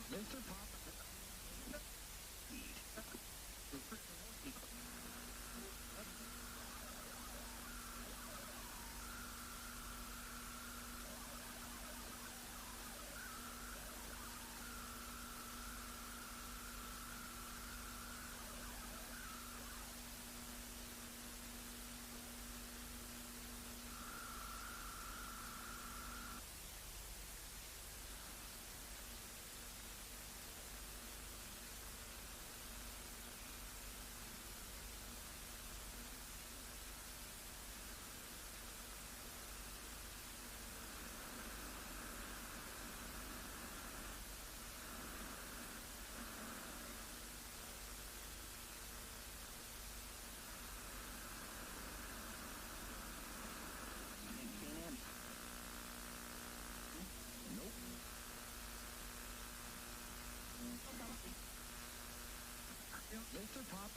Mr. Pop. Mr. Pop.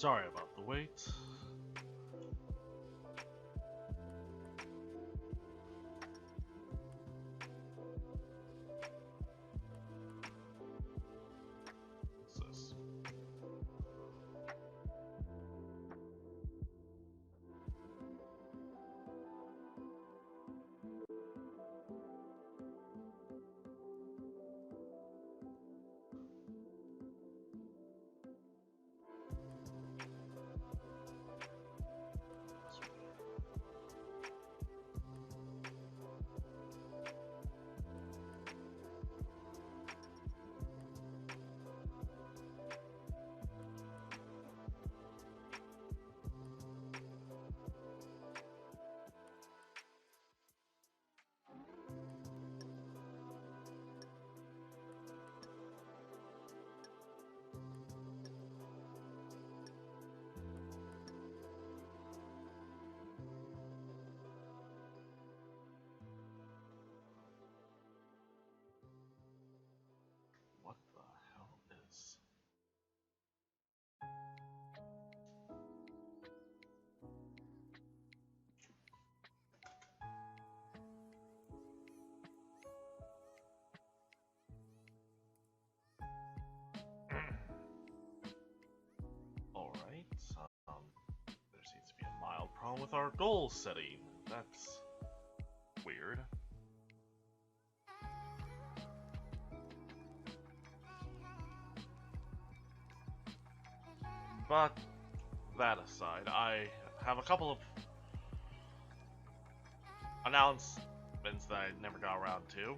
Sorry about the wait. What's this? What the hell is... Alright, there seems to be a mild problem with our goal setting. That's weird. But that aside, I have a couple of announcements that I never got around to.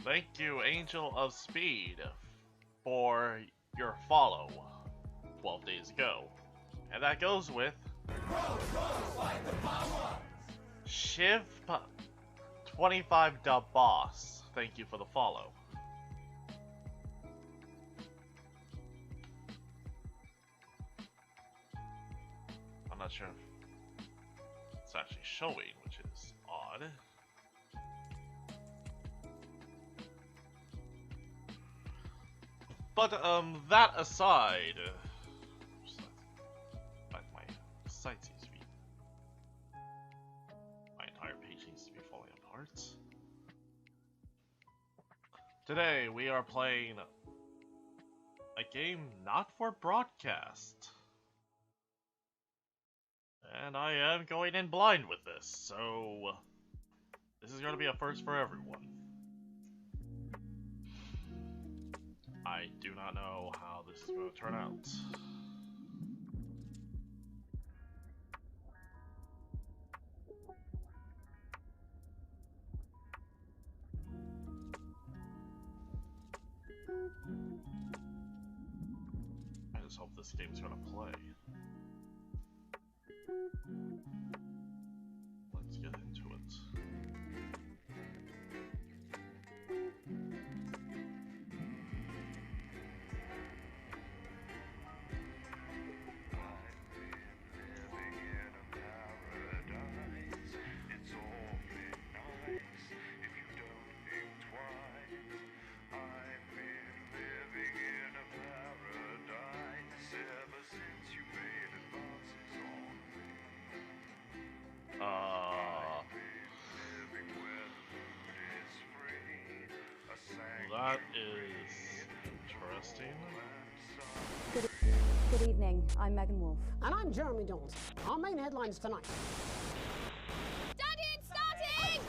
Thank you, Angel of Speed, for your follow 12 days ago. And that goes with Shiv 25 the Boss. Thank you for the follow. I'm not sure if it's actually showing, which is odd. But that aside, my site seems to be, my entire page seems to be falling apart. Today we are playing a game not for broadcast. And I am going in blind with this, so this is going to be a first for everyone. I do not know how this is going to turn out. I just hope this game's going to play. Let's get into it. That is interesting. Good evening, I'm Megan Wolf. And I'm Jeremy Dawes. Our main headlines tonight. Daddy, it's starting!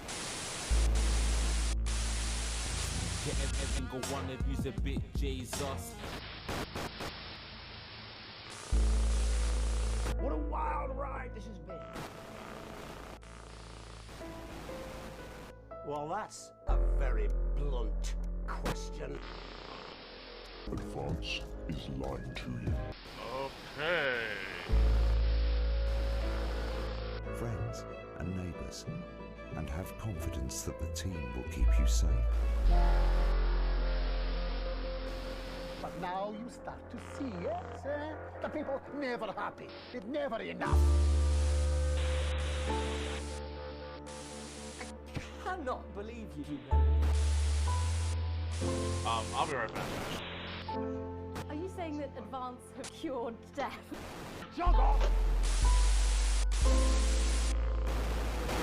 Yeah, every single one of you's a bit Jesus. What a wild ride this has been. Well, that's a very blunt question. But France is lying to you. Okay. Friends and neighbours, and have confidence that the team will keep you safe. But now you start to see, yes, the people never happy. It's never enough. I cannot believe you, man. I'll be right back. Are you saying that Advance have cured death? Jog off!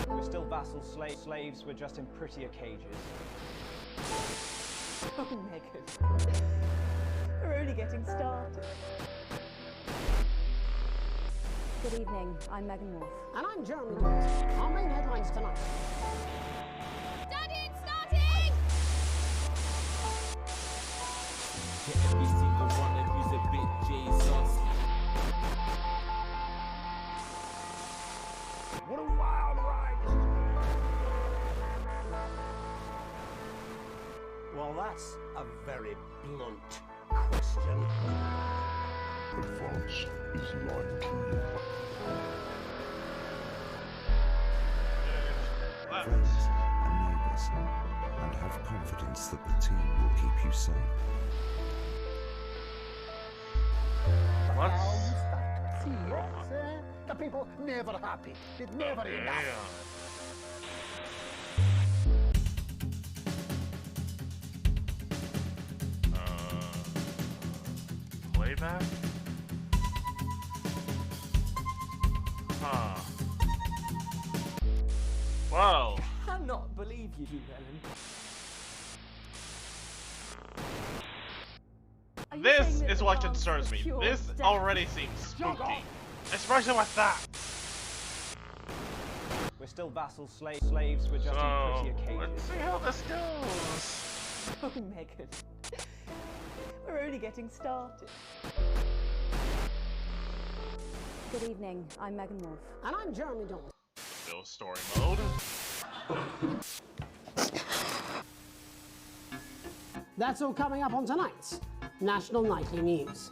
We're still vassal slaves, we're just in prettier cages. Oh, Megan. We're only getting started. Good evening, I'm Megan Wolf. And I'm Jeremy Dawes. Our main headlines tonight. Daddy, it's starting! Get every single one of you's a bit Jesus. What a wild ride! Well, that's a very blunt question. Advance is lying to you. Friends and neighbours, and have confidence that the team will keep you safe. But What? now you start to see, yes, the people never happy. It never enough. Playback? Huh. Whoa. Cannot believe you, Ellen. Are you This saying that is what Advance concerns have me. cured This death? already seems spooky. Especially with that. We're still vassal slaves, we're just in So, prettier cages. let's see how this goes. Oh, Megan. We're only getting started. Good evening, I'm Megan Wolf. And I'm Jeremy Dawes. Still story mode. That's all coming up on tonight's National Nightly News.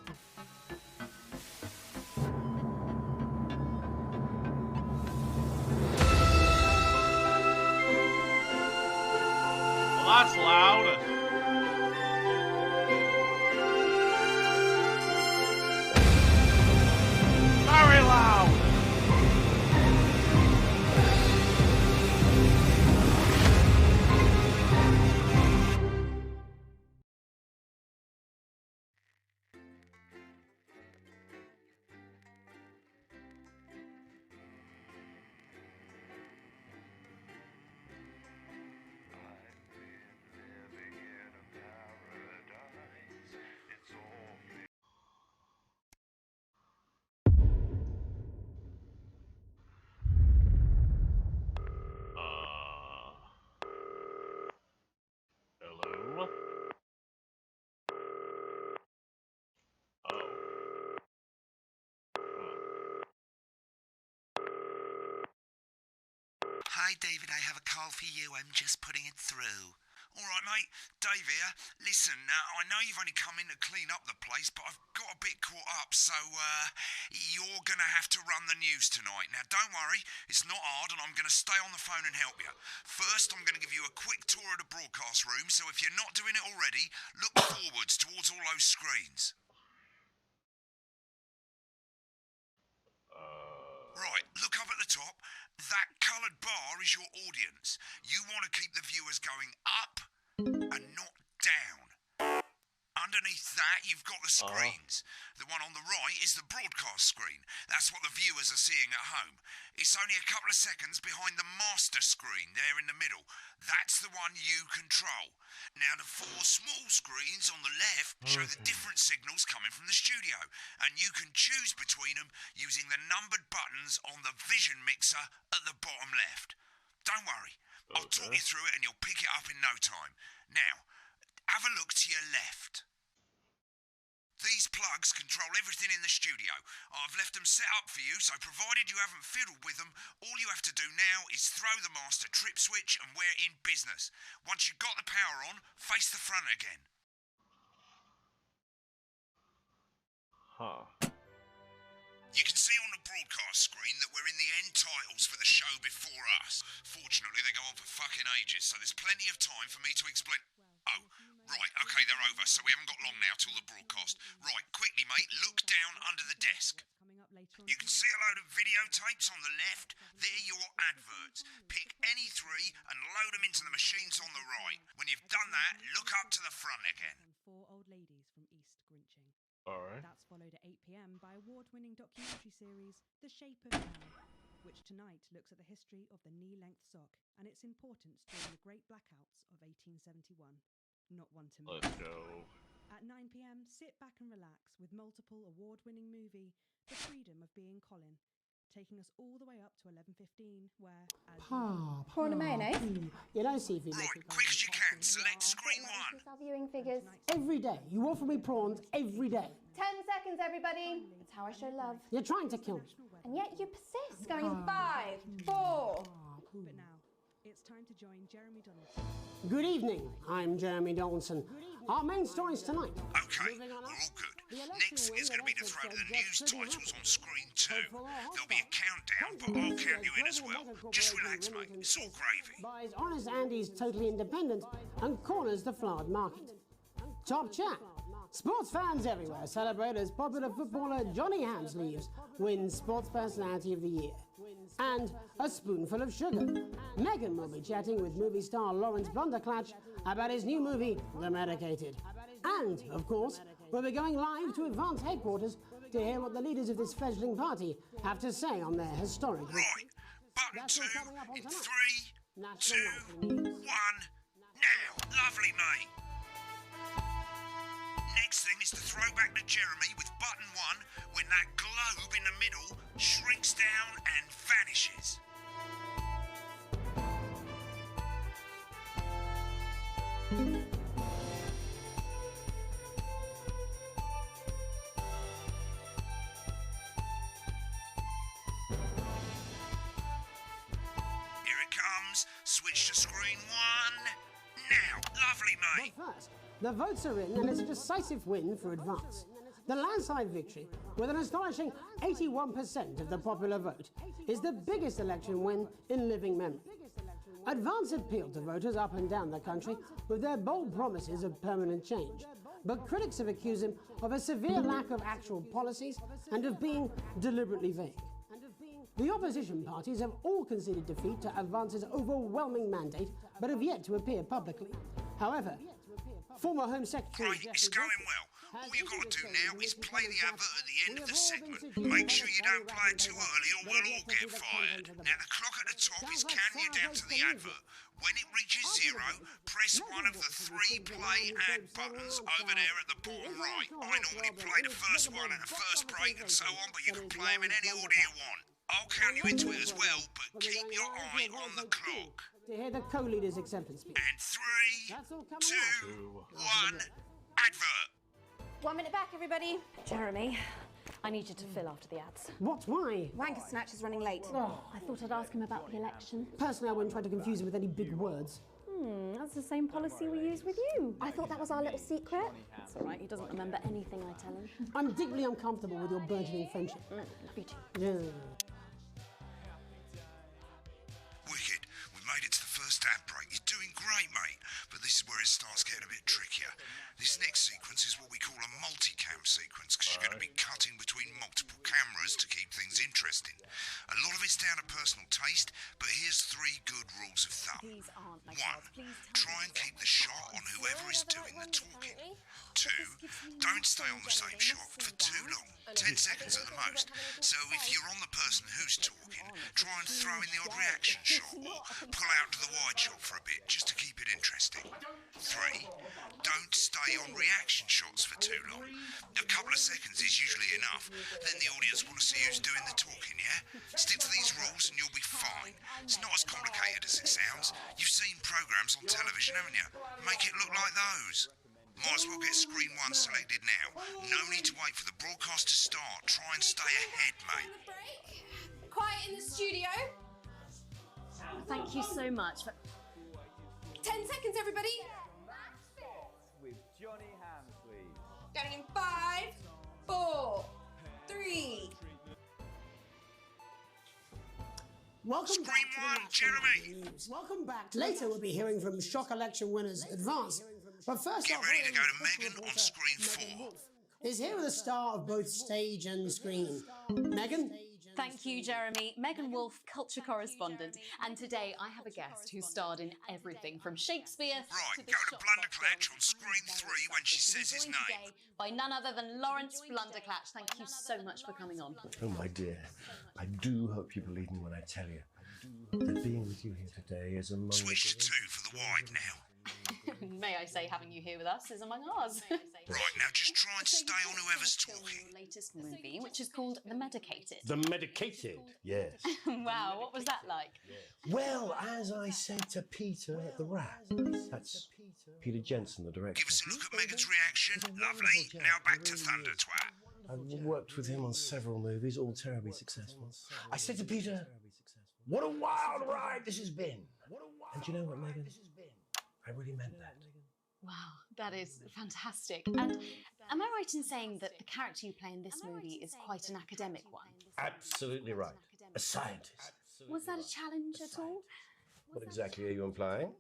Well, that's loud. Very loud. Hello? Oh. Hi, David, I have a call for you. I'm just putting it through. All right, mate. Dave here. Listen, I know you've only come in to clean up the place, but I've got a bit caught up, so you're going to have to run the news tonight. Now, don't worry. It's not hard, and I'm going to stay on the phone and help you. First, I'm going to give you a quick tour of the broadcast room, so if you're not doing it already, look forwards towards all those screens. Right, look up at the top. That coloured bar is your audience. You want to keep the viewers going up and not down. Underneath that, you've got the screens. The one on the right is the broadcast screen. That's what the viewers are seeing at home. It's only a couple of seconds behind the master screen there in the middle. That's the one you control. Now, the four small screens on the left show the different signals coming from the studio, and you can choose between them using the numbered buttons on the vision mixer at the bottom left. Don't worry, I'll talk you through it and you'll pick it up in no time. Now, have a look to your left. These plugs control everything in the studio. I've left them set up for you, so provided you haven't fiddled with them, all you have to do now is throw the master trip switch and we're in business. Once you've got the power on, face the front again. Huh. You can see on the broadcast screen that we're in the end titles for the show before us. Fortunately, they go on for fucking ages, so there's plenty of time for me to explain... Oh, right, okay, they're over, so we haven't got long now till the broadcast. Right, quickly, mate, look down under the desk. Coming up later You can see a load of videotapes on the left. They're your adverts. Pick any three and load them into the machines on the right. When you've done that, look up to the front again. Four old ladies from East Grinching. Alright. That's followed at 8 p.m. by award-winning documentary series The Shape of Man, which tonight looks at the history of the knee-length sock and its importance during the Great Blackouts of 1871. Not one to miss. Let's go. At 9 p.m, sit back and relax with multiple award-winning movie The Freedom of Being Colin, taking us all the way up to 11:15, where, as Prawn and mayonnaise? You don't see if you Right, quick as you can. Select screen one. Our viewing figures. every day. You offer me prawns every day. 10 seconds, everybody. That's how I show love. You're trying to kill me. And yet you persist. Going in 5, 4. But now, it's time to join Jeremy Donaldson. Good evening. I'm Jeremy Donaldson. Our main stories tonight. Okay, we're all good. Next thing is going to be to throw the news titles on screen 2. There'll be a countdown, but I'll count you in as well. Just relax, mate. It's all gravy. Buys Honest Andy's Totally Independent and corners the flowered market. Top chat. Sports fans everywhere celebrate as popular footballer Johnny Hamsleeves wins Sports Personality of the Year. And a spoonful of sugar. Meghan will be chatting with movie star Lawrence Blunderclatch about his new movie, The Medicated. And, of course, we'll be going live to Advance headquarters to hear what the leaders of this fledgling party have to say on their historic... Right, button 2 in 3, 2, 1, now. Lovely, mate. Next thing is to throw back to Jeremy with button 1 when that globe in the middle shrinks down and vanishes. Here it comes. Switch to screen 1. Now, lovely, mate. But first, the votes are in and it's a decisive win for Advance. The landslide victory, with an astonishing 81% of the popular vote, is the biggest election win in living memory. Advance appealed to voters up and down the country with their bold promises of permanent change. But critics have accused him of a severe lack of actual policies and of being deliberately vague. The opposition parties have all conceded defeat to Advance's overwhelming mandate, but have yet to appear publicly. However, former Home Secretary... Right, it's going well. All you've got to do now is play the advert at the end of the segment. Make sure you don't play it too early or we'll all get fired. Now, the clock at the top is counting you down to the advert. When it reaches 0, press one of the 3 play ad buttons over there at the bottom right. I normally play the first one at the first break and so on, but you can play them in any order you want. I'll count you into it as well, but keep your eye on the clock. To hear the co-leader's acceptance speech. And 3, 2, 1, advert. 1 minute back, everybody. Jeremy, I need you to fill after the ads. What? Why? Wanker Snatch is running late. I thought I'd ask him about the election. Personally, I wouldn't try to confuse him with any big words. That's the same policy we use with you. I thought that was our little secret. That's all right, he doesn't remember anything I tell him. I'm deeply uncomfortable with your burgeoning friendship. Love you too. Yeah. Wicked. We've made it to the first ad break. You're doing great, mate. But this is where it starts getting a bit trickier. This next sequence is what we call a multicam sequence, because you're going to be cutting between multiple cameras to keep things interesting. A lot of it's down to personal taste, but here's 3 good rules of thumb. 1, try and keep the shot on whoever is doing the talking. 2, don't stay on the same shot for too long. 10 seconds at the most. So if you're on the person who's talking, try and throw in the odd reaction shot or pull out to the wide shot for a bit just to keep it interesting. 3, don't stay on reaction shots for too long. A couple of seconds is usually enough. Then the audience want to see who's doing the talking, yeah? Stick to these rules and you'll be fine. It's not as complicated as it sounds. You've seen programs on television, haven't you? Make it look like those. Might as well get screen 1 selected now. No need to wait for the broadcast to start. Try and stay ahead, mate. Quiet in the studio. Thank you so much. 10 seconds, everybody. With Johnny Hamsleeves. Going in 5, 4, 3. Welcome back to Screen 1, Jeremy. News. Welcome back. Later, we'll be hearing from shock election winners Advance. But first, Get ready to go to Megan on screen 4. is here with a star of both stage and screen. Megan? Thank you, Jeremy. Megan Wolf, culture correspondent. And today I have a guest who starred in everything from Shakespeare Right, go to Blunderclatch on screen 3 when she says his name. By none other than Lawrence Blunderclatch. Thank you so much for coming on. Oh, my dear, I do hope you believe me when I tell you that being with you here today is among Switch to 2 for the wide now. May I say, having you here with us is among ours. Right, now just try and stay on whoever's talking. Your latest movie, which is called The Medicated. The Medicated, yes. Wow, what was that like? Well, as I said to Peter at the Rat, that's Peter Jensen, the director. Give us a look at Megan's reaction. Lovely. Now back to Thunder Twat. I've worked with him on several movies, all terribly successful. I said to Peter, what a wild ride this has been. And do you know what, Megan? I really meant that. Wow, that is fantastic. And am I right in saying that the character you play in this movie is quite an academic one? Absolutely right. A scientist. Was that a challenge at all? What exactly are you implying?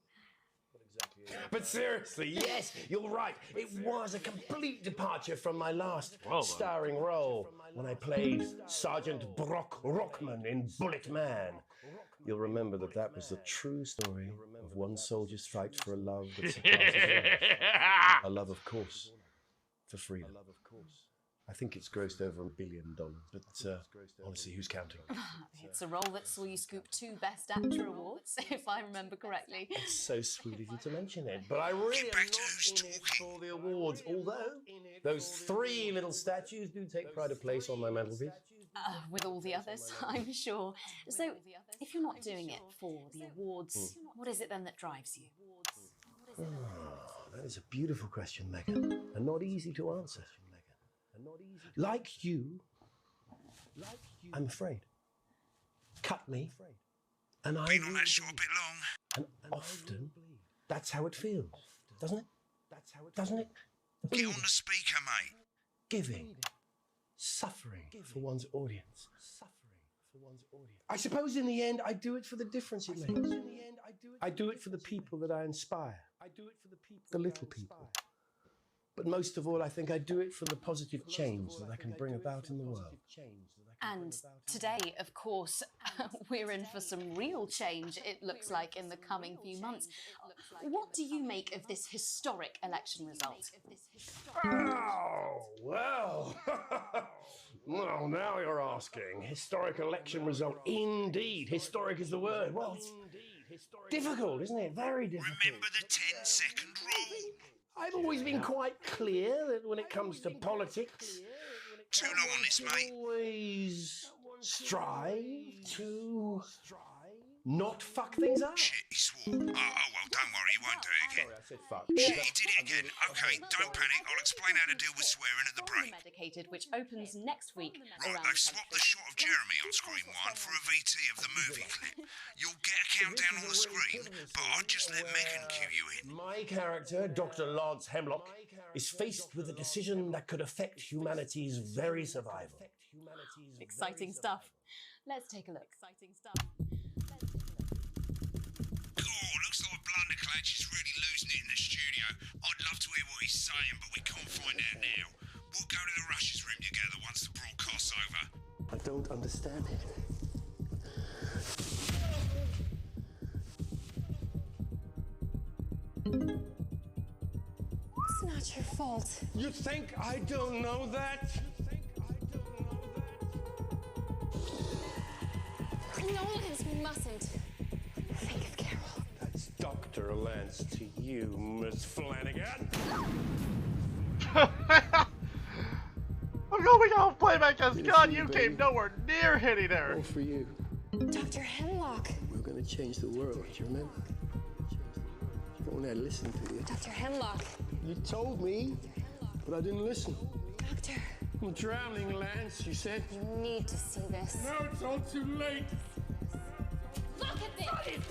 But seriously, yes, you're right. It was a complete departure from my last starring role when I played Sergeant Brock Rockman in Bullet Man. You'll remember that that was the true story of one soldier's fight for a love that surpasses all. A love, of course, for freedom. I think it's grossed over $1 billion, but honestly, who's counting? It's a role that saw you scoop 2 Best Actor awards, if I remember correctly. It's so sweet of you to mention it, but I really am not in it for the awards, although those 3 little statues do take pride of place on my mantelpiece. With all the others, I'm sure. So, if you're not doing it for the awards, what is it then that drives you? Oh, that is a beautiful question, Megan, and not easy to answer. Like you, I'm afraid. Cut me, and I... Been on that shot a bit long. And often, that's how it feels, doesn't it? Doesn't it? Get on the speaker, mate. Giving. Suffering for one's audience. I suppose in the end, I do it for the difference it makes. I do it for the people that I inspire. The little people. But most of all, I think I do it for the positive change that I can bring about in the world. And today, of course, we're in for some real change, it looks like, in the coming few months. What do you make of this historic election result? Oh, well. Well, now you're asking. Historic election result. Indeed. Historic is the word. Well, it's difficult, isn't it? Very difficult. Remember the 10-second rule? I've always been quite clear that when it comes to politics, too long on this, mate. Always strive to not fuck things up. Shit, he swore. Oh, well, don't worry, he won't do it again. Sorry, I said fuck. Shit, he did it again. Okay, don't panic. I'll explain how to deal with swearing at the break. Medicated, which opens next week. Right, they've swapped the shot of Jeremy on screen 1 for a VT of the movie clip. You'll get a countdown on the screen, but I'll just let Megan cue you in. My character, Dr. Lance Hemlock, is faced with a decision that could affect humanity's very survival. Exciting stuff. Let's take a look. Exciting stuff. Looks like Blunderclatch is really losing it in the studio. I'd love to hear what he's saying, but we can't find out now. We'll go to the Russia's room together once the broadcast's over. I don't understand it. It's not your fault. You think I don't know that? No, Lance, we mustn't. Think of Carol. That's Dr. Lance to you, Miss Flanagan. I'm going off playback as God, you came nowhere near hitting her. All for you. Dr. Hemlock. We're gonna change the world, you remember? If only I listened to you. Dr. Hemlock. You told me, but I didn't listen. Doctor. I'm drowning, Lance, you said. You need to see this. No, it's all too late. Look at this!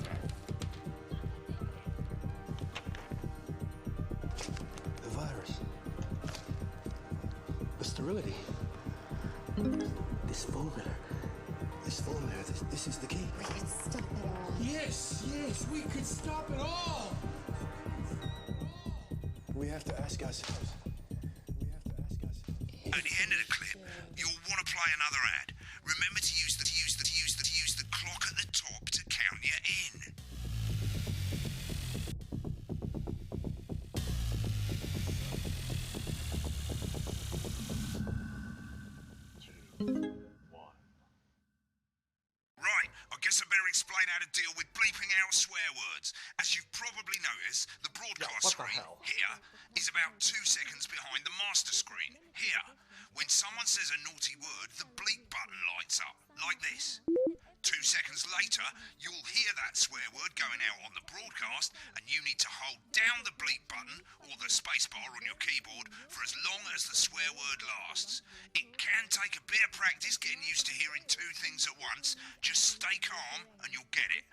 The virus. The sterility. This formula. This is the key. We could stop it all. Yes, we could stop it all. We have to ask ourselves, you'll want to play another ad. Remember to use the clock at the top to count you in. Right, I guess I better explain how to deal with bleeping out swear words. As you've probably noticed, the broadcast screen here is about 2 seconds behind the master screen. Here, when someone says a naughty word, the bleep button lights up, like this. 2 seconds later, you'll hear that swear word going out on the broadcast, and you need to hold down the bleep button or the spacebar on your keyboard for as long as the swear word lasts. It can take a bit of practice getting used to hearing 2 things at once. Just stay calm and you'll get it.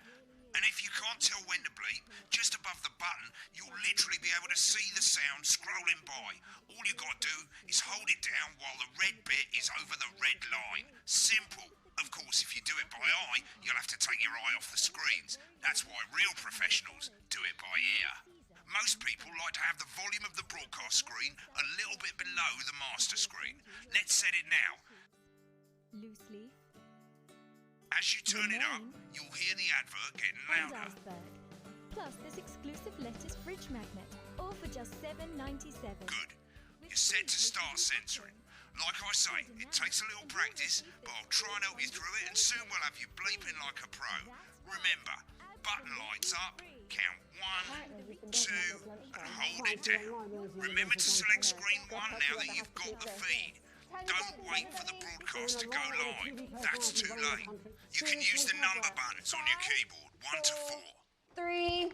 And if you can't tell when to bleep, just above the button, you'll literally be able to see the sound scrolling by. All you got to do is hold it down while the red bit is over the red line. Simple. Of course, if you do it by eye, you'll have to take your eye off the screens. That's why real professionals do it by ear. Most people like to have the volume of the broadcast screen a little bit below the master screen. Let's set it now. Loose leaf. As you turn it up, you'll hear the advert getting louder. Plus this exclusive lettuce fridge magnet, all for just $7.97. Good. You're set to start censoring. Like I say, it takes a little practice, but I'll try and help you through it, and soon we'll have you bleeping like a pro. Remember, button lights up, count 1, 2, and hold it down. Remember to select screen 1 now that you've got the feed. Don't wait for the broadcast to go live. That's too late. You can use the number buttons on your keyboard, 1 to 4. 3.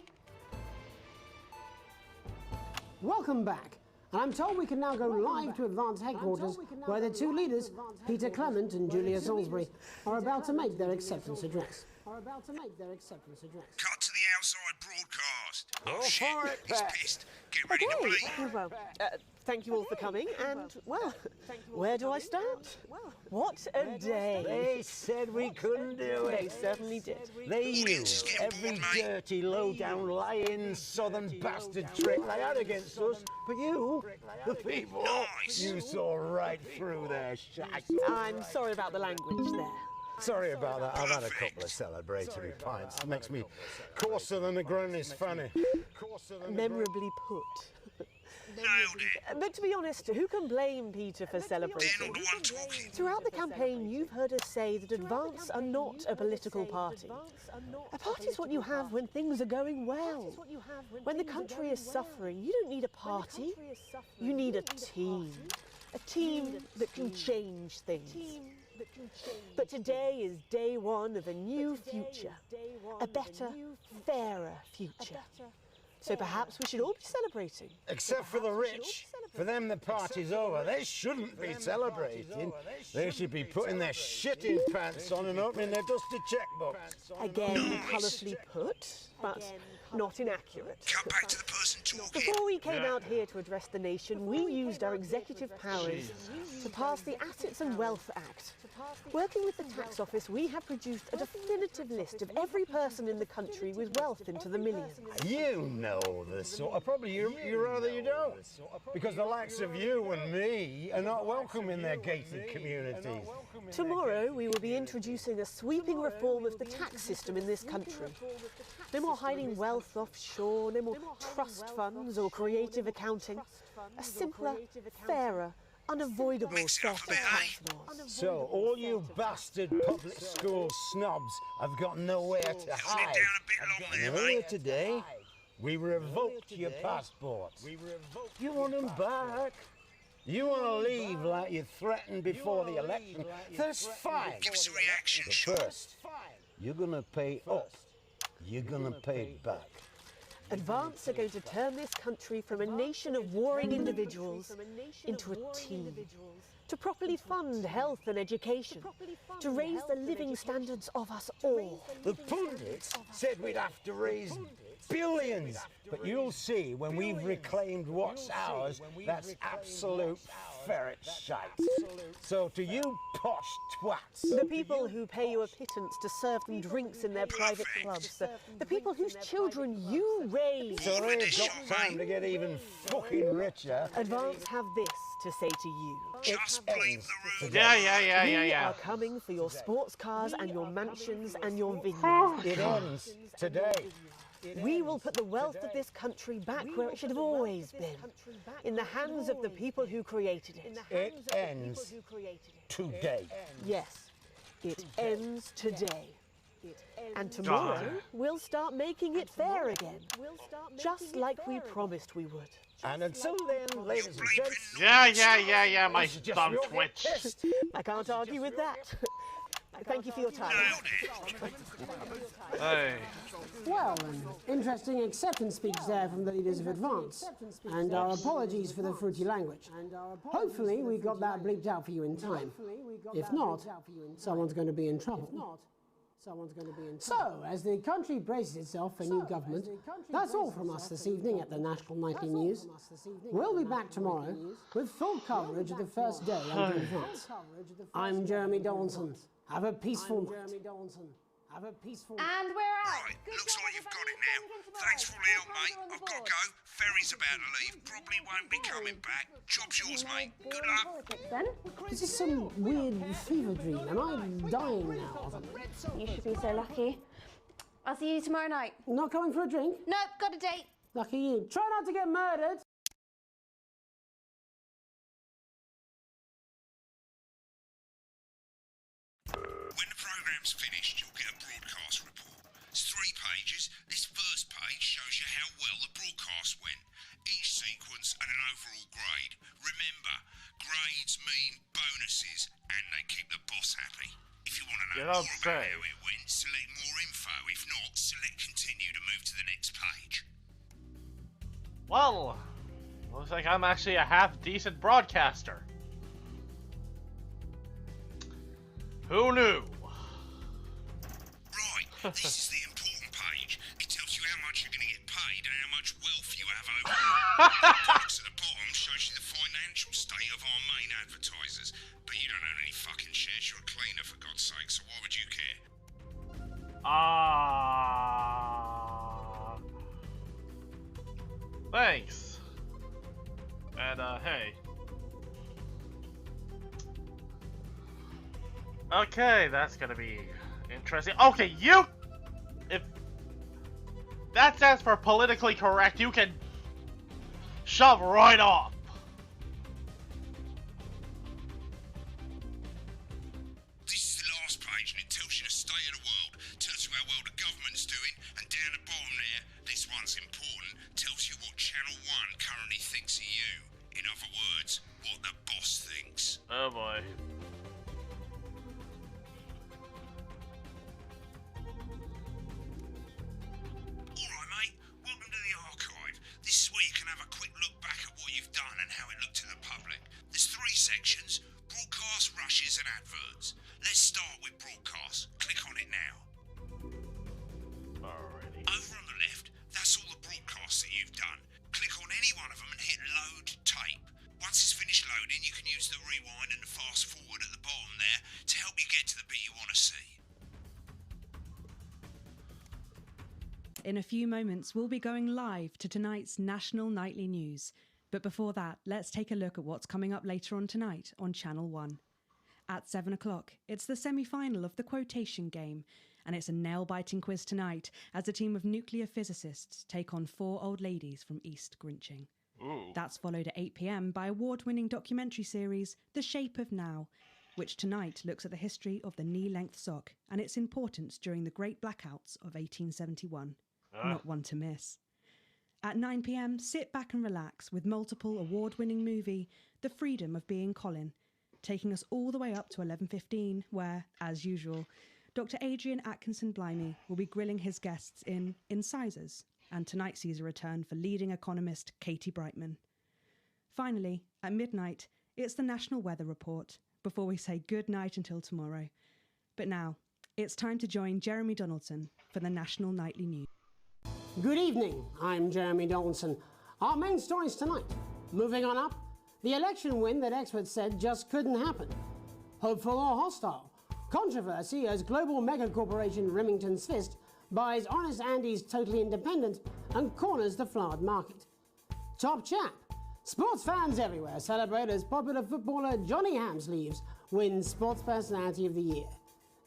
Welcome back. And I'm told we can now go live to Advance Headquarters, where the 2 leaders, Peter Clement and Julia Salisbury, are about to make their acceptance address. Cut to the outside broadcast. Oh shit, he's pissed. Get ready to bleep. Well, thank you all for coming, and, well, where do I start? What a day. They said we couldn't do it. They certainly did. They used every dirty, low-down, lying, southern bastard trick they had against us. But you, the people, you saw right through their shite. I'm sorry about the language there. Sorry about that. I've had a couple of celebratory pints. It makes me coarser than the granny's fanny. Memorably put. Nailed it. But to be honest, who can blame Peter for celebrating? They're not the one talking. Throughout the campaign, you've heard us say that Advance are not a political party. A party is what you have when things are going well. When the country is suffering, you don't need a party. You need a team. A team that can change things. But today is day 1 of a new future. A better, fairer future. So perhaps we should all be celebrating. Except for the rich. For them, the party's over. They shouldn't be celebrating. They should be putting their shitting pants on and opening their dusty checkbooks. Again, colourfully put, but not inaccurate. Cut back to the person talking. Before we came out here to address the nation, we used our executive powers to pass the Assets and Wealth Act. Working with the tax office, we have produced a definitive list of every person in the country with wealth into the millions. You know the sort of, probably you rather you don't. Because the likes of you and me are not welcome in their gated communities. Tomorrow we will be introducing a sweeping reform of the tax system in this country. No more hiding wealth offshore, no more trust funds or creative accounting. A simpler, fairer, unavoidable set of tax laws. So, all you bastard public school snobs have got nowhere to hide. Earlier today, we revoked your passports. You want them back? You want to leave like you threatened before the election? That's fine. Give us a reaction But first, you're going to pay up. You're going to pay back. Advance are going to turn this country from a nation of warring individuals into a team. To properly fund health and education. To raise the living standards of us all. The pundits said we'd have to raise billions. But you'll see when we've reclaimed what's ours, that's absolute ferret shite. So to you posh twats. The people who pay you a pittance to serve them drinks in their private clubs. The people whose children you raise. So they've got time to get even fucking richer. Advance have this to say to you. Just blame the room. We are coming for your sports cars and your mansions and your vineyards. It ends today. We will put the wealth of this country back where it should have always been, in the hands of the people who created it. It ends today. Yes, it ends today. And tomorrow, we'll start making it fair again, just like we promised we would. And until then, ladies and gents... Yeah, my thumb twitched. I can't argue with that. Thank you for your time. Hey. Well, an interesting acceptance speech there from the leaders of Advance, and our apologies for the fruity language. Hopefully we got that bleeped out for you in time. If not, someone's going to be in trouble. So, as the country braces itself for new government, that's all from us this evening at the National Nightly News. We'll be back tomorrow with full coverage of the first day under Advance. I'm Jeremy Donaldson. Have a peaceful night. And we're out. Right, looks like you've got it now. Thanks for all the help, mate. I've got to go. Ferry's about to leave. Probably won't be coming back. Job's yours, mate. Good luck. Is this some weird fever dream? Am I dying now or something? You should be so lucky. I'll see you tomorrow night. Not coming for a drink? Nope, got a date. Lucky you. Try not to get murdered. When the programme's finished, you'll get a broadcast report. It's 3 pages. This first page shows you how well the broadcast went. Each sequence and an overall grade. Remember, grades mean bonuses, and they keep the boss happy. If you want to know more about how it went, select more info. If not, select continue to move to the next page. Well, looks like I'm actually a half-decent broadcaster. Who knew? Right, this is the important page. It tells you how much you're going to get paid and how much wealth you have overall. The box at the bottom shows you the financial state of our main advertisers. But you don't own any fucking shares, you're a cleaner for God's sake, so why would you care? Thanks. And, hey. Okay, that's gonna be interesting. Okay, you... If that stands for politically correct, you can shove right off. This is the last page and it tells you the state of the world, tells you how well the government's doing, and down the bottom there, this one's important, tells you what Channel 1 currently thinks of you. In other words, what the boss thinks. Oh boy. Alright mate, welcome to the archive. This is where you can have a quick look back at what you've done and how it looked to the public. There's 3 sections: broadcast, rushes and adverts. Let's start with broadcast. Click on it now. Alrighty. Over on the left, that's all the broadcasts that you've done. Click on any one of them and hit load tape. Once it's finished loading, you can use the rewind and the fast forward at the bottom there to help you get to the bit you want to see. In a few moments, we'll be going live to tonight's National Nightly News. But before that, let's take a look at what's coming up later on tonight on Channel 1. At 7 o'clock, it's the semi-final of the quotation game, and it's a nail-biting quiz tonight as a team of nuclear physicists take on 4 old ladies from East Grinching. Ooh. That's followed at 8 p.m. by award-winning documentary series The Shape of Now, which tonight looks at the history of the knee-length sock and its importance during the Great Blackouts of 1871. Not one to miss. At 9 p.m, sit back and relax with multiple award-winning movie The Freedom of Being Colin, taking us all the way up to 11:15, where, as usual, Dr. Adrian Atkinson Blimey will be grilling his guests in Incisors, and tonight sees a return for leading economist Katie Brightman. Finally, at midnight, it's the National Weather Report, before we say good night until tomorrow. But now, it's time to join Jeremy Donaldson for the National Nightly News. Good evening, I'm Jeremy Donaldson. Our main stories tonight. Moving on up, the election win that experts said just couldn't happen. Hopeful or hostile? Controversy as global megacorporation Remington's Fist buys Honest Andy's Totally Independent and corners the flowered market. Top chap, Sports fans everywhere celebrate as popular footballer Johnny Hamsleeves wins Sports Personality of the Year.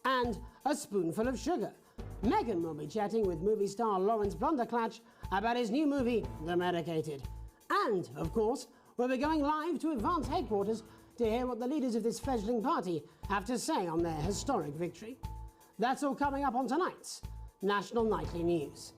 And a spoonful of sugar. Megan will be chatting with movie star Lawrence Blunderclatch about his new movie, The Medicated. And, of course, we'll be going live to Advance headquarters to hear what the leaders of this fledgling party have to say on their historic victory. That's all coming up on tonight's National Nightly News.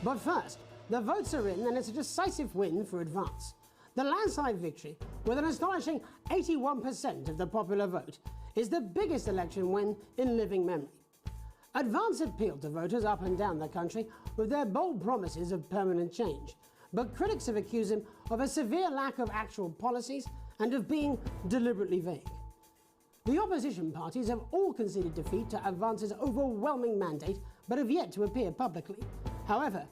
But first, the votes are in and it's a decisive win for Advance. The landslide victory, with an astonishing 81% of the popular vote, is the biggest election win in living memory. Advance appealed to voters up and down the country with their bold promises of permanent change, but critics have accused him of a severe lack of actual policies and of being deliberately vague. The opposition parties have all conceded defeat to Advance's overwhelming mandate, but have yet to appear publicly. However,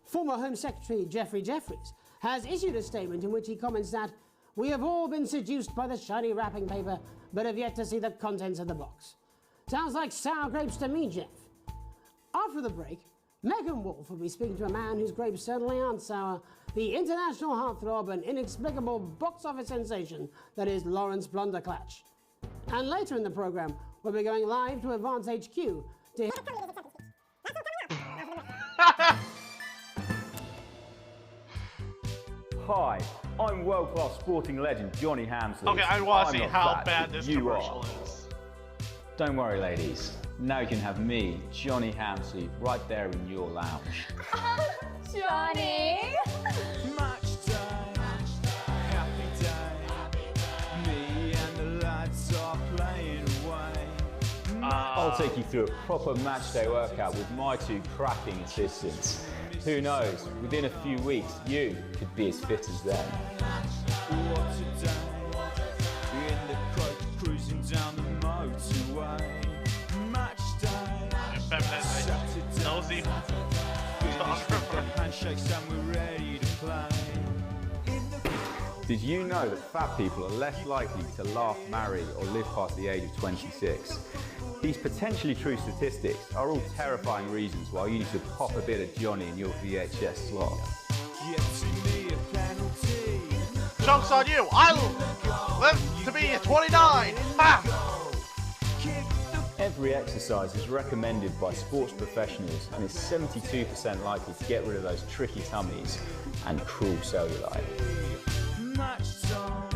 former Home Secretary Geoffrey Jeffreys has issued a statement in which he comments that we have all been seduced by the shiny wrapping paper, but have yet to see the contents of the box. Sounds like sour grapes to me, Jeff. After the break, Megan Wolf will be speaking to a man whose grapes certainly aren't sour, the international heartthrob and inexplicable box office sensation that is Lawrence Blunderclatch. And later in the programme, we'll be going live to Advance HQ to Hi, I'm world-class sporting legend Johnny Hamsleeves. Okay, I want to see how fat, bad this you commercial are. is. Don't worry, ladies. Now you can have me, Johnny Hamsleeves, right there in your lounge. Johnny! Match day, happy day. Me and the lads are playing away. I'll take you through a proper match day workout with my two cracking assistants. Who knows, within a few weeks, you could be as fit as them. What a day, in the coach cruising down the motorway. Match day, Saturday, Nosy. handshakes and we're ready to play. Did you know that fat people are less likely to laugh, marry, or live past the age of 26? These potentially true statistics are all terrifying reasons why you need to pop a bit of Johnny in your VHS slot. Joke's on you! I live to be 29! Ha! Every exercise is recommended by sports professionals and is 72% likely to get rid of those tricky tummies and cruel cellulite. Match time,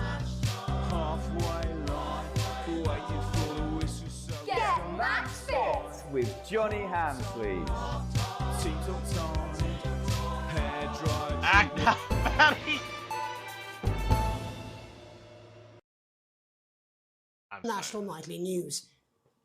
halfway line, waiting for the whistle, so Get match fit! With Johnny Hamsleeves. TikTok time, hair dry. Act now, Patty! National Nightly News.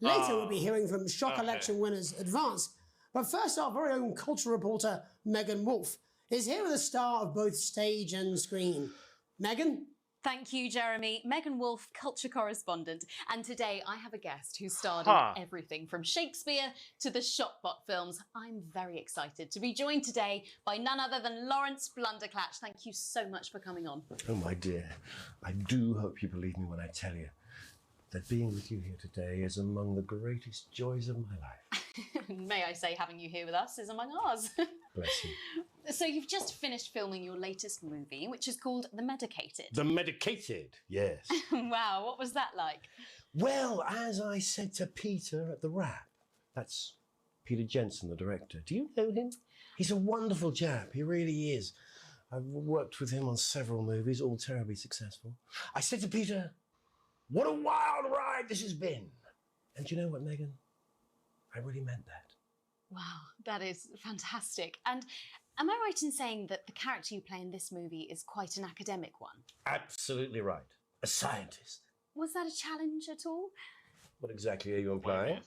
Later, we'll be hearing from shock election winners Advance. But first, our very own culture reporter, Megan Wolf, is here with a star of both stage and screen. Megan? Thank you, Jeremy. Megan Wolf, culture correspondent. And today I have a guest who starred in everything from Shakespeare to the Shotbot films. I'm very excited to be joined today by none other than Lawrence Blunderclatch. Thank you so much for coming on. Oh, my dear. I do hope you believe me when I tell you that being with you here today is among the greatest joys of my life. May I say, having you here with us is among ours. Bless you. So you've just finished filming your latest movie, which is called The Medicated. The Medicated, yes. Wow, what was that like? Well, as I said to Peter at the Wrap, that's Peter Jensen, the director. Do you know him? He's a wonderful chap, he really is. I've worked with him on several movies, all terribly successful. I said to Peter, what a wild ride this has been. And do you know what, Megan? I really meant that. Wow, that is fantastic. And am I right in saying that the character you play in this movie is quite an academic one? Absolutely right. A scientist. Was that a challenge at all? What exactly are you implying?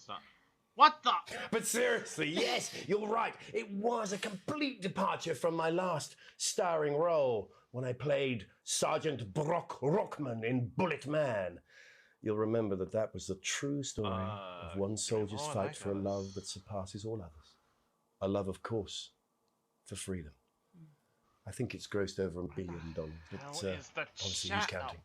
What the? But seriously, yes, you're right. It was a complete departure from my last starring role when I played Sergeant Brock Rockman in Bullet Man. You'll remember that was the true story of one soldier's fight for a love that surpasses all others. A love, of course, for freedom. I think it's grossed over $1 billion, but obviously who's counting?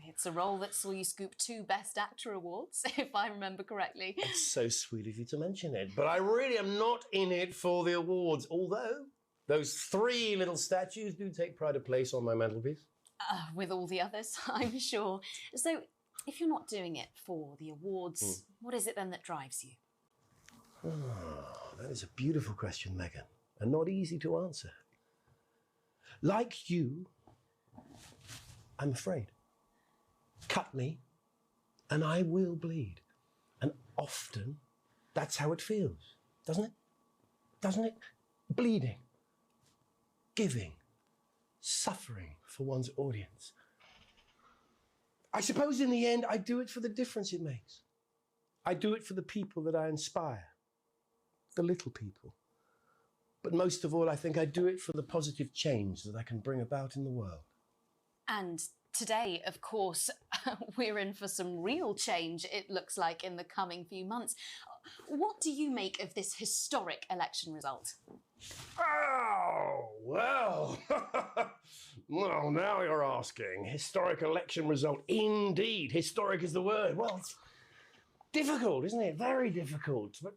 It's a role that saw you scoop 2 Best Actor awards, if I remember correctly. It's so sweet of you to mention it, but I really am not in it for the awards, although those 3 little statues do take pride of place on my mantelpiece. With all the others, I'm sure. So, if you're not doing it for the awards, what is it then that drives you? Oh, that is a beautiful question, Megan, and not easy to answer. Like you, I'm afraid. Cut me, and I will bleed. And often, that's how it feels, doesn't it? Doesn't it? Bleeding, giving, suffering for one's audience. I suppose in the end, I do it for the difference it makes. I do it for the people that I inspire, the little people. But most of all, I think I do it for the positive change that I can bring about in the world. And today, of course, we're in for some real change, it looks like, in the coming few months. What do you make of this historic election result? Oh, well. Well, now you're asking. Historic election result. Indeed. Historic is the word. Well, it's difficult, isn't it? Very difficult. But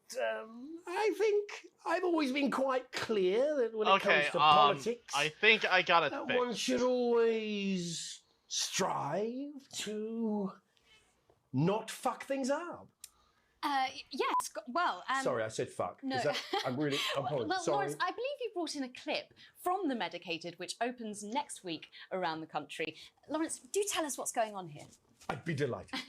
I think I've always been quite clear that when it comes to politics, I think I got it fixed. One should always strive to not fuck things up. Yes, well... Sorry, I said fuck. No. I'm apologize. Well, Sorry. Lawrence, I believe you brought in a clip from The Medicated, which opens next week around the country. Lawrence, do tell us what's going on here. I'd be delighted.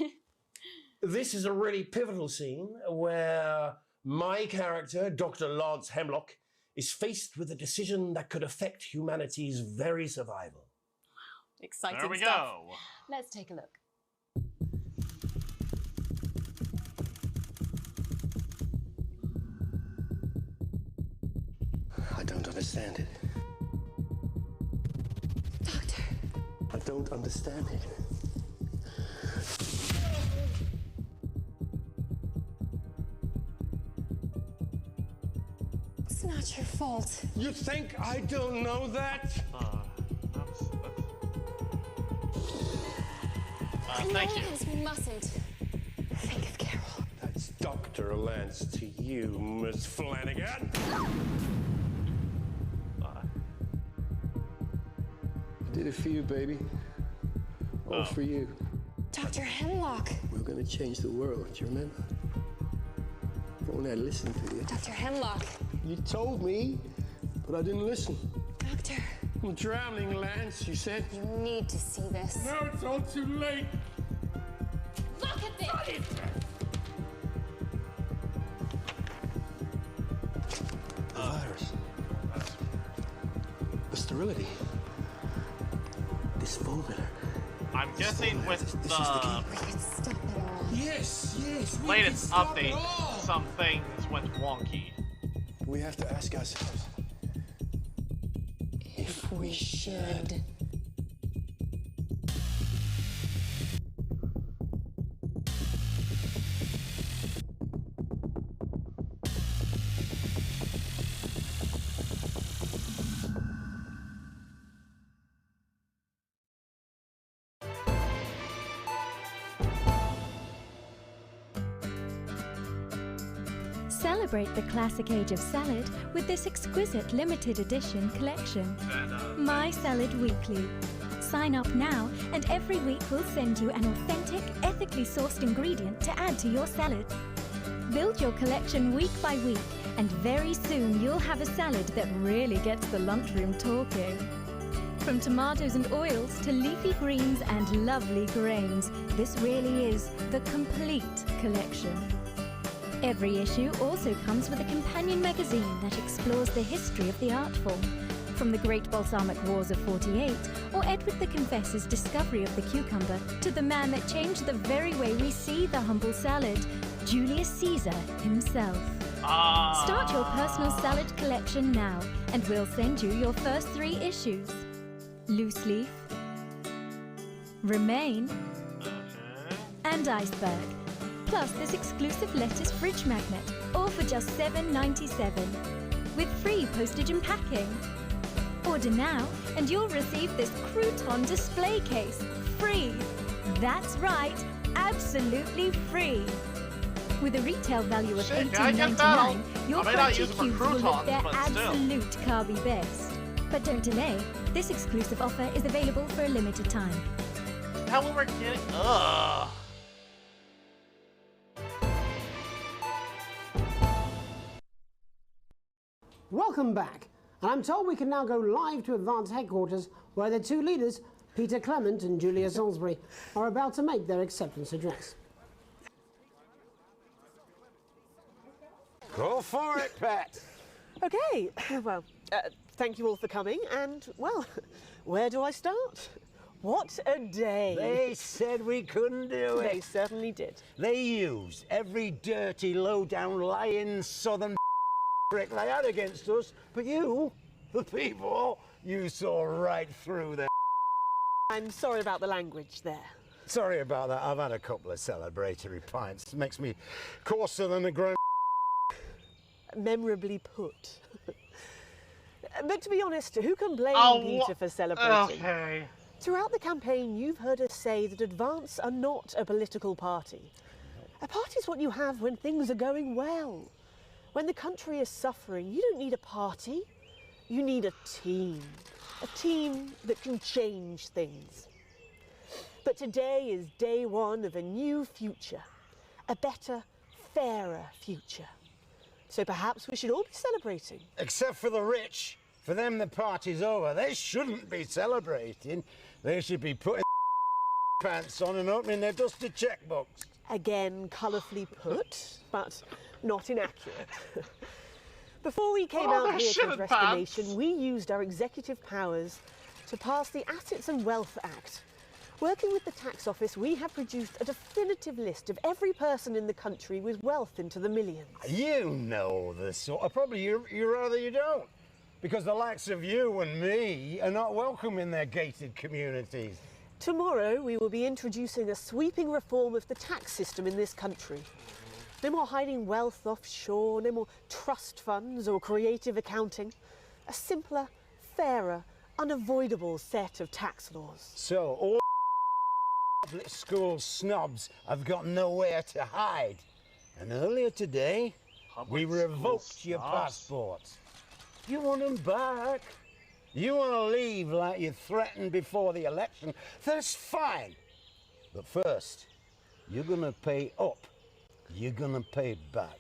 This is a really pivotal scene where my character, Dr. Lance Hemlock, is faced with a decision that could affect humanity's very survival. Wow, exciting there we stuff. Go. Let's take a look. I don't understand it. Doctor. I don't understand it. It's not your fault. You think I don't know that? Thank you. We mustn't think of Carol. That's Dr. Lance to you, Miss Flanagan. I did it for you, baby. All for you. Dr. Hemlock. We're gonna change the world, do you remember? If only I listened to you. Dr. Hemlock. You told me, but I didn't listen. Doctor. I'm drowning, Lance, you said. You need to see this. No, it's all too late. Look at this! The virus. The sterility. This formula. I'm guessing with the We can stop it all. Yes, yes. latest update, some things went wonky. We have to ask ourselves If we should. Celebrate the classic age of salad with this exquisite limited edition collection. My Salad Weekly. Sign up now and every week we'll send you an authentic, ethically sourced ingredient to add to your salad. Build your collection week by week and very soon you'll have a salad that really gets the lunchroom talking. From tomatoes and oils to leafy greens and lovely grains, this really is the complete collection. Every issue also comes with a companion magazine that explores the history of the art form, from the Great Balsamic Wars of '48 or Edward the Confessor's discovery of the cucumber to the man that changed the very way we see the humble salad. Julius Caesar himself. Start your personal salad collection now, and we'll send you your first 3 issues. Loose leaf, Remain, and Iceberg. Plus this exclusive lettuce fridge magnet, all for just $7.97, with free postage and packing. Order now, and you'll receive this crouton display case, free. That's right, absolutely free. With a retail value of $18.99, your crunchy cubes will look their absolute carby best. But don't delay, this exclusive offer is available for a limited time. How will we get? Ugh. Welcome back, and I'm told we can now go live to Advance headquarters, where the 2 leaders, Peter Clement and Julia Salisbury, are about to make their acceptance address. Go for it, Pat. Okay, well, thank you all for coming, and, well, where do I start? What a day. They said we couldn't do it. They certainly did. They used every dirty, low-down, lying southern trick they had against us, but you, the people, you saw right through them. I'm sorry about the language there. Sorry about that. I've had a couple of celebratory pints. It makes me coarser than a grown. Memorably put. But to be honest, who can blame Peter for celebrating? Okay. Throughout the campaign, you've heard us say that Advance are not a political party. A party is what you have when things are going well. When the country is suffering, you don't need a party. You need a team. A team that can change things. But today is day 1 of a new future. A better, fairer future. So perhaps we should all be celebrating. Except for the rich. For them, the party's over. They shouldn't be celebrating. They should be putting pants on and opening their dusty checkbooks. Again, colourfully put, but not inaccurate. Before we came out here to address the nation, we used our executive powers to pass the Assets and Wealth Act. Working with the tax office, we have produced a definitive list of every person in the country with wealth into the millions. You know the sort. Probably you rather you don't. Because the likes of you and me are not welcome in their gated communities. Tomorrow, we will be introducing a sweeping reform of the tax system in this country. No more hiding wealth offshore, no more trust funds or creative accounting. A simpler, fairer, unavoidable set of tax laws. So, all public school snobs have got nowhere to hide. And earlier today, we revoked your passports. You want them back? You want to leave like you threatened before the election? That's fine. But first, you're going to pay up. You're going to pay back.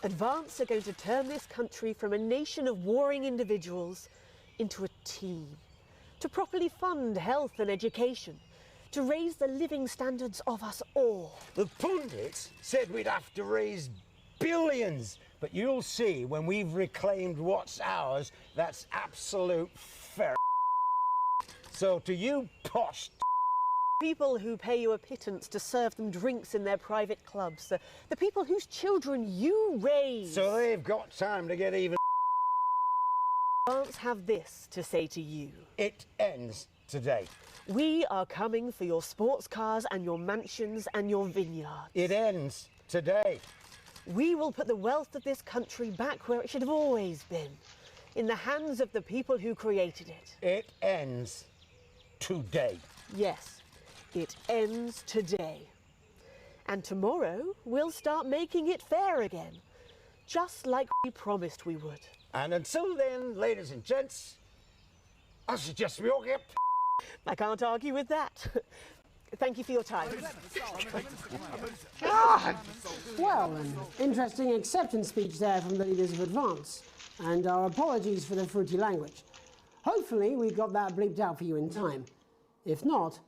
Advance are going to turn this country from a nation of warring individuals into a team. To properly fund health and education. To raise the living standards of us all. The pundits said we'd have to raise billions. But you'll see when we've reclaimed what's ours, that's absolute fair. So to you posh people who pay you a pittance to serve them drinks in their private clubs, the people whose children you raise. So they've got time to get even. Advance have this to say to you. It ends today. We are coming for your sports cars and your mansions and your vineyards. It ends today. We will put the wealth of this country back where it should have always been, in the hands of the people who created it. It ends today. Yes, it ends today. And tomorrow, we'll start making it fair again, just like we promised we would. And until then, ladies and gents, I suggest we all get... I can't argue with that. Thank you for your time. God! Well, an interesting acceptance speech there from the leaders of Advance, and our apologies for the fruity language. Hopefully we got that bleeped out for you in time. If not,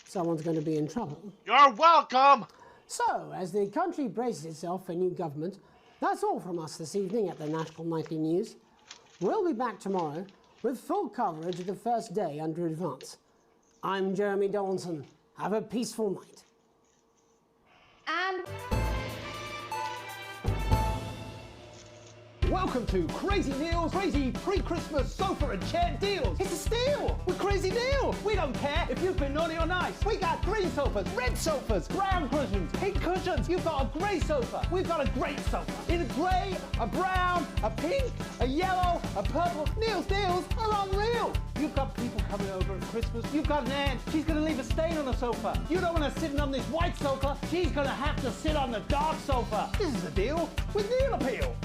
someone's going to be in trouble. You're welcome! So, as the country braces itself for new government, that's all from us this evening at the National Nightly News. We'll be back tomorrow with full coverage of the first day under Advance. I'm Jeremy Donaldson. Have a peaceful night. And Welcome to Crazy Neil's Crazy Pre-Christmas Sofa and Chair Deals. It's a steal with Crazy Neil. We don't care if you've been naughty or nice. We got green sofas, red sofas, brown cushions, pink cushions. You've got a grey sofa. We've got a great sofa. In a grey, a brown, a pink, a yellow, a purple. Neil's deals are unreal. You've got people coming over at Christmas. You've got an aunt. She's going to leave a stain on the sofa. You don't want her sitting on this white sofa. She's going to have to sit on the dark sofa. This is a deal with Neil Appeal.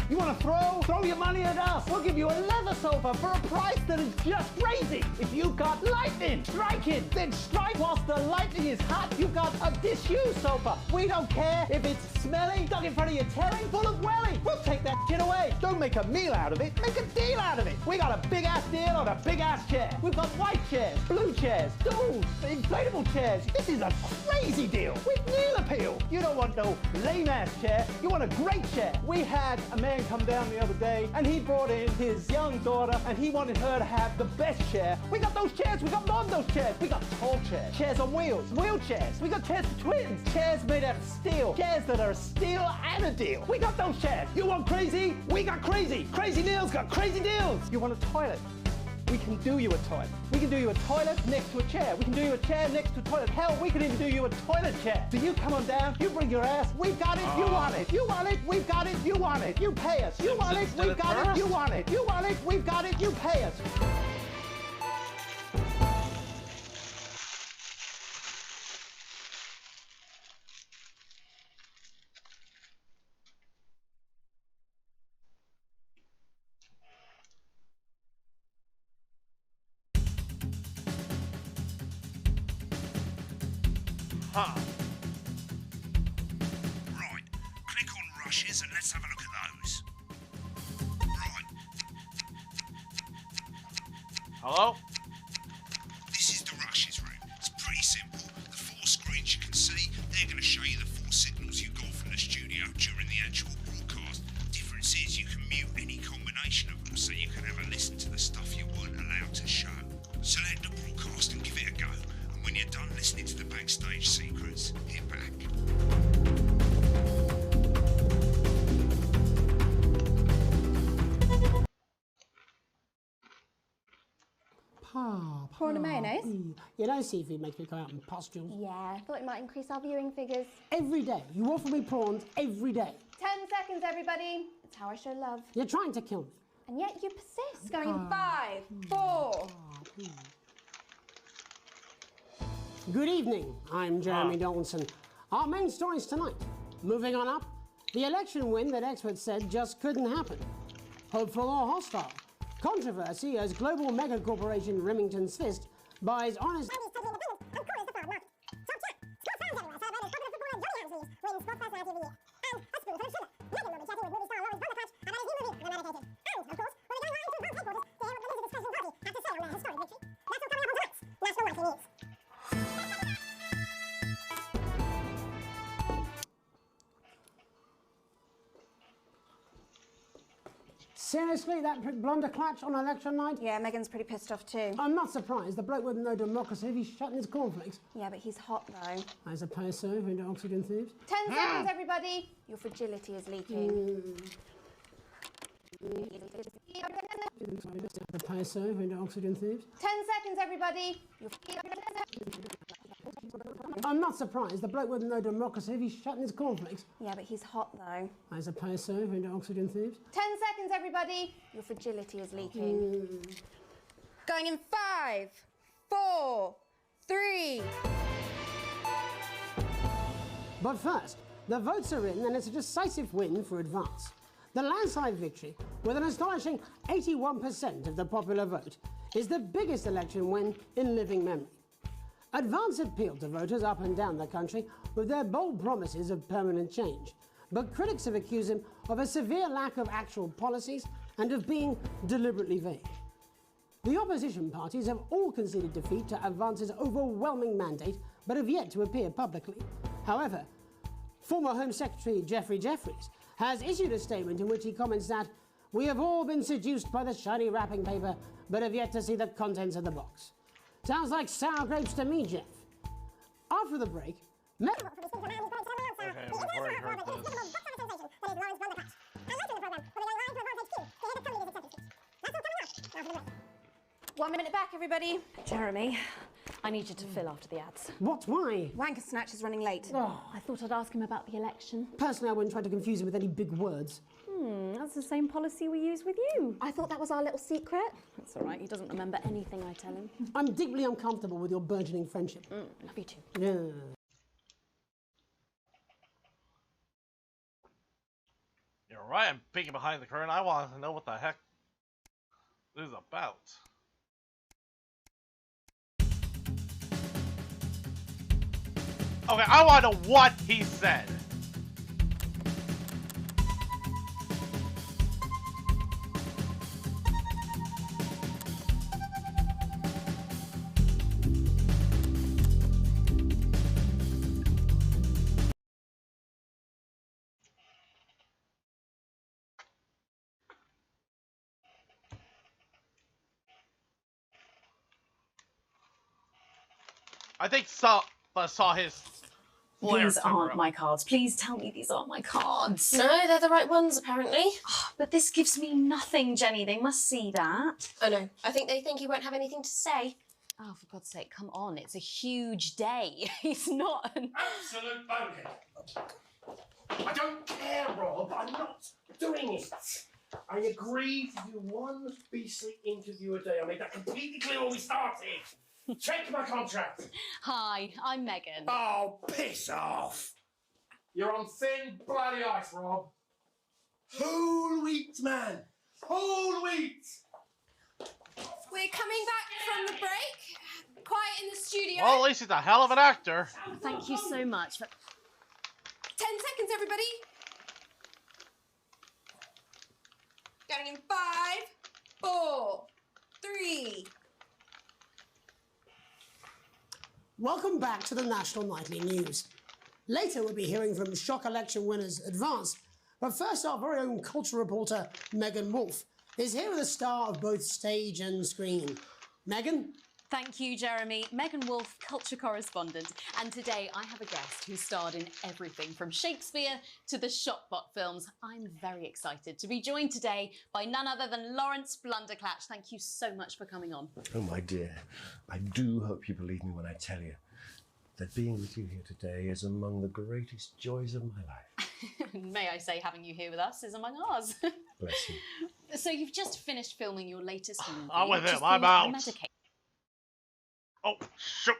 You want to throw your money at us. We'll give you a leather sofa for a price that is just crazy. If you've got lightning striking, then strike whilst the lightning is hot. You've got a disused sofa. We don't care if it's smelly, stuck in front of your telly, full of welly. We'll take that shit away. Don't make a meal out of it, make a deal out of it. We got a big ass deal on a big ass chair. We've got white chairs, blue chairs, stools, inflatable chairs. This is a crazy deal with Neil Appeal. You don't want no lame ass chair, you want a great chair. We had a man come down the other day and he brought in his young daughter and he wanted her to have the best chair. We got those chairs, we got more of those chairs. We got tall chairs, chairs on wheels, wheelchairs. We got chairs for twins, chairs made out of steel, chairs that are a steal and a deal. We got those chairs. You want crazy? We got crazy. Crazy Neil's got crazy deals. You want a toilet? We can do you a toilet. We can do you a toilet next to a chair. We can do you a chair next to a toilet. Hell, we can even do you a toilet chair. So you come on down, you bring your ass, we've got it, you want it. You want it, we've got it, you want it. You pay us. You want it, we've got it, you want it. You want it, we've got it, you pay us. Right, click on rushes and let's have a look at those. Right. Hello? This is the rushes room. It's pretty simple. The 4 screens you can see, they're going to show you the 4 signals you got from the studio during the actual broadcast. Difference is you can mute any combination of them so you can have a listen to the stuff you weren't allowed to show. Select the broadcast and give it a go. And when you're done listening to the backstage secrets, hit back. Prawn and mayonnaise? You know seafood makes me go out in pustules. Yeah, I thought it might increase our viewing figures. Every day. You offer me prawns every day. 10 seconds, everybody. It's how I show love. You're trying to kill me. And yet you persist. Going in 5, 4. Good evening. I'm Jeremy Donaldson. Our main stories tonight. Moving on up, the election win that experts said just couldn't happen. Hopeful or hostile? Controversy as global mega corporation Remington's Fist buys honest... Seriously, that blunder clutch on election night? Yeah, Megan's pretty pissed off too. I'm not surprised. The bloke with no democracy, he's shutting his cornflakes. Yeah, but he's hot though. I suppose so, into oxygen thieves. 10 seconds, everybody. Your fragility is leaking. I suppose so, into oxygen thieves. 10 seconds, everybody. I'm not surprised. The bloke with no democracy, he's shutting his cornflakes. Yeah, but he's hot though. I suppose so, into oxygen thieves. 10 seconds, everybody. Your fragility is leaking. Going in 5, 4, 3. But first, the votes are in and it's a decisive win for Advance. The landslide victory, with an astonishing 81% of the popular vote, is the biggest election win in living memory. Advance appealed to voters up and down the country with their bold promises of permanent change, but critics have accused him of a severe lack of actual policies and of being deliberately vague. The opposition parties have all conceded defeat to Advance's overwhelming mandate, but have yet to appear publicly. However, former Home Secretary Geoffrey Jeffries has issued a statement in which he comments that we have all been seduced by the shiny wrapping paper, but have yet to see the contents of the box. Sounds like sour grapes to me, Jeff. After the break, Okay, I've already heard this. 1 minute back, everybody. Jeremy, I need you to fill after the ads. What? Why? Wanker Snatch is running late. Oh. I thought I'd ask him about the election. Personally, I wouldn't try to confuse him with any big words. That's the same policy we use with you. I thought that was our little secret. That's all right, he doesn't remember anything I tell him. I'm deeply uncomfortable with your burgeoning friendship. Love you too. Yeah. You're right, I'm peeking behind the curtain. I want to know what the heck this is about. Okay, I want to know what he said. I think saw his flare. These aren't my cards. Please tell me these aren't my cards. No, they're the right ones, apparently. But this gives me nothing, Jenny. They must see that. Oh, no. I think they think he won't have anything to say. Oh, for God's sake, come on. It's a huge day. He's not an... Absolute bonehead. I don't care, Rob. I'm not doing it. I agreed to do one BC interview a day. I made that completely clear when we started. Check my contract. Hi, I'm Megan. Oh, piss off. You're on thin, bloody ice, Rob. Whole wheat, man. Whole wheat. We're coming back from the break. Quiet in the studio. Well, at least he's a hell of an actor. Thank you so much. 10 seconds, everybody. Going in 5, 4, 3. Welcome back to the National Nightly News. Later we'll be hearing from shock election winners Advance, but first our very own culture reporter Megan Wolf is here with a star of both stage and screen. Megan? Thank you, Jeremy. Megan Wolf, culture correspondent. And today I have a guest who starred in everything from Shakespeare to the Shotbot films. I'm very excited to be joined today by none other than Lawrence Blunderclatch. Thank you so much for coming on. Oh, my dear. I do hope you believe me when I tell you that being with you here today is among the greatest joys of my life. May I say, having you here with us is among ours. Bless you. So you've just finished filming your latest movie. I'm with which him. is I'm called out. Medicaid. Oh, shoot.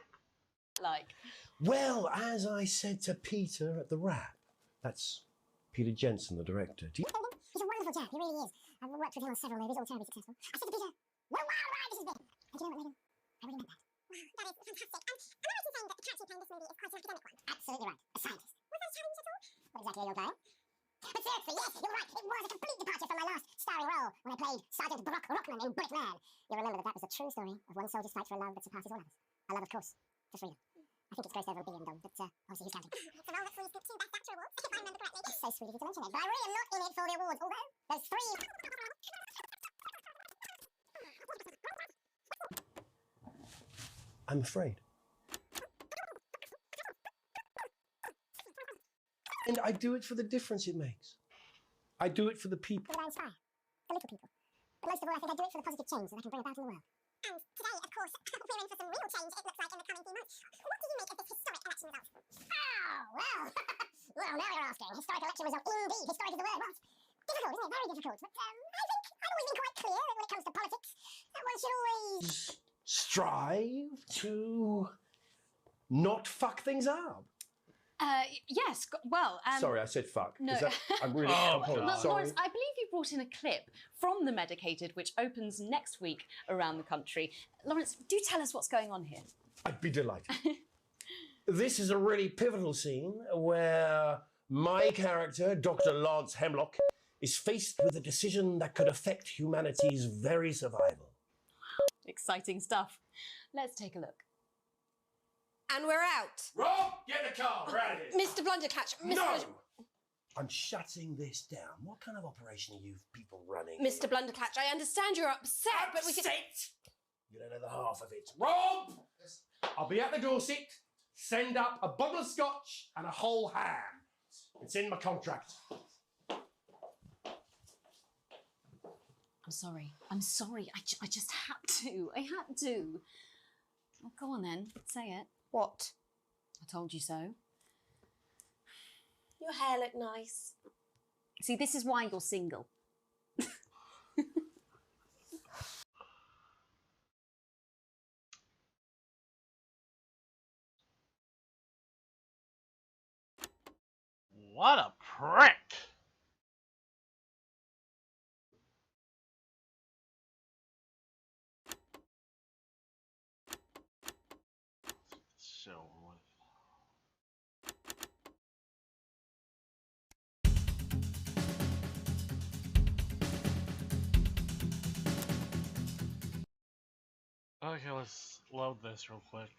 Like. Well, as I said to Peter at the Wrap, that's Peter Jensen, the director. Do you... He's a wonderful chap, he really is. I've worked with him on several movies, all terribly successful. I said to Peter, what a wild ride this has been. And do you know what, Megan? I really meant that. That is fantastic. Am I right in saying that the character playing this movie is quite an academic one? Absolutely right. A scientist. Was that a challenge at all? What exactly are you going? But seriously, yes, you're right. It was a complete departure from my last starring role when I played Sergeant Brock Rockman in Bullet Man. You'll remember that that was a true story of one soldier's fight for a love that surpasses all others. A love, of course, for freedom. I think it's grossed over $1 billion, but obviously who's counting? It's a role that flees through 2 Best Actor awards, if I remember correctly. It's so sweet of you to mention it, but I really am not in it for the awards, although there's 3... I'm afraid. And I do it for the difference it makes. I do it for the people. That I inspire. The little people. But most of all, I think I do it for the positive change that I can bring about in the world. And today, of course, we're in for some real change, it looks like, in the coming few months. What do you make of this historic election result? Oh, well, well, now you're asking. Historic election result, indeed. Historic is the word. Well, difficult, isn't it? Very difficult. But I think I've always been quite clear that when it comes to politics, that one should always... Strive to not fuck things up. Yes, well... Sorry, I said fuck. No. Is that, I'm really apologize. Sorry. Lawrence, I believe you brought in a clip from The Medicated, which opens next week around the country. Lawrence, do tell us what's going on here. I'd be delighted. This is a really pivotal scene where my character, Dr. Lance Hemlock, is faced with a decision that could affect humanity's very survival. Exciting stuff. Let's take a look. And we're out. Rob, get the car. We're out of here. Mr. Blunderclatch. No! I'm shutting this down. What kind of operation are you people running? Mr. Blunderclatch, I understand you're upset, but we can... You don't know the half of it. Rob! I'll be at the Dorset. Send up a bottle of scotch and a whole ham. It's in my contract. I'm sorry. I'm sorry. I just had to. I had to. Oh, go on then. Say it. What? I told you so. Your hair looked nice. See, this is why you're single. What a prick! So what? Okay, let's load this real quick.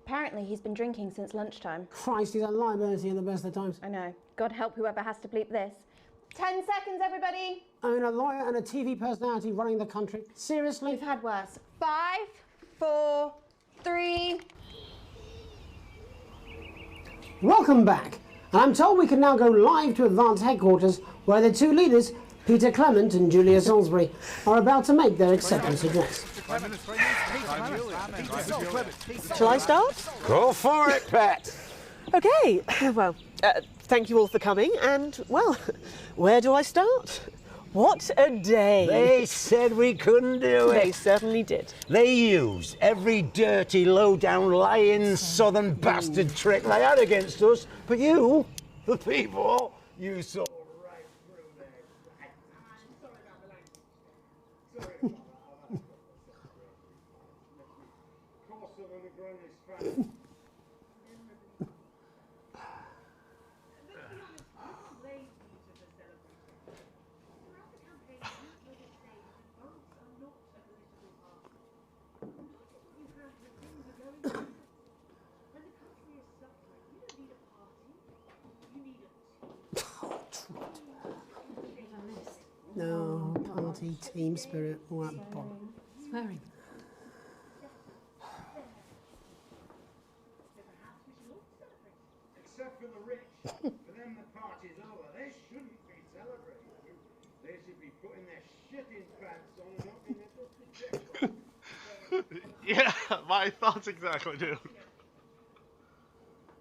Apparently he's been drinking since lunchtime. Christ, he's a liability in the best of times. I know. God help whoever has to bleep this. 10 seconds, everybody. I mean, a lawyer and a TV personality running the country. Seriously? We've had worse. 5, 4, 3. Welcome back. And I'm told we can now go live to Advance Headquarters, where the two leaders, Peter Clement and Julia Salisbury, are about to make their acceptance address. Shall I start? Go for it, Pat. Okay, well, thank you all for coming, and, well, where do I start? What a day! They said we couldn't do it. They certainly did. They used every dirty, low-down, lying, southern bastard trick they had against us, but you, the people, you saw right through their... No, party, team spirit, all that bollocks. Swearing. Except for the rich, for them the party's over. They shouldn't be celebrating. They should be putting their shit in pants on and not in their dusty jacket. Yeah, my thoughts exactly, dude.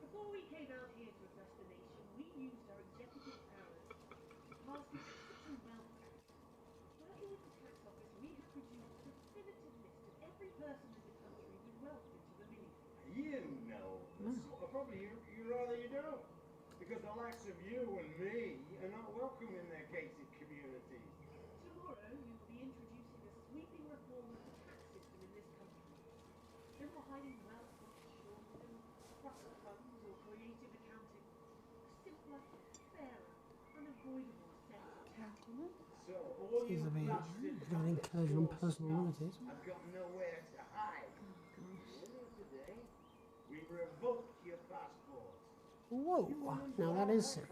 Before we came out here to address the nation, we used our executive powers to pass the Citizen Welfare Act. Working with the tax office, we have produced a definitive list of every person in the country with wealth into the millions. You know, probably you rather you don't. Because the likes of you and me are not welcome in their gated communities. Tomorrow, we will be introducing a sweeping reform of the tax system in this country. No more hiding wealth offshore, no trust funds or creative accounting. A simpler, fairer, unavoidable set of tax. So all you bastards Gonna encourage on personal liberties. have got nowhere to hide. Today, we revoke your passport. Whoa, now that is serious.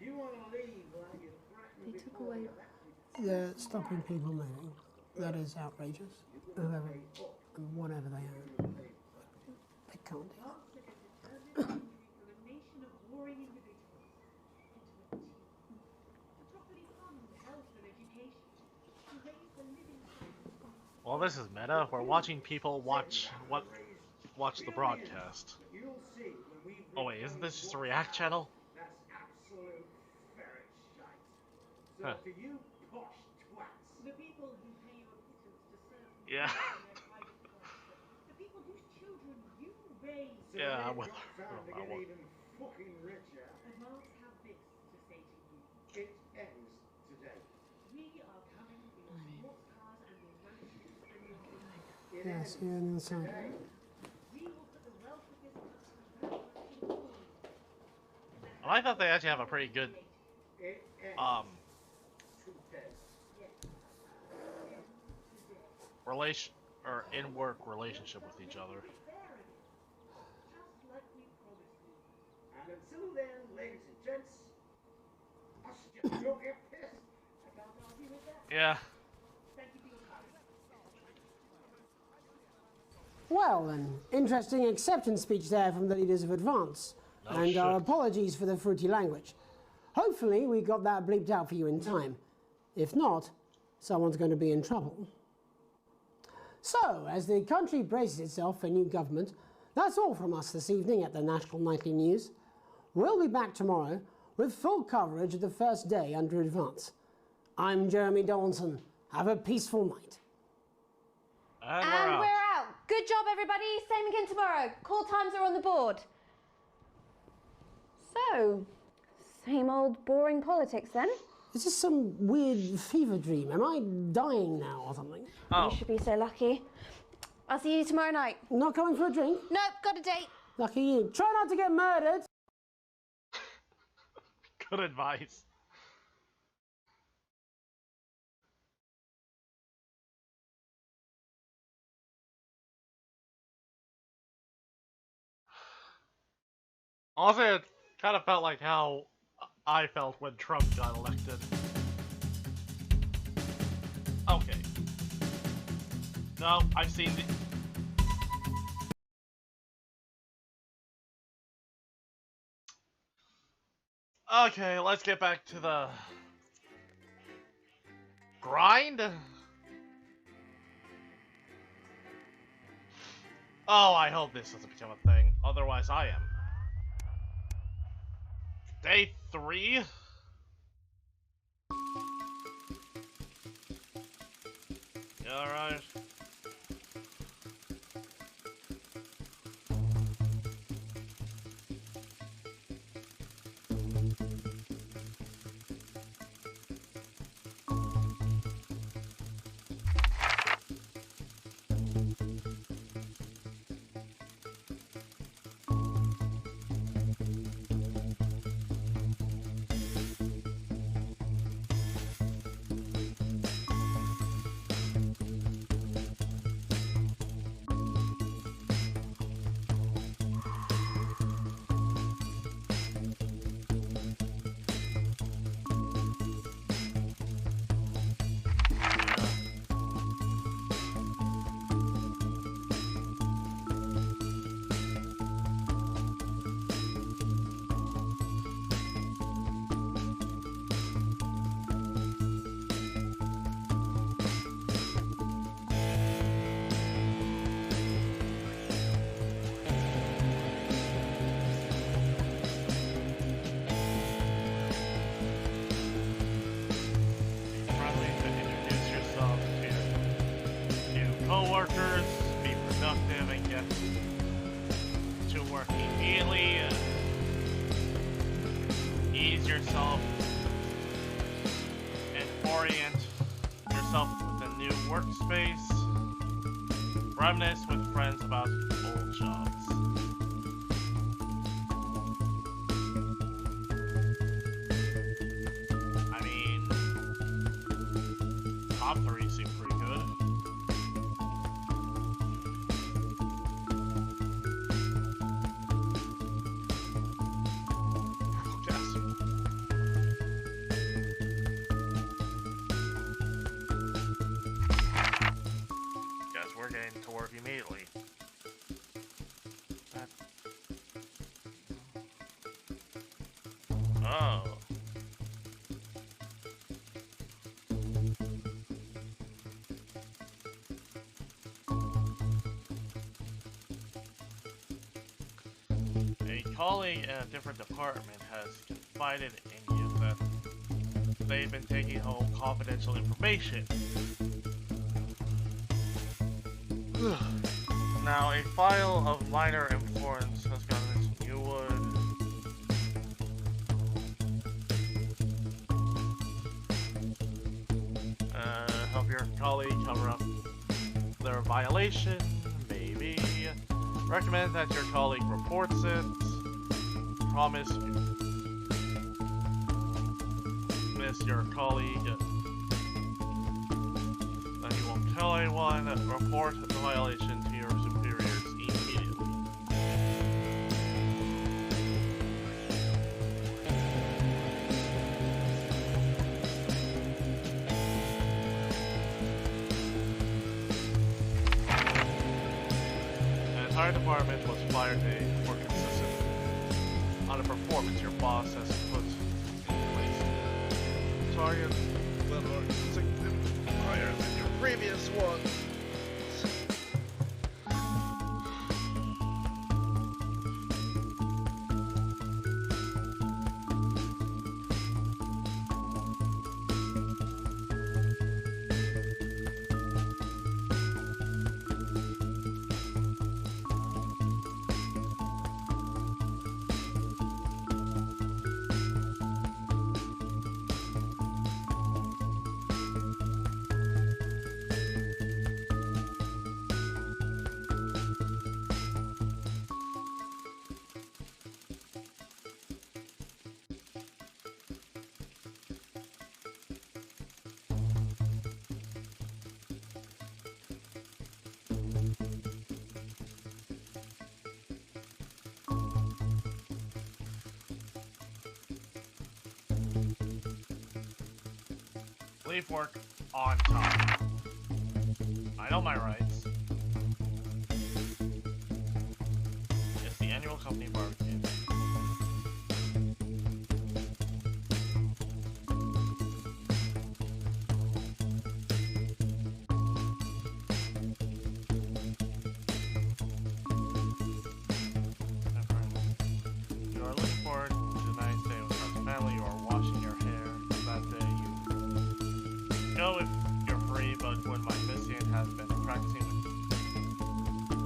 You want to leave like you threatened They took before away. you left. They're stopping people moving. That is outrageous. Whoever and whatever they are. They can't do that. From a nation of warring individuals into a team. To properly fund health and education. To raise the living standards. Well, this is meta. We're watching people watch the broadcast. You'll see when we Oh wait, isn't this just a React channel? That's absolute ferret shite. So Huh. to you posh twats, The people who pay you a pittance to serve them Yeah. in their private clubs. The people whose children you raise. so Yeah, I'm when with it her. got time to I get want- even fucking richer, Advance have this to say to you. it ends today. We are coming for your sports cars and your mansions and your business. Yes, you're on the other side. We will put the wealth of this country back where it belongs. Well, I thought they actually have a pretty good It ends today. relation or in-work relationship with each other. Just like we promised you. And until then, ladies and gents, I suggest you don't get pissed. I can't argue with that. Yeah. Thank you for your time. Well, an interesting acceptance speech there from the leaders of Advance. And our apologies for the fruity language. Hopefully we got that bleeped out for you in time. If not, someone's going to be in trouble. So, as the country braces itself for new government, that's all from us this evening at the National Nightly News. We'll be back tomorrow with full coverage of the first day under Advance. I'm Jeremy Donaldson. Have a peaceful night. And we're out. Good job, everybody. Same again tomorrow. Call times are on the board. So, same old boring politics then? Is this some weird fever dream? Am I dying now or something? You should be so lucky. I'll see you tomorrow night. Not coming for a drink? Nope, got a date. Lucky you. Try not to get murdered. Good advice. Also, it kind of felt like how I felt when Trump got elected. Okay. No, I've seen the... Okay, let's get back to the... grind? Oh, I hope this doesn't become a thing. Otherwise, I am. Day 3? Alright. Co-workers, be productive and get to work immediately. Ease yourself and orient yourself with a new workspace. Reminisce with friends about old jobs. I mean, top 3 seem pretty good. We're getting to work immediately. Oh. A colleague in a different department has confided in you that they've been taking home confidential information. Now, a file of minor importance has gotten into new wood. Help your colleague cover up their violation, maybe. Recommend that your colleague reports it. Promise your colleague that you won't tell anyone. Report the violation to your superiors immediately. fire department was fired for consistent underperformance your boss has put in place. Targets that are significantly higher than your previous ones. Leave work on time. I know my rights. It's the annual company barbecue. You are looking forward to a nice day with friends and family. You are washing your hair. That day you go if you're free, but when my missing has been practicing with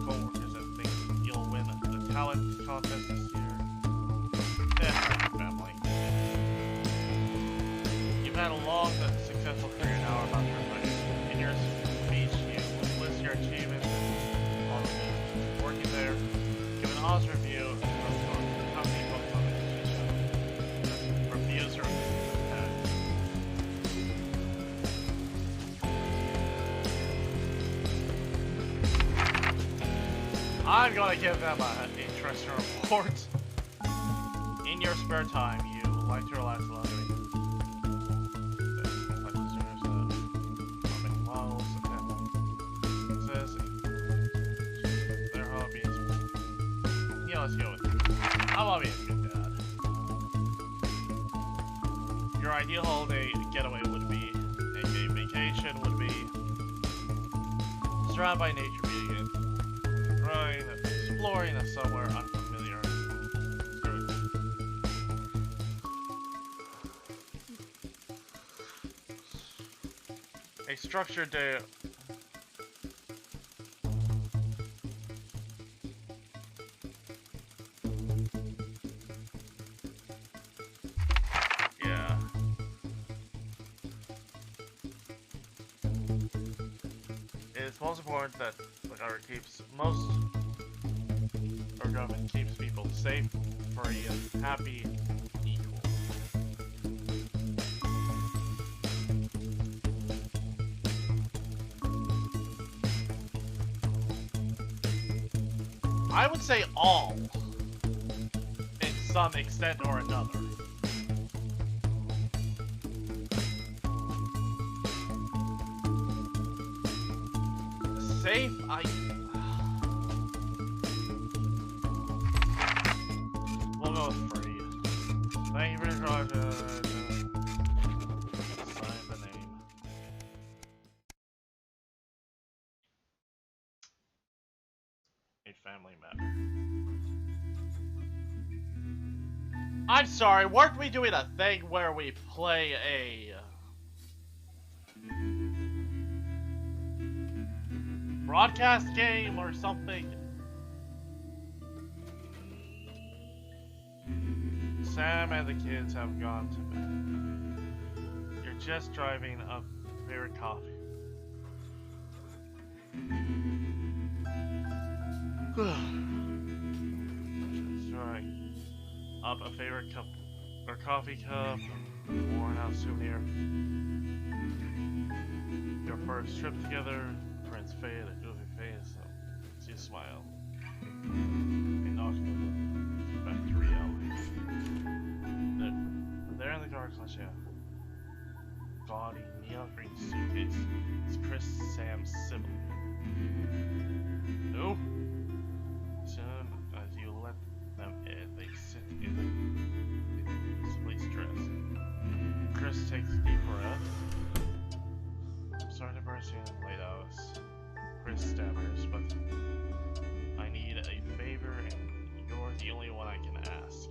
co-workers and think you'll win the talent contest this year. Family. You've had a long and successful career now about your life. In your speech, you list your achievements on the working there, give an honest review of your company both on the reviews or I'm gonna give them an interesting report. In your spare time, you like to relax a lot. Their hobbies. Yeah, let's go with it. I want to be a good dad. Your ideal holiday getaway would be a vacation would be surrounded by nature, being growing, exploring a somewhere unfamiliar. A structured day. Yeah. It's most important that the government keeps our government keeps people safe, free, and happy, equal. I would say all, in some extent or another. Safe, we'll go with free. Thank you for the Georgia. Sign the name. A family member. I'm sorry, weren't we doing a thing where we play a broadcast game or something? Sam and the kids have gone to bed. You're just driving up favorite coffee. Just drawing up a favorite cup or coffee cup, worn out souvenir. Your first trip together, friends fade, a goofy face, so you smile. A knock back to reality. There in the car clutch, yeah. Gaudy, neon green suitcase. It's Chris Sam's sibling. Who? soon as you let them in, they sit in visibly stressed. Chris takes a deep breath. I'm sorry to burst in late hours. Chris stammers, but I need a favor and you're the only one I can ask.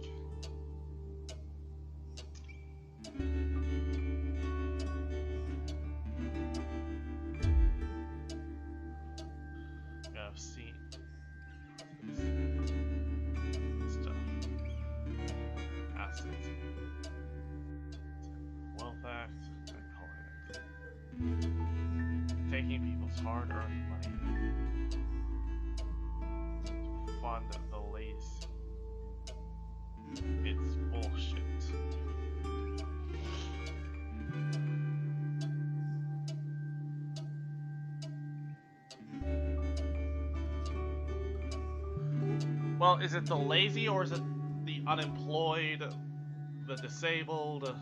I've seen stuff, assets, wealth act, and calling it. Taking people's hard-earned money to fund the lazy. It's bullshit. Well, is it the lazy or is it the unemployed, the disabled?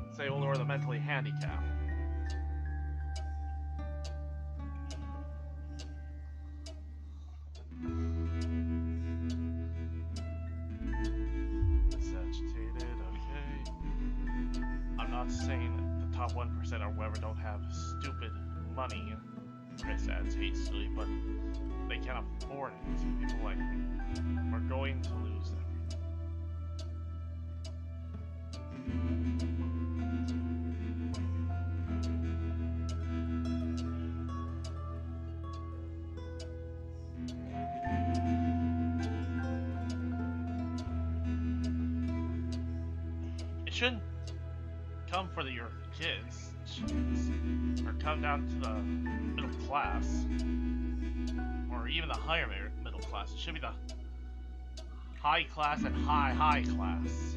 Disabled or the mentally handicapped? It's agitated, okay. I'm not saying the top 1% or whoever don't have stupid money, Chris adds hastily, but they can't afford it. People like me are going to lose everything. It shouldn't come for your kids, or come down to the middle class, or even the higher middle class. It should be the high class and high class.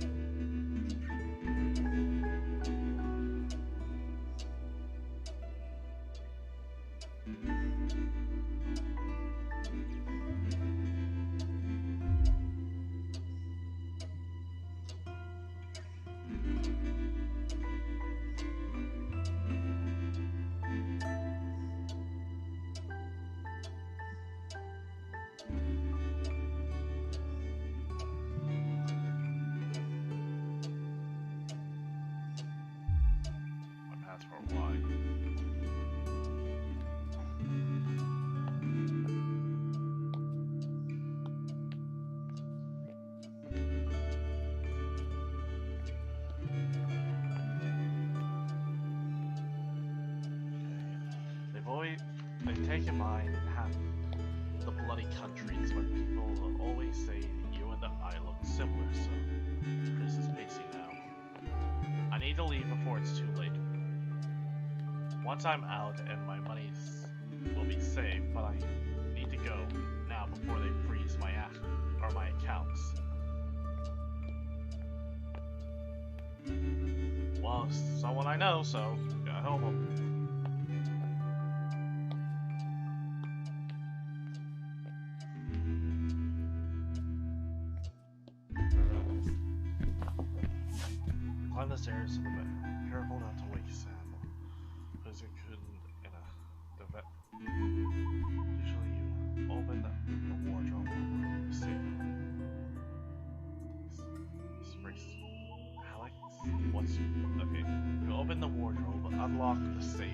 They've taken mine and half the bloody countries where people will always say you and I look similar, so Chris is pacing now. I need to leave before it's too late. Once I'm out and my money will be safe, but I need to go now before they freeze my accounts. Well, someone I know, so I hope climb the stairs to the bed. Careful not to wake Sam, because it couldn't in a event. Usually you open the wardrobe, save Alex? What's okay? You open the wardrobe, unlock the safe,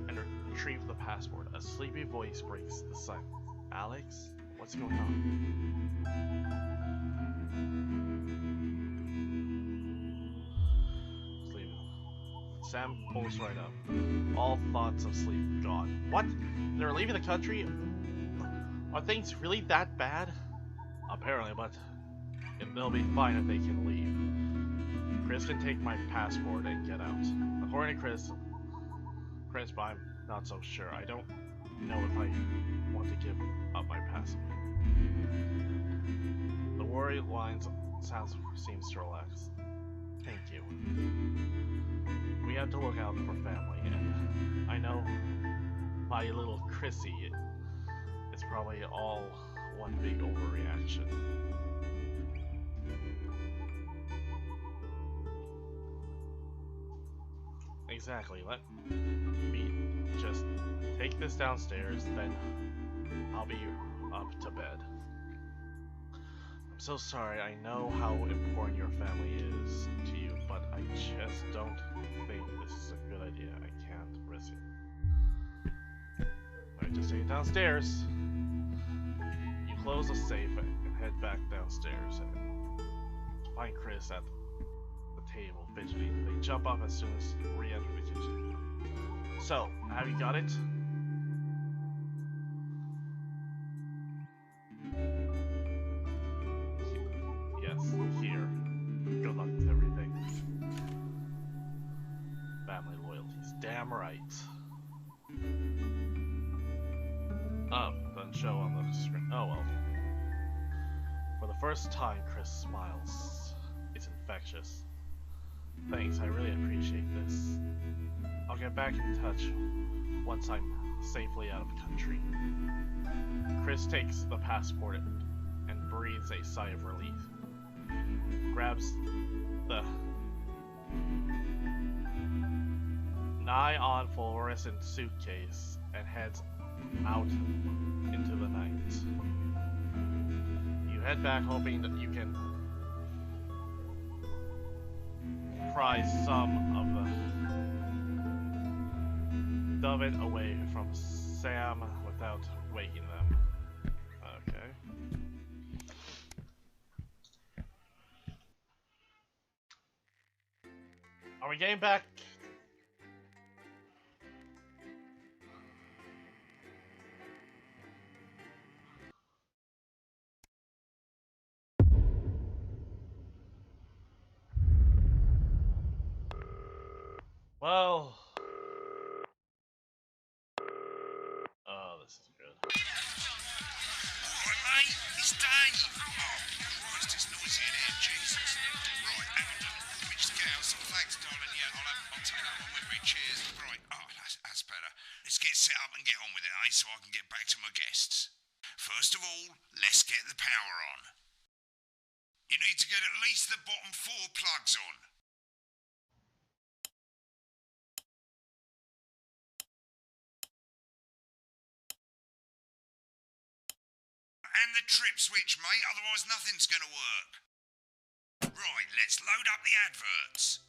and retrieve the passport. A sleepy voice breaks the silence. Alex, what's going on? Sam pulls right up. All thoughts of sleep gone. What? They're leaving the country? Are things really that bad? Apparently, but they'll be fine if they can leave. Chris can take my passport and get out. According to Chris, but I'm not so sure. I don't know if I want to give up my passport. The worried lines seems to relax. Thank you. We have to look out for family, and I know my little Chrissy, it's probably all one big overreaction. Exactly, let me Just take this downstairs, then I'll be up to bed. I'm so sorry, I know how important your family is to you, but I just don't think this is a good idea. I can't risk it. I just take it downstairs. You close the safe and head back downstairs and find Chris at the table fidgeting. They jump up as soon as you re-enter the kitchen. So, have you got it? Yes, here. Good luck with everything. Family loyalties, damn right. Doesn't show on the screen. Oh well. For the first time, Chris smiles. It's infectious. Thanks, I really appreciate this. I'll get back in touch once I'm safely out of the country. Chris takes the passport and breathes a sigh of relief. Grabs the nigh-on fluorescent suitcase and heads out into the night. You head back hoping that you can pry some of the dove it away from Sam without waking them. Okay. Are we getting back? Well, oh, this is good. Alright, mate, it's Dave. Oh, Christ, it's noisy in here, Jesus. Right, hang on. Which scale? Some thanks, darling. Yeah, I'll take that one with me. Cheers. Right, oh, that's better. Let's get set up and get on with it, eh, so I can get back to my guests. First of all, let's get the power on. You need to get at least the bottom 4 plugs on. And the trip switch, mate, otherwise nothing's gonna work. Right, let's load up the adverts.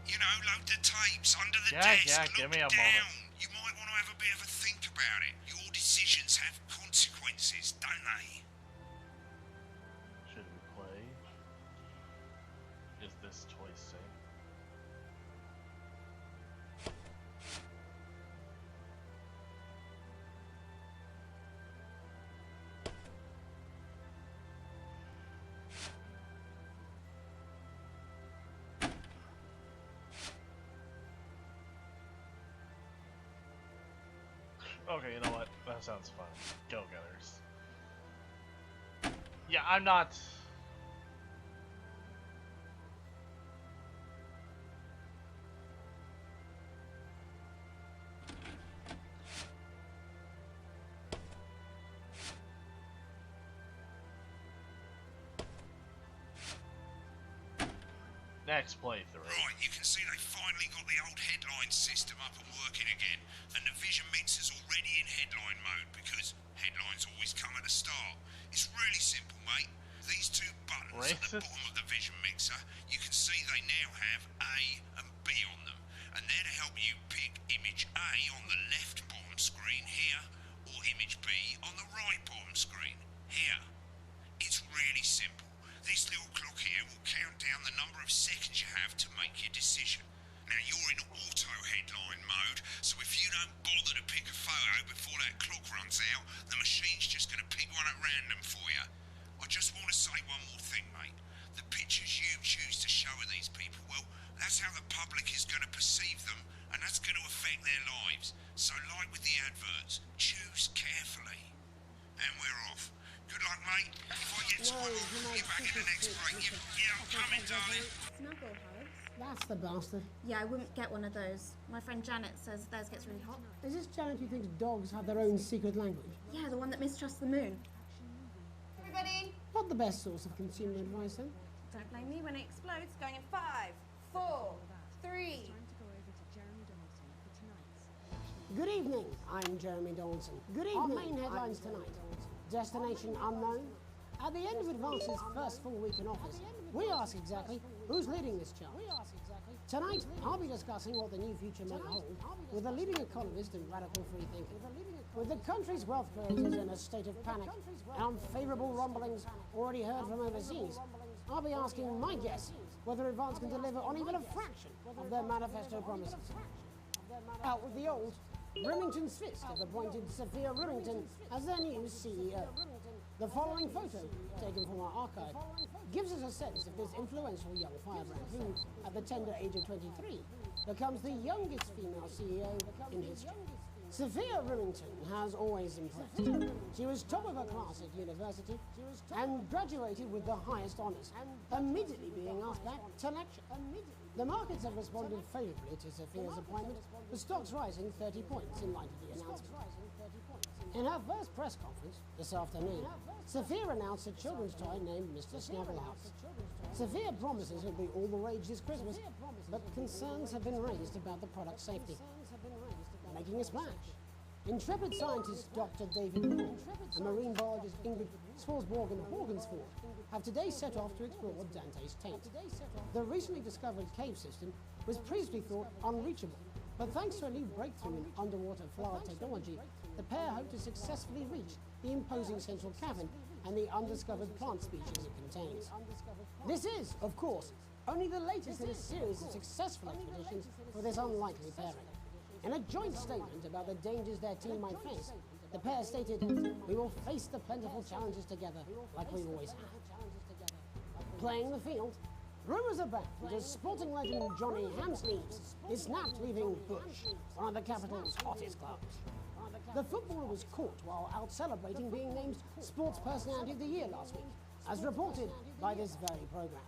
You know, load the tapes under the desk. Yeah, give me a moment. You might want to have a bit of a think about it. Your decisions have consequences, don't they? Should we play? Is this choice safe? Okay, you know what? That sounds fun. Go-getters. Yeah, I'm not... Next playthrough. Right, you can see they finally got the old headline system up and working again, and the vision mixer's already in headline mode because headlines always come at the start. It's really simple, mate. These 2 buttons at the bottom of the vision mixer, you can see they now have A and B on them, and they're to help you pick image A on the left bottom screen here, or image B on the right bottom screen here. It's really simple. This little clock here will count down the number of seconds you have to make your decision. Now, you're in auto headline mode, so if you don't bother to pick a photo before that clock runs out, the machine's just going to pick one at random for you. I just want to say one more thing, mate. The pictures you choose to show of these people, well, that's how the public is going to perceive them, and that's going to affect their lives. So, like with the adverts, choose carefully. And we're off. Good luck, mate. If I get time, I'll call you back in the next break. Yeah, I'm coming, darling. Snuggle hugs? That's the bastard. Yeah, I wouldn't get one of those. My friend Janet says theirs gets really hot. Is this Janet who thinks dogs have their own secret language? Yeah, the one that mistrusts the moon. Everybody! Not the best source of consumer advice, then. Don't blame me when it explodes. Going in 5, 4, 3. Good evening, I'm Jeremy Donaldson. Good evening. Our main headlines tonight. Destination unknown. At the end of Advance's first full week in office, we ask exactly who's leading this charge. Tonight, I'll be discussing what the new future may hold with a leading economist and radical free thinker. With the country's wealth creators in a state of panic and unfavourable rumblings already heard from overseas, I'll be asking my guests whether Advance can deliver on even a fraction of their manifesto promises. Out with the old, Remington's Fist have appointed Sophia Remington as their new CEO. The following photo, taken from our archive, gives us a sense of this influential young firebrand who, at the tender age of 23, becomes the youngest female CEO in history. Sophia Remington has always impressed. She was top of her class at university and graduated with the highest honours, immediately being asked back to lecture. The markets have responded favourably to Sophia's appointment, with stocks rising 30 points in light of the announcement. In her first press conference this afternoon, Sophia announced a children's toy named Mr. Snugglehouse. Sophia promises it'll be all the rage this Christmas, but concerns have been raised about the product's safety. Making a splash. Intrepid scientist Dr. David Moore and marine biologist Ingrid Swarsborg-Horgensford have today set off to explore Dante's taint. The recently discovered cave system was previously thought unreachable, but thanks to a new breakthrough in underwater flower technology, the pair hope to successfully reach the imposing central cavern and the undiscovered plant species it contains. This is, of course, only the latest in a series of successful expeditions for this unlikely pairing. In a joint statement about the dangers their team might face, the pair stated, "We will face the plentiful challenges together like we always have." Playing the field, rumours abound that sporting legend Johnny Hamsleeves is snapped leaving Bush, one of the capital's hottest clubs. The footballer was caught while out celebrating being named Sports Personality of the Year last week, as reported by this very programme.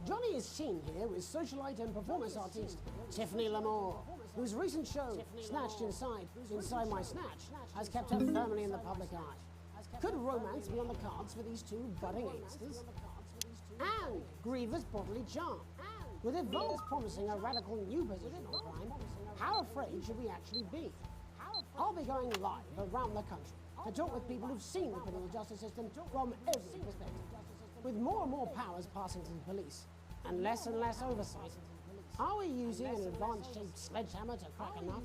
Johnny is seen here with socialite and performance artiste Tiffany Lamore, whose recent show, Snatched Inside My Snatch, has kept her firmly in the public eye. Could romance be on the cards for these two budding A-listers? And grievous bodily charm. With Advance promising a radical new position on crime, how afraid should we actually be? I'll be going live around the country to talk with people who've seen the criminal justice system from every perspective. With more and more powers passing to the police, and less oversight, are we using an Advance-shaped sledgehammer to crack a nut?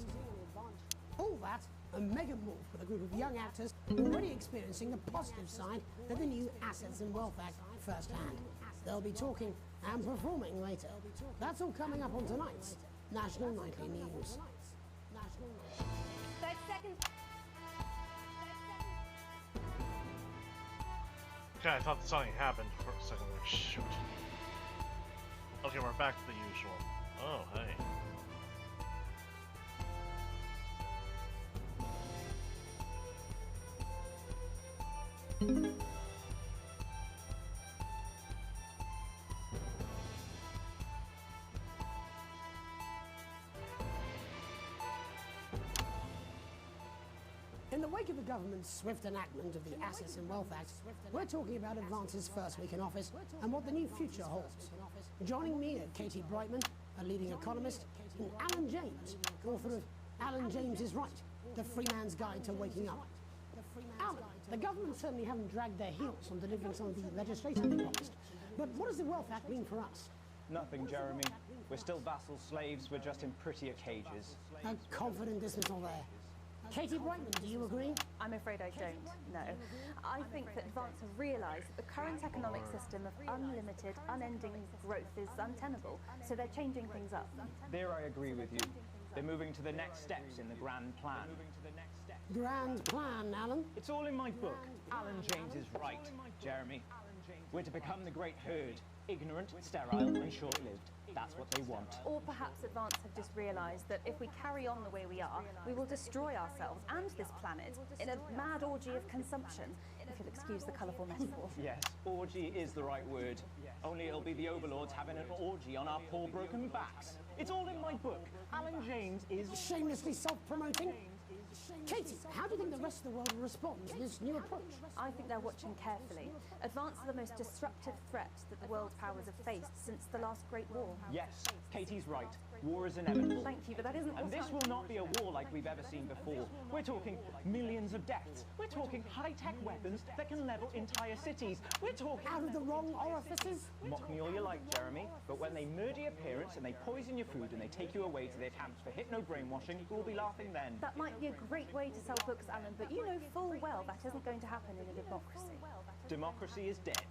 All that, and Megan Wolf with a group of young actors already experiencing the positive side of the new Assets and Wealth Act firsthand. They'll be talking and performing later. That's all coming up on tonight's National Nightly News. 30 seconds. Okay, I thought something happened for a second there. Shoot. Okay, we're back to the usual. Oh, hey. In the wake of the government's swift enactment of the Assets and Wealth Act, we're talking about Advance's first week in office and what the new future holds. Joining me are Katie Brightman, a leading economist, and Alan James, author of Alan James is Right, The Free Man's Guide to Waking Up. Alan, the government certainly haven't dragged their heels on delivering some of the legislation they promised, but what does the Wealth Act mean for us? Nothing, Jeremy. We're still vassal slaves, we're just in prettier cages. A confident dismissal there. Katie Brightman, do you agree? I'm afraid I don't, no. I think that Advance have realised that the current economic system of unlimited, unending growth is untenable, so they're changing things up. There I agree with you. They're moving to the next steps in the grand plan. Grand plan, Alan? It's all in my book. Alan James is right, Jeremy. We're to become the great herd, ignorant, sterile, and short-lived. That's what they want. Or perhaps Advance have just realised that if we carry on the way we are, we will destroy ourselves and this planet in a mad orgy of consumption, if you'll excuse the colourful metaphor. Yes, orgy is the right word. Only it'll be the overlords having an orgy on our poor broken backs. It's all in my book. Alan James is... Shamelessly self-promoting? Katie, how do you think the rest of the world will respond to this new approach? I think they're watching carefully. Advance are the most disruptive threat that the world powers have faced since the last Great War. Yes, Katie's right. War is inevitable. Thank you, but that isn't... And this will not be a war like we've ever seen before. We're talking millions of deaths. We're talking high-tech weapons that can level entire cities. We're talking... Out of the wrong orifices? Mock me all you like, Jeremy, but when they murder your parents and they poison your food and they take you away to their camps for hypno-brainwashing, we'll be laughing then. That might be a great way to sell books, Alan, but you know full well that isn't going to happen in a democracy. Democracy is dead.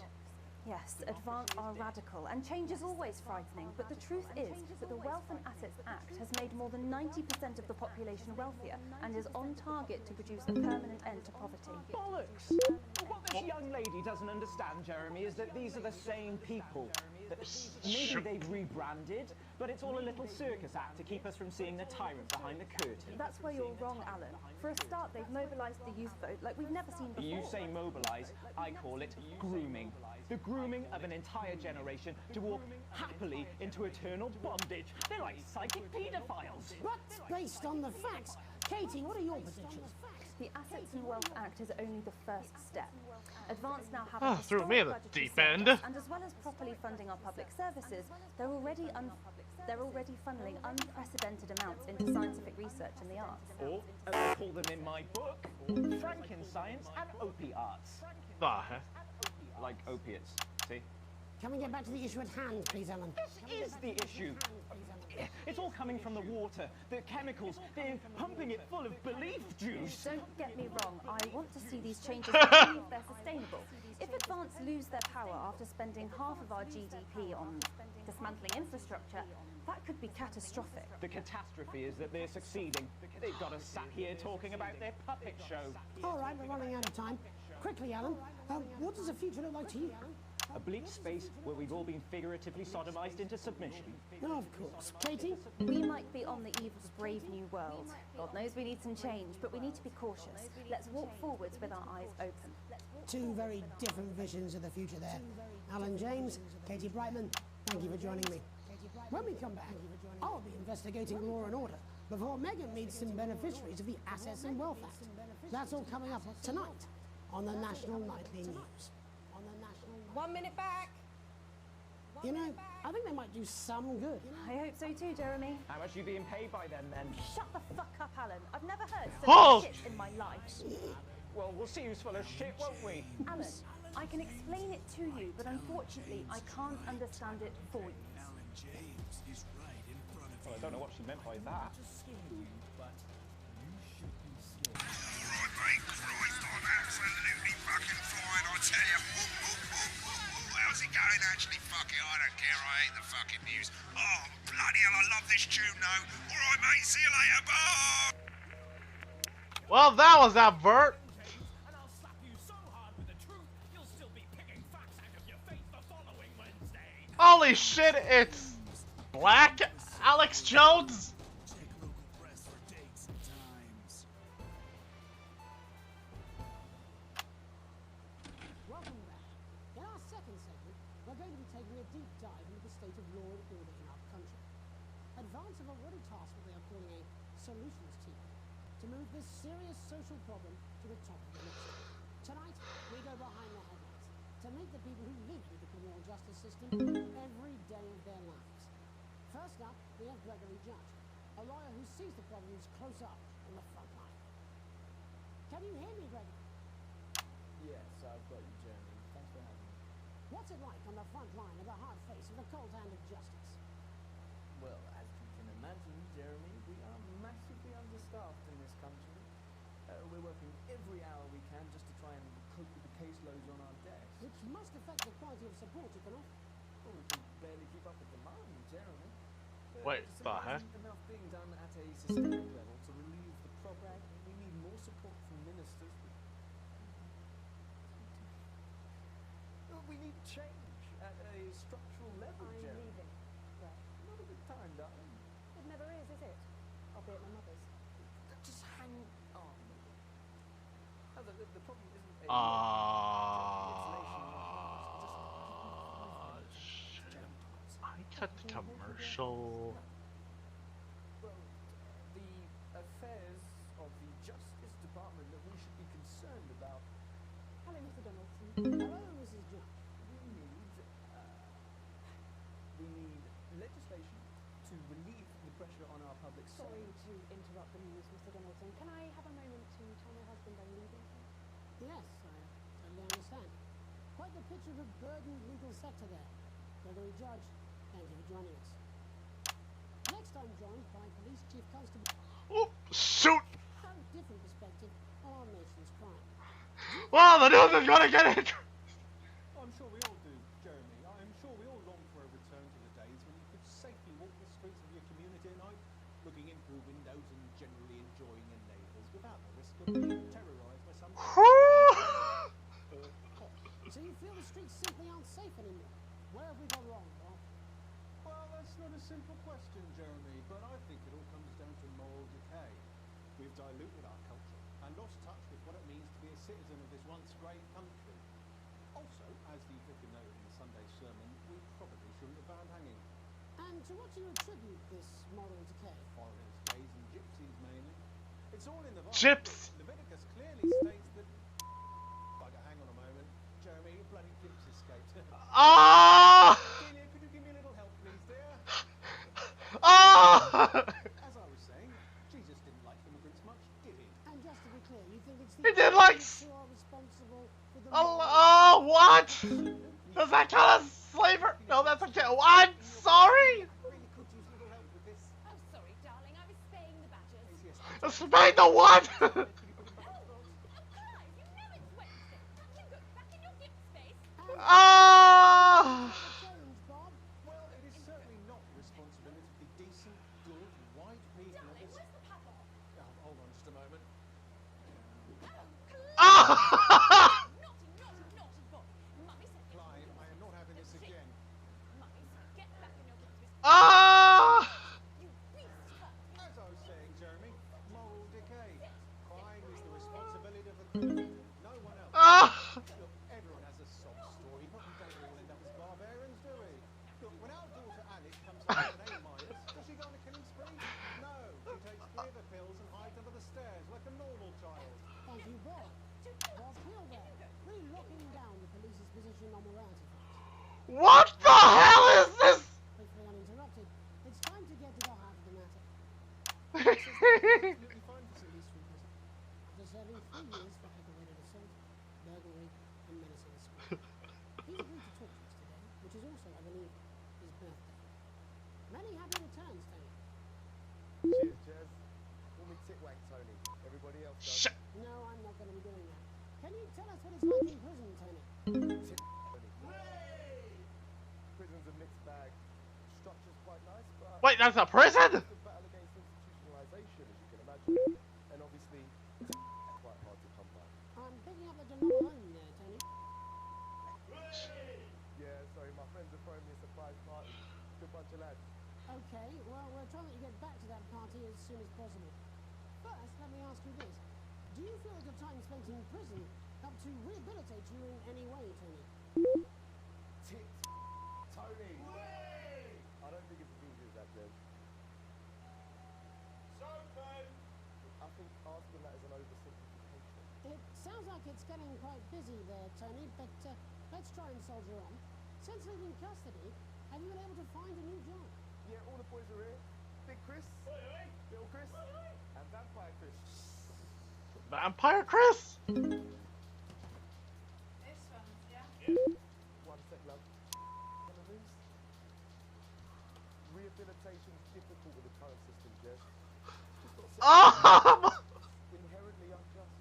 Yes, Advance are radical, and change is always frightening, but the truth is that the Wealth and Assets Act has made more than 90% of the population wealthier and is on target to produce a permanent end to poverty. Bollocks! What this young lady doesn't understand, Jeremy, is that these are the same people. Maybe they've rebranded, but it's all a little circus act to keep us from seeing the tyrant behind the curtain. That's where you're wrong, Alan. For a start, they've mobilised the youth vote like we've never seen before. You say mobilise, I call it grooming. The grooming of an entire generation to walk happily into eternal bondage. They're like psychic paedophiles. But based on the facts, Katie, what are your predictions? The Assets and Wealth Act is only the first step. Advance now have a threw me in the deep end. And as well as properly funding our public services, they're already funneling unprecedented amounts into scientific research and the arts. Or, as I call them in my book, Frankenscience and opiates. Like opiates, see? Can we get back to the issue at hand, please, Alan? This is the issue. It's all coming from the water, the chemicals. They're pumping it full of belief juice. Don't get me wrong. I want to see these changes and see if they're sustainable. If Advance lose their power after spending half of our GDP on dismantling infrastructure, that could be catastrophic. The catastrophe is that they're succeeding. They've got us sat here talking about their puppet show. All right, we're running out of time. Quickly, Alan, what does the future look like to you? A bleak space where we've all been figuratively sodomized into submission. No, of course. Katie? We might be on the eve of a brave new world. God knows we need some change, but we need to be cautious. Let's walk forwards with our eyes open. Two very different visions of the future there. Alan James, Katie Brightman, thank you for joining me. When we come back, I'll be investigating law and order before Megan meets some beneficiaries of the Assets and Wealth Act. That's all coming up tonight on the National Nightly News. 1 minute back. You know, I think they might do some good. I hope so too, Jeremy. How much are you being paid by them, then? Shut the fuck up, Alan. I've never heard so much shit in my life. Well, we'll see who's full of shit, won't we? Alan, I can explain it to you, but unfortunately, I can't understand it for you. Well, I don't know what she meant by that. Absolutely fucking fine, I tell you. How's it going? Actually, fuck it, I don't care. I hate the fucking news. Oh, bloody hell, I love this tune, though. All right, mate, see you later, bye. Well, that was that, Bert. Holy shit, it's Black Alex Jones. Welcome back. In our second segment, we're going to be taking a deep dive into the state of law and order in our country. Advance have already tasked what they are calling a solutions team to move this serious social problem to the top of the list. Tonight, we go behind the headlines to meet the people who live with the criminal justice system every day of their lives. First up, we have Gregory Judge, a lawyer who sees the problems close up on the front line. Can you hear me, Gregory? Yes, I've got you, Jeremy. Thanks for having me. What's it like on the front line of the hard face of the cold hand of justice? Well, as you can imagine, Jeremy, we are massively understaffed in this country. We're working every hour we can just to try and cope with the caseloads on our desks. Which must affect the quality of support you can offer. Well, we can barely keep up with demand, Jeremy. Wait, There isn't enough being done at a systemic level to relieve the problem. We need more support from ministers. We need change at a structural level, Jeremy. Leaving. Right. Not a good time, darling. It never is it? I'll be at my mother's. Just hang on. Oh, the problem isn't a I cut the commercial. Well, the affairs of the interrupt the news, Mr. Donaldson. Can I have a moment to tell my husband I'm leaving? Yes, I totally understand. Quite the picture of a burdened legal sector there. Gregory Judge, thank you for joining us. Next I'm joined by Police Chief Constable... Oh, shoot! How different perspective on our nation's crime. Well, the news is gonna get it! I'm sure we all do, Jeremy. I'm sure we all long for a return to the days when you could safely walk the streets of your community at night, looking in through windows and generally enjoying your neighbours without the risk of being terrorised by some... So you feel the streets simply aren't safe anymore? Where have we gone wrong, Bob? Well, that's not a simple question, Jeremy, but I think it all comes down to moral decay. We've diluted our culture and lost touch with what it means to be a citizen of this once great country. Also, as the vicar noted in Sunday's sermon, we probably shouldn't have banned hanging. And to what do you attribute this moral decay? Foreigners, gays and gypsies mainly. It's all in the Bible. Gyps! Leviticus clearly states that... Hang on a moment. Jeremy, your bloody glimpse escaped. Ah! Delia, could you give me a little help, please, dear? Ah! As I was saying, Jesus didn't like immigrants much, did he? And just to be clear, you think it's He the did like... who are responsible for the... Oh, what? Does that count as slavery? No, that's okay. Oh, I'm sorry! Oh, sorry, darling. I was spaying the badgers. Spade the what? Ah! Well, it is certainly not the responsibility of the decent, good, white people of this... hold on just a moment. Ah! Clive, I am not having this again. Ah! As I was saying, Jeremy, moral decay. Crime is the responsibility of the criminal, no one else. Ah! Look, everyone has a sob story, but we don't all end up as barbarians, do we? Look, when our daughter Alice comes home with A minus, does she go on a killing spree? No, she takes 3 of the pills and hides under the stairs like a normal child. Thank you, Bob. Bob Hill there, really locking down the police's position on morality facts. What the hell is this? Hopefully uninterrupted. It's time to get to the heart of the matter. Absolutely fine to see these 3 prisoners. After serving 3 years for aggravated assault, burglary, and menacing the school. He's agreed to talk to us today, which is also, I believe, his birthday. Many happy returns, Tony. Cheers, Jez. Call me Titwank, Tony. Everybody else does. Shut. No, I'm not going to be doing that. Can you tell us what it's like in prison, Tony? Prison's a mixed bag. Structure's quite nice, but... Wait, that's a prison? It's a battle against institutionalization, as you can imagine. And obviously, quite hard to come by. I'm picking up the dilemma home there, Tony. Yeah, sorry, my friends are throwing me a surprise party. Good bunch of lads. Okay, well, we're trying to get back to that party as soon as possible. First, let me ask you this. Do you feel that your time spent in prison helped to rehabilitate you in any way, Tony? Tony! I don't think it's as easy as that, Jez. I think asking that is an oversimplification. It sounds like it's getting quite busy there, Tony, but let's try and soldier on. Since leaving custody, have you been able to find a new job? Yeah, all the boys are here. Big Chris, Little Chris, and Vampire Chris. Vampire Chris? This one's, yeah? One sec, love. One of these. Rehabilitation's difficult with the current system, Jez. Inherently unjust.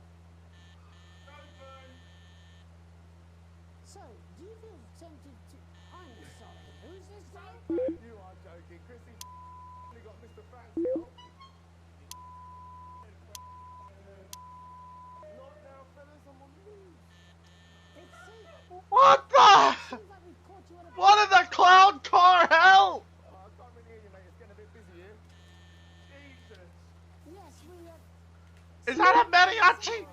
So, do you feel tempted to... I'm sorry, who's this guy? You are joking. Chrissy only got Mr. Fancy on. Not now, fellas. I'm on move. What the? What in the clown car hell? I can't really hear you, mate. It's getting a bit busy here. Jesus. Yes, we... Is that a mariachi?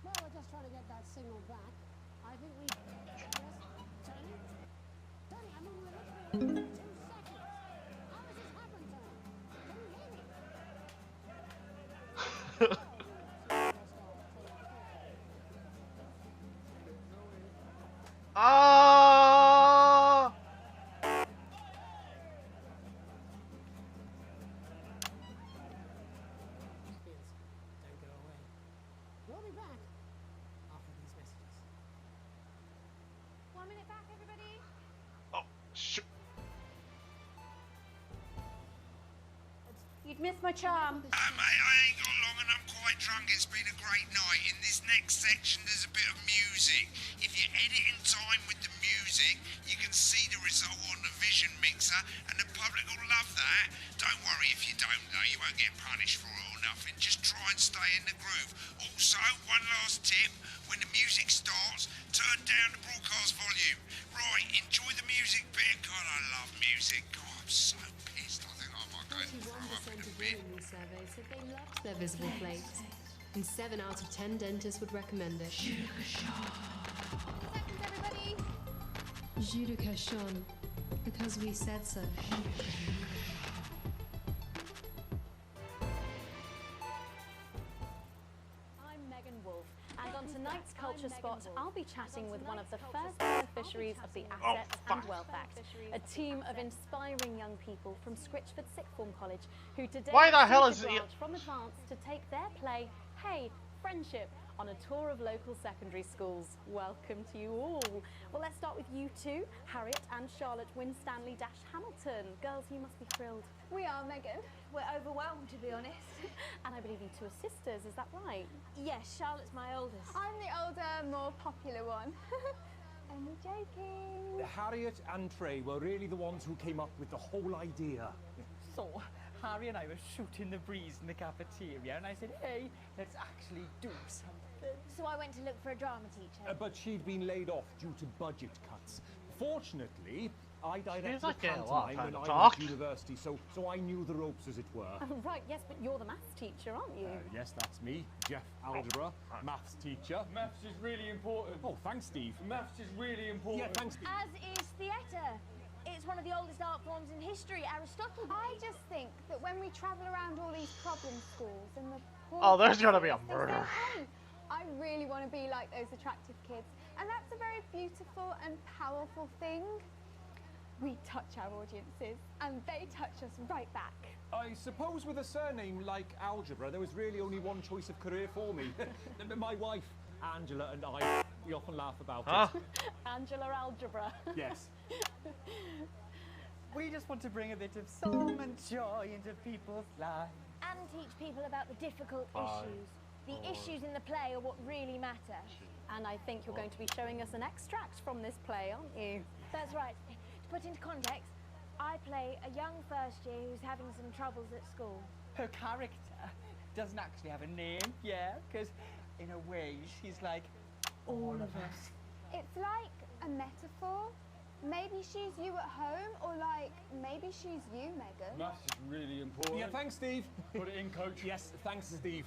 Well, we're just trying to get that signal back. I think we... Yes, Tony? Tony, I'm on the literally 2 seconds. How does this happen, Tony? Can you hear me? Ah! You'd miss my charm. Mate, I ain't got long and I'm quite drunk. It's been a great night. In this next section, there's a bit of music. If you edit in time with the music, you can see the result on the Vision mixer, and the public will love that. Don't worry if you don't, though. You won't get punished for it or nothing. Just try and stay in the groove. Also, one last tip. When the music starts, turn down the broadcast volume. Right, enjoy the music bit. God, I love music. God, I'm so pissed. I think I might go and throw up in a bit. In the survey said they loved their visible plates, and 7 out of 10 dentists would recommend it. Everybody. Jus de cochon, because we said so. I'm Megan Wolf, and on tonight's Culture Spot, I'll be chatting with one of the first beneficiaries of the Assets and Wealth Act, a team of inspiring young people from Scritchford Sixth Form College who today Why the hell received is a it? grant from Advance to take their play, Hey, Friendship, on a tour of local secondary schools. Welcome to you all. Well, let's start with you two, Harriet and Charlotte Winstanley-Hamilton. Girls, you must be thrilled. We are, Megan. We're overwhelmed, to be honest. And I believe you two are sisters, is that right? Yes, Charlotte's my oldest. I'm the older, more popular one. Only joking. Harriet and Trey were really the ones who came up with the whole idea. So, Harry and I were shooting the breeze in the cafeteria, and I said, hey, let's actually do something. So I went to look for a drama teacher. But she'd been laid off due to budget cuts. Fortunately, I directed Seems like the a lot of pantomime time when to I talk. was at university, so I knew the ropes, as it were. Oh, right, yes, but you're the maths teacher, aren't you? Yes, that's me, Jeff Algebra, maths teacher. Maths is really important. Oh, thanks, Steve. Maths is really important. Yeah, thanks, Steve. As is theatre. It's one of the oldest art forms in history, Aristotle. I just think that when we travel around all these problem schools and the poor Oh, there's gonna be a kids, they murder. say, "Hey, I really want to be like those attractive kids." And that's a very beautiful and powerful thing. We touch our audiences, and they touch us right back. I suppose with a surname like Algebra, there was really only one choice of career for me. My wife, Angela, and I, we often laugh about it. Angela Algebra. Yes. We just want to bring a bit of song and joy into people's lives. And teach people about the difficult issues. The issues in the play are what really matter. And I think you're going to be showing us an extract from this play, aren't you? That's right. To put into context, I play a young first year who's having some troubles at school. Her character doesn't actually have a name, yeah, because in a way she's like all of us. It's like a metaphor. Maybe she's you at home, or like, maybe she's you, Megan. Maths is really important. Yeah, thanks, Steve. Put it in, coach. Yes, thanks, Steve.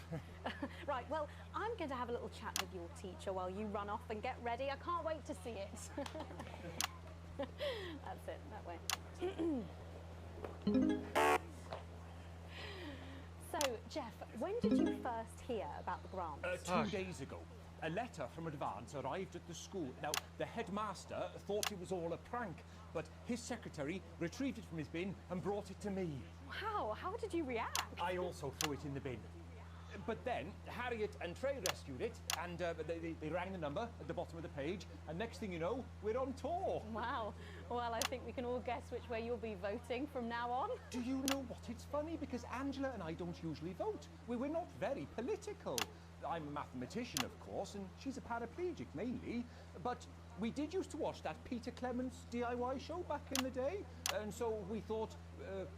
Right, well, I'm going to have a little chat with your teacher while you run off and get ready. I can't wait to see it. That's it, that way. So, Jeff, when did you first hear about the grant? 2 days ago. A letter from Advance arrived at the school. Now, the headmaster thought it was all a prank, but his secretary retrieved it from his bin and brought it to me. Wow, how did you react? I also threw it in the bin. But then, Harriet and Trey rescued it, and they rang the number at the bottom of the page, and next thing you know, we're on tour. Wow. Well, I think we can all guess which way you'll be voting from now on. Do you know what? It's funny, because Angela and I don't usually vote. We're not very political. I'm a mathematician, of course, and she's a paraplegic, mainly. But we did used to watch that Peter Clements DIY show back in the day, and so we thought,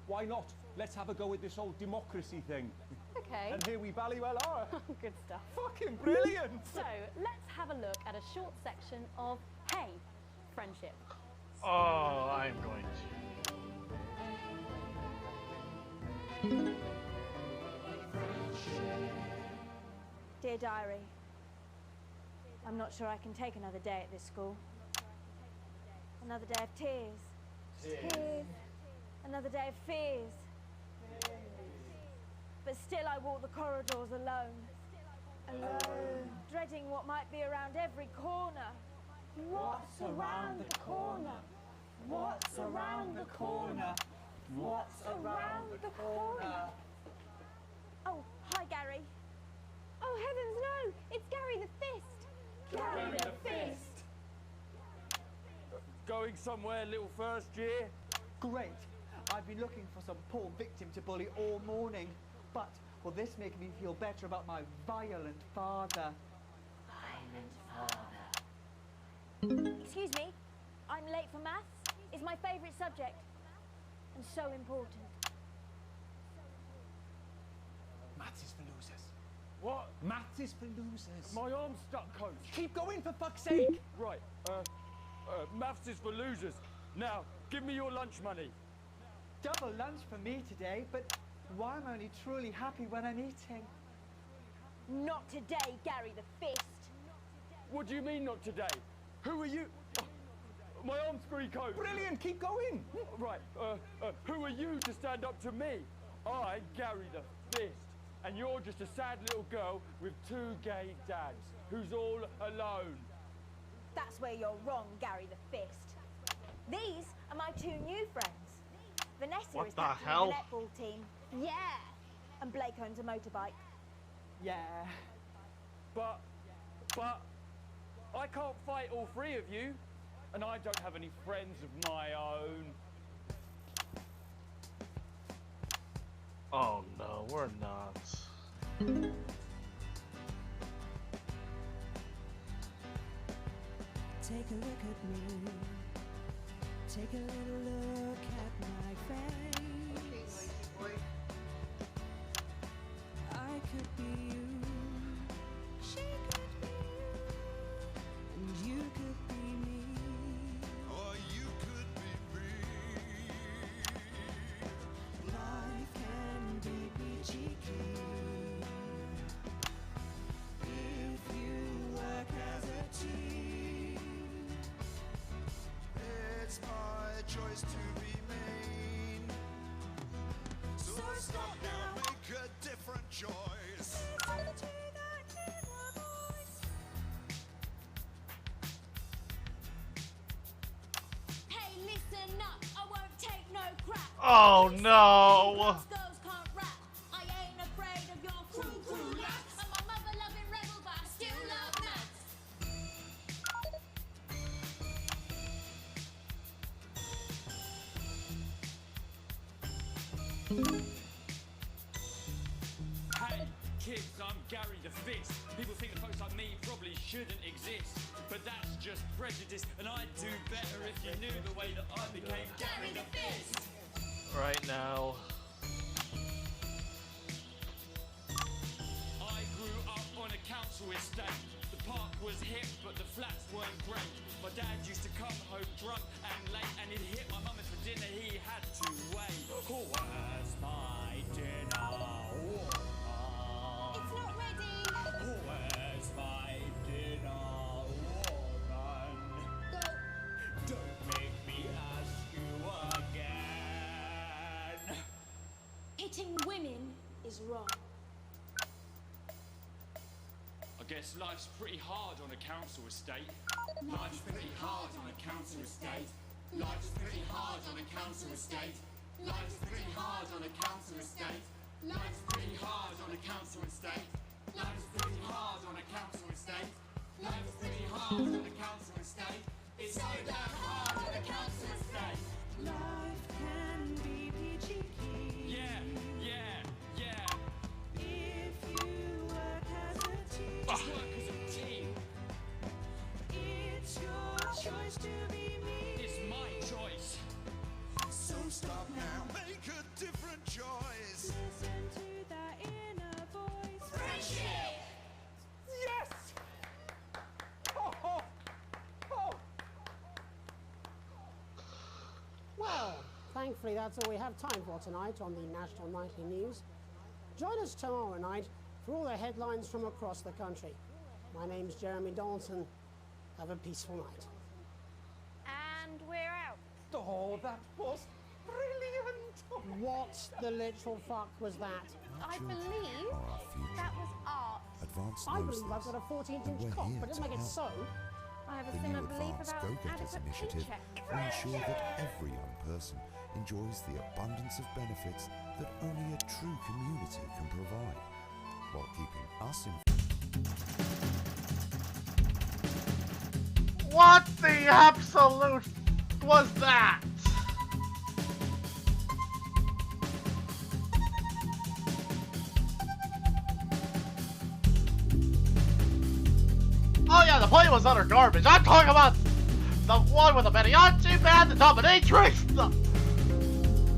why not? Let's have a go at this old democracy thing. Okay. And here we bally well are. Good stuff. Fucking brilliant! So, let's have a look at a short section of Hey, Friendship. Oh, I'm going to. Dear Diary, I'm not sure I can take another day at this school. Another day of tears. Tears. Another day of fears. But still I walk the corridors alone. Alone. Dreading what might be around every corner. What's around the corner? What's around the corner? What's around the corner? Oh, hi Gary. Oh heavens no! It's Gary the Fist! Gary the Fist! Go Going somewhere, little first year? Great. I've been looking for some poor victim to bully all morning. But will this make me feel better about my violent father? Excuse me, I'm late for maths. It's my favourite subject. And so important. Maths is for losers. What? Maths is for losers. My arm's stuck, coach. Keep going, for fuck's sake. Right, maths is for losers. Now, give me your lunch money. Double lunch for me today, but why am I only truly happy when I'm eating? Not today, Gary the Fist. What do you mean, not today? Who are you? Oh, my arm's free, coach. Brilliant, keep going. Right, who are you to stand up to me? I, Gary the Fist. And you're just a sad little girl with 2 gay dads who's all alone. That's where you're wrong, Gary the Fist. These are my 2 new friends. Vanessa What is the captain hell? of the netball team. Yeah. And Blake owns a motorbike. Yeah. But I can't fight all 3 of you. And I don't have any friends of my own. Oh no, we're not. Take a look at me. Take a little look at my face. I could be you. She could be you. And you could be me. Or you could be me. Life can be peachy keen if you work as a team. It's my choice to be mean. So stop now, make a different choice. Hey, listen up, I won't take no crap. Oh no! Girls can't rap. I ain't afraid of your crew lads. I'm a mother-loving rebel, but I still love maths. Hey, kids, I'm Gary the Fist. People think that folks like me probably shouldn't exist. But that's just prejudice, and I'd do better if you knew the way that I became Gary the Fist. Right now. I grew up on a council estate. The park was hip, but the flats weren't great. My dad used to come home drunk and late, and he'd hit my mum, and for dinner he had to wait. Oh, where's my dinner? It's not ready. Oh, where's my dinner, woman? Don't make me ask you again. Hitting women is wrong. I guess life's pretty hard on a council estate. Life's pretty hard on a council estate. Life's pretty hard on a council estate. Life's pretty hard on a council estate. Life's pretty hard on a council estate. Life's pretty hard on a council estate. Life's pretty hard on a council estate. It's so damn hard on a council estate. Life can be peachy keen. Yeah. If you work as a team. Just work as a team. It's your choice to be me. It's my choice. So stop now, make a different choice. Listen to that inner voice. Friendship! Yes! Well, thankfully that's all we have time for tonight on the National Nightly News. Join us tomorrow night for all the headlines from across the country. My name's Jeremy Dalton. Have a peaceful night. And we're out. Oh, that was brilliant! What the literal fuck was that? I believe that was art. Advanced I knows believe I've this, got a 14-inch and we're cock, here but it doesn't to make it help. so. I have a The similar new belief Advanced about Go-Getters adequate initiative paycheck. will ensure that every young person enjoys the abundance of benefits that only a true community can provide, while keeping us informed. What the absolute was that? Oh yeah, the plane was utter garbage. I'm talking about the one with the mariachi band, the dominatrix,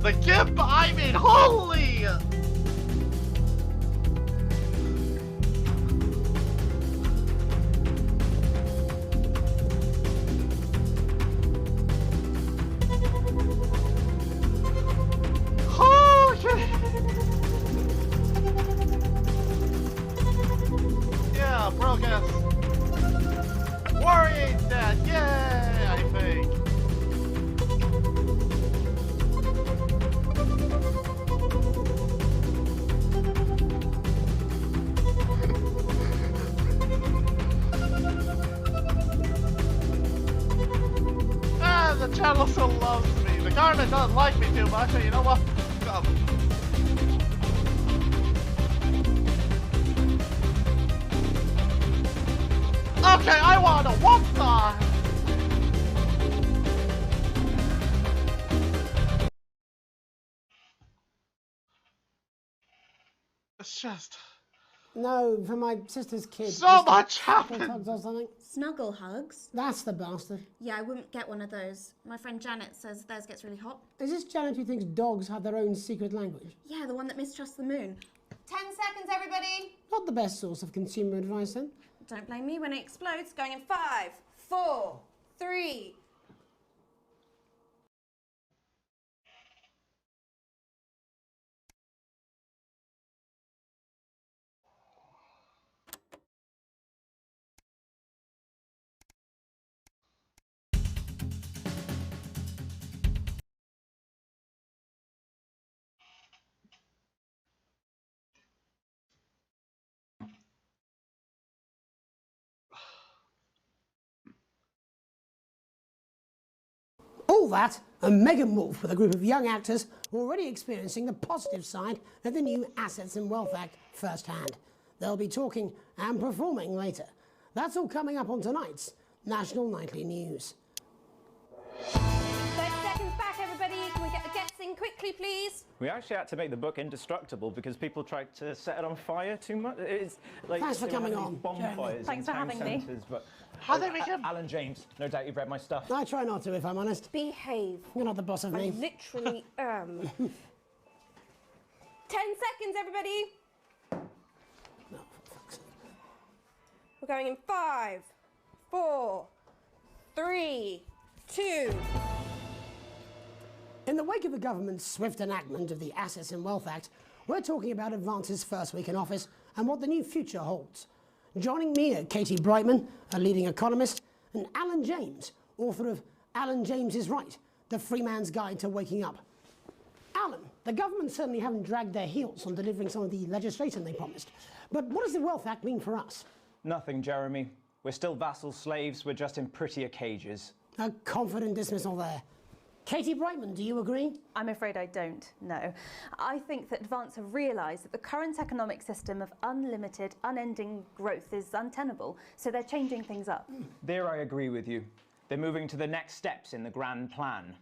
the gimp. I mean, holy! Oh shit! Yeah, broadcast. Worrying dead, yay! I think. The channel still loves me. The government doesn't like me too much, and you know what? Come. Okay, I wanna know what the. It's just. No, for my sister's kid. So much happened. Hugs or something. Snuggle hugs? That's the bastard. Yeah, I wouldn't get one of those. My friend Janet says theirs gets really hot. Is this Janet who thinks dogs have their own secret language? Yeah, the one that mistrusts the moon. 10 seconds, everybody! Not the best source of consumer advice, then. Don't blame me when it explodes. Going in 5, 4, 3. All that, and Megan Wolf with a group of young actors already experiencing the positive side of the new Assets and Wealth Act firsthand. They'll be talking and performing later. That's all coming up on tonight's National Nightly News. 30 seconds back, everybody. Can we get the guests in quickly, please? We actually had to make the book indestructible because people tried to set it on fire too much. It's like Thanks for coming on, bonfires Thanks in for town having me. centres, but how they make him? Alan James, no doubt you've read my stuff. I try not to, if I'm honest. Behave. You're not the boss of I me. literally am. 10 seconds, everybody. No, for fuck's sake. We're going in 5, 4, 3, 2. In the wake of the government's swift enactment of the Assets and Wealth Act, we're talking about Advance's first week in office and what the new future holds. Joining me are Katie Brightman, a leading economist, and Alan James, author of Alan James is Right, The Free Man's Guide to Waking Up. Alan, the government certainly haven't dragged their heels on delivering some of the legislation they promised. But what does the Wealth Act mean for us? Nothing, Jeremy. We're still vassal slaves, we're just in prettier cages. A confident dismissal there. Katie Brightman, do you agree? I'm afraid I don't, no. I think that Advance have realised that the current economic system of unlimited, unending growth is untenable, so they're changing things up. There I agree with you. They're moving to the next steps in the grand plan.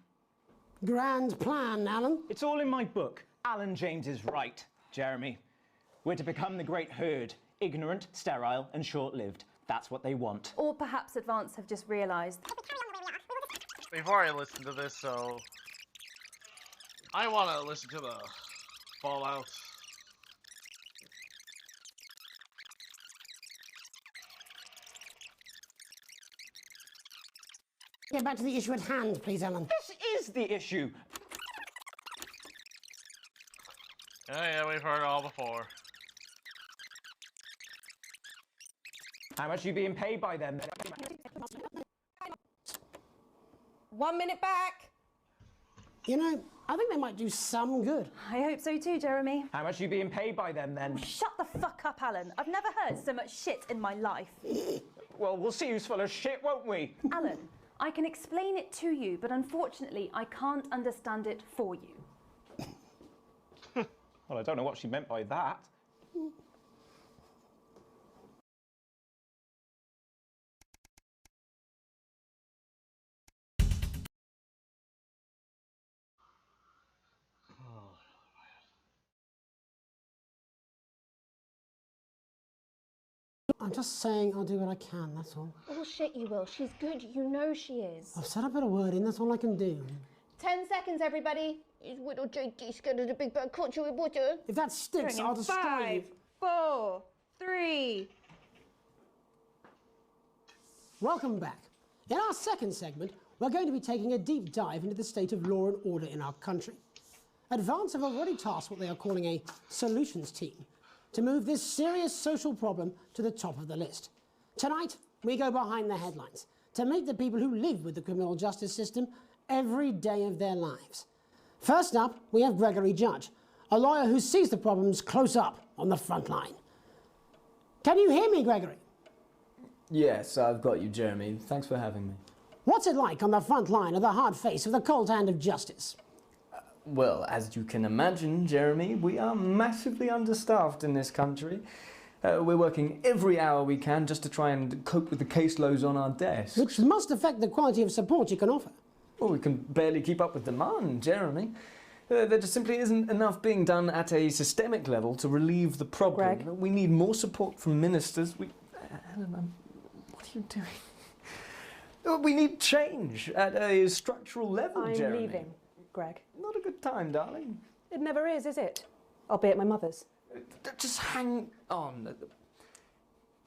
Grand plan, Alan? It's all in my book. Alan James is Right, Jeremy. We're to become the great herd, ignorant, sterile and short-lived. That's what they want. Or perhaps Advance have just realised... Before I listen to this, so I want to listen to the fallout. Get back to the issue at hand, please, Alan. This is the issue. Yeah, we've heard it all before. How much are you being paid by them? 1 minute back. You know, I think they might do some good. I hope so too, Jeremy. How much are you being paid by them, then? Shut the fuck up, Alan. I've never heard so much shit in my life. Well, we'll see who's full of shit, won't we? Alan, I can explain it to you, but unfortunately, I can't understand it for you. Well, I don't know what she meant by that. I'm just saying I'll do what I can, that's all. Bullshit, you will. She's good. You know she is. I've said I put a word in, that's all I can do. 10 seconds, everybody. Is little JD scared of the big bad culture with water? If that sticks, I'll destroy you. 5, 4, 3. Welcome back. In our second segment, we're going to be taking a deep dive into the state of law and order in our country. Advance have already tasked what they are calling a solutions team to move this serious social problem to the top of the list. Tonight, we go behind the headlines to meet the people who live with the criminal justice system every day of their lives. First up, we have Gregory Judge, a lawyer who sees the problems close up on the front line. Can you hear me, Gregory? Yes, I've got you, Jeremy. Thanks for having me. What's it like on the front line of the hard face of the cold hand of justice? Well, as you can imagine, Jeremy, we are massively understaffed in this country. We're working every hour we can just to try and cope with the caseloads on our desks. Which must affect the quality of support you can offer. Well, we can barely keep up with demand, Jeremy. There just simply isn't enough being done at a systemic level to relieve the problem. Greg? We need more support from ministers. Helen, what are you doing? We need change at a structural level, I'm Jeremy. leaving, Greg. Not a good time, darling. It never is it? I'll be at my mother's. Just hang on.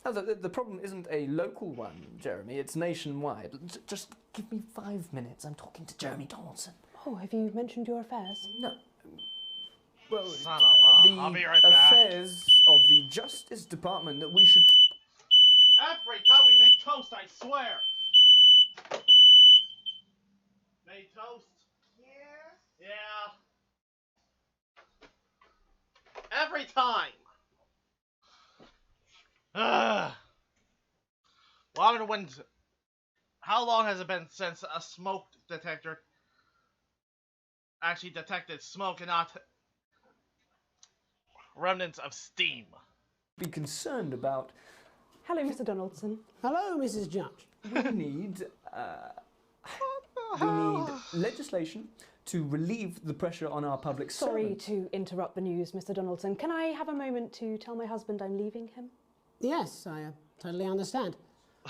The problem isn't a local one, Jeremy. It's nationwide. Just give me 5 minutes. I'm talking to Jeremy Donaldson. Oh, have you mentioned your affairs? No. Well, Son of a... I'll be right back. affairs of the Justice Department that we should... Every time we make toast, I swear! Made toast? Yeah. Yeah. Every time! Ugh. How long has it been since a smoke detector actually detected smoke and not remnants of steam? Be concerned about... Hello, Mr. Donaldson. Hello, Mrs. Judge. We need legislation to relieve the pressure on our public Sorry servants. to interrupt the news, Mr. Donaldson. Can I have a moment to tell my husband I'm leaving him? Yes, I totally understand.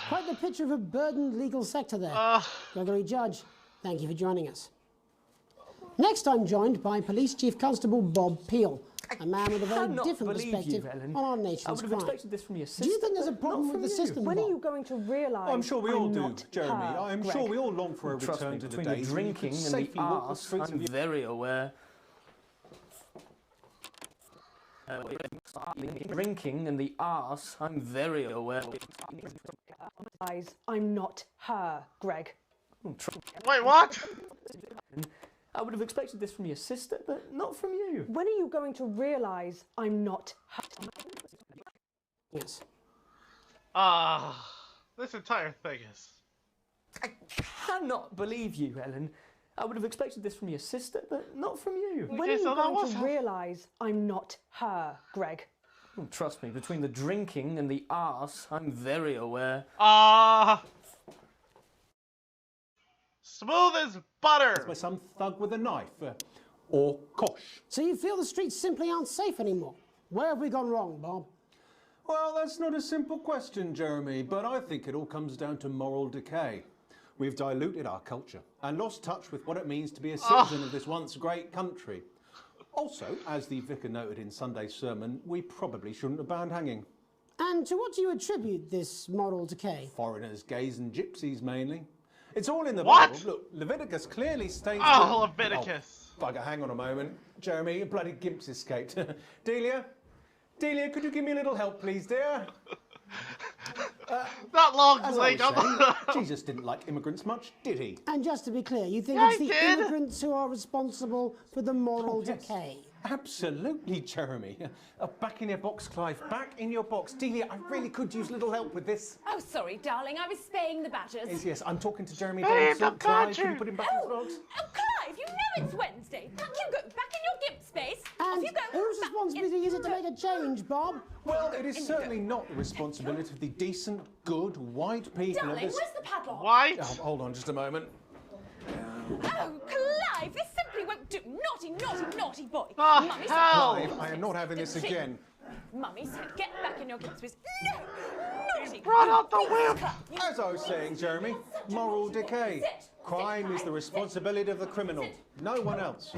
Quite the picture of a burdened legal sector there. Gregory Judge, thank you for joining us. Next, I'm joined by Police Chief Constable Bob Peel, a man with a very different perspective on our nation's I would have crime. expected this from your sister. Do you think there's a problem with the system, When are Bob? you going to realise I'm sure we all do, not Jeremy. her, I'm Greg? sure we all long for a Trust return me, to the between the days when you could drinking and the safely walk the arse, streets I'm of very aware. Drinking and the arse, I'm very aware. I'm not her, Greg. Wait, what? I would have expected this from your sister, but not from you. When are you going to realise I'm not her? Yes. This entire thing is... I cannot believe you, Helen. I would have expected this from your sister, but not from you. When are you going to realise I'm not her, Greg? Oh, trust me, between the drinking and the arse, I'm very aware. Smooth as butter! by some thug with a knife. Or kosh. So you feel the streets simply aren't safe anymore? Where have we gone wrong, Bob? Well, that's not a simple question, Jeremy, but I think it all comes down to moral decay. We've diluted our culture and lost touch with what it means to be a citizen of this once great country. Also, as the vicar noted in Sunday's sermon, we probably shouldn't have banned hanging. And to what do you attribute this moral decay? Foreigners, gays and gypsies mainly. It's all in the What? Bible. Look, Leviticus clearly states... Leviticus. Oh, bugger, hang on a moment. Jeremy, your bloody gimp's escaped. Delia, could you give me a little help, please, dear? That long As I was saying, Jesus didn't like immigrants much, did he? And just to be clear, you think Yeah, it's he the did. immigrants who are responsible for the moral yes. decay? Absolutely, Jeremy. Back in your box, Clive. Back in your box. Delia, I really could use a little help with this. Oh, sorry, darling. I was spaying the badgers. Yes, I'm talking to Jeremy Hey, Donaldson. the Clive, badger. can you put him back in his box? Oh, Clive, you know it's Wednesday. Back you go. Back in your gimp space. And Off you go. whose responsibility is it to make a change, Bob? Well, it is certainly not the responsibility of the decent, good, white people Darling, of this... where's the padlock? White? Oh, hold on just a moment. Oh, Clive, this simply won't do. Naughty, naughty, naughty boy. Oh, Mummy hell. said... Clive, I am not having this again. Mummy said, get back in your gimp space. No! Run out the whip! As I was saying, Jeremy, moral decay. Crime is the responsibility of the criminal, no one else.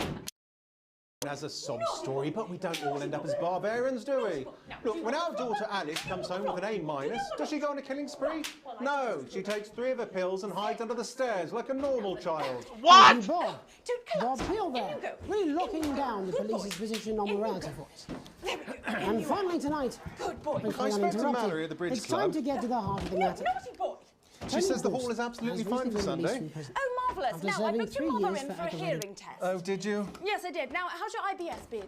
As a sob story, but we don't all end up as barbarians, do we? Look, when our daughter Alice comes home with an A-, does she go on a killing spree? No, she takes 3 of her pills and hides under the stairs like a normal child. What? Bob Hill there, really locking down the police's position on morality force. And finally tonight, I spoke to Mallory at the Bridge it's Club. time to get to the heart of the matter. She says the hall is absolutely fine for Sunday. Oh, marvellous. After Now, I serving booked your 3 mother years in for for a aggravated- hearing test. Oh, did you? Yes, I did. Now, how's your IBS been?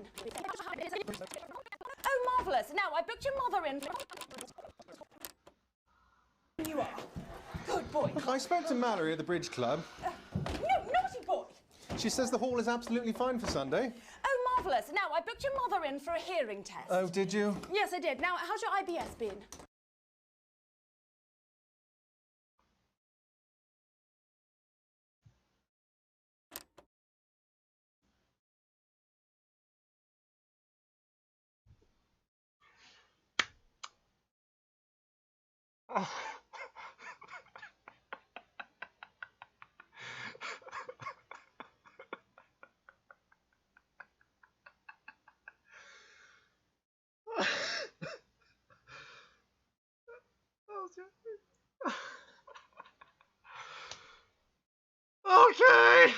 Oh, marvellous. Now, I booked your mother in for... You are. Good boy. Look, I spoke to Mallory at the Bridge Club. No, naughty boy. She says the hall is absolutely fine for Sunday. Oh, marvellous. Now, I booked your mother in for a hearing test. Oh, did you? Yes, I did. Now, how's your IBS been? Okay.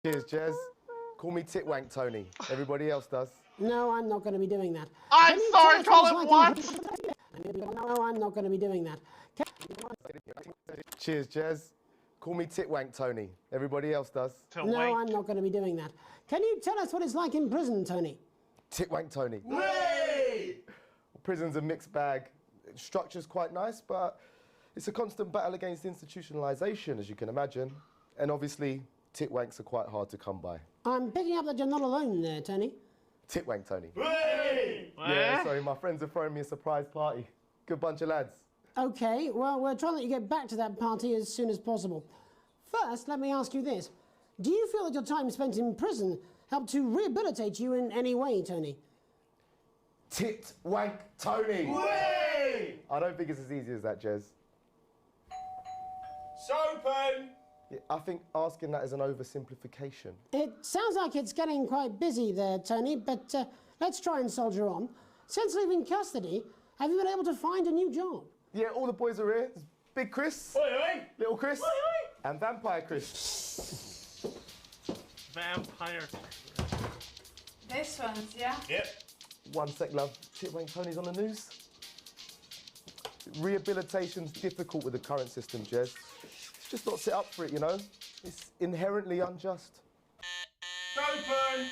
Cheers, Jez. Call me Titwank Tony. Everybody else does. No, I'm not going to be doing that. I'm Can you sorry, tell us call what it it's what? like No, I'm not going to be doing that. Cheers, Jez. Call me Titwank Tony. Everybody else does. No, I'm not going to be doing that. Can you tell us what it's like in prison, Tony? Titwank Tony. Way! Prison's a mixed bag. Structure's quite nice, but it's a constant battle against institutionalisation, as you can imagine. And obviously, titwanks are quite hard to come by. I'm picking up that you're not alone there, Tony. Titwank Tony. Way! Yeah, sorry, my friends are throwing me a surprise party. Good bunch of lads. Okay, well, we're trying to let you get back to that party as soon as possible. First, let me ask you this. Do you feel that your time spent in prison helped to rehabilitate you in any way, Tony? Titwank Tony. Way! I don't think it's as easy as that, Jez. Sopen! Yeah, I think asking that is an oversimplification. It sounds like it's getting quite busy there, Tony, but let's try and soldier on. Since leaving custody, have you been able to find a new job? Yeah, all the boys are here. There's Big Chris, Oi, oi. Little Chris, Oi, oi. and Vampire Chris. Vampire. This one's, yeah? Yep. One sec, love. Titwank Tony's on the news. Rehabilitation's difficult with the current system, Jez. It's just not set up for it, you know? It's inherently unjust. Sopen!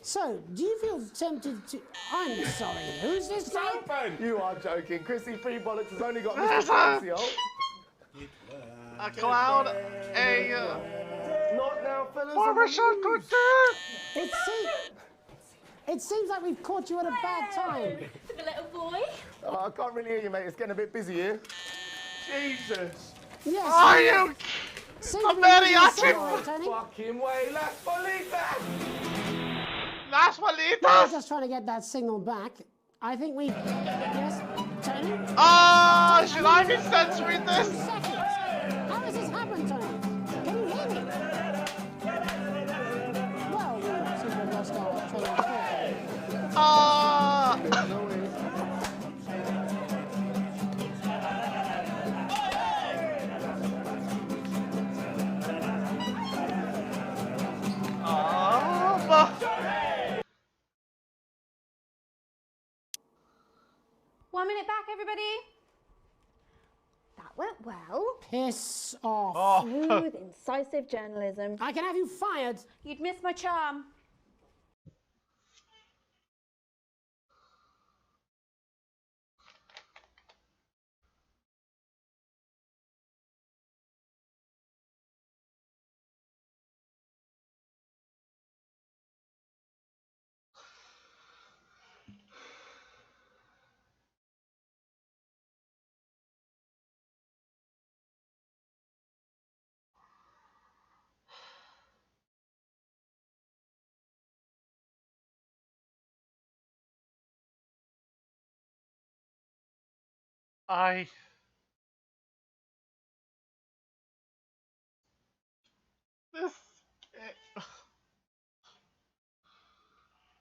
So, do you feel tempted to... I'm sorry, who's this guy? Sopen! You are joking. Chrissy Free Bollocks has only got There's Mr. a- Fancy, oh. A cloud, a Not now, fellas. barbershop cookie. It seems like we've caught you at a bad time. For the little boy. Oh, I can't really hear you, mate. It's getting a bit busy here. Jesus. Yes. Are you? Seems to be Very losing active. signal, Tony. Fucking way, Las Bolitas! Las We're Bolitas. just trying to get that signal back. I think we... Yes, Tony? Oh, should I be censoring 2 this? seconds. How has this happened, Tony? Can you hear me? Well, we seem to have lost our train of thought. Ah. One minute back, everybody. That went well. Piss off. Oh. Smooth, incisive journalism. I can have you fired. You'd miss my charm. This...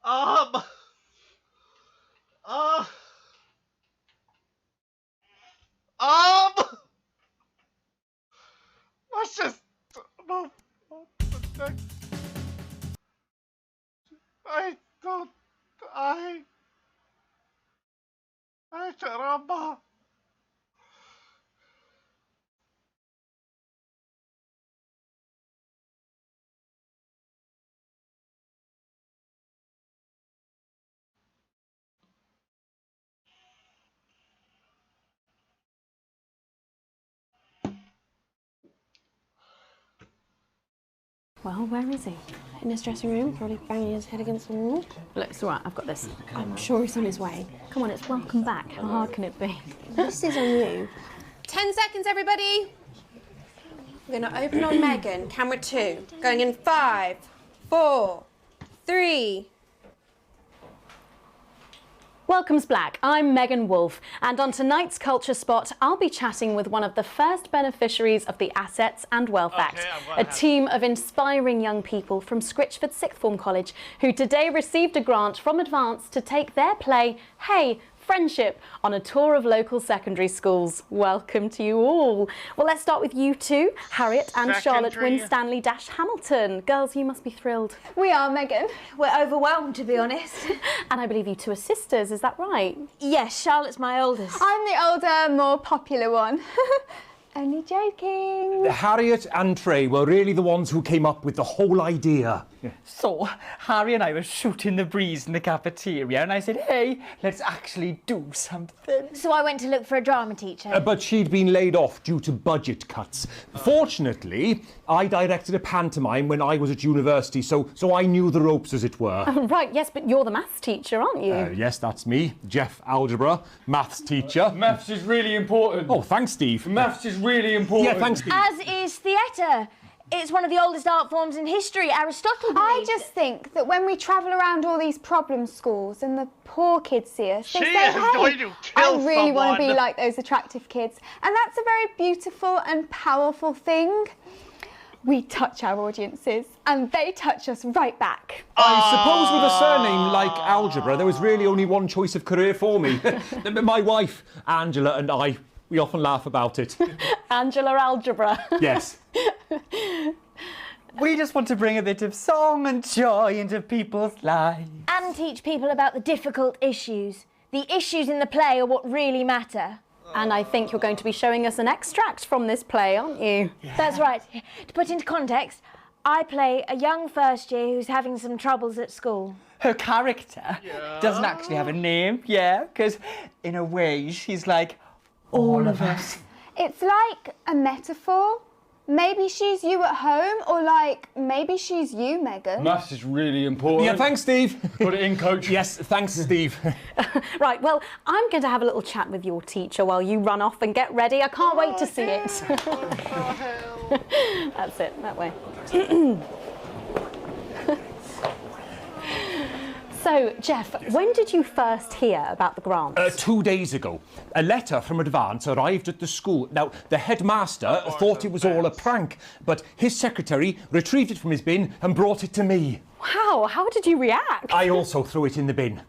Um... Let's just move on to the next. Caramba. Well, where is he? In his dressing room, probably banging his head against the wall. Look, it's all right, I've got this. I'm sure he's on his way. Come on, it's welcome back. How hard can it be? This is on you. 10 seconds, everybody. We're going to open on Megan, camera 2. Going in 5, 4, 3. Welcome's Black. I'm Megan Wolfe, and on tonight's Culture Spot, I'll be chatting with one of the first beneficiaries of the Assets and Wealth Act, a team of inspiring young people from Scritchford Sixth Form College who today received a grant from Advance to take their play, Hey, Friendship, on a tour of local secondary schools. Welcome to you all. Well, let's start with you two, Harriet and Charlotte Winstanley-Hamilton. Girls, you must be thrilled. We are, Megan. We're overwhelmed, to be honest. And I believe you two are sisters, is that right? Yes, Charlotte's my oldest. I'm the older, more popular one. Only joking. Harriet and Trey were really the ones who came up with the whole idea. So, Harry and I were shooting the breeze in the cafeteria and I said, hey, let's actually do something. So I went to look for a drama teacher. But she'd been laid off due to budget cuts. Fortunately, I directed a pantomime when I was at university, so I knew the ropes, as it were. Right, yes, but you're the maths teacher, aren't you? Yes, that's me, Jeff Algebra, maths teacher. Maths is really important. Oh, thanks, Steve. Maths is really important. Yeah, thanks, Steve. As is theatre. It's one of the oldest art forms in history. Aristotle believed I just think that when we travel around all these problem schools and the poor kids see us, they say, hey, I really want to be like those attractive kids. And that's a very beautiful and powerful thing. We touch our audiences and they touch us right back. I suppose with a surname like Algebra, there was really only one choice of career for me. My wife, Angela, and I, we often laugh about it. Angela Algebra. Yes. We just want to bring a bit of song and joy into people's lives. And teach people about the difficult issues. The issues in the play are what really matter. And I think you're going to be showing us an extract from this play, aren't you? Yeah. That's right. To put into context, I play a young first year who's having some troubles at school. Her character doesn't actually have a name, because in a way she's like all of us. It's like a metaphor. Maybe she's you at home, or like, maybe she's you, Megan. Maths is really important. Yeah, thanks, Steve. Put it in, coach. Yes, thanks, Steve. Right, well, I'm going to have a little chat with your teacher while you run off and get ready. I can't wait to see it. That's it, that way. So, Jeff, when did you first hear about the grant? 2 days ago. A letter from Advance arrived at the school. Now, the headmaster thought it was all a prank, but his secretary retrieved it from his bin and brought it to me. Wow, how did you react? I also threw it in the bin.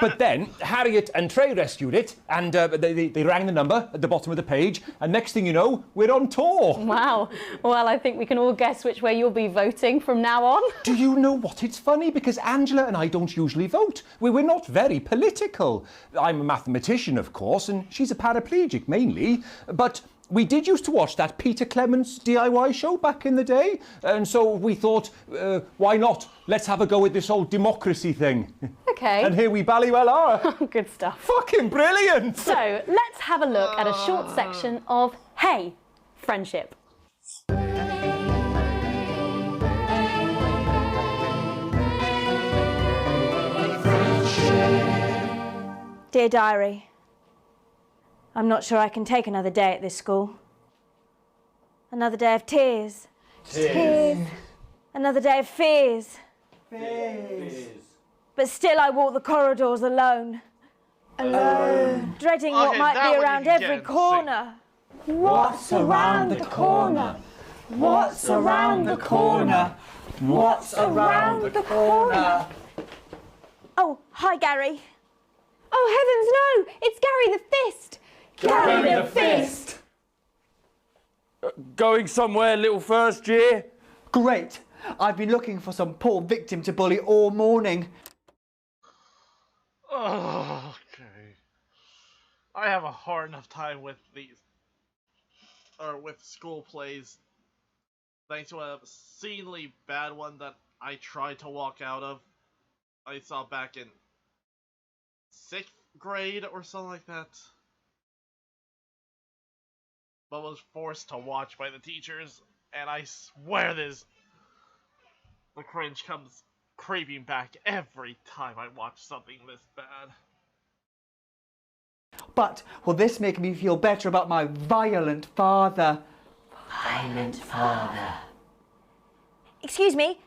But then Harriet and Trey rescued it, and they rang the number at the bottom of the page, and next thing you know, we're on tour. Wow. Well, I think we can all guess which way you'll be voting from now on. Do you know what? It's funny, because Angela and I don't usually vote. We're not very political. I'm a mathematician, of course, and she's a paraplegic, mainly, but we did used to watch that Peter Clements DIY show back in the day, and so we thought, why not? Let's have a go at this old democracy thing. Okay. And here we bally-well are. Good stuff. Fucking brilliant! So, let's have a look at a short section of Hey, Friendship. Dear Diary, I'm not sure I can take another day at this school. Another day of tears. Tears. Another day of fears. Fears. But still I walk the corridors alone. Alone. Dreading what might be around every corner. What's around the corner? What's around the corner? What's around the corner? Oh, hi, Gary. Oh, heavens, no! It's Gary the Fist! Gary the Fist! Going somewhere, little first year? Great. I've been looking for some poor victim to bully all morning. Oh, okay. I have a hard enough time with these, or with school plays, thanks to a obscenely bad one that I tried to walk out of. I saw back in 6th grade or something like that, but was forced to watch by the teachers, and I swear the cringe comes creeping back every time I watch something this bad. But will this make me feel better about my violent father? Violent father. Excuse me,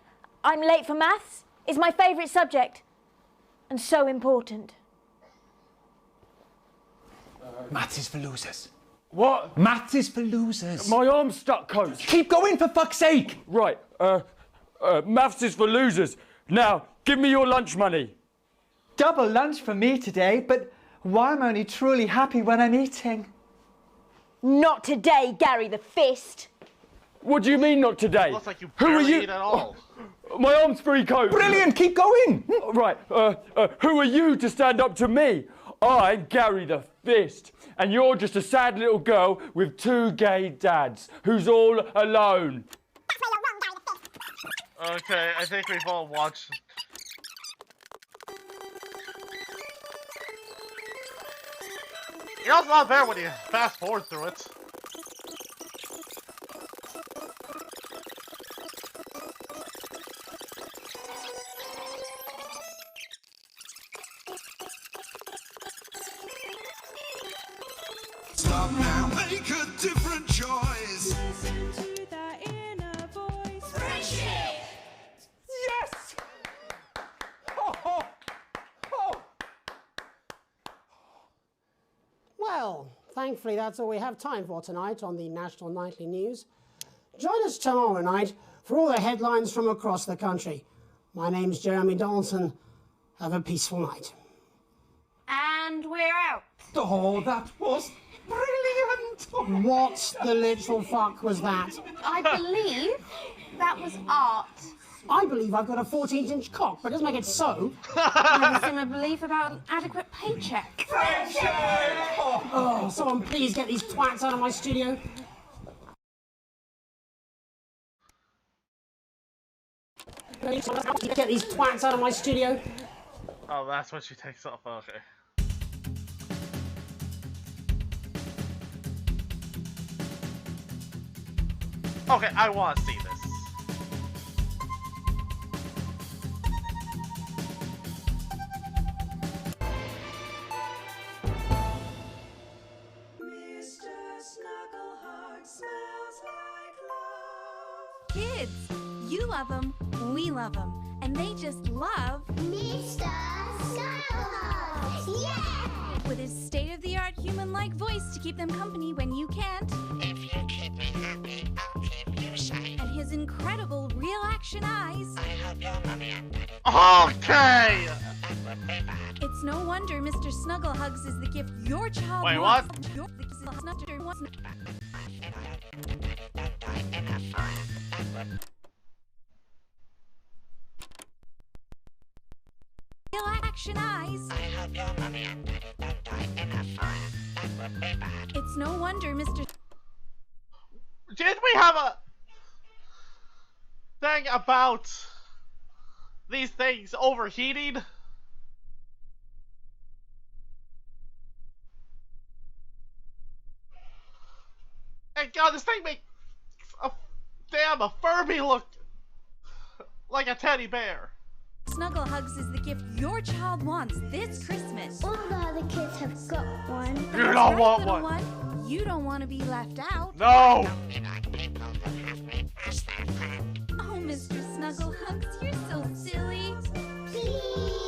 I'm late for maths. It's my favourite subject, and so important. Maths is for losers. What? Maths is for losers. My arm's stuck, coach. Keep going, for fuck's sake! Right, maths is for losers. Now, give me your lunch money. Double lunch for me today, but why am I only truly happy when I'm eating? Not today, Gary the Fist. What do you mean not today? Looks like you Who are barely you? eat at all. My arm's free, coach. Brilliant, keep going. Right, who are you to stand up to me? I'm Gary the Fist, and you're just a sad little girl with 2 gay dads who's all alone. Okay, I think we've all watched. You know, it's not there when you fast forward through it. Stop now, make a different choice. Listen to that inner voice. Friendship! Yes! Oh, oh, oh. Well, thankfully that's all we have time for tonight on the National Nightly News. Join us tomorrow night for all the headlines from across the country. My name's Jeremy Donaldson. Have a peaceful night. And we're out. Oh, that was brilliant! What the literal fuck was that? I believe that was art. I believe I've got a 14-inch cock, but it doesn't make it so. I have a similar belief about an adequate paycheck. Oh, someone please get these twats out of my studio. Get these twats out of my studio. Oh, that's when she takes off. Okay. Okay, I want to see this. Kids, you love them, we love them, and they just love Mr. Snugglehug! Yeah! with his state-of-the-art human-like voice to keep them company when you can't. If you keep me happy, I'll keep you safe. And his incredible real-action eyes. I hope your mummy and daddy... Okay! It's no wonder Mr. Snugglehugs is the gift your child Wait, wants. what? Your wants. Don't die in a fire. Real-action eyes. I hope your mummy and daddy don't die in a fire. That would be bad. It's no wonder Mr. Did we have a thing about these things overheating? And God, this thing makes a Furby look like a teddy bear. Snugglehugs is the gift your child wants this Christmas. All the other kids have got one. You That's don't right, want little one. You don't want to be left out. No! Be like people that have me as their friend. Oh, Mr. Snugglehugs, you're so silly. Please.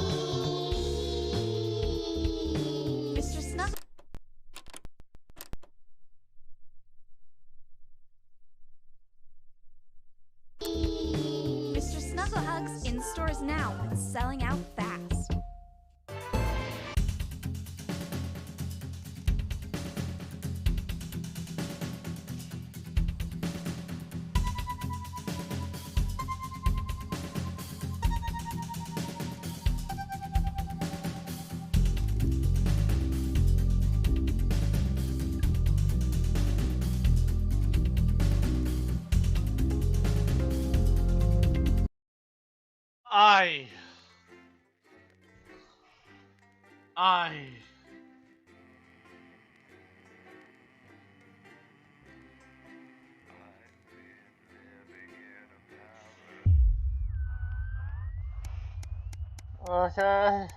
Okay.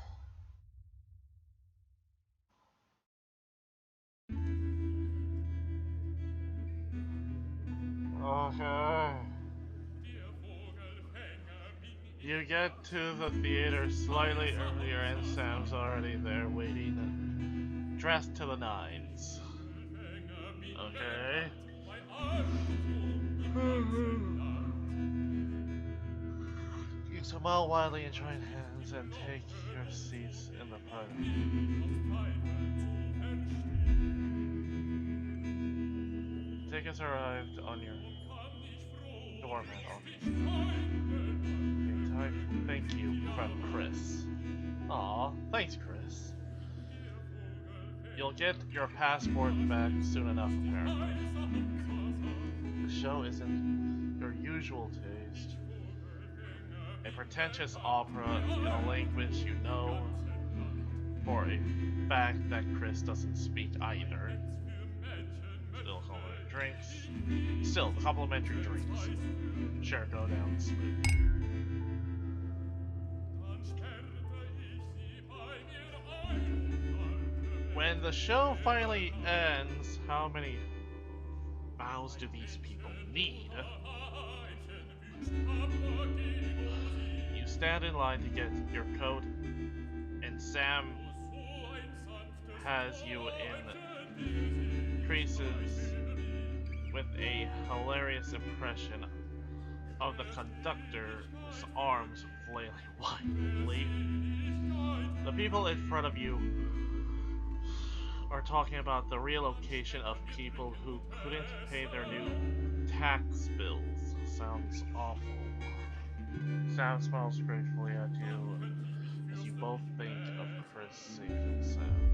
Okay. You get to the theater slightly earlier and Sam's already there waiting, dressed to the nines. Okay. You smile wildly and join hands and take your seats in the front. Tickets arrived on your doormat. Okay, thank you from Chris. Aw, thanks, Chris. You'll get your passport back soon enough, apparently. The show isn't your usual taste. A pretentious opera in a language you know for a fact that Chris doesn't speak either. Still, complimentary drinks. Sure, go down smooth. When the show finally ends, how many bows do these people need? You stand in line to get your coat, and Sam has you in creases with a hilarious impression of the conductor's arms flailing wildly. The people in front of you are talking about the relocation of people who couldn't pay their new tax bills. Sounds awful. Sam smiles gratefully at you as you both think of Chris safe and sound.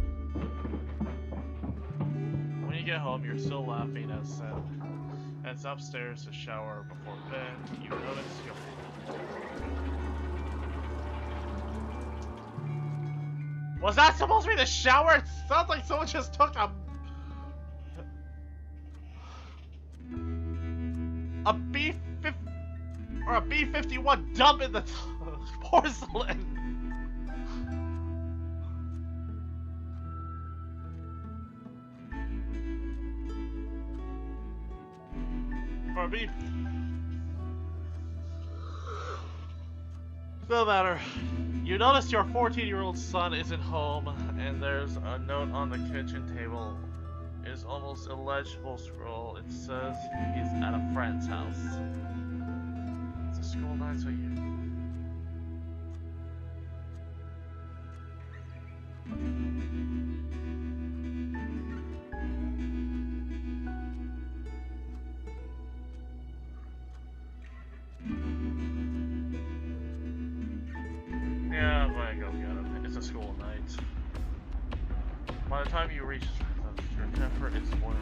When you get home, you're still laughing as Sam heads upstairs to shower before bed. You notice your... Was that supposed to be the shower? It sounds like someone just took a B-51 dump in the porcelain. For me, no matter. You notice your 14-year-old son isn't home, and there's a note on the kitchen table. It's almost illegible scroll. It says he's at a friend's house. It's a school night, so you... Yeah, I'm gonna go get him. It's a school night. By the time you reach your temper is boiling.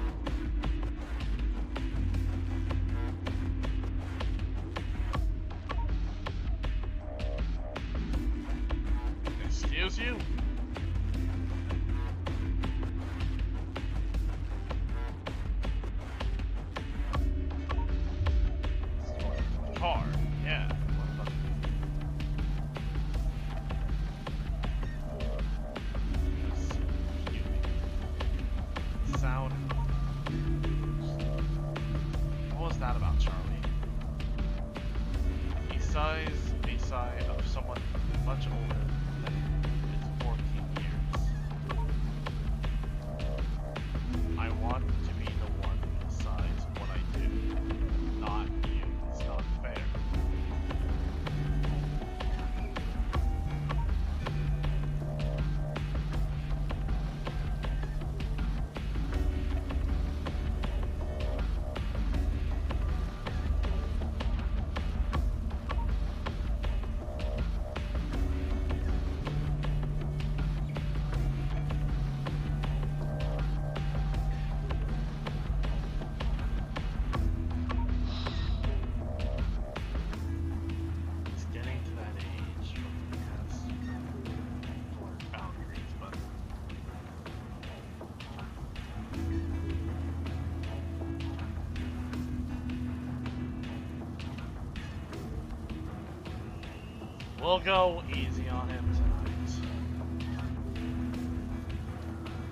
Excuse you? Car, yeah. Sound. What was that about, Charlie? He sighs a sigh of someone much older than his 14 We'll go easy on him tonight.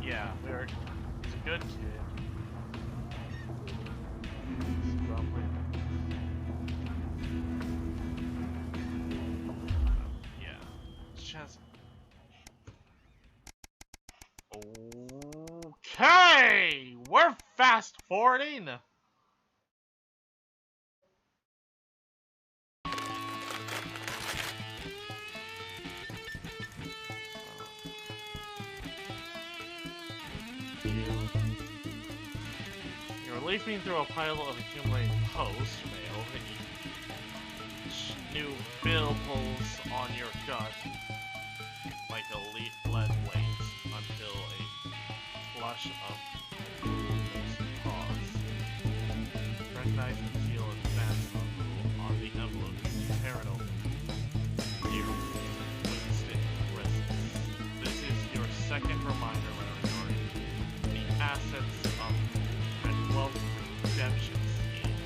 Yeah, he's a good kid. He's grumbling. Yeah. Just... Okay! We're fast forwarding! You're leafing through a pile of accumulated post mail that each new bill pulls on your gut like a lead weight until a flush of coolness pause. Recognize and feel a fast on the envelope. Tear it open. Dear Winston Risks, this is your second reminder regarding the assets of wealth redemption scheme.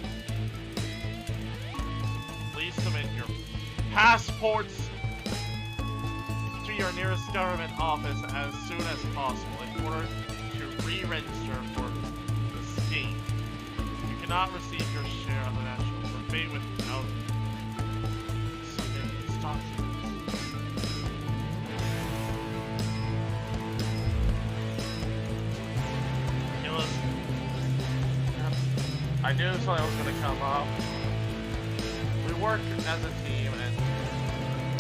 Please submit your passports to your nearest government office as soon as possible in order to re-register for the scheme. You cannot receive your share of the national rebate without submitting these documents. I knew something was going to come up. We work as a team and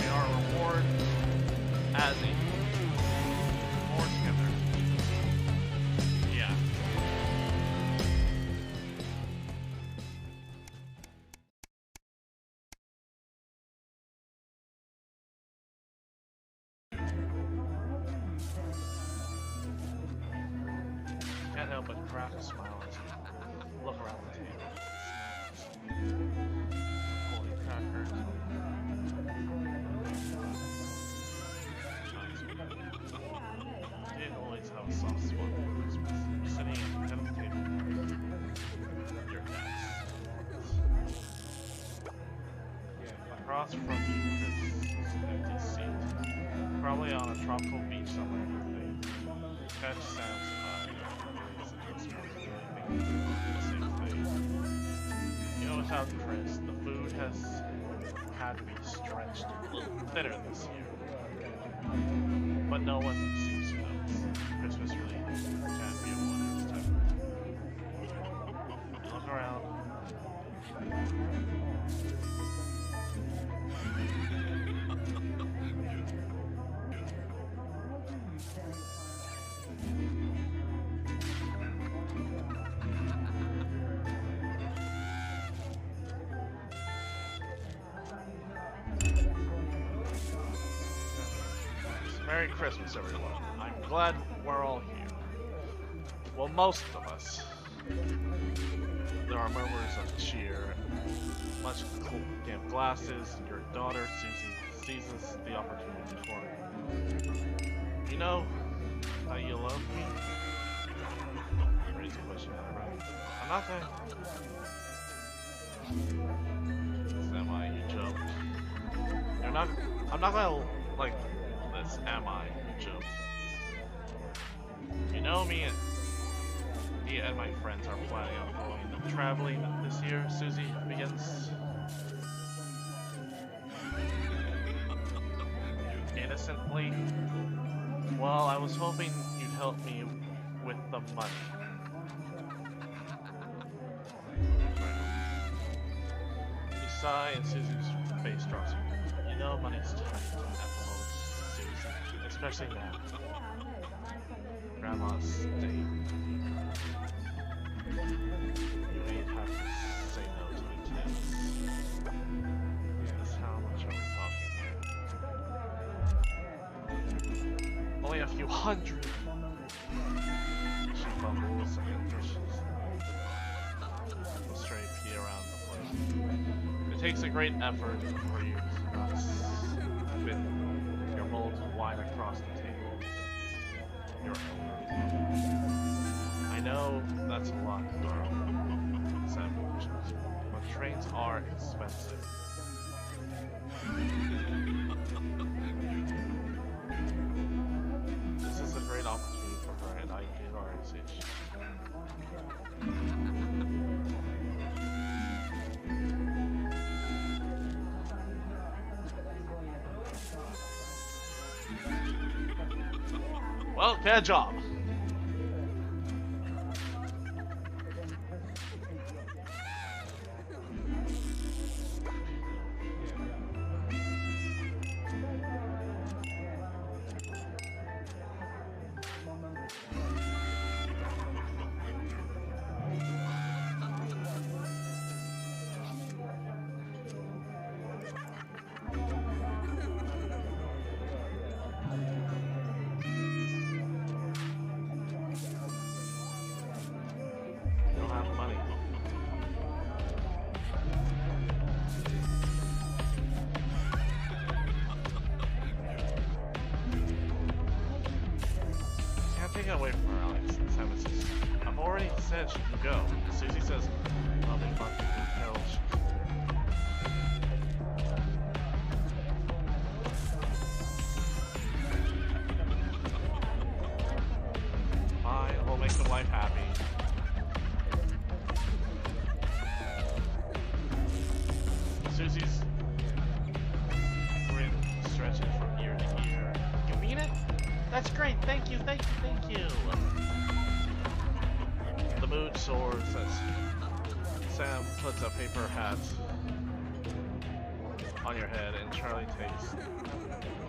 we are rewarded as a more together. Yeah. Can't help but crack a smile as you look around the table. Holy crackers. You didn't always have a soft spot for Christmas. You're sitting at the table with your dad's. Across from you, Chris, is an empty seat. Probably on a tropical beach somewhere. They catch Sam's eye. You know, without Chris, the food has had to be stretched a little thinner this year. But no one seems to notice. Christmas really can't be a wonder this time. Look around. Merry Christmas, everyone. I'm glad we're all here. Well, most of us. There are murmurs of cheer, much damp glasses. Your daughter, Susie, seizes the opportunity for it. You know how you love me? Raise a question out of breath. I'm not that. Am I? You joked. You're not. I'm not gonna like. Am I? Joke. You know me and my friends are planning on going traveling this year, Susie begins. Innocently. Well, I was hoping you'd help me with the money. You sigh and Susie's face drops. You know money's tight at the moment. Especially now. Grandma's staying. You may have to say no to the kids. That's how much are we talking here? Only a few hundred. She fumbles and pushes a stray pea around the plate. It takes a great effort for you to not spit your bowl of wine across the table. Your elbow. I know that's a lot, girl. But trains are expensive. Well, bad job. Take it away from her, Alex. Simon says, I've already said she can go. Susie says, I'll be fucking hell. Fine, we'll make them life happy. Susie's grin stretches from ear to ear. You mean it? That's great, thank you, thank you, thank you. The mood soars as Sam puts a paper hat on your head and Charlie takes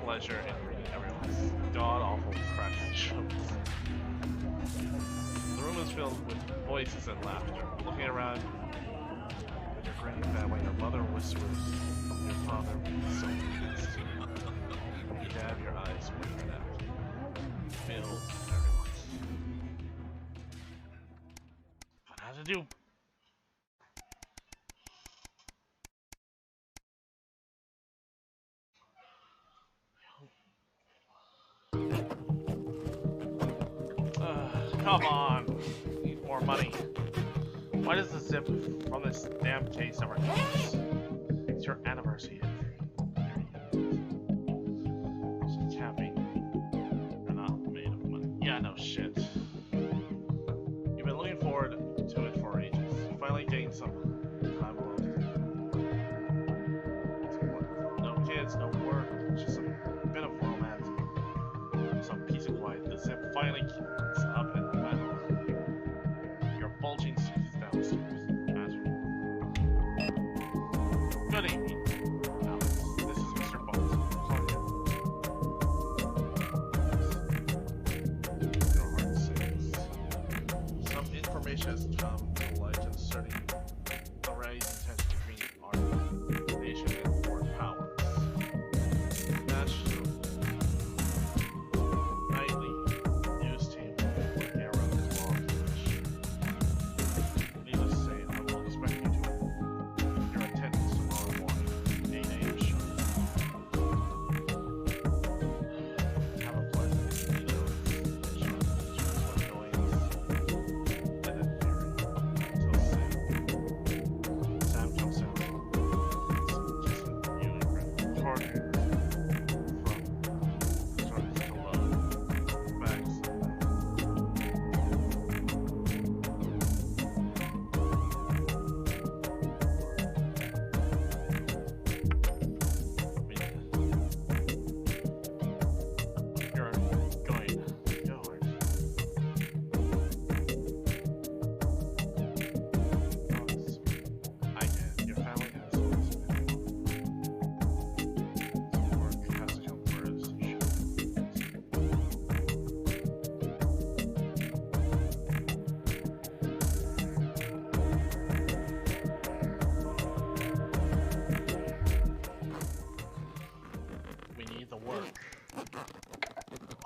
pleasure in reading everyone's god-awful crackling jokes. The room is filled with voices and laughter. Looking around with your grinning family, your mother whispers, your father is so pleased. You dab your eyes with your nap. Feel everyone. What how to do? Come on, need more money. Why does the zip from this damn case ever close? It's your anniversary. Yeah, no shit. You've been looking forward to it for ages. You finally gained some time alone. No kids, no work, just a bit of romance, some peace and quiet. The zip finally keeps up in the bed. Your bulging seat is downstairs. Good evening, Alex. This is Mr. Bolt. Information has come to light concerning the rising tension between our nation and foreign powers. National nightly news team will get around this long finish. Needless to say, I will expect you to your attendance tomorrow morning, 8 a.m. sharp. Have a pleasant evening.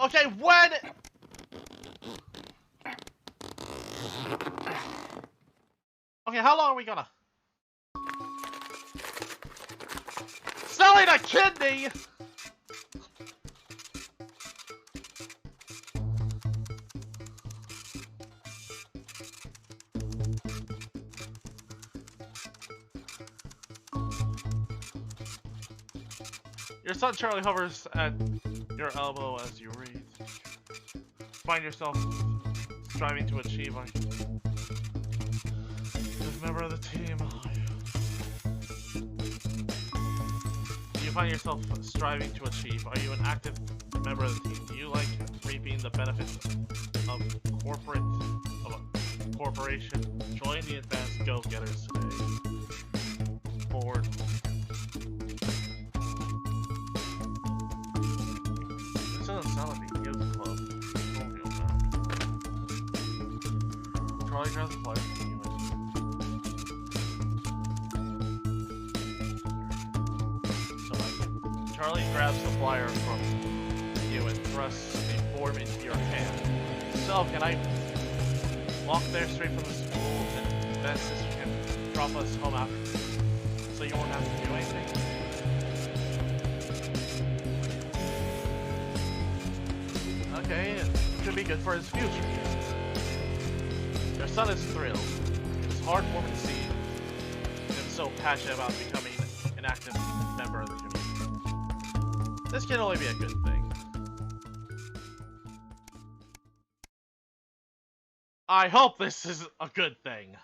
Okay, when? Okay, how long are we gonna? Selling a kidney! Your son Charlie hovers at your elbow as you read. Find yourself striving to achieve as a member of the team. Do you find yourself striving to achieve? Are you an active member of the team? Do you like reaping the benefits of a corporation. Join the advanced go-getters today. Board. This doesn't sound like a youth club. Charlie grabs the flyer from the So Charlie grabs the flyer from you and thrusts a form into your hand. So, can I walk there straight from the school and then sister can drop us home after? So you won't have to do anything? Okay, it could be good for his future. Your son is thrilled. It's hard for me to see him so passionate about becoming an active member of the community. This can only be a good thing. I hope this is a good thing.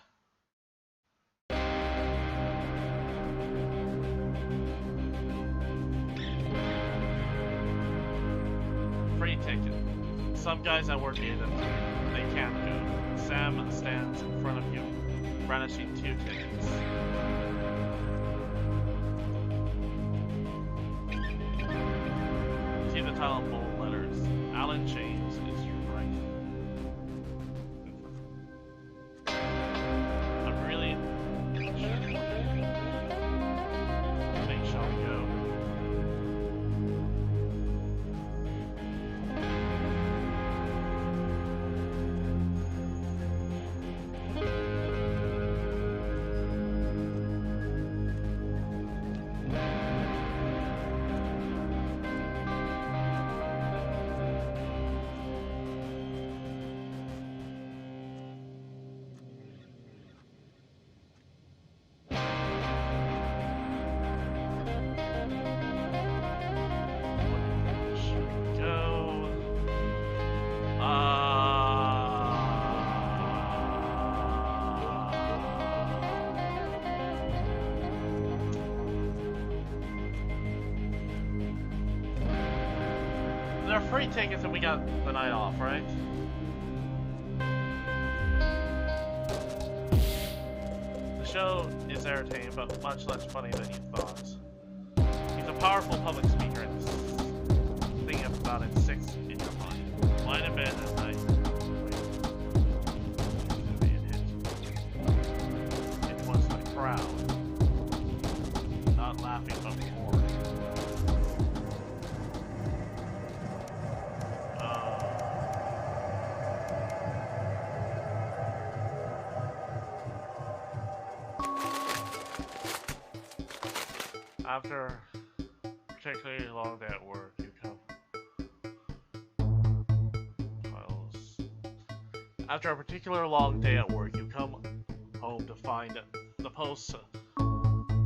Free ticket. Some guys at work need them. They can't go. Sam stands in front of you, brandishing 2 tickets. See the title in bold letters. Alan James is right. I'm really think shall we go? They're free tickets and we got the night off, right? The show is entertaining, but much less funny than you thought. He's a powerful public speaker and thinking about it sticks in your mind. Lying in bed at night. It was the crowd. Not laughing, but bored. After a particularly long day at work, you come. After a particular long day at work, you come home to find the posts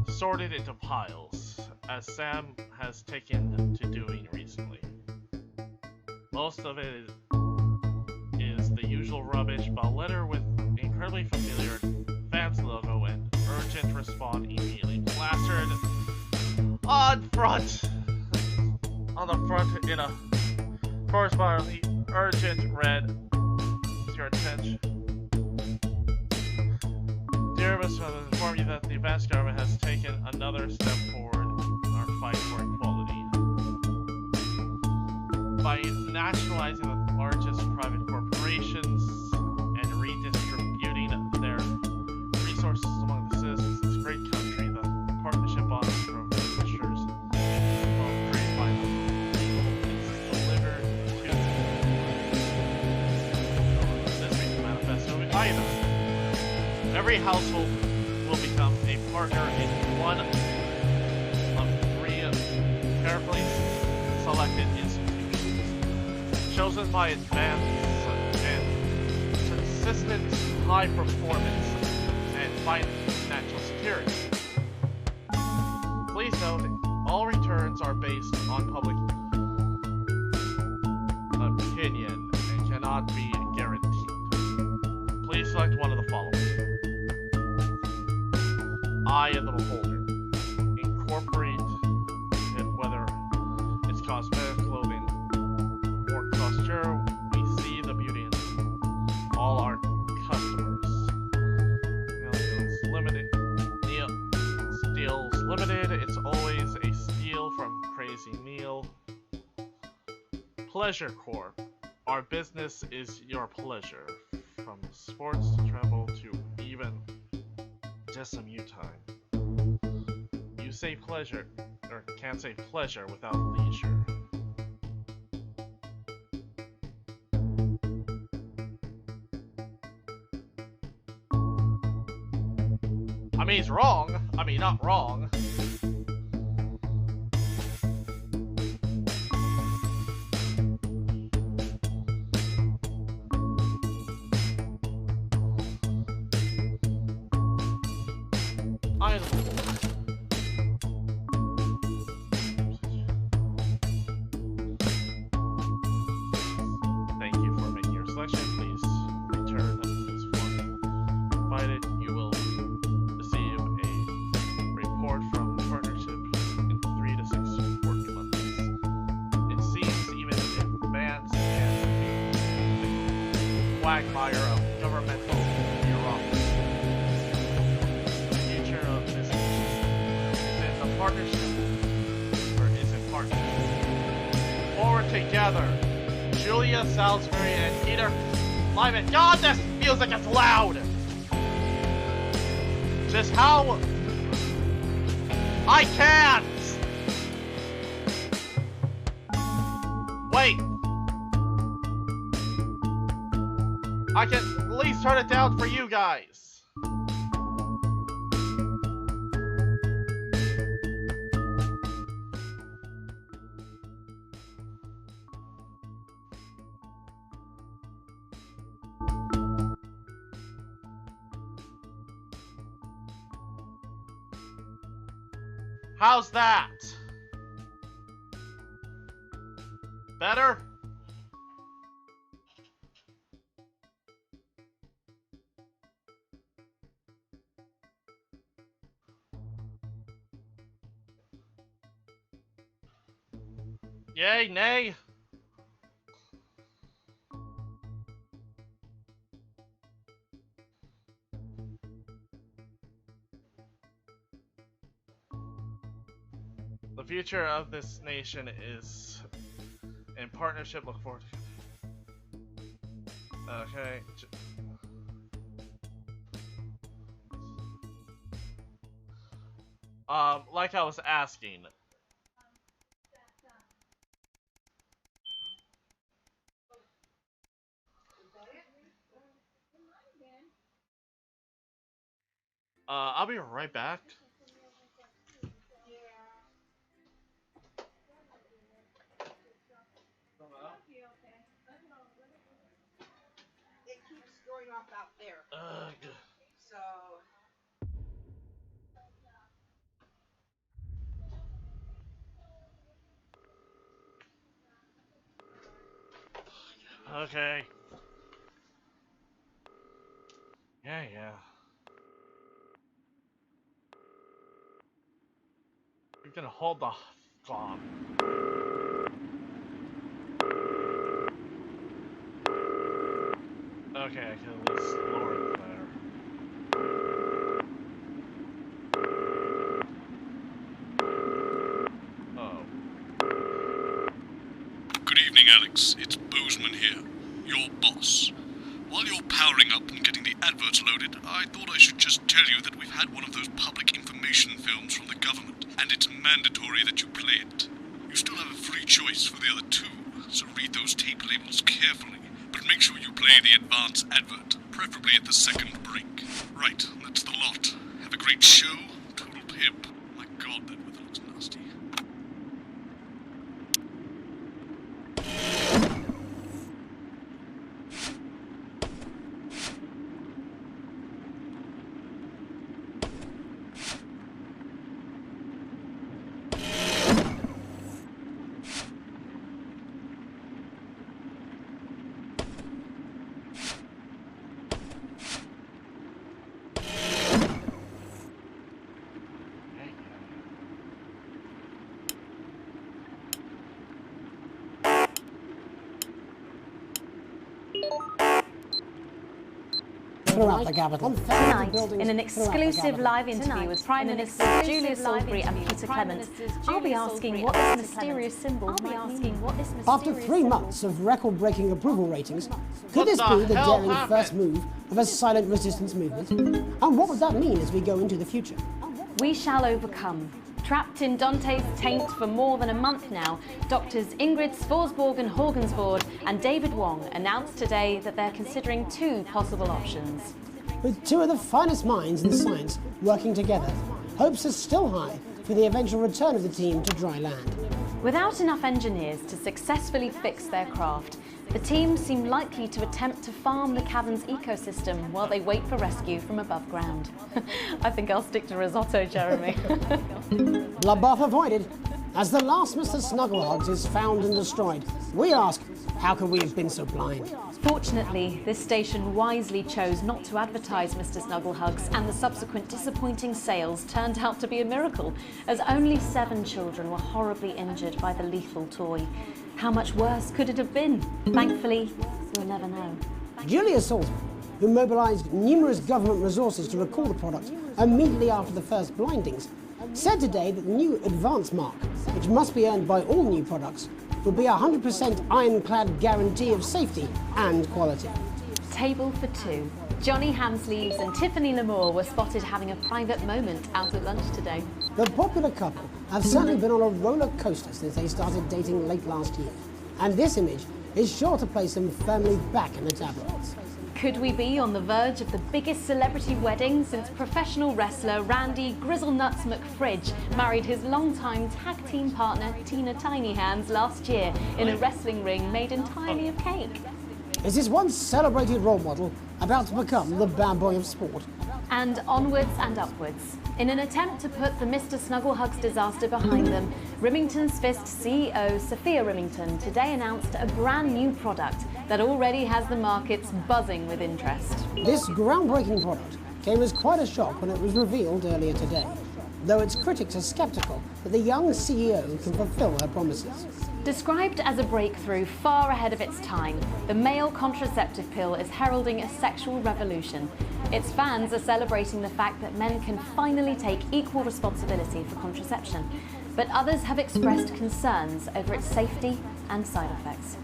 sorted into piles, as Sam has taken to doing recently. Most of it is the usual rubbish, but a letter with an incredibly familiar fans logo and urgent response immediately plastered on the front in a correspondingly urgent red to your attention. Dear Miss Smith, I inform you that the advanced government has taken another step forward in our fight for equality by nationalizing the largest private corporations and redistributing their resources among the citizens of this great country. The partnership bonds from ministers created by the people is delivered to this week's manifesto item. Every household will become a partner in one of 3 carefully selected institutions, chosen by advanced and consistent high performance and financial security. Please note, all returns are based on public opinion and cannot be guaranteed. Please select one of the following. I am the beholder. Incorporate it, whether it's cosmetic, clothing, or Pleasure Corp. Our business is your pleasure. From sports to travel to even just some you time. You say pleasure, or can't say pleasure without leisure. I mean, he's wrong. I mean, not wrong. Thank you for making your selection. Please return this form. Provided you will receive a report from the partnership in 3 to 6 working months. It seems even in advance and the quagmire of governmental bureaucracy. The future of this is in the partnership, or is in partnership. Forward together. Julia Salisbury and Peter Lyman. God, this music is loud! Just how... I can't! Wait! I can at least turn it down for you guys. How's that? Better? Yay, nay? The future of this nation is in partnership. Look forward to. Okay. Like I was asking. I'll be right back. It keeps going off out there. So. Okay. Yeah. You're gonna hold the phone. Okay, I can at least lower it there. Oh. Good evening, Alex. It's Bozeman here, your boss. While you're powering up and getting the adverts loaded, I thought I should just tell you that we've had one of those public information films from the government, and it's mandatory that you play it. You still have a free choice for the other two, so read those tape labels carefully, but make sure you play the advance advert, preferably at the second break. Right, that's the lot. Have a great show, total pimp. My god, that weather looks nasty. Hey. throughout the capital. Tonight, in an exclusive live interview with Prime Minister Julia Salisbury and Peter Clement, I'll be asking what this mysterious symbol might mean. After 3 months of record-breaking approval ratings, could this be the daring first move of a silent resistance movement? And what would that mean as we go into the future? We shall overcome. Trapped in Dante's taint for more than a month now, doctors Ingrid Svorsborg Horgensvoord and David Wong announced today that they're considering 2 possible options. With 2 of the finest minds in science working together, hopes are still high for the eventual return of the team to dry land. Without enough engineers to successfully fix their craft, the team seem likely to attempt to farm the cavern's ecosystem while they wait for rescue from above ground. I think I'll stick to risotto, Jeremy. Bloodbath avoided. As the last Mr. Snugglehugs is found and destroyed, we ask, how could we have been so blind? Fortunately, this station wisely chose not to advertise Mr. Snugglehugs, and the subsequent disappointing sales turned out to be a miracle, as only 7 children were horribly injured by the lethal toy. How much worse could it have been? Thankfully, we'll never know. Julia Salisbury, who mobilised numerous government resources to recall the product immediately after the first blindings, said today that the new advance mark, which must be earned by all new products, would be a 100% ironclad guarantee of safety and quality. Table for 2. Johnny Hamsleeves and Tiffany Lamour were spotted having a private moment out at lunch today. The popular couple have certainly been on a roller coaster since they started dating late last year, and this image is sure to place them firmly back in the tabloids. Could we be on the verge of the biggest celebrity wedding since professional wrestler Randy Grizzlenuts McFridge married his longtime tag team partner Tina Tiny Hands last year in a wrestling ring made entirely of cake? Is this once celebrated role model about to become the bad boy of sport? And onwards and upwards. In an attempt to put the Mr. Snugglehugs disaster behind them, Remington's Fist CEO Sophia Remington today announced a brand new product that already has the markets buzzing with interest. This groundbreaking product came as quite a shock when it was revealed earlier today, though its critics are sceptical that the young CEO can fulfill her promises. Described as a breakthrough far ahead of its time, the male contraceptive pill is heralding a sexual revolution. Its fans are celebrating the fact that men can finally take equal responsibility for contraception, but others have expressed concerns over its safety and side effects.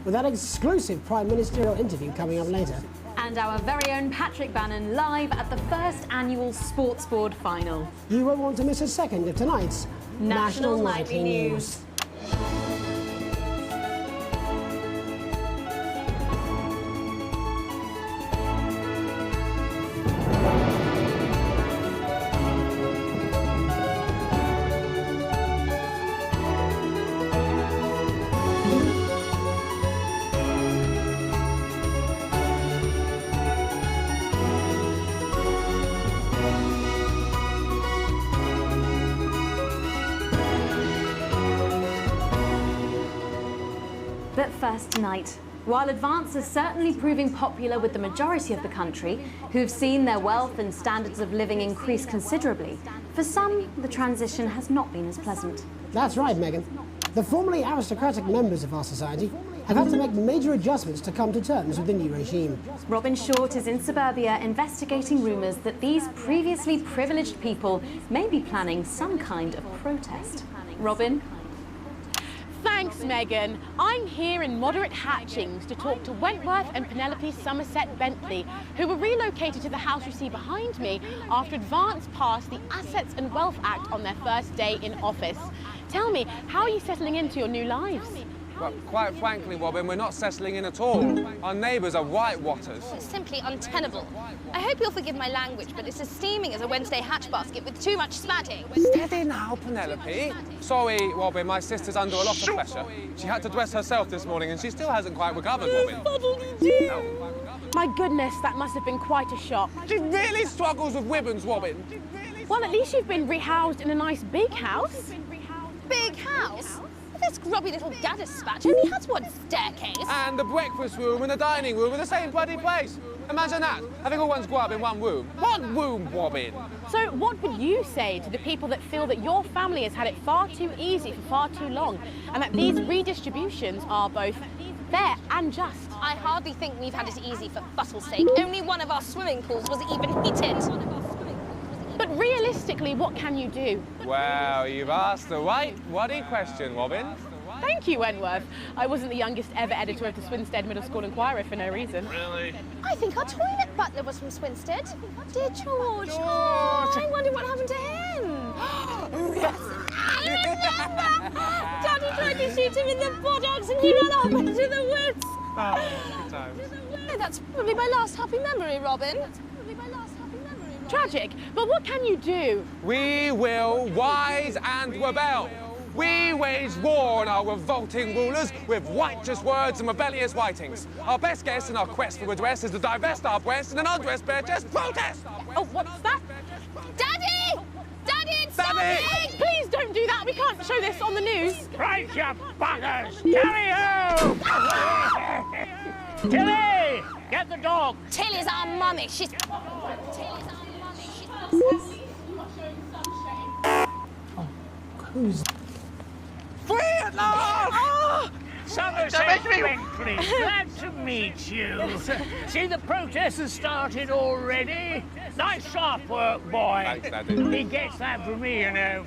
With that exclusive Prime Ministerial interview coming up later. And our very own Patrick Bannon live at the first annual Sports Board final. You won't want to miss a second of tonight's National Nightly News. But first tonight, while Advance is certainly proving popular with the majority of the country, who've seen their wealth and standards of living increase considerably, for some, the transition has not been as pleasant. That's right, Megan. The formerly aristocratic members of our society have had to make major adjustments to come to terms with the new regime. Robin Short is in suburbia investigating rumours that these previously privileged people may be planning some kind of protest. Robin? Thanks, Megan. I'm here in Moderate Hatchings to talk to Wentworth and Penelope Somerset Bentley, who were relocated to the house you see behind me after Advance passed the Assets and Wealth Act on their first day in office. Tell me, how are you settling into your new lives? Well, quite frankly, Robin, we're not settling in at all. Our neighbours are whitewatters. It's simply untenable. I hope you'll forgive my language, but it's as steaming as a Wednesday hatch basket with too much spatting. Steady now, Penelope. Sorry, Robin, my sister's under a lot of pressure. She had to dress herself this morning and she still hasn't quite recovered, Robin. My goodness, that must have been quite a shock. She really struggles with ribbons, Robin. Well, at least you've been rehoused in a nice big house. Big house? This grubby little gaddis spatch only has one staircase. And the breakfast room and the dining room in the same bloody place. Imagine that, having all one's grub in one room. One room, Robin. So what would you say to the people that feel that your family has had it far too easy for far too long, and that these redistributions are both fair and just. I hardly think we've had it easy for fussle's sake. Only one of our swimming pools was even heated. But realistically, what can you do? Well, you've asked the right waddy question, Robin. Thank you, Wentworth. I wasn't the youngest ever editor of the Swinstead Middle School Inquirer for no reason. Really? I think our toilet butler was from Swinstead. Dear George. Oh, I wonder what happened to him. Yes. I remember! Daddy tried to shoot him in the buttocks and he ran off into the woods. Oh, good times. No, that's probably my last happy memory, Robin. Tragic, but what can you do? We will rise and rebel. We wage war on our revolting rulers with righteous words and rebellious writings. Our best guess in our quest for redress is to divest our breast in an undressed bare chest protest. Oh, what's that? Daddy! Daddy, it's Daddy! something! Please don't do that. We can't show this on the news. Right, you buggers! Carry home! Tilly! Get the dog! Tilly's our mummy. She's... Who's... Free at last! Oh! Somerset Bentley, glad to meet you. See, the protest has started already. Nice sharp work, boy. Thanks, Daddy. He gets that from me, you know.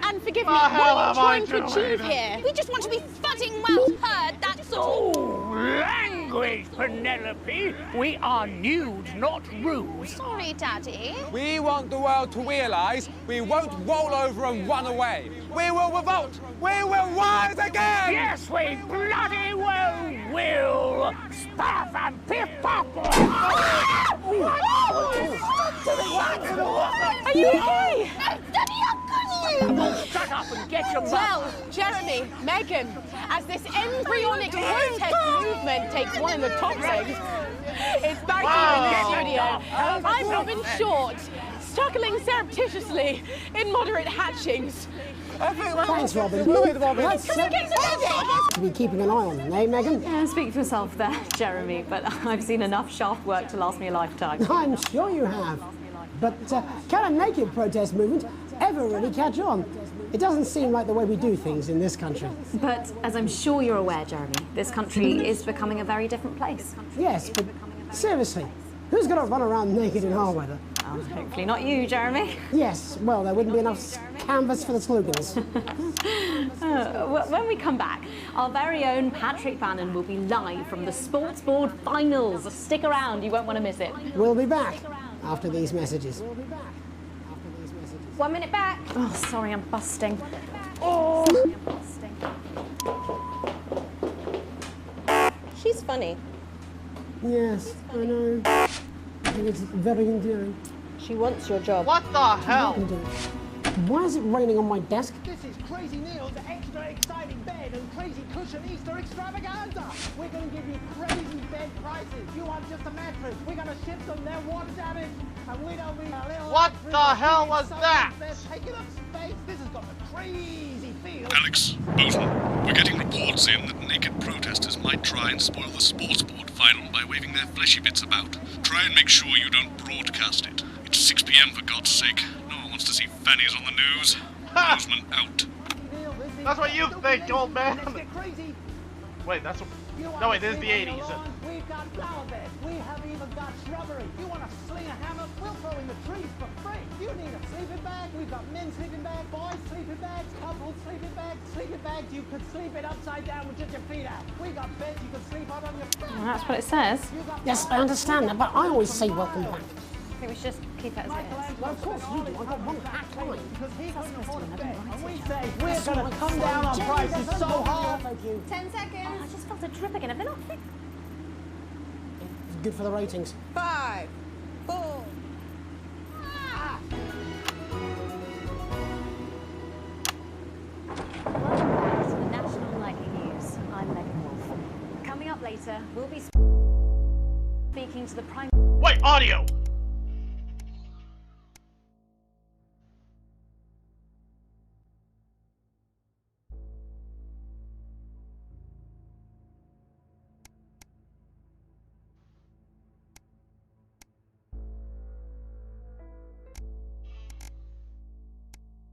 And forgive me, What what are you trying to doing? achieve here? We just want to be thudding well heard, that's all. Oh, language, Penelope. We are nude, not rude. Sorry, Daddy. We want the world to realise we won't roll over and run away. We will revolt. We will rise again. Yes, we bloody well will. Spaff and piff pop. Are you okay? Daddy, how could you? Shut up and get your Well, Jeremy, Megan, as this embryonic protest movement takes one in the top legs, it's back here in the studio. I'm Robin Short, struggling surreptitiously in moderate hatchings. Thanks, Robin. Let's be keeping an eye on them, eh, Megan? Yeah, speak for yourself there, Jeremy, but I've seen enough shaft work to last me a lifetime. I'm sure you have. But can a naked protest movement ever really catch on? It doesn't seem like the way we do things in this country. But as I'm sure you're aware, Jeremy, this country is becoming a very different place. Yes, but seriously, who's going to run around naked in our weather? Oh, hopefully not you, Jeremy. Yes, well, there wouldn't be enough canvas for the slogans. When we come back, our very own Patrick Bannon will be live from the Sports Board Finals. Stick around, you won't want to miss it. We'll be back after these messages. 1 minute back. Oh, sorry, I'm busting. Oh! She's funny. Yes, I know. I think it's very endearing. She wants your job. What the hell? Why is it raining on my desk? This is Crazy Neil's extra exciting bed and crazy cushion Easter extravaganza. We're going to give you crazy bed prices. You want just a mattress? We're going to ship them their water damage, and we don't mean a little. What the hell was that? They're taking up space. This has got the crazy feel. Alex, Bozeman, we're getting reports in that naked protesters might try and spoil the sports board final by waving their fleshy bits about. Try and make sure you don't broadcast it. It's 6 p.m. for God's sake. No one wants to see fannies on the news. Bozeman out. That's what you think, old man. Wait, that's what... No, wait, this is the 80s. We've got flower beds. We have even got shrubbery. You want to sling a hammer? We'll throw in the trees for free. You need a sleeping bag? We've got men's sleeping bags, boys' sleeping bags, couples' sleeping bags. Sleeping bags, you could sleep it upside down with just your feet out. We got beds you could sleep on your back. Well, that's what it says. Yes, I understand that, but I always say welcome back. I think we should just keep it as it is. Well, of course you do. I've got one packed line. Because he couldn't afford a bed. And we say, we're going to come down on prices so hard. 10 seconds. Oh, I just felt a drip again. Have they not fixed? Good for the ratings. 5, 4. Welcome back to the National Nightly News. I'm Megan Wolf. Coming up later, we'll be speaking to the Prime... Wait, audio!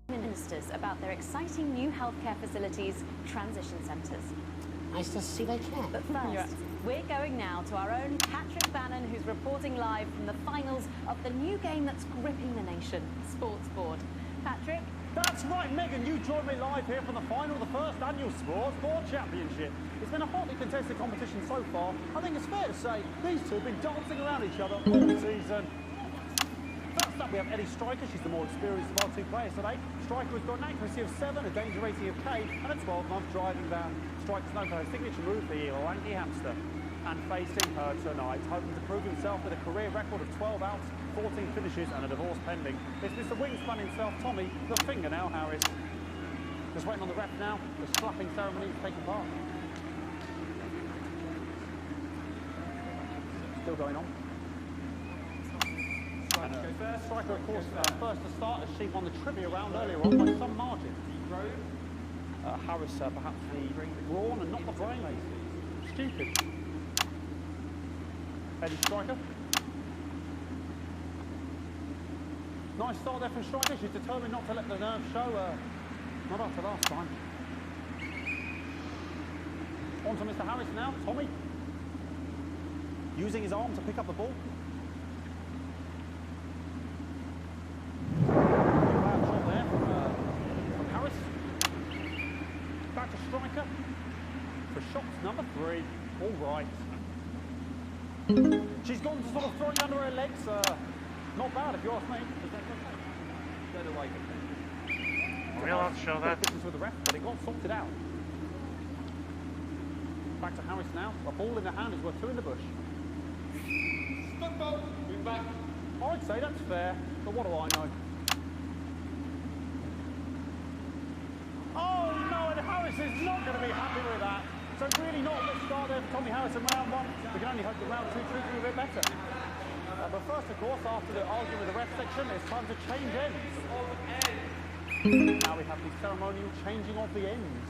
Ministers about their exciting new healthcare facilities, transition centres. Nice to see they care. But first, we're going now to our own Patrick Bannon, who's reporting live from the finals of the new game that's gripping the nation, Sports Board. Patrick? That's right, Megan, you joined me live here from the final of the first annual Sports Board Championship. It's been a hotly contested competition so far. I think it's fair to say these two have been dancing around each other all season. First up, we have Eddie Striker. She's the more experienced of our two players today. Striker has got an accuracy of 7, a danger rating of K, and a 12-month driving ban. Striker's known for her signature move, the lanky hamster. And facing her tonight, hoping to prove himself with a career record of 12 outs, 14 finishes, and a divorce pending. It's Mr. Wingspan himself, Tommy, the fingernail Harris. Just waiting on the ref now. The slapping ceremony is taking part. Still going on. Striker, of course, first to start as she won the trivia round earlier on by some margin. Harris, perhaps the brawn and not the brain. Stupid. Eddie Striker. Nice start there from Striker. She's determined not to let the nerves show. Not after last time. On to Mr. Harris now. Tommy. Using his arm to pick up the ball. Back to Striker for shots number 3. All right. She's gone to sort of throwing under her legs. Not bad if you ask me. Go away. Are we allowed to show that? Business with the ref, but it got sorted out. Back to Harris now. A ball in the hand is worth 2 in the bush. Football. Move back. I'd say that's fair, but what do I know? Oh no, and Harris is not going to be happy with that. So really not a good start there for Tommy Harris in round 1. We can only hope that round 2 treats him a bit better. But first, of course, after the argument with the ref section, it's time to change ends. Now we have the ceremonial changing of the ends.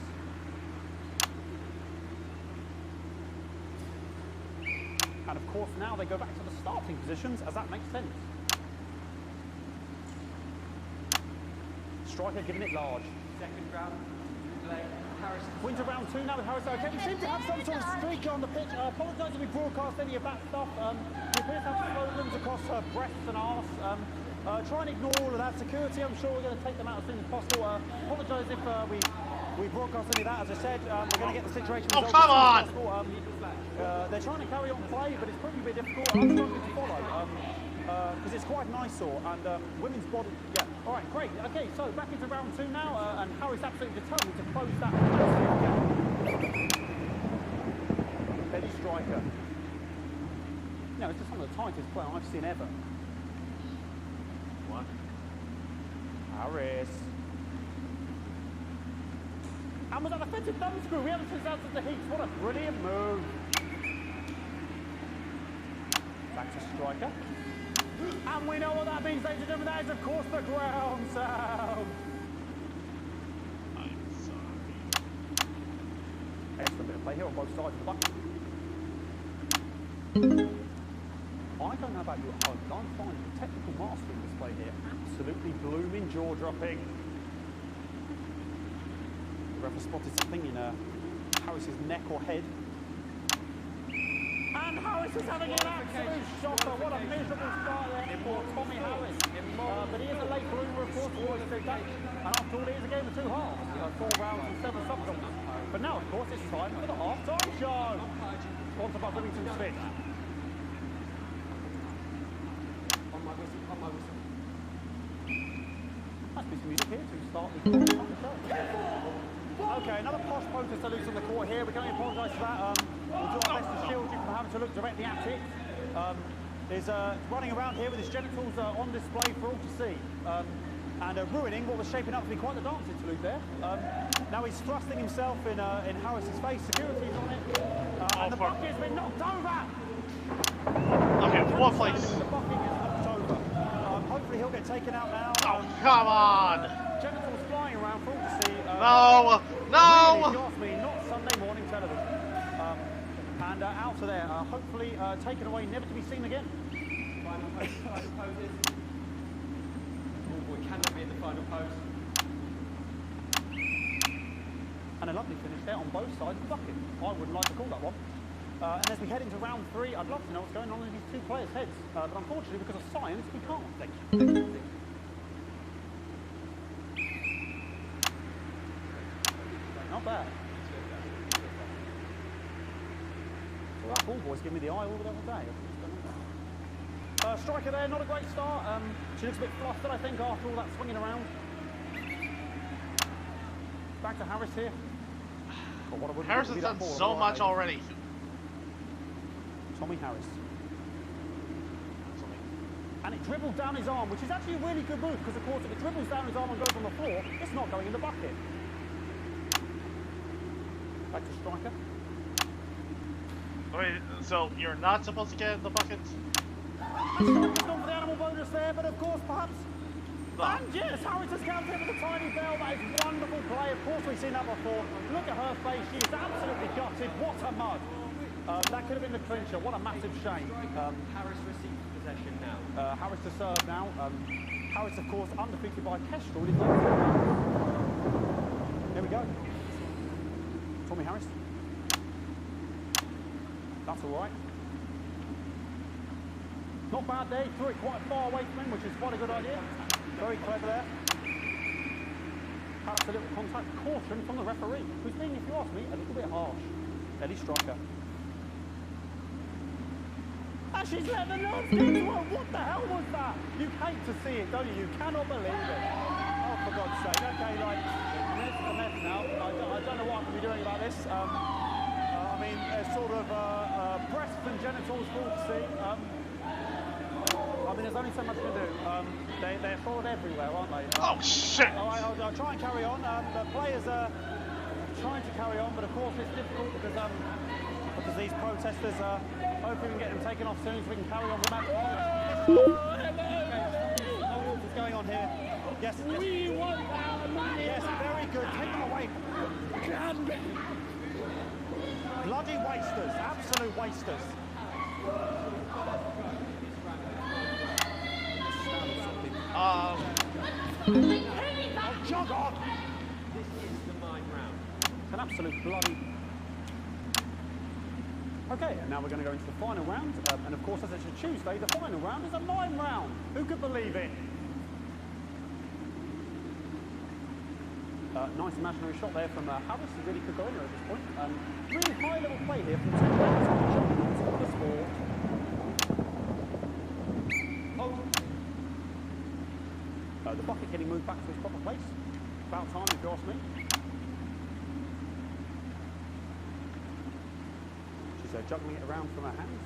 And of course, now they go back to the starting positions, as that makes sense. Striker giving it large. Second round, play. Harris. Winter round 2 now with Harris. Okay, we seem to have some sort of streak on the pitch. I apologise if we broadcast any of that stuff. We appear to have slogans across her breasts and arse. Try and ignore all of that. Security, I'm sure we're going to take them out as soon as possible. Apologise if we broadcast any of that. As I said, we're going to get the situation resolved as soon as possible. They're trying to carry on play, but it's proving a bit difficult. I'm struggling to follow. Because it's quite an eyesore, and women's body, yeah. All right, great. Okay, so back into round 2 now, and Harry's absolutely determined to close that gap. Eddie Striker. No, it's just some of the tightest play I've seen ever. What? Harris. And was that offensive thumb screw? We haven't seen out of the heat. What a brilliant move. Back to Striker. And we know what that means, ladies and gentlemen. That is, of course, the ground sound. I'm sorry. Excellent bit of play here on both sides of the bucket. I don't know about you at home, but I'm finding the technical mastering display here absolutely blooming, jaw-dropping. The ref has spotted something in Harris's neck or head. And Harris is having an absolute shocker. What a miserable start there for Tommy Harris. But he is a late bloomer, of course, always said that. And after all, it is a game of 2 halves. 4 rounds and 7 subtopics. But now, of course, it's time for the half-time show. Sponsored by Bloomington Smith. On my whistle. Nice piece of music here to start the half-time show. Okay, another posh protester loose on the court here. We can only apologise for that. We'll do our best to shield you from having to look directly at it. Is running around here with his genitals on display for all to see. And ruining what was shaping up to be quite the dance interlude there. Now he's thrusting himself in Harris's face. Security's on it. And the bucket has been knocked over! Okay, one place. The bucket is knocked over. Hopefully he'll get taken out now. Oh, come on! Genitals flying around for all to see. No! No! Really, if you ask me, not Sunday morning television. And out of there, hopefully taken away, never to be seen again. Final poses. Oh boy, can they be in the final pose? And a lovely finish there on both sides of the bucket. I wouldn't like to call that one. And as we head into round 3, I'd love to know what's going on in these two players' heads. But unfortunately, because of science, we can't. Thank you. Not bad. Well, that ball boy's giving me the eye all the other day. Striker there, not a great start. She looks a bit flustered, I think, after all that swinging around. Back to Harris here. Oh, Harris has done so much already. Tommy Harris. And it dribbled down his arm, which is actually a really good move, because of course if it dribbles down his arm and goes on the floor, it's not going in the bucket. Back to Striker. Wait, so you're not supposed to get in the bucket? Striker's gone for the animal bonus there, but of course perhaps... And yes, Harris has counted with a tiny bell. That is wonderful play. Of course we've seen that before. Look at her face. She is absolutely gutted. What a mud. That could have been the clincher. What a massive shame. Harris receives possession now. Harris to serve now. Harris, of course, undefeated by Kestrel. There we go. Tommy Harris. That's all right. Not bad there. He threw it quite far away from him, which is quite a good idea. Very clever there. Perhaps a little contact. Caution from the referee, who's being, if you ask me, a little bit harsh. Eddie Striker. And she's let the nerves get to her. What the hell was that? You hate to see it, don't you? You cannot believe it. Oh, for God's sake. Okay, like, mess to mess now. I don't know what I can be doing about this. I mean, there's sort of breasts and genitals for all to see. I mean, there's only so much to do. They're sort of everywhere, aren't they? Oh, shit! I'll try and carry on. The players are trying to carry on, but of course it's difficult because these protesters hopefully we can get them taken off soon so we can carry on with the match. What's going on here? Yes. We want our money. Yes, very good. Take them away. Bloody wasters. Absolute wasters. Oh, jog on! This is the mime round. It's an absolute bloody... Okay, and now we're going to go into the final round. And of course, as it's a Tuesday, the final round is a mime round. Who could believe it? Nice imaginary shot there from Harris. He really could go in there at this point. Really high-level play here from 10 players on the champions of the sport. The bucket getting moved back to its proper place. About time, if you ask me. She's juggling it around from her hands.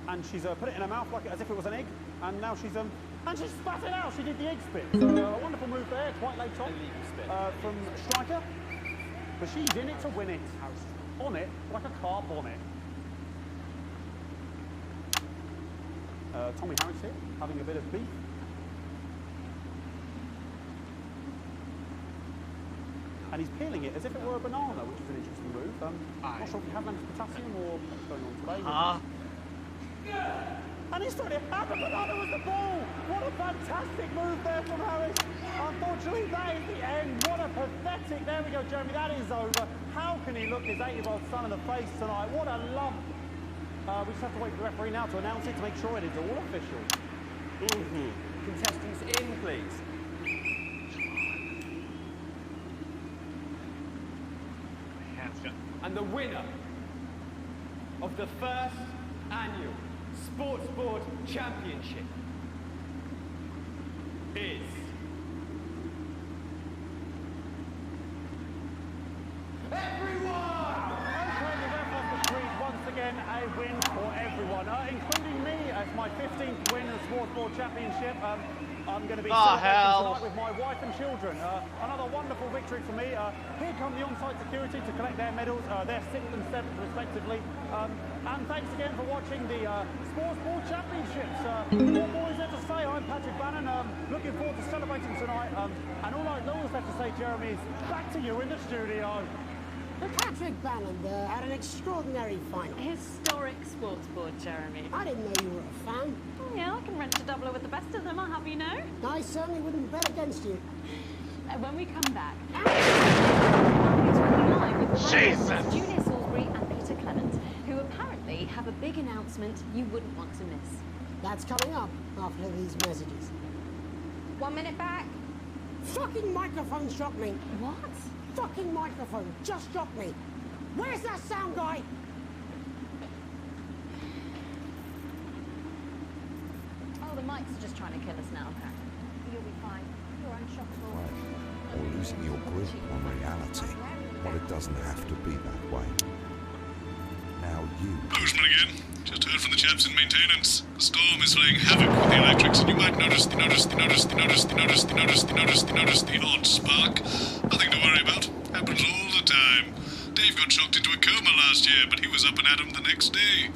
And she's put it in her mouth like as if it was an egg. And now she's and she spat it out. She did the egg spit. So a wonderful move there, quite late on from Striker. But she's in it to win it. On it like a car bonnet. Tommy Harris here, having a bit of beef. And he's peeling it as if it were a banana, which is an interesting move. Not sure if you have any potassium or what's going on today. And he's throwing it, and the banana was the ball! What a fantastic move there from Harris. Unfortunately, that is the end. What a pathetic, there we go, Jeremy, that is over. How can he look his 8-year-old son in the face tonight? What a lump. We just have to wait for the referee now to announce it to make sure it is all official. Contestants in, please. And the winner of the first annual Sports Board Championship is... Again, a win for everyone, including me as my 15th win in the Sports Board Championship. I'm going to be celebrating tonight with my wife and children. Another wonderful victory for me. Here come the on-site security to collect their medals, their 6th and 7th respectively. And thanks again for watching the Sports Board Championships. What more is there to say? I'm Patrick Bannon. Looking forward to celebrating tonight. And all I always have to say, Jeremy, is back to you in the studio. Patrick Bannon had an extraordinary final. Historic sports board, Jeremy. I didn't know you were a fan. Oh, yeah, I can wrench a doubler with the best of them, I'll have you know. I certainly wouldn't bet against you. When we come back, live with Jesus! Julia Salisbury and Peter Clement, who apparently have a big announcement you wouldn't want to miss. That's coming up after these messages. 1 minute back. Fucking microphone struck me. What? Fucking microphone just struck me. Where's that sound guy? Oh, the mics are just trying to kill us now, apparently. You'll be fine. You're unshockable. Or losing your grip on reality. Well, it doesn't have to be that way. Now you... Bozeman again. Just heard from the chaps in maintenance. The storm is playing havoc with the electrics, and you might notice the odd spark. Nothing to worry about. Happens all the time. Dave got shocked into a coma last year, but he was up and at 'em the next day.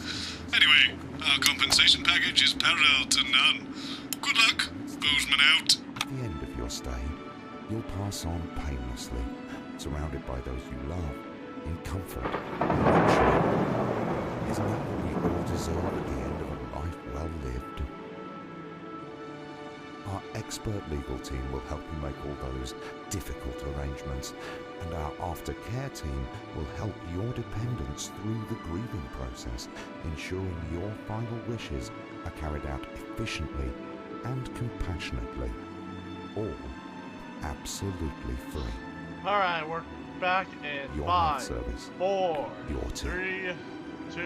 Anyway, our compensation package is parallel to none. Good luck. Bozeman out. At the end of your stay, you'll pass on painlessly, surrounded by those you love, in comfort and luxury. Isn't that what we all deserve at the end of a life well lived? Our expert legal team will help you make all those difficult arrangements, and our aftercare team will help your dependents through the grieving process, ensuring your final wishes are carried out efficiently and compassionately, all absolutely free. Alright, we're back in Your 5, service. 4, Your team. 3, 2,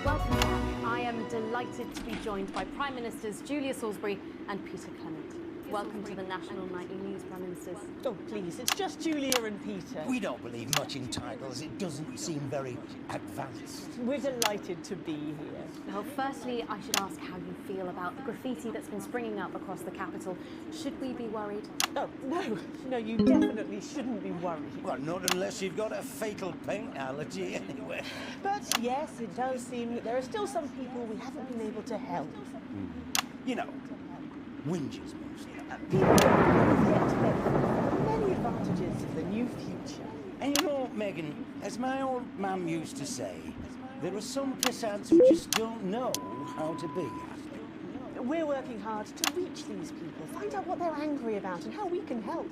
Welcome back. I am delighted to be joined by Prime Ministers Julia Salisbury and Peter Clement. Welcome to the National Nightly News, Prime Ministers. Oh, please, it's just Julia and Peter. We don't believe much in titles. It doesn't seem very advanced. We're delighted to be here. Well, firstly, I should ask how you feel about the graffiti that's been springing up across the capital. Should we be worried? Oh, no, you definitely shouldn't be worried. Well, not unless you've got a fatal paint allergy anyway. But yes, it does seem that there are still some people we haven't been able to help. You know, whingers mostly. People don't get to the many advantages of the new future. And you know, Megan, as my old mum used to say, there are some pissants who just don't know how to be. We're working hard to reach these people, find out what they're angry about and how we can help.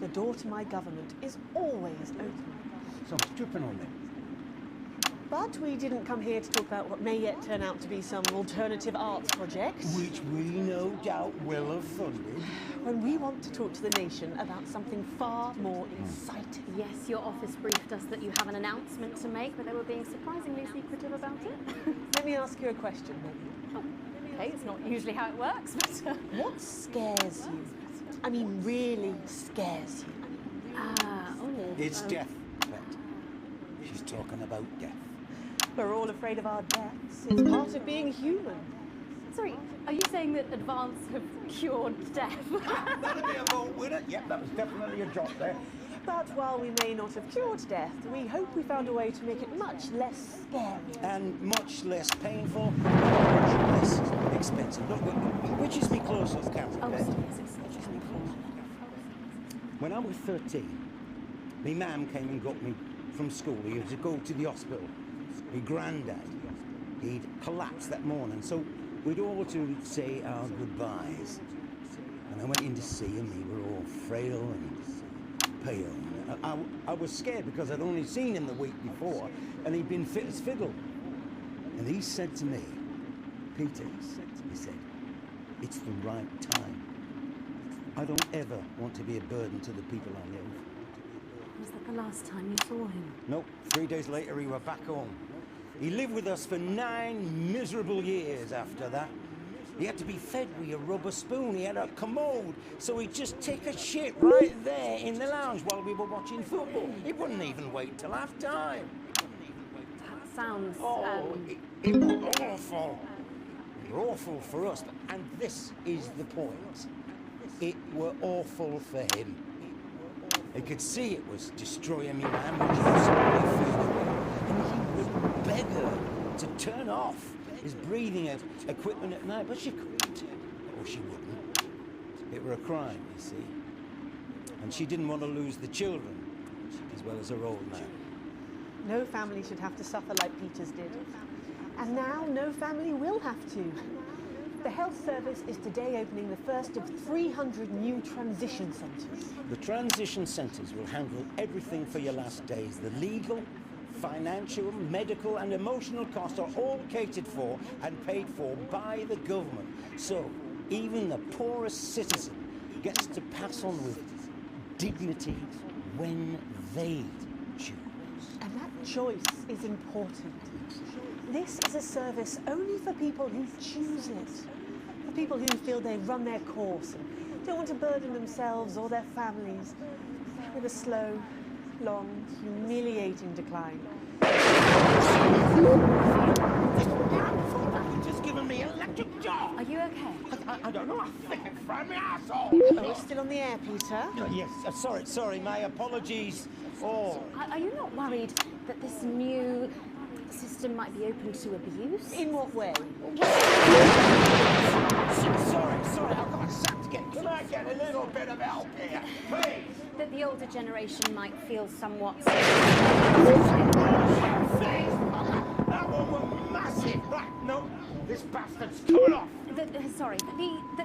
The door to my government is always open. So stripping on them. But we didn't come here to talk about what may yet turn out to be some alternative arts project. Which we no doubt will have funded. When we want to talk to the nation about something far more exciting. Yes, your office briefed us that you have an announcement to make, but they were being surprisingly secretive about it. Let me ask you a question, Megan. Oh, okay, it's not usually how it works, but... What scares you? I mean, really scares you? It's death, Pet. She's talking about death. We're all afraid of our deaths. It's part of being human. Sorry, are you saying that Advance have cured death? That'd be a vote winner. Yep, that was definitely a drop there. But while we may not have cured death, we hope we found a way to make it much less scary. And much less painful, much less expensive. Look, which is me closest, camera. When I was 13, my mum came and got me from school. He had to go to the hospital. My granddad, he'd collapsed that morning, so we'd all to say our goodbyes. And I went in to see him. He were all frail and pale. I was scared because I'd only seen him the week before, and he'd been fit as fiddle. And he said to me, Peter, he said, it's the right time. I don't ever want to be a burden to the people I live. Was that the last time you saw him? Nope, 3 days later he were back home. He lived with us for 9 miserable years after that. He had to be fed with a rubber spoon. He had a commode, so he'd just take a shit right there in the lounge while we were watching football. He wouldn't even wait till half-time. That sounds... It was awful. It were awful for us, and this is the point. It were awful for him. He could see it was destroying me, man, which was and he would beg her to turn off his breathing equipment at night, but she couldn't, or she wouldn't. It were a crime, you see. And she didn't want to lose the children, as well as her old man. No family should have to suffer like Peter's did. And now no family will have to. The health service is today opening the first of 300 new transition centres. The transition centres will handle everything for your last days. The legal, financial, medical and emotional costs are all catered for and paid for by the government. So even the poorest citizen gets to pass on with dignity when they choose. And that choice is important. This is a service only for people who choose it. For people who feel they run their course and don't want to burden themselves or their families with a slow, long, humiliating decline. Just given me electric jaw. Are you okay? I don't know. I think it's from my asshole. Are we still on the air, Peter? Yes. Sorry. My apologies. Oh. Are you not worried that this new system might be open to abuse? In what way? Sorry, I've got sacked again. Can I get a little bit of help here, please? That the older generation might feel somewhat... That one was massive. Right, no, this bastard's coming off. That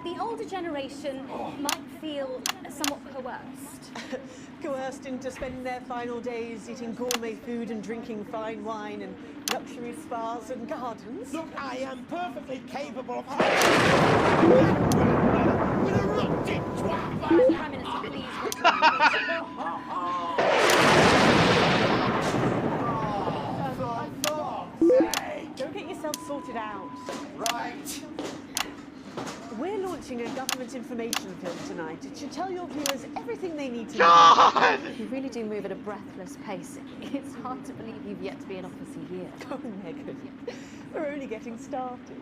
the older generation might feel somewhat coerced. Coerced into spending their final days eating gourmet food and drinking fine wine and luxury spas and gardens. Look, I am perfectly capable of... with a rotten twat! Prime Minister, please. Don't get yourself sorted out. Right. We're launching a government information film tonight. It should tell your viewers everything they need to God! know. You really do move at a breathless pace. It's hard to believe you've yet to be in office a year. Oh, Megan, we're only getting started.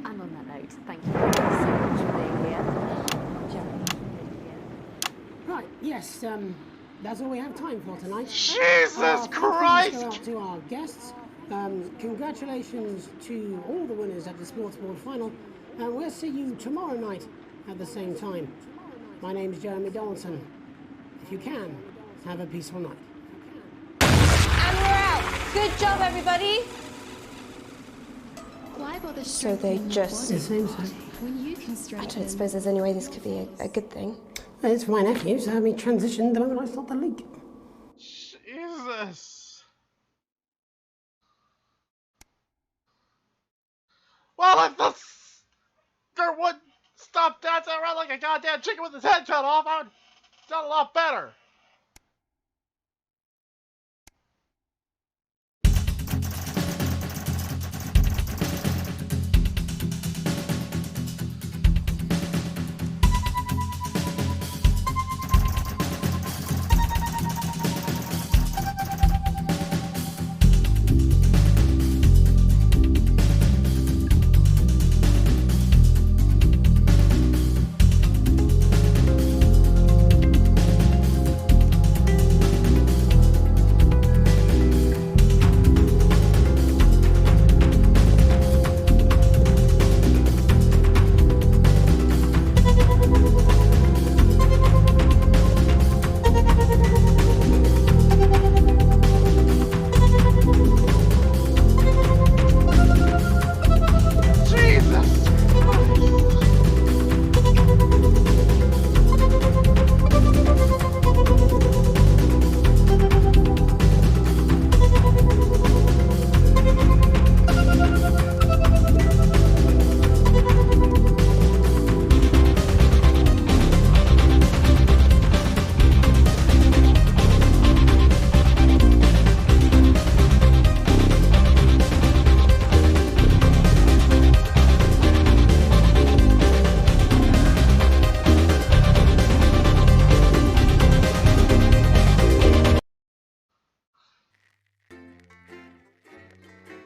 And on that note, thank you so much for being here. Jeremy. Right, yes, that's all we have time for tonight. Jesus Christ! Go out to our guests. Congratulations to all the winners at the Sports Board final, and we'll see you tomorrow night at the same time. My name's Jeremy Donaldson. If you can, have a peaceful night. And we're out. Good job, everybody. Why bother So they just... It seems so. when you can I don't suppose there's any way this could be a good thing. It's for my nephew, so he transitioned the moment I stopped the leak. Jesus. Well, if there would stop dancing around like a goddamn chicken with his head cut off, I would have done a lot better.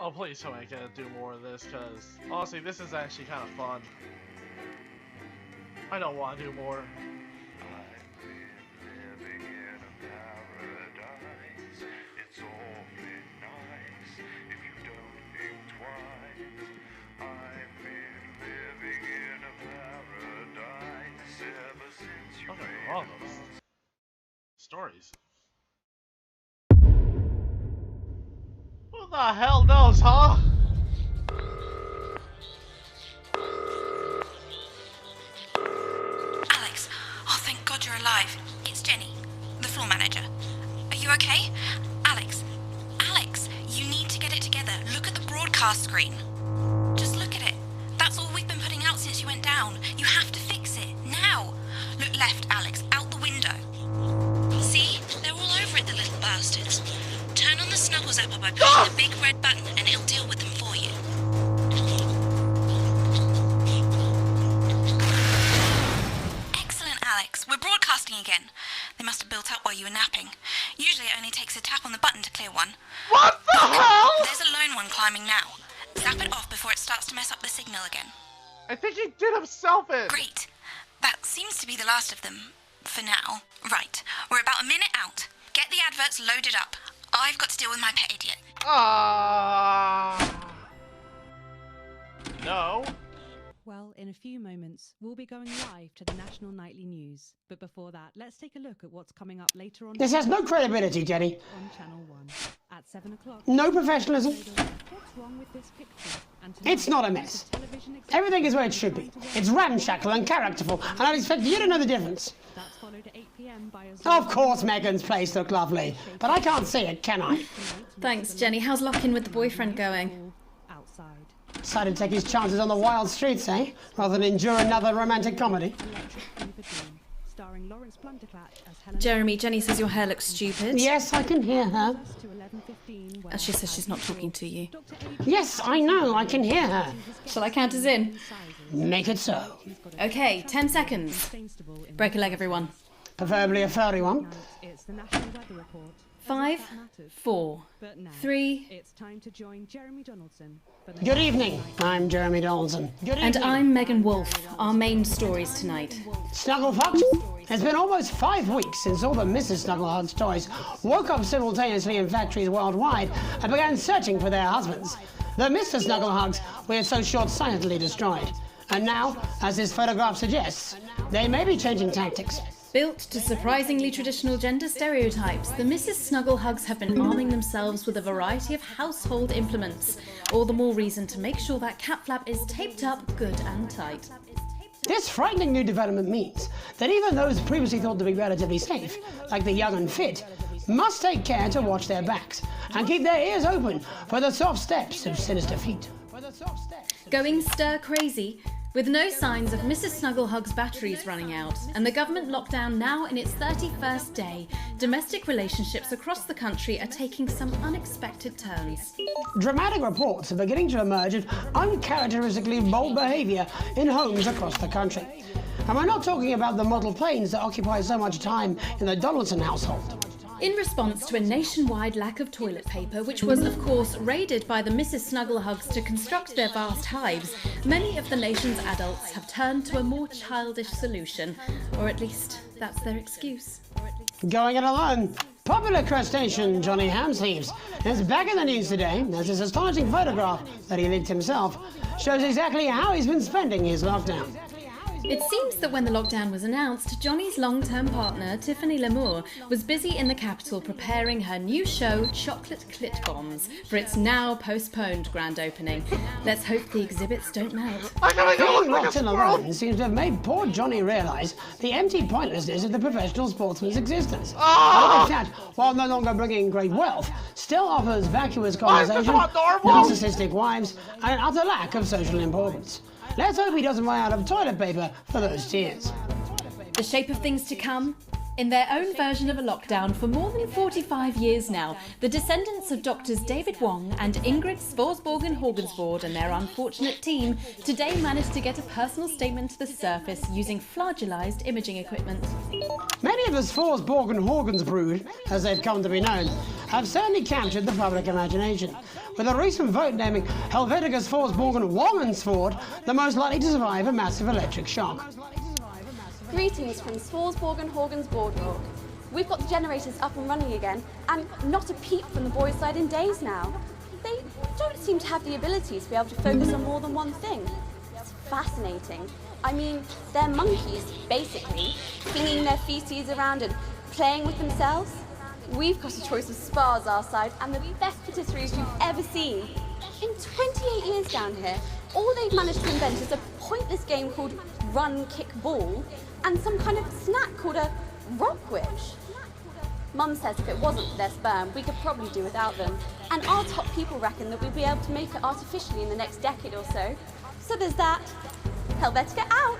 Oh, please tell me I can do more of this, because honestly, this is actually kind of fun. I don't want to do more. Nothing wrong with those stories. Who the hell knows, huh? you okay? Alex, you need to get it together. Look at the broadcast screen. Just look at it. That's all we've been putting out since you went down. You have to fix it, now. Look left, Alex, out the window. See? They're all over it, the little bastards. Turn on the Snuggles app by pushing the big red button and it'll deal with them for you. Excellent, Alex. We're broadcasting again. They must have built up while you were napping. Usually it only takes a tap on the button to clear one. What the hell? There's a lone one climbing now. Zap it off before it starts to mess up the signal again. I think he did himself in. Great. That seems to be the last of them. For now. Right. We're about a minute out. Get the adverts loaded up. I've got to deal with my pet idiot. No. Well, in a few moments, we'll be going live to the National Nightly News. But before that, let's take a look at what's coming up later on. This has no credibility, Jenny. On Channel 1 at 7 o'clock. No professionalism. What's wrong with this picture? It's not a mess. Everything is where it should be. It's ramshackle and characterful, and I expect you to know the difference. That's followed at 8 p.m. by a... Of course Megan's place looked lovely, but I can't see it, can I? Thanks, Jenny. How's lock-in with the boyfriend going? Decided to take his chances on the wild streets, eh? Rather than endure another romantic comedy. Jeremy, Jenny says your hair looks stupid. Yes, I can hear her. She says she's not talking to you. Yes, I know, I can hear her. Shall I count us in? Make it so. Okay, 10 seconds. Break a leg, everyone. Preferably a furry one. 5, 4, 3. It's time to join Jeremy Donaldson. Good evening, I'm Jeremy Donaldson. And I'm Megan Wolf. Our main stories tonight. Snugglefucked? It's been almost 5 weeks since all the Mrs. Snugglehugs toys woke up simultaneously in factories worldwide and began searching for their husbands. The Mr. Snugglehugs we had so short-sightedly destroyed. And now, as this photograph suggests, they may be changing tactics. Built to surprisingly traditional gender stereotypes, the Mrs. Snugglehugs have been arming themselves with a variety of household implements. All the more reason to make sure that cat flap is taped up good and tight. This frightening new development means that even those previously thought to be relatively safe, like the young and fit, must take care to watch their backs and keep their ears open for the soft steps of sinister feet. Going stir crazy, with no signs of Mrs. Snugglehug's batteries running out, and the government lockdown now in its 31st day, domestic relationships across the country are taking some unexpected turns. Dramatic reports are beginning to emerge of uncharacteristically bold behaviour in homes across the country. And we're not talking about the model planes that occupy so much time in the Donaldson household. In response to a nationwide lack of toilet paper, which was of course raided by the Mrs. Snugglehugs to construct their vast hives, many of the nation's adults have turned to a more childish solution, or at least that's their excuse. Going it alone. Popular crustacean Johnny Hamsleeves is back in the news today as his astonishing photograph that he leaked himself shows exactly how he's been spending his lockdown. It seems that when the lockdown was announced, Johnny's long-term partner, Tiffany Lamour, was busy in the capital preparing her new show, Chocolate Clit Bombs, for its now postponed grand opening. Let's hope the exhibits don't melt. Being locked in alone seems to have made poor Johnny realise the empty pointlessness of the professional sportsman's existence. Oh! That, while no longer bringing great wealth, still offers vacuous conversation, narcissistic wives, and an utter lack of social importance. Let's hope he doesn't run out of toilet paper for those tears. The shape of things to come? In their own version of a lockdown for more than 45 years now, the descendants of Doctors David Wong and Ingrid Sporsborgen-Horgensvoord and their unfortunate team today managed to get a personal statement to the surface using flagellized imaging equipment. Many of the Sporsborgen-Horgensbrood, as they've come to be known, have certainly captured the public imagination, with a recent vote naming Helvetica Sporsborgen-Wongensvoord the most likely to survive a massive electric shock. Greetings from Sporsborgen-Horgensvoord. We've got the generators up and running again, and not a peep from the boys' side in days now. They don't seem to have the ability to be able to focus on more than one thing. It's fascinating. I mean, they're monkeys, basically, flinging their feces around and playing with themselves. We've got a choice of spas our side and the best patisseries you've ever seen. In 28 years down here, all they've managed to invent is a pointless game called Run, Kick, Ball, and some kind of snack called a rock witch. Mum says if it wasn't for their sperm, we could probably do without them. And our top people reckon that we'd be able to make it artificially in the next decade or so. So there's that. Hell, better get out.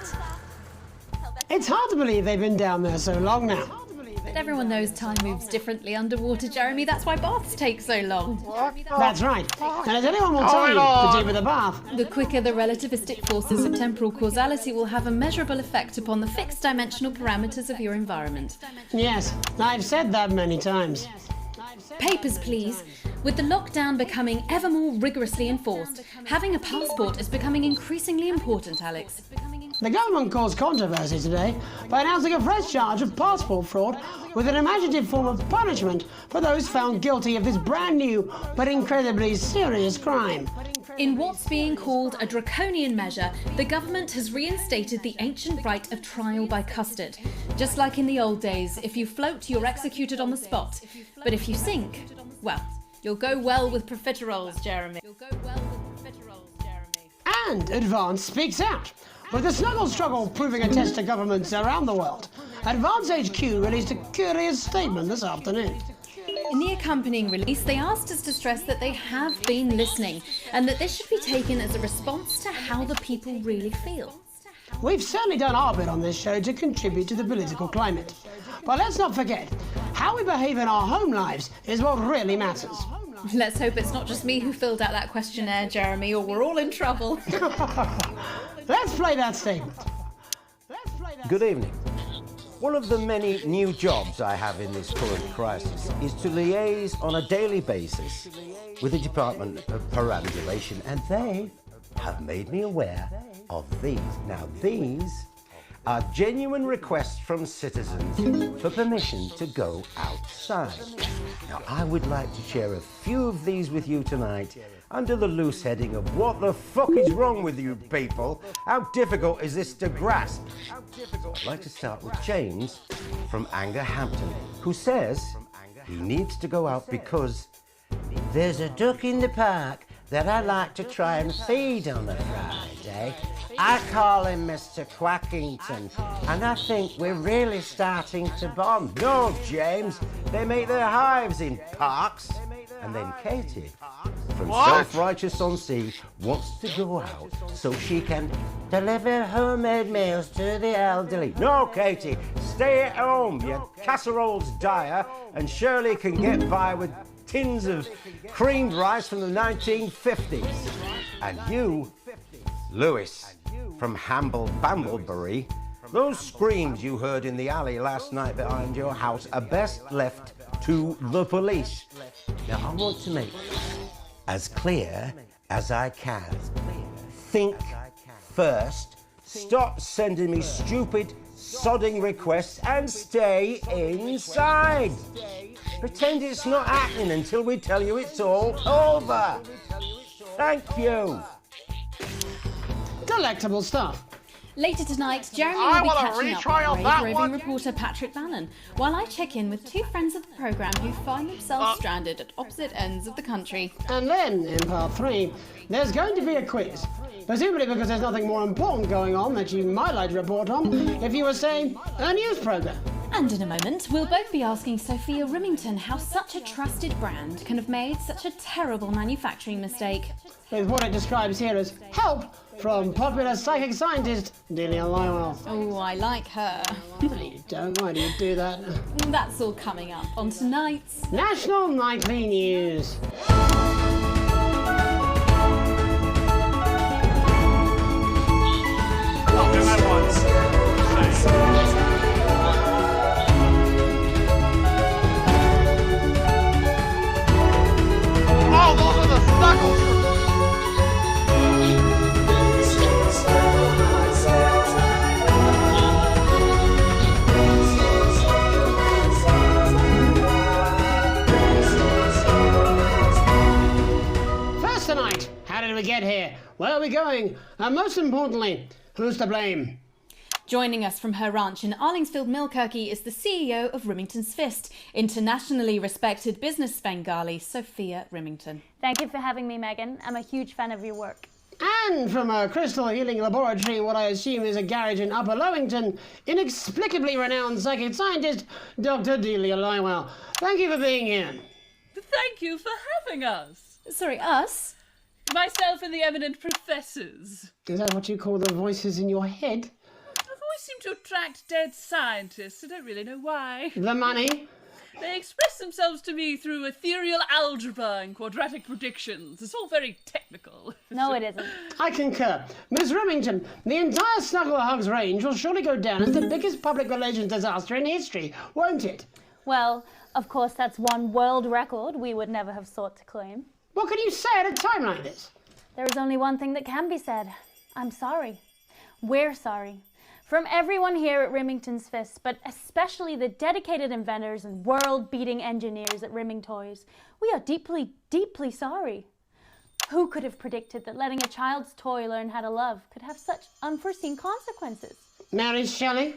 It's hard to believe they've been down there so long now. But everyone knows time moves differently underwater, Jeremy. That's why baths take so long. That's right. And as anyone will tell you, to do with a bath. The quicker the relativistic forces of temporal causality will have a measurable effect upon the fixed dimensional parameters of your environment. Yes, I've said that many times. Papers, please. With the lockdown becoming ever more rigorously enforced, having a passport is becoming increasingly important, Alex. The government caused controversy today by announcing a fresh charge of passport fraud with an imaginative form of punishment for those found guilty of this brand new but incredibly serious crime. In what's being called a draconian measure, the government has reinstated the ancient right of trial by custard. Just like in the old days, if you float, you're executed on the spot. But if you sink, well, you'll go well with profiteroles, Jeremy. And Advance speaks out. With the snuggle struggle proving a test to governments around the world, Advance HQ released a curious statement this afternoon. In the accompanying release, they asked us to stress that they have been listening and that this should be taken as a response to how the people really feel. We've certainly done our bit on this show to contribute to the political climate. But let's not forget, how we behave in our home lives is what really matters. Let's hope it's not just me who filled out that questionnaire, Jeremy, or we're all in trouble. Let's play that statement. Good evening. One of the many new jobs I have in this current crisis is to liaise on a daily basis with the Department of Perambulation, and they have made me aware of these. Now, these are genuine requests from citizens for permission to go outside. Now, I would like to share a few of these with you tonight under the loose heading of what the fuck is wrong with you people? How difficult is this to grasp? I'd like to start with James from Angerhampton, who says he needs to go out because there's a duck in the park that I like to try and feed on a Friday. I call him Mr. Quackington, and I think we're really starting to bond. No, James, they make their hives in parks. And then Katie, from Self-Righteous-on-Sea, wants to go out so she can deliver homemade meals to the elderly. No, Katie, stay at home. Your casserole's dire, and Shirley can get by with tins of creamed rice from the 1950s. And you, Lewis, from Bamblebury, those screams you heard in the alley last night behind your house are best left to the police. Now, I want to make as clear as I can. Think first, stop sending me stupid, sodding requests, and stay inside. Pretend it's not happening until we tell you it's all over. Thank you. Delectable stuff. Later tonight, Jeremy will be catching up with roving reporter Patrick Bannon, while I check in with two friends of the programme who find themselves stranded at opposite ends of the country. And then, in part 3, there's going to be a quiz. Presumably because there's nothing more important going on that you might like to report on if you were, say, a news programme. And in a moment, we'll both be asking Sophia Rimington how such a trusted brand can have made such a terrible manufacturing mistake. With what it describes here as help from popular psychic scientist Delia Lywell. Oh, I like her. You don't. Why do you do that? That's all coming up on tonight's National Nightly News. I'll do that once. Oh, those are the snuggles! First tonight, how did we get here? Where are we going? And most importantly, who's to blame? Joining us from her ranch in Arlingsfield, Milkirky, is the CEO of Rimington's Fist, internationally respected business Bengali, Sophia Rimington. Thank you for having me, Megan. I'm a huge fan of your work. And from a crystal healing laboratory in what I assume is a garage in Upper Lowington, inexplicably renowned psychic scientist, Dr. Delia Lywell. Thank you for being here. Thank you for having us. Sorry, us? Myself and the eminent professors. Is that what you call the voices in your head? I've always seemed to attract dead scientists. I don't really know why. The money? They express themselves to me through ethereal algebra and quadratic predictions. It's all very technical. No, it isn't. I concur. Miss Remington, the entire Snugglehugs range will surely go down as the biggest public relations disaster in history, won't it? Well, of course, that's one world record we would never have sought to claim. What can you say at a time like this? There is only one thing that can be said. I'm sorry. We're sorry. From everyone here at Remington's Fist, but especially the dedicated inventors and world-beating engineers at Rimming Toys, we are deeply, deeply sorry. Who could have predicted that letting a child's toy learn how to love could have such unforeseen consequences? Mary Shelley?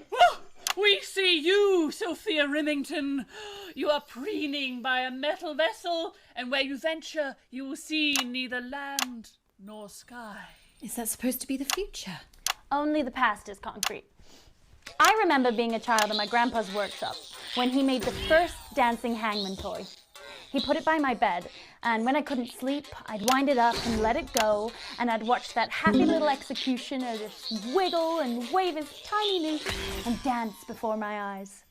We see you, Sophia Remington. You are preening by a metal vessel, and where you venture, you will see neither land nor sky. Is that supposed to be the future? Only the past is concrete. I remember being a child in my grandpa's workshop when he made the first dancing hangman toy. He put it by my bed, and when I couldn't sleep, I'd wind it up and let it go, and I'd watch that happy little executioner just wiggle and wave his tiny noose and dance before my eyes.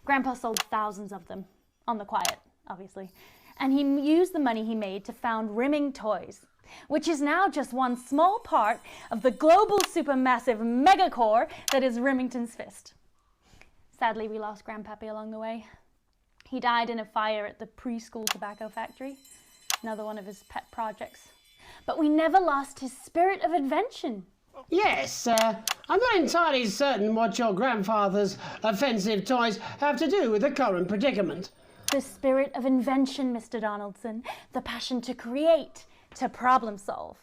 Grandpa sold thousands of them, on the quiet, obviously, and he used the money he made to found Rimming Toys, which is now just one small part of the global supermassive megacore that is Remington's Fist. Sadly, we lost Grandpappy along the way. He died in a fire at the preschool tobacco factory, another one of his pet projects. But we never lost his spirit of invention. Yes, I'm not entirely certain what your grandfather's offensive toys have to do with the current predicament. The spirit of invention, Mr. Donaldson, the passion to create, to problem solve.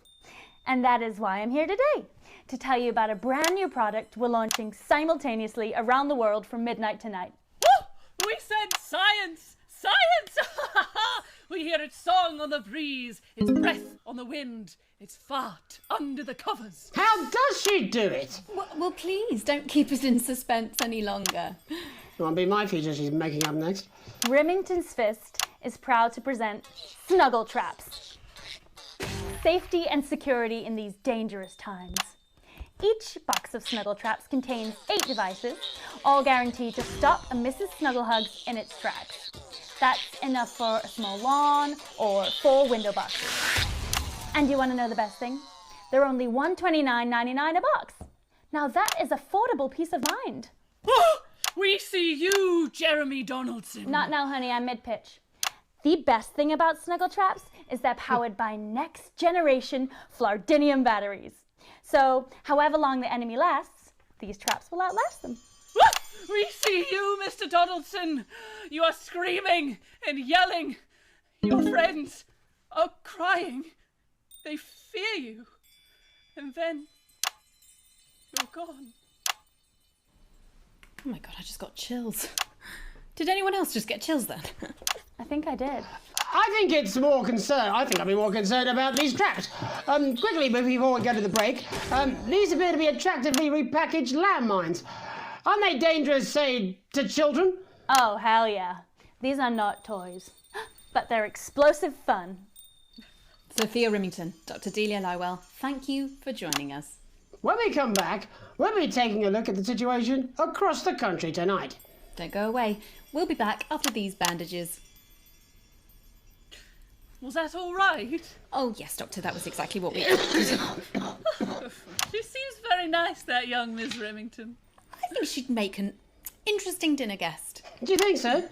And that is why I'm here today, to tell you about a brand new product we're launching simultaneously around the world from midnight tonight. We said science! Science! We hear its song on the breeze, its breath on the wind, its fart under the covers. How does she do it? Well, please, don't keep us in suspense any longer. Won't be my feature she's making up next. Remington's Fist is proud to present Snuggle Traps. Safety and security in these dangerous times. Each box of Snuggle Traps contains 8 devices, all guaranteed to stop a Mrs. Snugglehugs in its tracks. That's enough for a small lawn or 4 window boxes. And you want to know the best thing? They're only $129.99 a box. Now that is affordable peace of mind. We see you, Jeremy Donaldson. Not now, honey, I'm mid-pitch. The best thing about Snuggle Traps is they're powered by next generation Flardinium batteries. So, however long the enemy lasts, these traps will outlast them. We see you, Mr. Donaldson. You are screaming and yelling. Your friends are crying. They fear you. And then you're gone. Oh my god, I just got chills. Did anyone else just get chills then? I think I did. I think it's more concerned. I think I'd be more concerned about these traps. Quickly, before we go to the break, these appear to be attractively repackaged landmines. Aren't they dangerous, say, to children? Oh, hell yeah. These are not toys, but they're explosive fun. Sophia Remington, Dr. Delia Lywell, thank you for joining us. When we come back, we'll be taking a look at the situation across the country tonight. Don't go away. We'll be back after these bandages. Was that all right? Oh, yes, Doctor, that was exactly what we... She seems very nice, that young Miss Remington. I think she'd make an interesting dinner guest. Do you think so?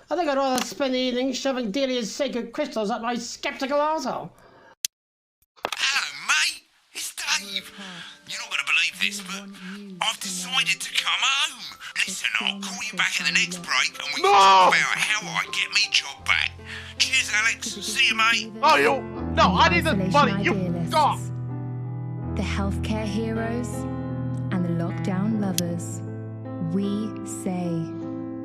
I think I'd rather spend the evening shoving Delia's sacred crystals up my sceptical arsehole. Hello, mate. It's Dave. You're not going to believe this, but I've decided to come home. Listen, I'll call you back at the next break and we can talk about how I get me job back. Cheers, Alex. See you, mate. Oh, you... No, I need the money. You... God. The healthcare heroes and the lockdown lovers. We say...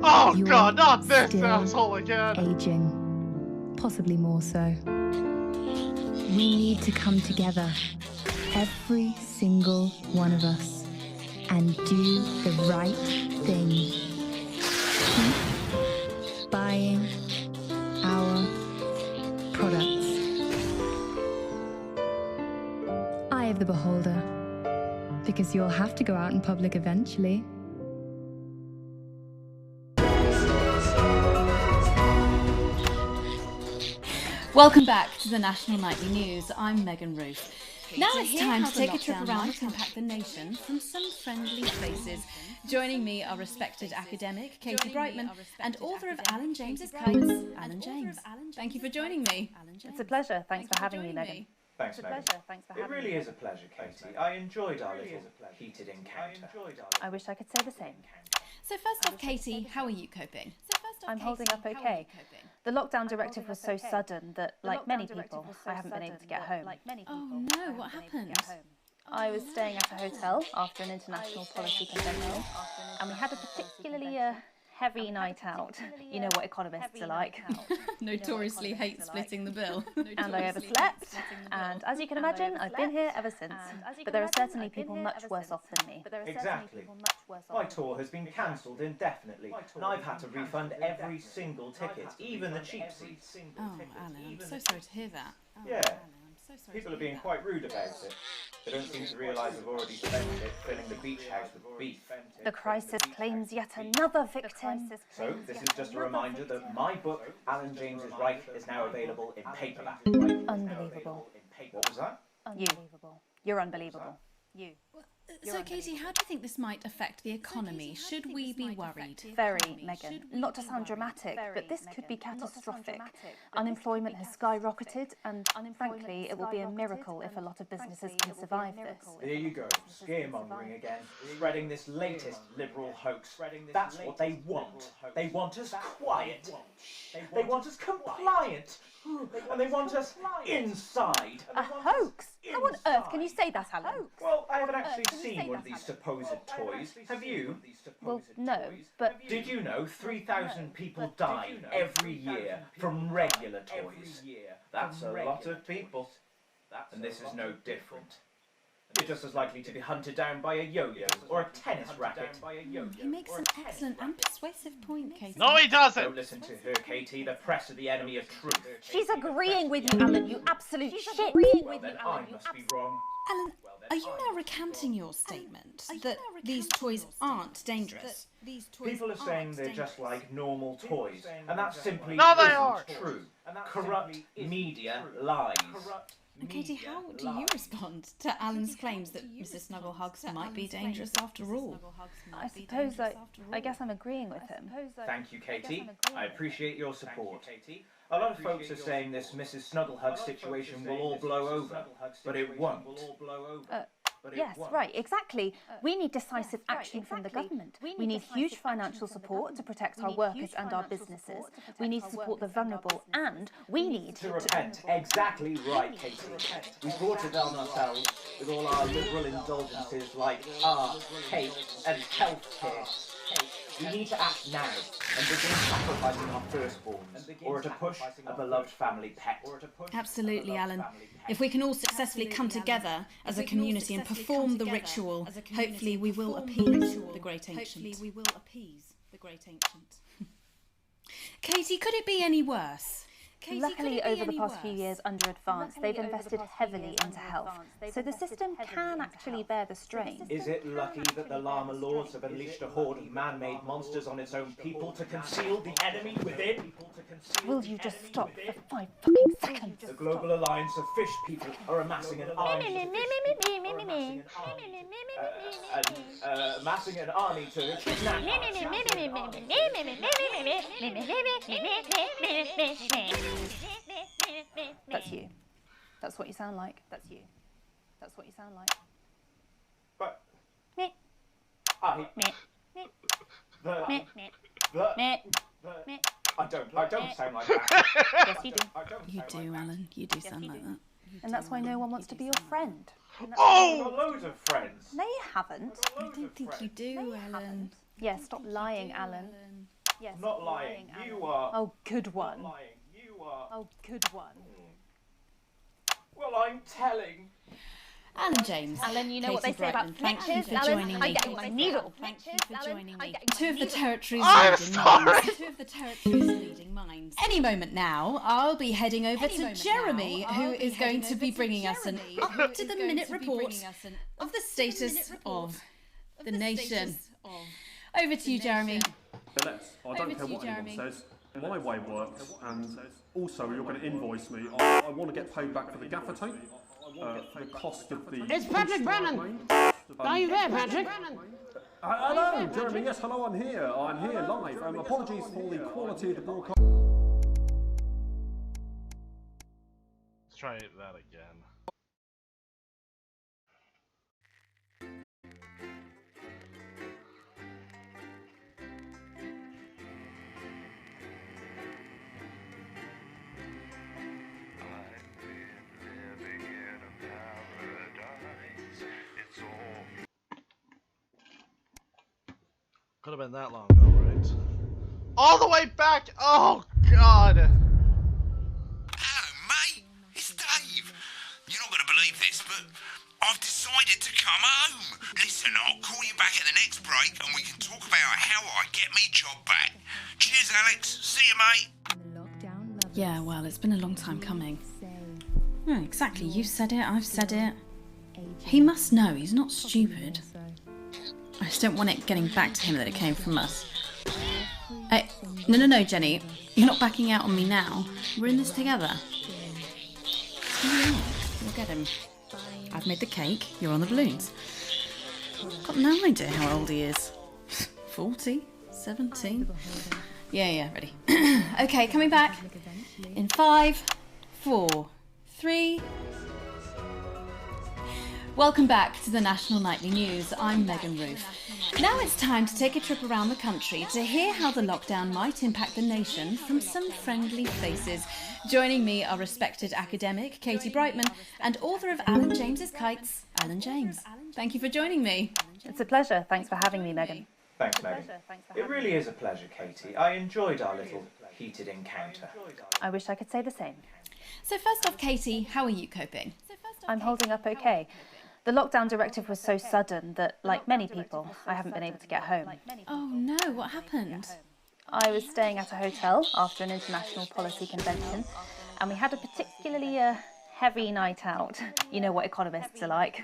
Oh, God, not this asshole again. Aging. Possibly more so. we need to come together, every single one of us, and do the right thing. Keep buying our products. Eye of the beholder, because you'll have to go out in public eventually. Welcome back to the National Nightly News. I'm Megan Ruth. Now it's time to take a trip around and impact the nation from some friendly places. Joining me are respected academic Katie Brightman and author of Alan James's Kites, Alan James. Thank you for joining me. It's a pleasure. Thanks for having me, Megan. Thanks, Megan. It really is a pleasure, Katie. I enjoyed our little heated encounter. I wish I could say the same. So first off, Katie, how are you coping? I'm holding up okay. The lockdown directive was so sudden that, like many people, I haven't been able to get home. Oh no, what happened? I was staying at a hotel after an international policy convention, and we had a particularly heavy night out. You know what economists are like. Notoriously hate splitting the bill. And I overslept, and as you can imagine, I've been here ever since. But there are certainly people much worse off than me. Exactly. My tour has been cancelled indefinitely, and I've had to refund every single ticket, even the cheap seats. Oh, Alan, I'm so sorry to hear that. Yeah. People are being quite rude about it. They don't seem to realise I've already spent it filling the beach house with beef. The crisis claims yet another victim. So, this is just a reminder that my book, Alan James's Reich, is now available in paperback. Unbelievable. What was that? Unbelievable. You're unbelievable. You. So, Katie, how do you think this might affect the economy? Should we be worried? Very, Megan. Not to sound dramatic, but this could be catastrophic. Unemployment has skyrocketed, and frankly, it will be a miracle if a lot of businesses can survive this. There you go, scaremongering again, spreading this latest liberal hoax. That's what they want. They want us quiet. They want us compliant. And they want us inside. A hoax? How on earth can you say that, Alan? Well, I haven't actually seen one of these supposed toys. Have you? Well, no, but... Did you know 3,000 people die every year from regular toys? That's a lot of people. And this is no different. You're just as likely to be hunted down by a yo-yo or a tennis racket. He makes an excellent and persuasive point, Katie. No, he doesn't! Don't listen to her, Katie. The press are the enemy of truth. She's agreeing with you, Alan, you absolute shit. Well, then I must be wrong. Alan, are you now recanting your statement that these toys aren't dangerous? People are saying they're just like normal toys, and that simply isn't true. Corrupt media lies. And Katie, how do you respond to Alan's claims that Mrs. Snugglehugs might be dangerous after all? I suppose I guess I'm agreeing with him. Thank you, Katie. I appreciate your support. A lot of folks are saying this Mrs. Snugglehug situation will all blow over, but it won't. Yes, right, exactly. We need decisive action from the government. We need huge financial support to protect our workers and our businesses. We need to support the vulnerable, and we need to repent. Exactly right, Katie. We brought it on ourselves with all our liberal indulgences like art, cake, and healthcare. We need to act now and begin sacrificing our firstborns, or to push a beloved family pet. Absolutely, Alan. If we can all successfully come together as a community and perform the ritual, hopefully we will appease the great ancient. Katie, could it be any worse? Luckily, over the past few years under Advance, they've invested heavily into health, so the system can actually bear the strain. Is it lucky that the Llama Lords have unleashed a horde of man-made monsters on its own people to conceal the enemy within? Will you just stop for 5 fucking seconds? The Global Alliance of Fish People are amassing an army amassing an army to kidnap. That's you. That's what you sound like. That's you. That's what you sound like. But I don't sound like that. Yes, you do. You do, Alan. You do sound like that. And that's why no one wants to be your friend. Oh! I've got loads of friends. No, you haven't. I don't think you do, Alan. Yeah, stop lying, Alan. Yes, I'm not lying. You are. Oh, good one. Lying. You are. Oh, good one. Well, I'm telling. Alan James. Alan, you know what they Katie say about Brightman, thank you snitches, for Alan? joining I'm me. getting my needle. Thank you for joining me. Two of the territory's I'm leading sorry. minds. Two of the territory's leading minds. Any moment now, I'll be heading over to Jeremy, who is going to be bringing us an up-to-the-minute report of the status of the nation. Over to you, Jeremy. I don't care what anyone says. My way works, and also you're going to invoice me. I want to get paid back for the gaffer tape, for the cost of the... It's Patrick Brennan! Are you there, Patrick? Hello, Jeremy. Yes, hello, I'm here. I'm here live. Apologies for the quality of the broadcast. Let's try that again. Could have been that long ago, right? All the way back! Oh, God! Hello, mate. It's Dave. You're not going to believe this, but I've decided to come home. Listen, I'll call you back at the next break and we can talk about how I get me job back. Cheers, Alex. See you, mate. Yeah, well, it's been a long time coming. Yeah, exactly. You said it, I've said it. He must know, he's not stupid. I just don't want it getting back to him that it came from us. Hey, no, Jenny. You're not backing out on me now. We're in this together. You'll get him. I've made the cake, you're on the balloons. Got no idea how old he is. 40? 17? Yeah, ready. Okay, coming back. In 5, 4, 3... Welcome back to the National Nightly News. I'm Megan Roof. Now it's time to take a trip around the country to hear how the lockdown might impact the nation from some friendly faces. Joining me are respected academic Katie Brightman and author of Alan James's Kites, Alan James. Thank you for joining me. It's a pleasure. Thanks for having me, Megan. Thanks, Megan. It really is a pleasure, Katie. I enjoyed our little heated encounter. I wish I could say the same. So first off, Katie, how are you coping? I'm holding up okay. The lockdown directive was so sudden that, like many people, I haven't been able to get home. Oh no, what happened? I was staying at a hotel after an international policy convention, and we had a particularly heavy night out. You know what economists are like.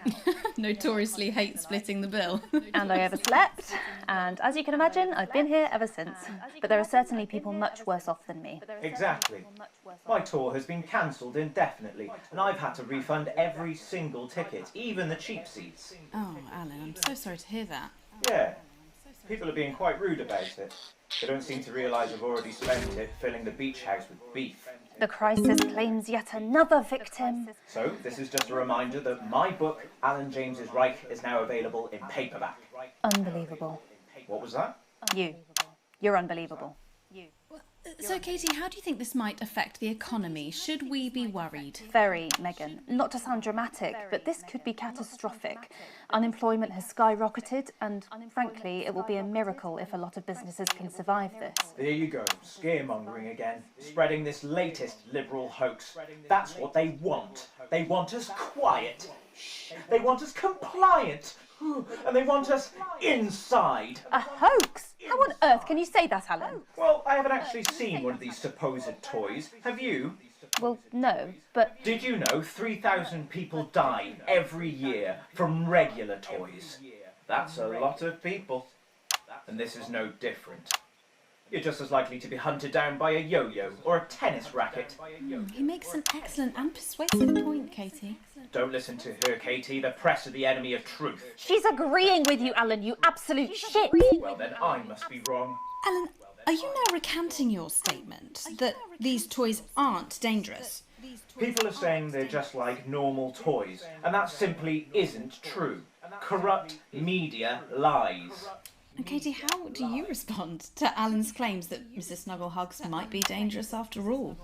Notoriously hate splitting the bill. And I overslept, and as you can imagine, I've been here ever since. But there are certainly people much worse off than me. Exactly. My tour has been cancelled indefinitely, and I've had to refund every single ticket, even the cheap seats. Oh, Alan, I'm so sorry to hear that. Yeah. People are being quite rude about it. They don't seem to realise we've already spent it filling the beach house with beef. The crisis claims yet another victim. So, this is just a reminder that my book, Alan James's Reich, is now available in paperback. Unbelievable. What was that? You're unbelievable. So, Katie, how do you think this might affect the economy? Should we be worried? Very, Megan. Not to sound dramatic, but this could be catastrophic. Unemployment has skyrocketed, and frankly, it will be a miracle if a lot of businesses can survive this. There you go, scaremongering again, spreading this latest liberal hoax. That's what they want. They want us quiet. They want us compliant. And they want us inside. A hoax? How on earth can you say that, Alan? Well, I haven't actually seen one of these supposed toys. Have you? Well, no, but... Did you know 3,000 people die every year from regular toys? That's a lot of people. And this is no different. You're just as likely to be hunted down by a yo-yo or a tennis racket. He makes an excellent and persuasive point, Katie. Don't listen to her, Katie. The press are the enemy of truth. She's agreeing with you, Alan, you absolute shit! Well, then I must be wrong. Alan, are you now recanting your statement that these toys aren't dangerous? People are saying they're just like normal toys, and that simply isn't true. Corrupt media lies. And Katie, how do you respond to Alan's claims that Mrs. Snugglehugs might be dangerous after all?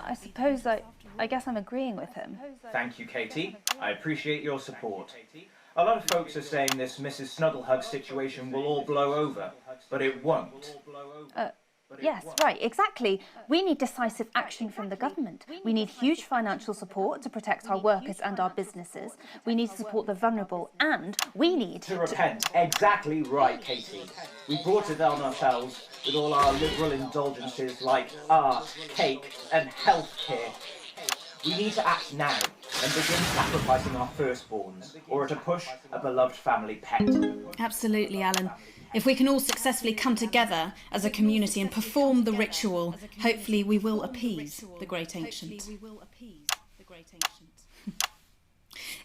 I suppose I guess I'm agreeing with him. Thank you, Katie. I appreciate your support. A lot of folks are saying this Mrs. Snugglehug situation will all blow over, but it won't. Yes, right, exactly. We need decisive action from the government. We need huge financial support to protect our workers and our businesses. We need to support the vulnerable, and we need to repent. Exactly right, Katie. We brought it on ourselves with all our liberal indulgences like art, cake, and healthcare. We need to act now and begin sacrificing our firstborns, or to push a beloved family pet. Absolutely, Alan. If we can all successfully come together as a community and perform the ritual, hopefully we will appease the great ancient.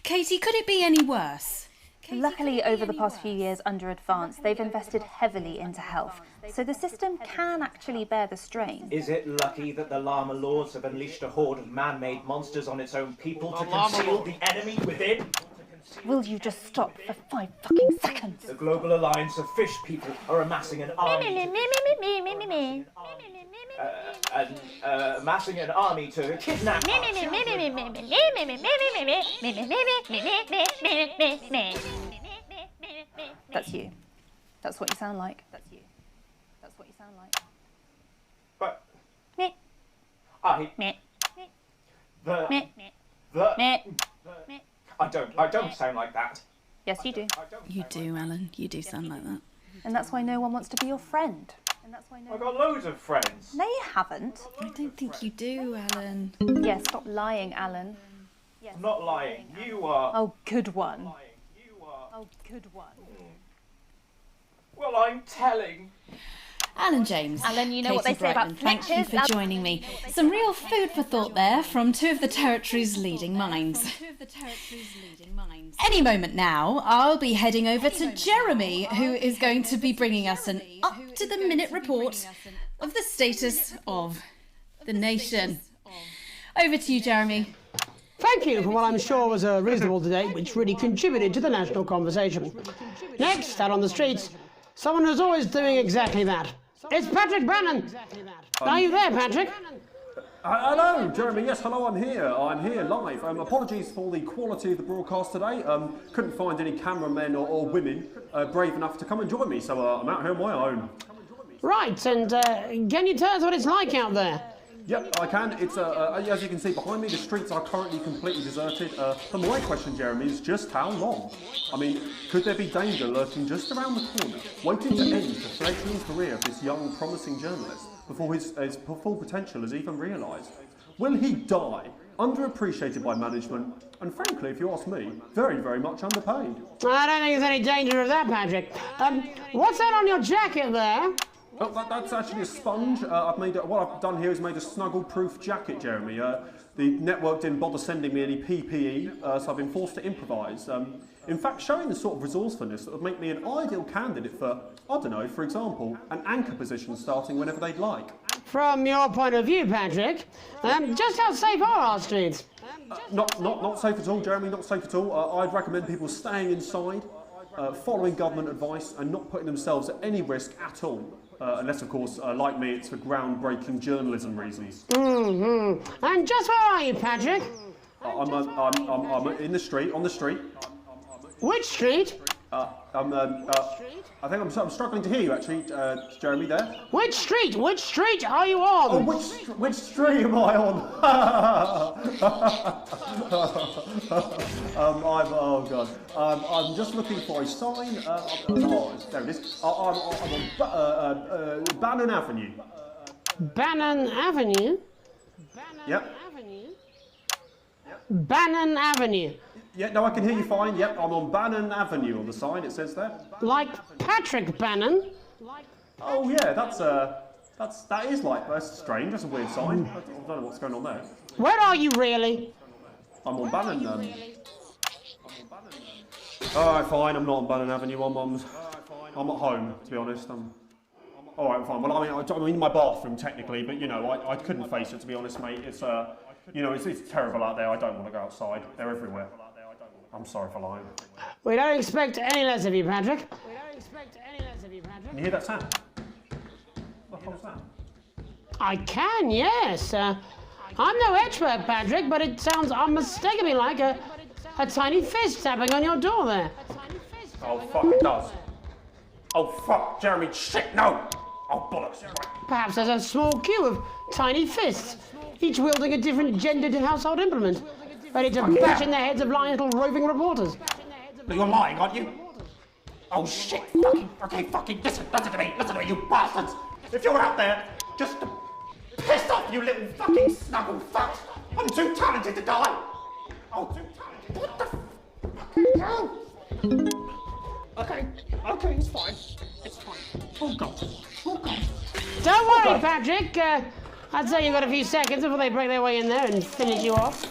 Katie, could it be any worse? Luckily, over the past few years under Advance, they've invested heavily into health, so the system can actually bear the strain. Is it lucky that the Llama Lords have unleashed a horde of man-made monsters on its own people to conceal the enemy within? Will you just stop for 5 fucking seconds? The Global Alliance of Fish People are amassing an army. Amassing an army to kidnap us. That's you. That's what you sound like. That's you. That's what you sound like. But I don't sound like that. Yes, you do. You do, Alan. You do sound like that. And that's why no one wants to be your friend. I've got loads of friends. No, you haven't. I don't think you do, Alan. Yeah, stop lying, Alan. I'm not lying. You are. Oh, good one. Oh, good one. Well, I'm telling. Alan James. Alan, you know what they Katie say about Brightman, thank you for joining me. Some real food for thought there from two of the territory's leading minds. Any moment now, I'll be heading over to Jeremy, who is going to be bringing us an up-to-the-minute report of the status of the nation. Over to you, Jeremy. Thank you for what I'm sure was a reasonable debate which really contributed to the national conversation. Next, out on the streets, someone who's always doing exactly that. It's Patrick Bannon. Are you there, Patrick? Hello, Jeremy. Yes, hello, I'm here. I'm here live. Apologies for the quality of the broadcast today. Couldn't find any cameramen or women brave enough to come and join me, so I'm out here on my own. Right, and can you tell us what it's like out there? Yep, I can. It's as you can see behind me, the streets are currently completely deserted. But my question, Jeremy, is just how long? I mean, could there be danger lurking just around the corner, waiting to end the fledgling career of this young, promising journalist before his full potential is even realised? Will he die, underappreciated by management, and frankly, if you ask me, very, very much underpaid? I don't think there's any danger of that, Patrick. What's that on your jacket there? Oh, that's actually a sponge. What I've done here is made a snuggle-proof jacket, Jeremy. The network didn't bother sending me any PPE, so I've been forced to improvise. In fact, showing the sort of resourcefulness that would make me an ideal candidate for, I don't know, for example, an anchor position starting whenever they'd like. From your point of view, Patrick, just how safe are our streets? Not safe at all, Jeremy, not safe at all. I'd recommend people staying inside, following government advice, and not putting themselves at any risk at all. Unless, of course, like me, it's for groundbreaking journalism reasons. Mm-hmm. And just where are you, Patrick? I'm in the street, on the street. Which street? I think I'm struggling to hear you, actually, Jeremy, there. Which street? Which street are you on? Oh, which street am I on? Oh, God. I'm just looking for a sign. There it is. I'm on Bannon Avenue. Bannon Avenue? Yep. Bannon Avenue. Yeah, no, I can hear you fine. Yep, I'm on Bannon Avenue on the sign, it says there. Like Patrick Bannon? Oh, yeah, that is like, that's strange, that's a weird sign. I don't know what's going on there. Where are you really? I'm on Bannon. Alright, fine, I'm not on Bannon Avenue, I'm at home, to be honest. Alright, fine, well, I'm in my bathroom, technically, but, you know, I couldn't face it, to be honest, mate. It's, you know, it's terrible out there, I don't want to go outside. They're everywhere. I'm sorry for lying. We don't expect any less of you, Patrick. Can you hear that sound? What was that? I can, yes. I'm no expert, Patrick, but it sounds unmistakably like a tiny fist tapping on your door there. Oh, fuck, it does. Oh, fuck, Jeremy, shit, no! Oh, bollocks. Perhaps there's a small queue of tiny fists, each wielding a different gendered household implement, ready to bash in the heads of lying little roving reporters. But you're lying, aren't you? Oh shit! Fucking listen to me, you bastards! If you're out there, just to piss off, you little fucking snuggle fuck! I'm too talented to die! Oh, too talented! What the fucking hell? Okay, it's fine. It's fine. Oh god. Don't worry, Patrick. I'd say you've got a few seconds before they break their way in there and finish you off.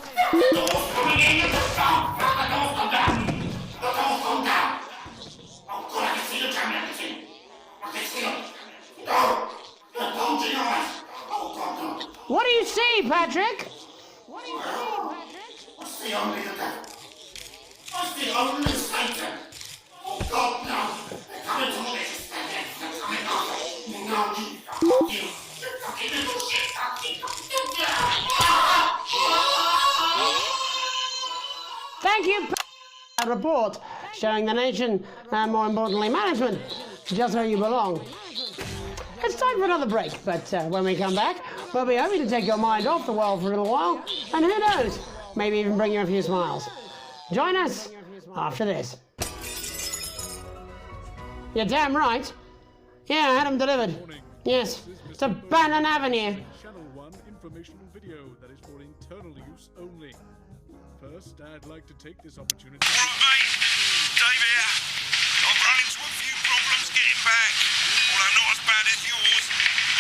What do you see, Patrick? I see only the devil. I see only Satan. Oh God, no. They're coming to me. They're coming after me. No, you fucking little shit. Thank you. A report showing the nation, and more importantly, management, just where you belong. It's time for another break, but when we come back, we'll be hoping to take your mind off the world for a little while, and who knows, maybe even bring you a few smiles. Join us after this. You're damn right. Yeah, I had them delivered. Yes, to Bannon Avenue. Channel 1 informational video that is for internal use only. First, I'd like to take this opportunity. Alright, mate. Dave here. I've run into a few problems getting back. Although not as bad as yours.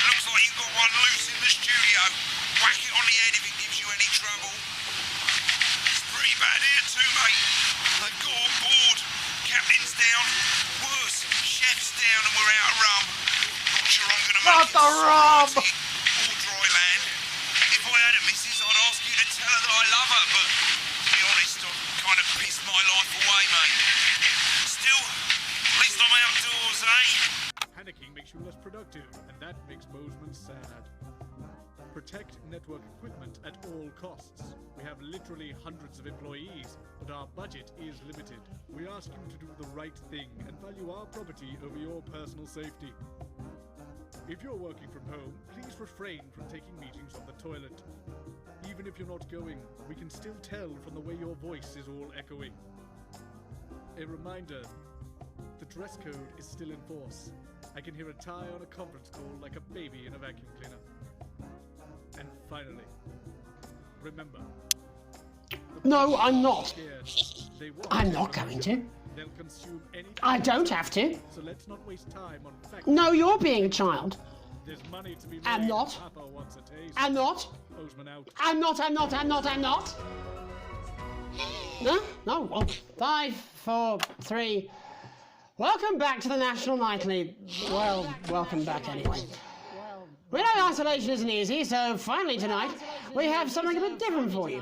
Looks like you've got one loose in the studio. Whack it on the head if it gives you any trouble. It's pretty bad here too, mate. They've got on board. Captain's down. Worse, chef's down and we're out of rum. Not sure I'm gonna make it. Not the rum! Or dry land. If I had a missus, I'd ask you to tell her that I love her, but to be honest, I've kind of pissed my life away, mate. Still, at least I'm outdoors, eh? Panicking makes you less productive, and that makes Bozeman sad. Protect network equipment at all costs. We have literally hundreds of employees, but our budget is limited. We ask you to do the right thing and value our property over your personal safety. If you're working from home, please refrain from taking meetings on the toilet. Even if you're not going, we can still tell from the way your voice is all echoing. A reminder, the dress code is still in force. I can hear a tie on a conference call like a baby in a vacuum cleaner. And finally, remember. No, I'm not. I'm not going to. I don't have to. So let's not waste time on facts. No, you're being a child. There's money to be made. I'm not. Papa wants a taste. I'm not. Bozeman out. I'm not. No, well, 5, 4, 3. Welcome back to the National Nightly. Well, welcome back anyway. We know isolation isn't easy, so finally tonight, we have something a bit different for you.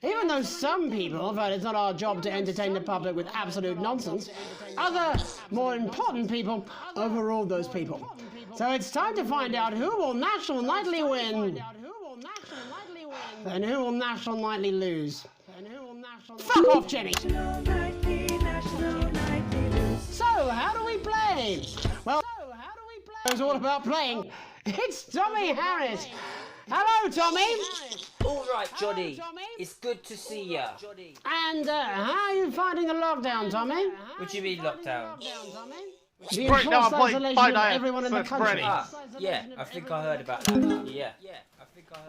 Even though some people felt it's not our job to entertain the public with absolute nonsense, other, more important people overruled those people. So it's time to find out who will National Nightly win, and who will National Nightly lose. Fuck off, Jenny! So, how do we play? Well, it's all about playing. It's Tommy Harris. Hello, Tommy. All right, Johnny. It's good to see you. And how are you finding the lockdown, Tommy? What do you mean lockdown? The enforced isolation of everyone in the country. Yeah, I think I heard about that. Yeah.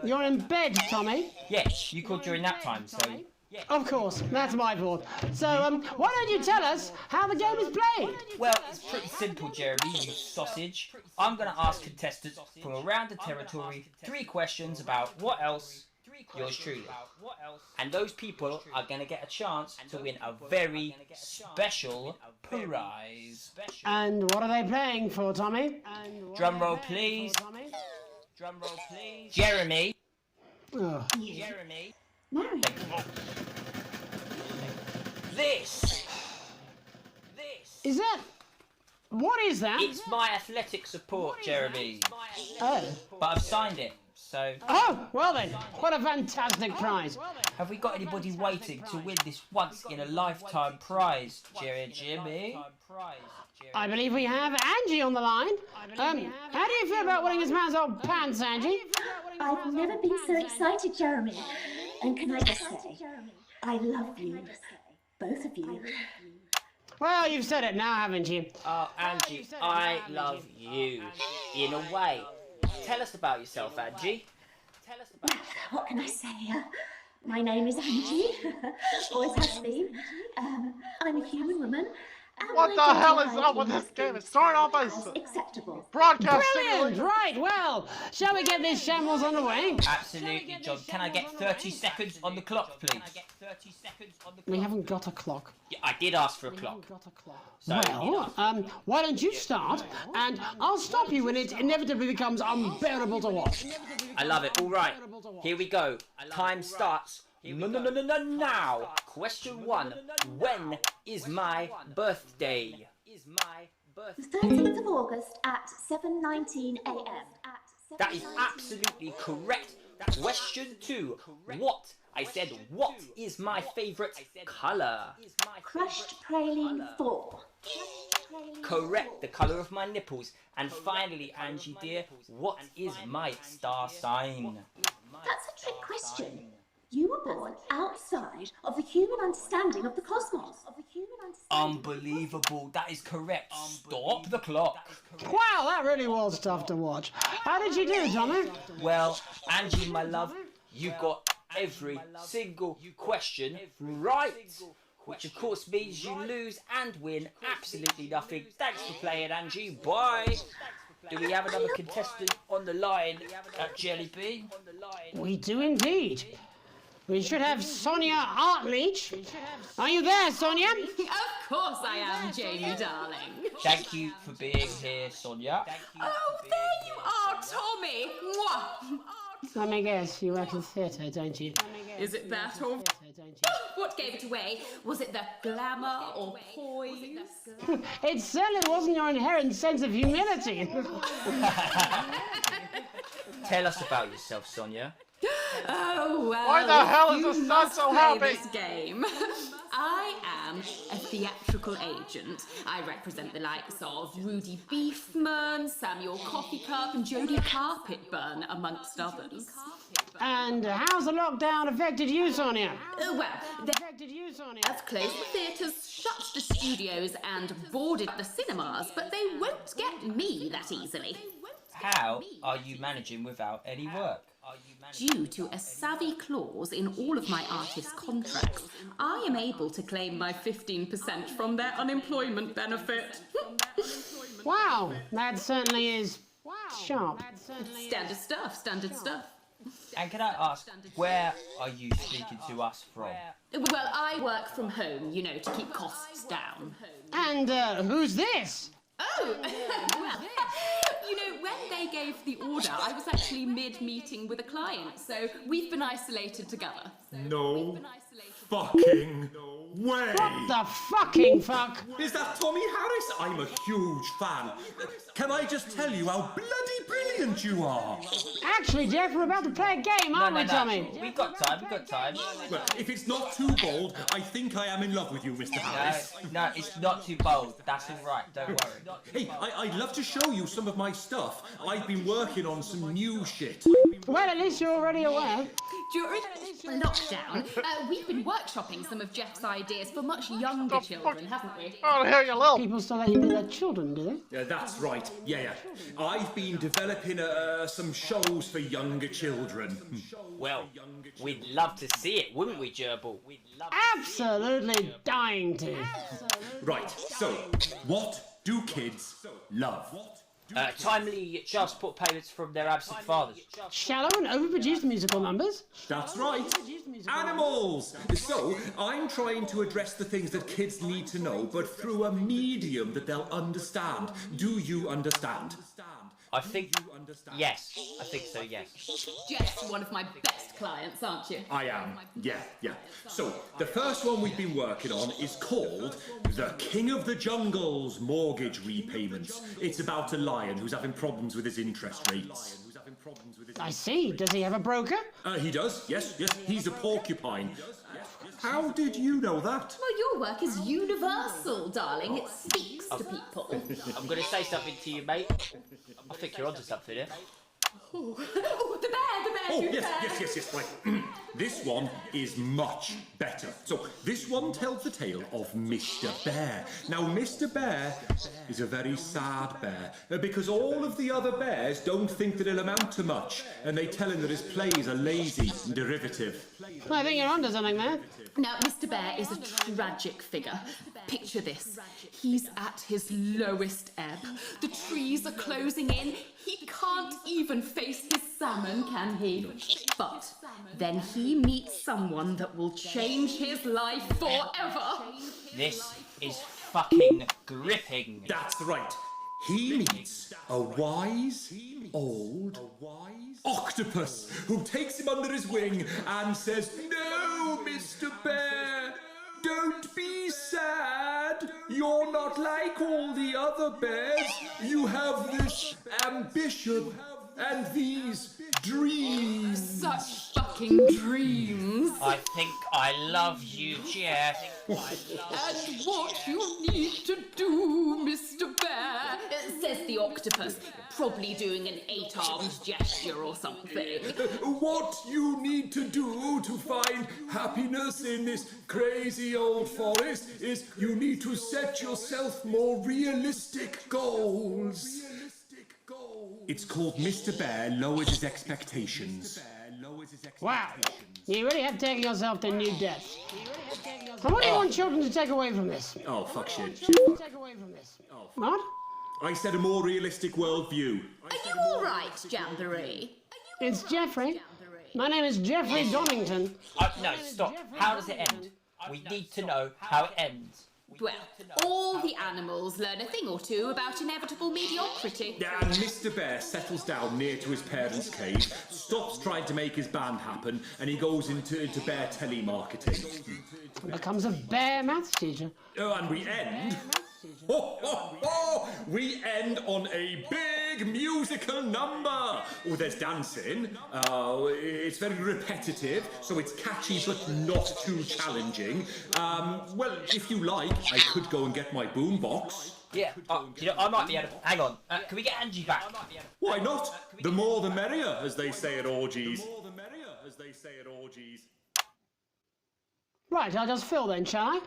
You're in bed, Tommy. Yes, you called during nap time, so. Of course, that's my fault. So, why don't you tell us how the game is played? Well, it's pretty simple, Jeremy, you sausage. I'm going to ask contestants from around the territory 3 questions about what else, yours truly. And those people are going to get a chance to win a very special prize. And what are they playing for, Tommy? Drum roll, please. Drum roll, please. Jeremy. Oh. Jeremy. This. Is that? What is that? It's my athletic support, Jeremy. Oh. But I've signed it, So... Oh, well then, what a fantastic prize. Have we got anybody waiting to win this once-in-a-lifetime prize, Jimmy? I believe we have Angie on the line. How do you feel about winning this man's old pants, Angie? I've never been so excited, Jeremy. And can I just say, I love you. Both of you. Well, you've said it now, haven't you? Oh, Angie, I love you. In a way. Tell us about yourself, Angie. Well, what can I say? My name is Angie. Always has been. I'm a human woman. What the hell is up with this game? It's starting off as acceptable. Broadcast Brilliant! Right, well, shall we get this shambles underway? Absolutely, John. Can I get 30 seconds on the clock, please? We haven't got a clock. Yeah, I did ask for a clock. So, Well, why don't you start, and I'll stop you when it inevitably becomes unbearable to watch. I love it. All right, here we go. Time starts. Now. Question 1. When is my birthday? The 13th of August at 7:19 a.m. That is absolutely correct. Question 2. What? I said, what is my favourite colour? Crushed praline 4. Correct, the colour of my nipples. And finally, Angie dear, what is my star sign? That's a trick question. You were born outside of the human understanding of the cosmos. Unbelievable, that is correct. Stop the clock. Wow, that really was tough to watch. How did you do, Tommy? Well, Angie, my love, you got every single question right. Which of course means you lose and win absolutely nothing. Thanks for playing, Angie. Bye. Do we have another contestant on the line at Jelly Bean? We do indeed. We should have Sonia Artleach. Are you there, Sonia? Of course I am, Jamie, darling. Thank you for being here, Sonia. Oh, there you are, Tommy. Mwah. Let me guess, you work in theatre, don't you? Is it that or... What gave it away? Was it the glamour or poise? It certainly wasn't your inherent sense of humility. Tell us about yourself, Sonia. Oh, well, why the hell is the sun so happy? This game. I am a theatrical agent. I represent the likes of Rudy Beefman, Samuel Coffee Cup, and Jodie Carpetburn, amongst others. And how's the lockdown affected you, Sonia? I've closed the theatres, shut the studios, and boarded the cinemas, but they won't get me that easily. How are you managing without any work? Due to a savvy clause in all of my artists' contracts, I am able to claim my 15% from their unemployment benefit. Wow, that certainly is sharp. Standard stuff, standard stuff. And can I ask, where are you speaking to us from? Well, I work from home, you know, to keep costs down. And who's this? Oh, well, you know, when they gave the order, I was actually mid-meeting with a client, so we've been isolated together. No fucking way! What the fucking fuck? Is that Tommy Harris? I'm a huge fan. Can I just tell you how bloody brilliant you are? Actually, Jeff, we're about to play a game, aren't we, Tommy? We've got time. Well, if it's not too bold, I think I am in love with you, Mr. Harris. No, it's not too bold. That's all right, don't worry. Hey, I'd love to show you some of my stuff. I've been working on some new shit. Well, at least you're already aware. During lockdown, we've been workshopping some of Jeff's ideas for much younger children, haven't we? Oh, here you little. People still let you do their children, do they? Yeah, that's right. Yeah. I've been developing some shows for younger children. Well, we'd love to see it, wouldn't we, Gerbil? Absolutely dying to. Right, so, what do kids love? Timely child support payments from their absent fathers. Shallow and overproduced musical numbers? That's right. Animals! So, I'm trying to address the things that kids need to know, but through a medium that they'll understand. Do you understand? I think, yes. I think so, yes. Jeff's one of my best clients, aren't you? I am, yeah. So, the first one we've been working on is called The King of the Jungle's Mortgage Repayments. It's about a lion who's having problems with his interest rates. problems with his... I see. Does he have a broker? He does, yes. He's a porcupine. How did you know that? Well, your work is universal, darling. It speaks to people. I'm going to say something to you, mate. I think you're onto something here. Oh, the bear, Oh, yes, right. This one is much better. So, this one tells the tale of Mr. Bear. Now, Mr. Bear is a very sad bear, because all of the other bears don't think that he'll amount to much, and they tell him that his plays are lazy and derivative. I think you're onto something there. Now, Mr. Bear is a tragic figure. Picture this. He's at his lowest ebb. The trees are closing in. He can't even face his salmon, can he? But then he meets someone that will change his life forever. This is fucking gripping. That's right. He meets a wise old octopus who takes him under his wing and says, "No, Mr. Bear, don't be sad. You're not like all the other bears. You have this ambition and these dreams." Such fucking dreams. I think I love you, Jeff. And what you need to do, Mr. Bear, says the octopus, probably doing an 8-armed gesture or something. What you need to do to find happiness in this crazy old forest is you need to set yourself more realistic goals. It's called Mr. Bear Lowers His Expectations. Wow, you really have taken yourself to new depths. And what do you want children to take away from this? Oh, fuck shit. What? I said a more realistic worldview. Are you all right, Jamboree? It's Jeffrey. My name is Jeffrey Donington. No, stop. How does it end? We need to know how it ends. Well, all the animals learn a thing or two about inevitable mediocrity. And Mr. Bear settles down near to his parents' cave, stops trying to make his band happen, and he goes into bear telemarketing. Becomes a bear maths teacher. Oh, and we end... We end on a big musical number. Oh, there's dancing. It's very repetitive, so it's catchy but not too challenging. Well, if you like, I could go and get my boombox. Yeah, I might be able to... Hang on, can we get Angie back? Why not? The more the merrier, as they say at orgies. Right, I'll just fill then, shall I?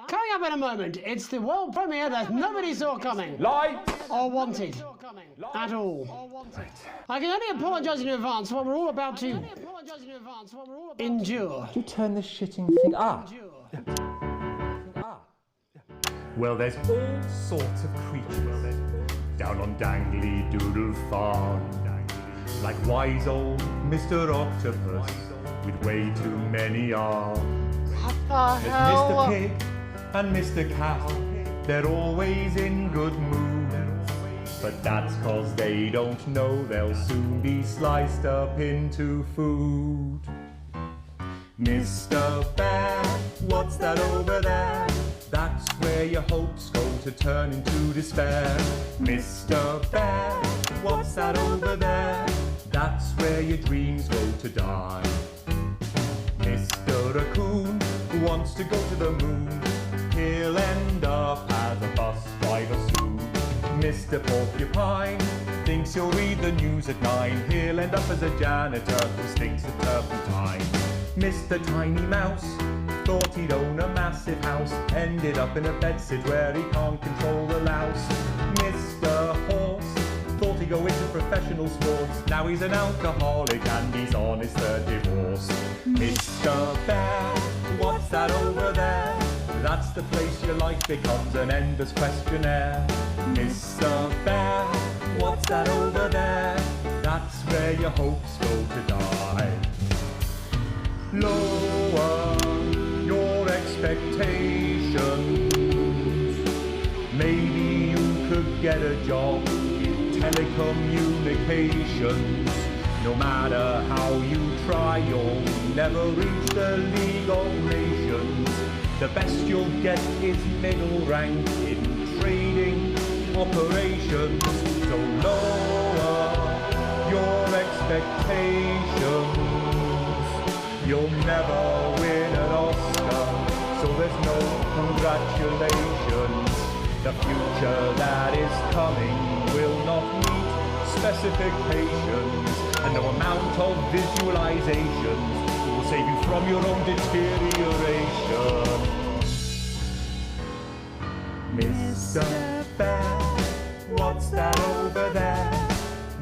Coming up in a moment, it's the world premiere that nobody saw coming. Lights! Or wanted. At all. I can only apologise in advance for what we're all about to endure. To turn this shitting thing up. Well, there's all sorts of creatures down on Dangly Doodle Farm. Like wise old Mr. Octopus with way too many arms. There's Mr. Pig and Mr. Cat, they're always in good moods. But that's 'cause they don't know they'll soon be sliced up into food. Mr. Bear, what's that over there? That's where your hopes go to turn into despair. Mr. Bear, what's that over there? That's where your dreams go to die. Mr. Raccoon wants to go to the moon. He'll end up as a bus driver soon. Mr. Porcupine thinks he'll read the news at 9. He'll end up as a janitor who stinks of turpentine. Mr. Tiny Mouse thought he'd own a massive house, ended up in a bedsit where he can't control the louse. Mr. Horse thought he'd go into professional sports, now he's an alcoholic and he's on his 3rd divorce. Mr. Bear, what's that over there? That's the place your life becomes an endless questionnaire. Mr. Bear, what's that over there? That's where your hopes go to die. Lower your expectations. Maybe you could get a job in telecommunications. No matter how you try, you'll never reach the League of Nations. The best you'll get is middle rank in trading operations. So lower expectations. You'll never win an Oscar, so there's no congratulations. The future that is coming will not meet specifications, and no amount of visualizations will save you from your own deterioration. Mr. Bear, what's that over there?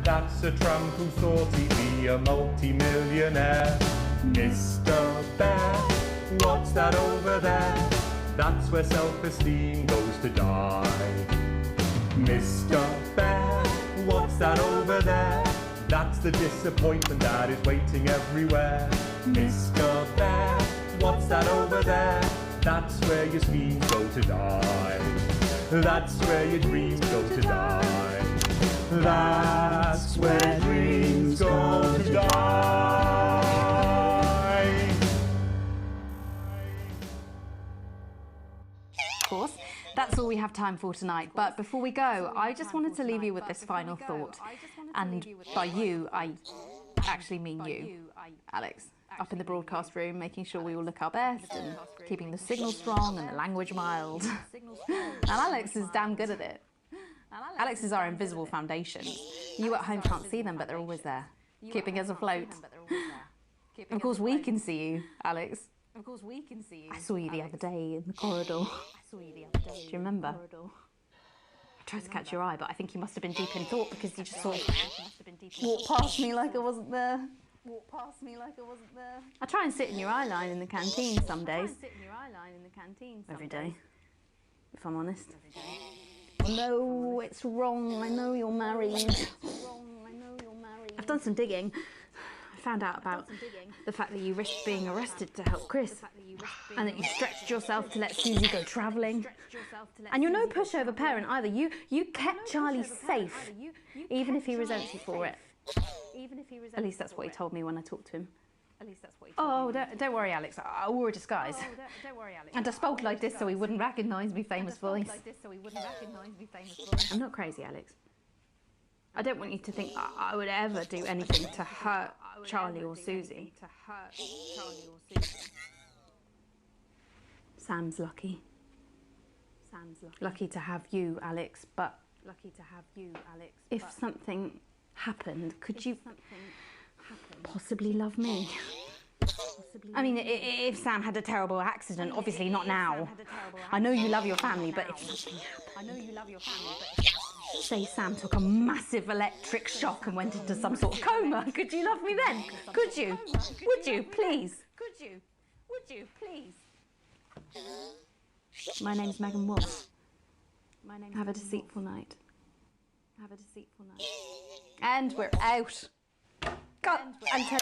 That's a tramp who thought he'd be a multi-millionaire. Mr. Bear, what's that over there? That's where self-esteem goes to die. Mr. Bear, what's that over there? That's the disappointment that is waiting everywhere. Mr. Bear, what's that over there? That's where your schemes go to die. That's where your dreams go to die. That's where dreams go to die. Of course, that's all we have time for tonight. But before we go, I just wanted to leave you with this final thought. And by you, I actually mean you, Alex. Up in the broadcast room, making sure we all look our best and keeping the signal strong and the language mild. And Alex is damn good at it. Alex is our invisible foundation. You at home can't see them, but they're always there, keeping us afloat. Of course we can see you, Alex. I saw you the other day in the corridor. Do you remember? I tried to catch your eye, but I think you must have been deep in thought because you just sort of walked past me like I wasn't there. I try and sit in your eye line in the canteen some days. Every day, if I'm honest. No, it's wrong. I know you're married. I've done some digging. I found out about the fact that you risked being arrested to help Chris, and that you stretched yourself to let Susie go travelling. And you're no pushover parent either. You kept Charlie safe, even if he resents you for it. At least that's what he told me when I talked to him. Oh, don't worry, Alex. I wore a disguise. And I spoke like this so he wouldn't recognise me famous voice. I'm not crazy, Alex. I don't want you to think I would ever do anything to hurt Charlie or Susie. Sam's lucky. Lucky to have you, Alex, but if something happened, could you possibly love me? I mean, if Sam had a terrible accident, obviously not now. I know you love your family, but if something happened, say Sam took a massive electric shock and went into some sort of coma, could you love me then? Could you? Would you, please? My name's Megan Wolf. Have a deceitful night. And we're out. Cut and take.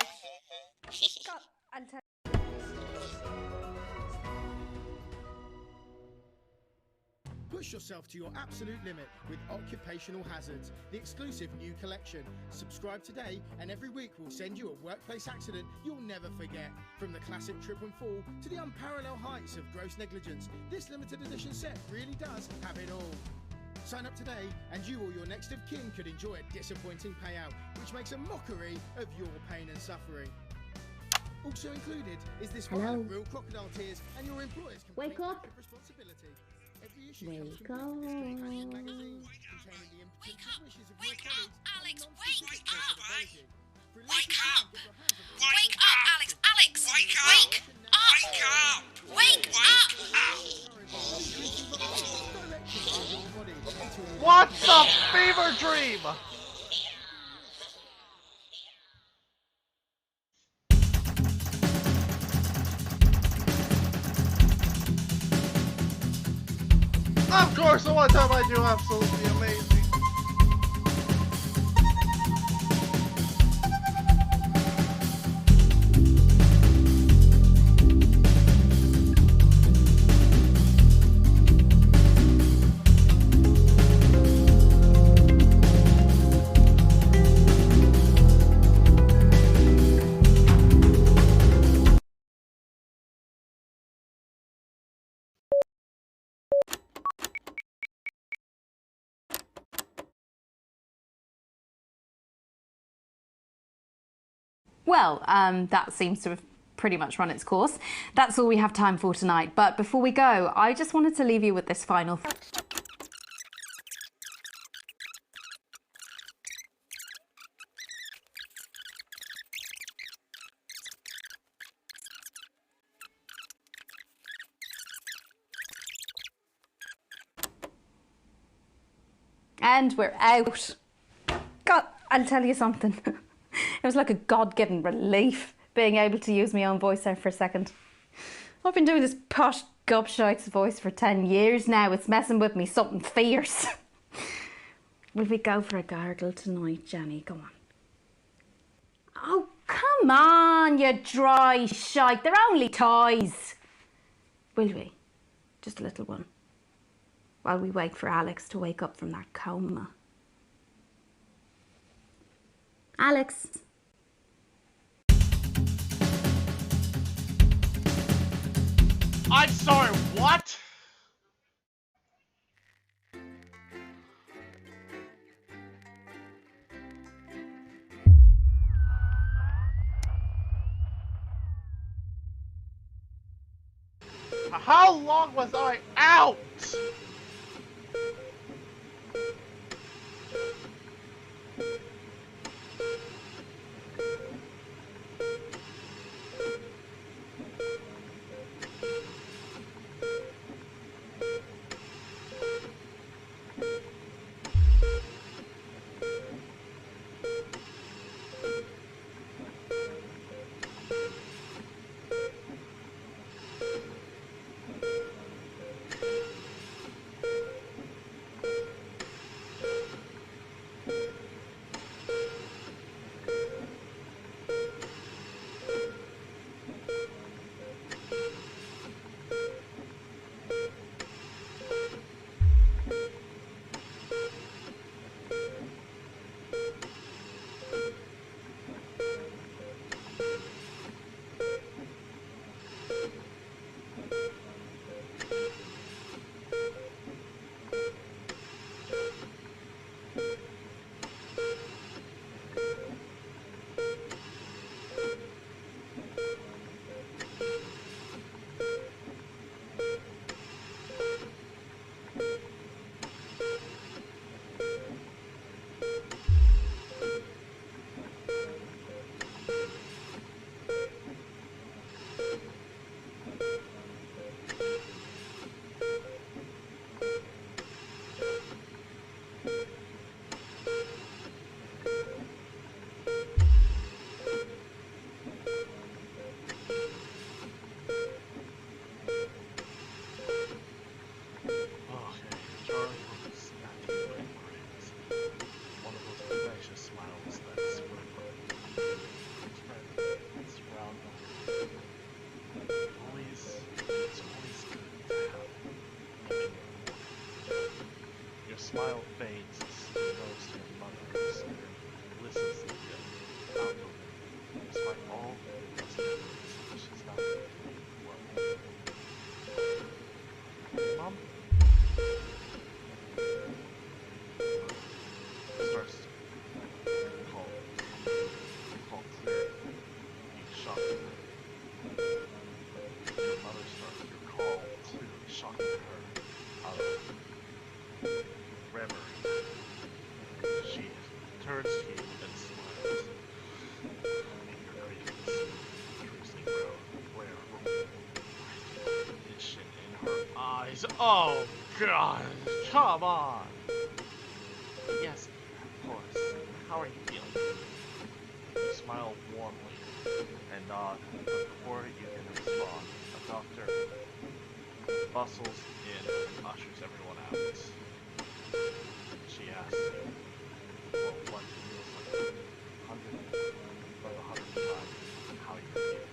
Push yourself to your absolute limit with Occupational Hazards, the exclusive new collection. Subscribe today, and every week we'll send you a workplace accident you'll never forget. From the classic trip and fall to the unparalleled heights of gross negligence, this limited edition set really does have it all. Sign up today, and you or your next of kin could enjoy a disappointing payout, which makes a mockery of your pain and suffering. Also included is this file of real crocodile tears and your employer's complete lack of responsibility. Every issue comes from magazine containing the impotent wishes of your colleagues. Alex, wake up! Wake up! Wake up, Alex! Alex! Wake up! Wake up! Wake up! What's a fever dream? Of course, the one time I do absolutely amazing. Well, that seems to have pretty much run its course. That's all we have time for tonight. But before we go, I just wanted to leave you with this final thought. And we're out. God, I'll tell you something. It was like a God-given relief being able to use my own voice there for a second. I've been doing this posh gobshites voice for 10 years now. It's messing with me something fierce. Will we go for a gargle tonight, Jenny? Go on. Oh, come on, you dry shite. They're only toys. Will we? Just a little one. While we wait for Alex to wake up from that coma. Alex. I'm sorry, what? How long was I out? Smile fades as he knows your mother is there, listens to you, out of it, despite all the possibilities, she's not doing well. Mom? Starts to call clear, you shock her. Your mother starts to call clearly, shocking her out of reverie. She turns to you and smiles. Anger greetings, truthfully brown, recognition in her eyes. Oh God, come on! Yes, of course. How are you feeling? You smile warmly and nod, but before you can respond, a doctor bustles in and ushers everyone out. She asks you, well, what feels like 100 times how you feel.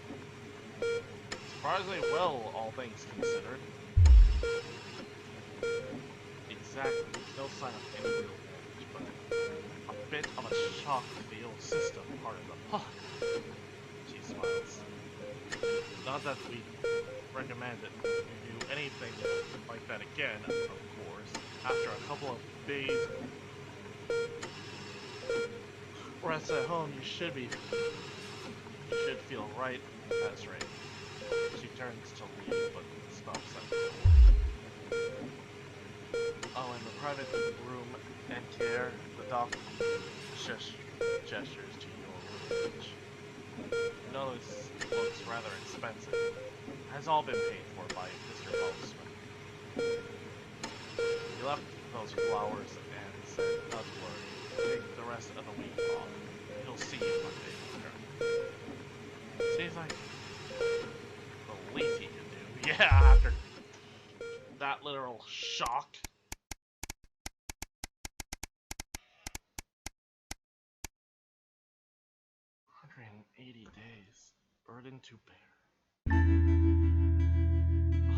Surprisingly well, all things considered. Exactly, there's no sign of any real damage, but a bit of a shock to the old system part of the puzzle. She smiles. Not that we recommend that you do anything like that again, of course. After a couple of days rest at home, you should be feel right as rain. She turns to leave, but stops at the door. Oh, in the private room and care, the doctor gestures to your room, which you notice looks rather expensive. Has all been paid for by Mr. Postman. He left those flowers and said not to worry. Take the rest of the week off. He'll see you Monday. Seems like the least he can do. Yeah, after that literal shock. 180 days. Burden to bear.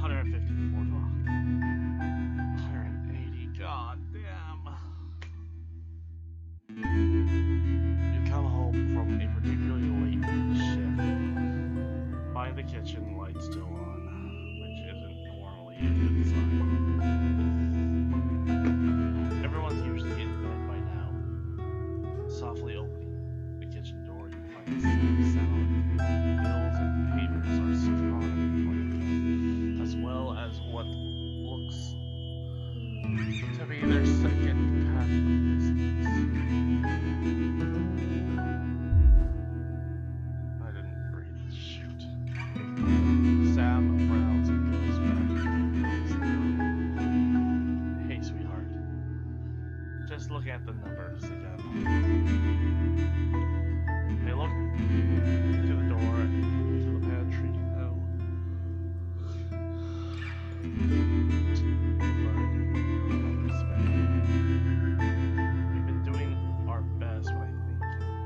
154 180. God damn. You come home from a particularly late shift. Find the kitchen light still on, which isn't normally a good sign. Everyone's usually in bed by now. Softly opening the kitchen door, you find the sound. Bills and papers are strewn in front, as well as what looks to be their second pack of biscuits. I didn't breathe. Shoot. Sam frowns and goes back. Hey, sweetheart. Just look at the numbers again. They look to the door, to the pantry. Oh. We've been doing our best, but I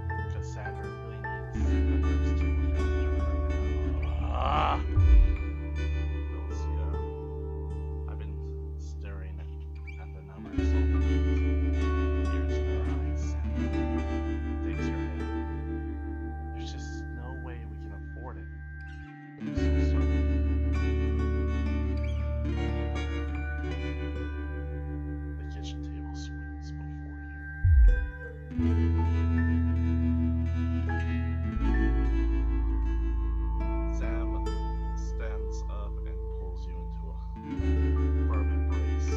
think Cassandra really needs the nurse to look after her now. I've been staring at the numbers all night. Tears in her eyes. Takes your head. There's just no way we can afford it. I'm so sorry. The kitchen table swings before you. Sam stands up and pulls you into a firm embrace.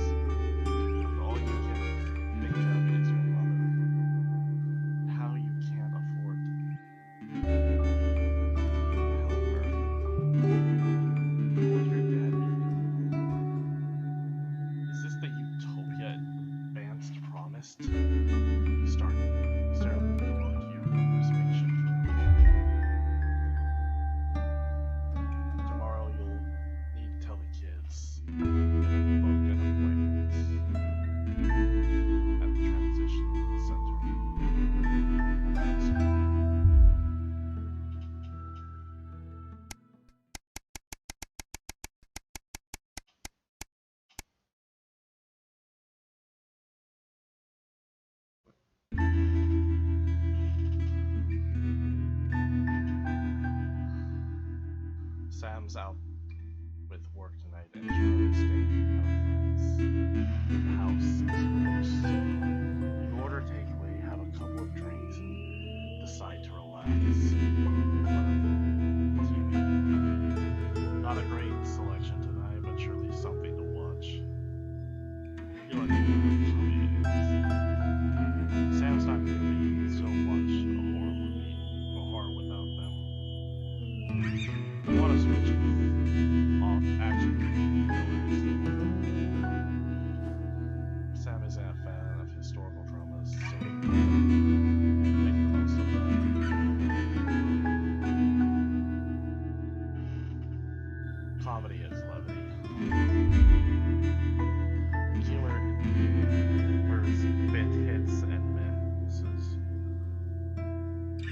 And all you can think of is your mother. How you can't afford to help her. What your dad did. Is this the utopia advanced promised? You start staring at the door to your mother's makeshift room. Tomorrow you'll need to tell the kids. Book an appointment at the transition center. Sam's out with work tonight and Charlie's staying out friends. The house is yours. You order takeaway, have a couple of drinks, and decide to relax. TV. Not a great selection tonight, but surely something to watch. You like how it is. Sam's not going to be so much a horror movie or horror without them. I want to switch off action thrillers. Sam isn't a fan of historical dramas, so make the most of that. Comedy is levity. Humor's bit hits and misses.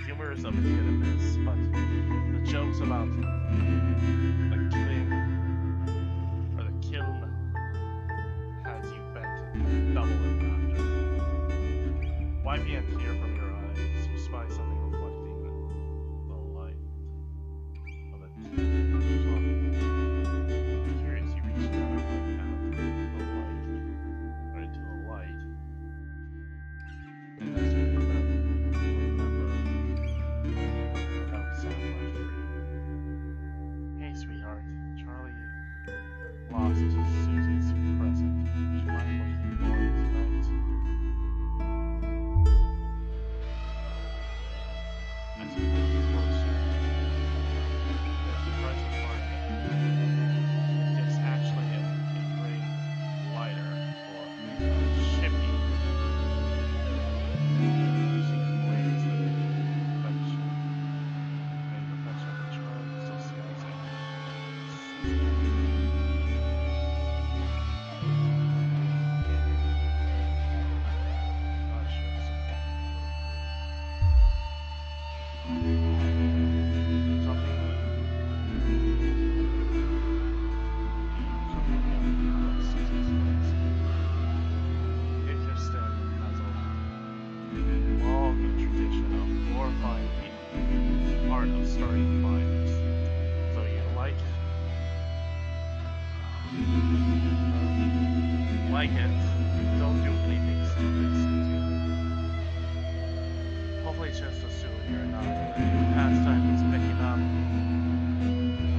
Humor is a bit hit and miss, but the jokes about the kiln has you bent double in laughter. Wiping a tear from your eyes, you spy something reflecting the light of a clock. Curious, you reach down and bring out into the light. And as you remember, without sound left for you. like it. Don't do anything stupid, Susie. Hopefully just as soon you're not the new pastime he's picking up.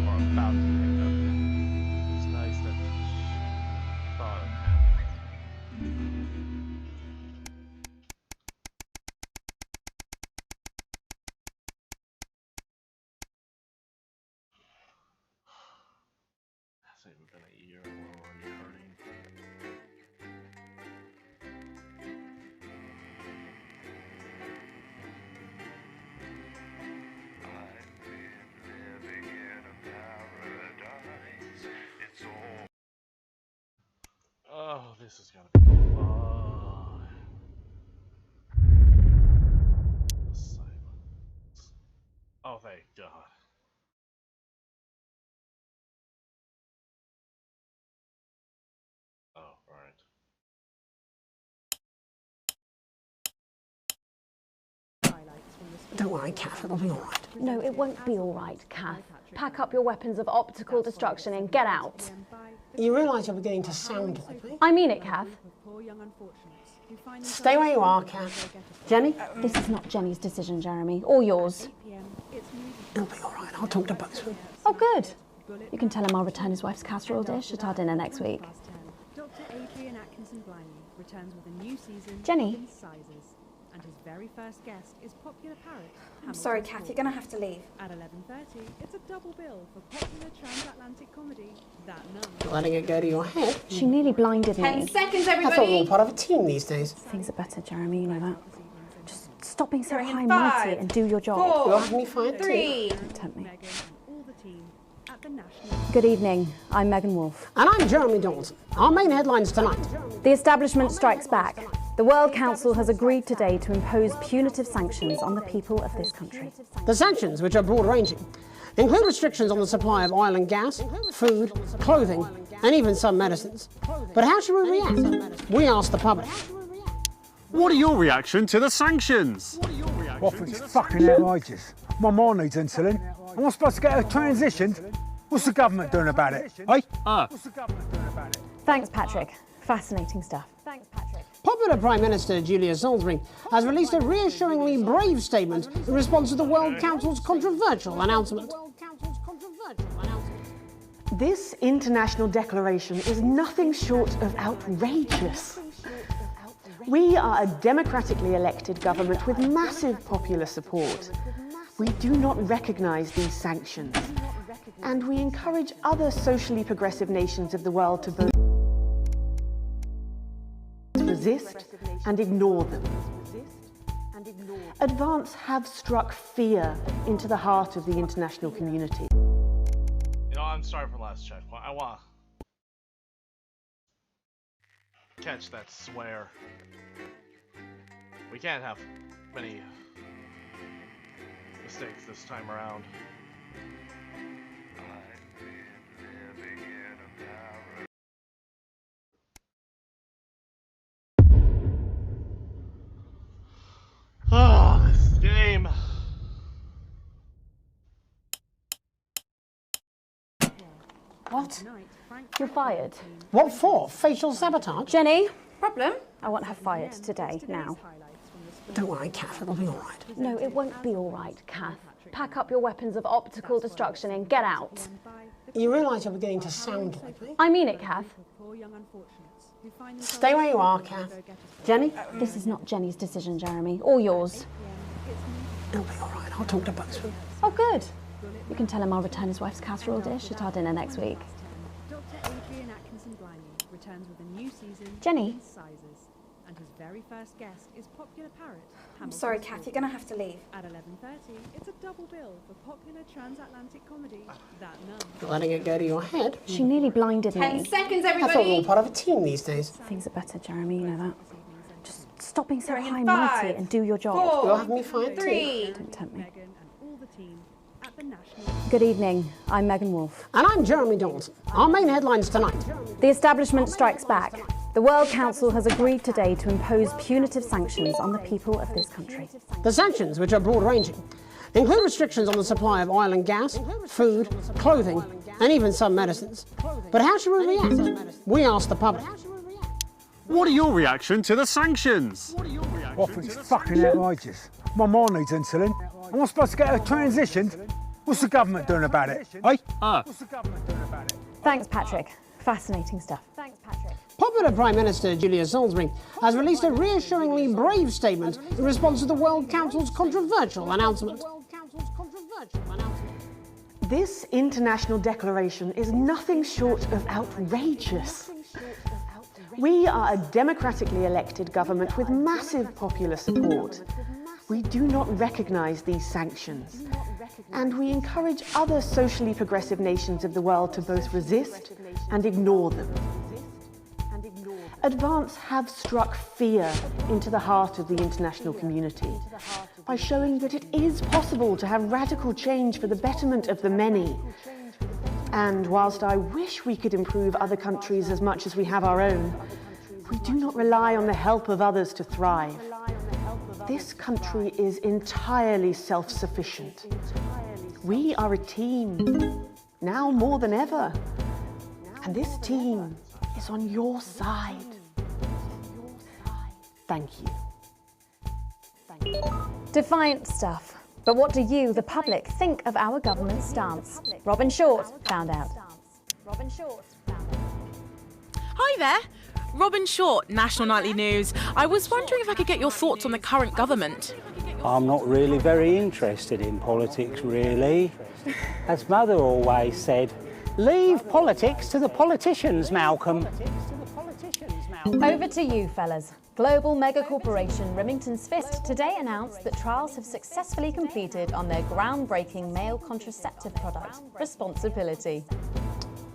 Or about to pick up. It's nice that you thought of him. Hasn't even been a year and we're already hurting. Oh, this is gonna be fun. Silence. Oh, thank God. Oh, alright. Don't worry, Kath, it'll be all right. No, it won't be all right, Kath. Pack up your weapons of optical destruction and get out. You realise you're beginning to sound like me? I mean it, Kath. Stay where you are, Kath. Jenny? This is not Jenny's decision, Jeremy, or yours. It'll be all right. I'll talk to both of them. Oh, good. You can tell him I'll return his wife's casserole dish at our dinner next week. Jenny? And his very first guest is popular parrot. I'm sorry, Kath, you're going to have to leave. At 11:30, it's a double bill for popular transatlantic comedy, That Nun. You're letting it go to your head? She nearly blinded me. 10 seconds, everybody! I thought we were all part of a team these days. Things are better, Jeremy, you know that. Just stop being so You're in high and mighty 5, and do your job. 4, You'll have me fired 3. Don't tempt me. All the team at the National. Good evening. I'm Megan Wolfe. And I'm Jeremy Dalton. Our main headlines tonight. The establishment strikes back. The World Council has agreed today to impose punitive sanctions on the people of this country. The sanctions, which are broad-ranging, include restrictions on the supply of oil and gas, food, clothing, and even some medicines. But how should we react? We asked the public. What are your reaction to the sanctions? Well, I think it's fucking outrageous. My mom needs insulin. Am I supposed to get her transitioned? What's the government doing about it? Eh? What's the government doing about it? Thanks, Patrick. Fascinating stuff. Thanks, Patrick. Popular Prime Minister Julia Salisbury has released a reassuringly brave statement in response to the World Council's controversial announcement. This international declaration is nothing short of outrageous. We are a democratically elected government with massive popular support. We do not recognise these sanctions, and we encourage other socially progressive nations of the world to both resist and ignore them. Advance have struck fear into the heart of the international community. You know, I'm sorry for the last check. I want to catch that swear. We can't have many mistakes this time around. Oh, this game. What? You're fired. What for? Facial sabotage? Jenny? Problem? I want her fired today, now. Don't worry, Kath, it'll be all right. No, it won't be all right, Kath. Pack up your weapons of optical destruction and get out. You realise you're beginning to sound like me? I mean it, Kath. Stay where you are, Kath. Jenny? This is not Jenny's decision, Jeremy, or yours. It'll be all right. I'll talk to both of them. Oh, good. You can tell him I'll return his wife's casserole dish at our dinner next week. Returns with a new season. Jenny? Sizes. And his very first guest is popular parrot. I'm sorry, Kath, you're going to have to leave. At 11:30, it's a double bill for popular transatlantic comedy, That Nun. You're letting it go to your head? She nearly blinded me. 10 seconds, I thought we were everybody! all part of a team these days. Things are better, Jeremy, you know that. Just stop being so You're in high and mighty 5, and do your job. 4, You'll have me fired 3. Don't tempt me. Megan and all the team at the National. Good evening. I'm Megan Wolfe. And I'm Jeremy Dalton. Our main headlines tonight. The establishment strikes back. The World Council has agreed today to impose punitive sanctions on the people of this country. The sanctions, which are broad-ranging, include restrictions on the supply of oil and gas, food, clothing, and even some medicines. But how should we react? We asked the public. What are your reaction to the sanctions? I think it's fucking outrageous. My mom needs insulin. Am I supposed to get her transitioned? What's the government doing about it? Eh? What's the government doing about it? Thanks, Patrick. Fascinating stuff. Thanks, Patrick. Popular Prime Minister Julia Salisbury has released a reassuringly brave statement in response to the World Council's controversial announcement. This international declaration is nothing short of outrageous. We are a democratically elected government with massive popular support. We do not recognise these sanctions, and we encourage other socially progressive nations of the world to both resist and ignore them. Advance have struck fear into the heart of the international community by showing that it is possible to have radical change for the betterment of the many. And whilst I wish we could improve other countries as much as we have our own, we do not rely on the help of others to thrive. This country is entirely self-sufficient. We are a team, now more than ever. And this team is on your side. Thank you. Defiant stuff. But what do you, the public, think of our government's stance? Robin Short found out. Hi there. Robin Short, National Nightly News. I was wondering if I could get your thoughts on the current government. I'm not really very interested in politics, really. As Mother always said, leave politics to the politicians, Malcolm. Over to you, fellas. Global mega corporation Remington's Fist today announced that trials have successfully completed on their groundbreaking male contraceptive product, Responsibility.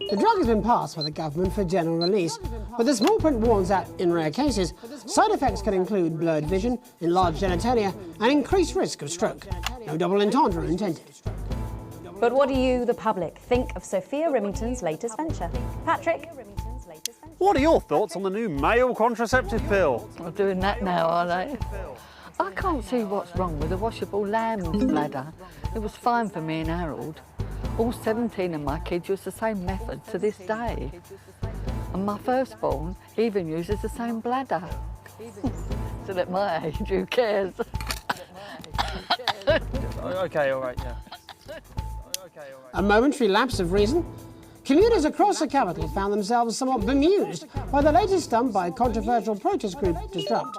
The drug has been passed by the government for general release, but the small print warns that, in rare cases, side effects can include blurred vision, enlarged genitalia, and increased risk of stroke. No double entendre intended. But what do you, the public, think of Sophia Remington's latest venture? Patrick? What are your thoughts on the new male contraceptive pill? They're doing that now, are they? I can't see what's wrong with a washable lamb's bladder. It was fine for me and Harold. All 17 of my kids use the same method to this day. And my firstborn even uses the same bladder. Still at my age, who cares? Okay, all right, yeah. A momentary lapse of reason? Commuters across the capital found themselves somewhat bemused by the latest stunt by controversial protest group Disrupt.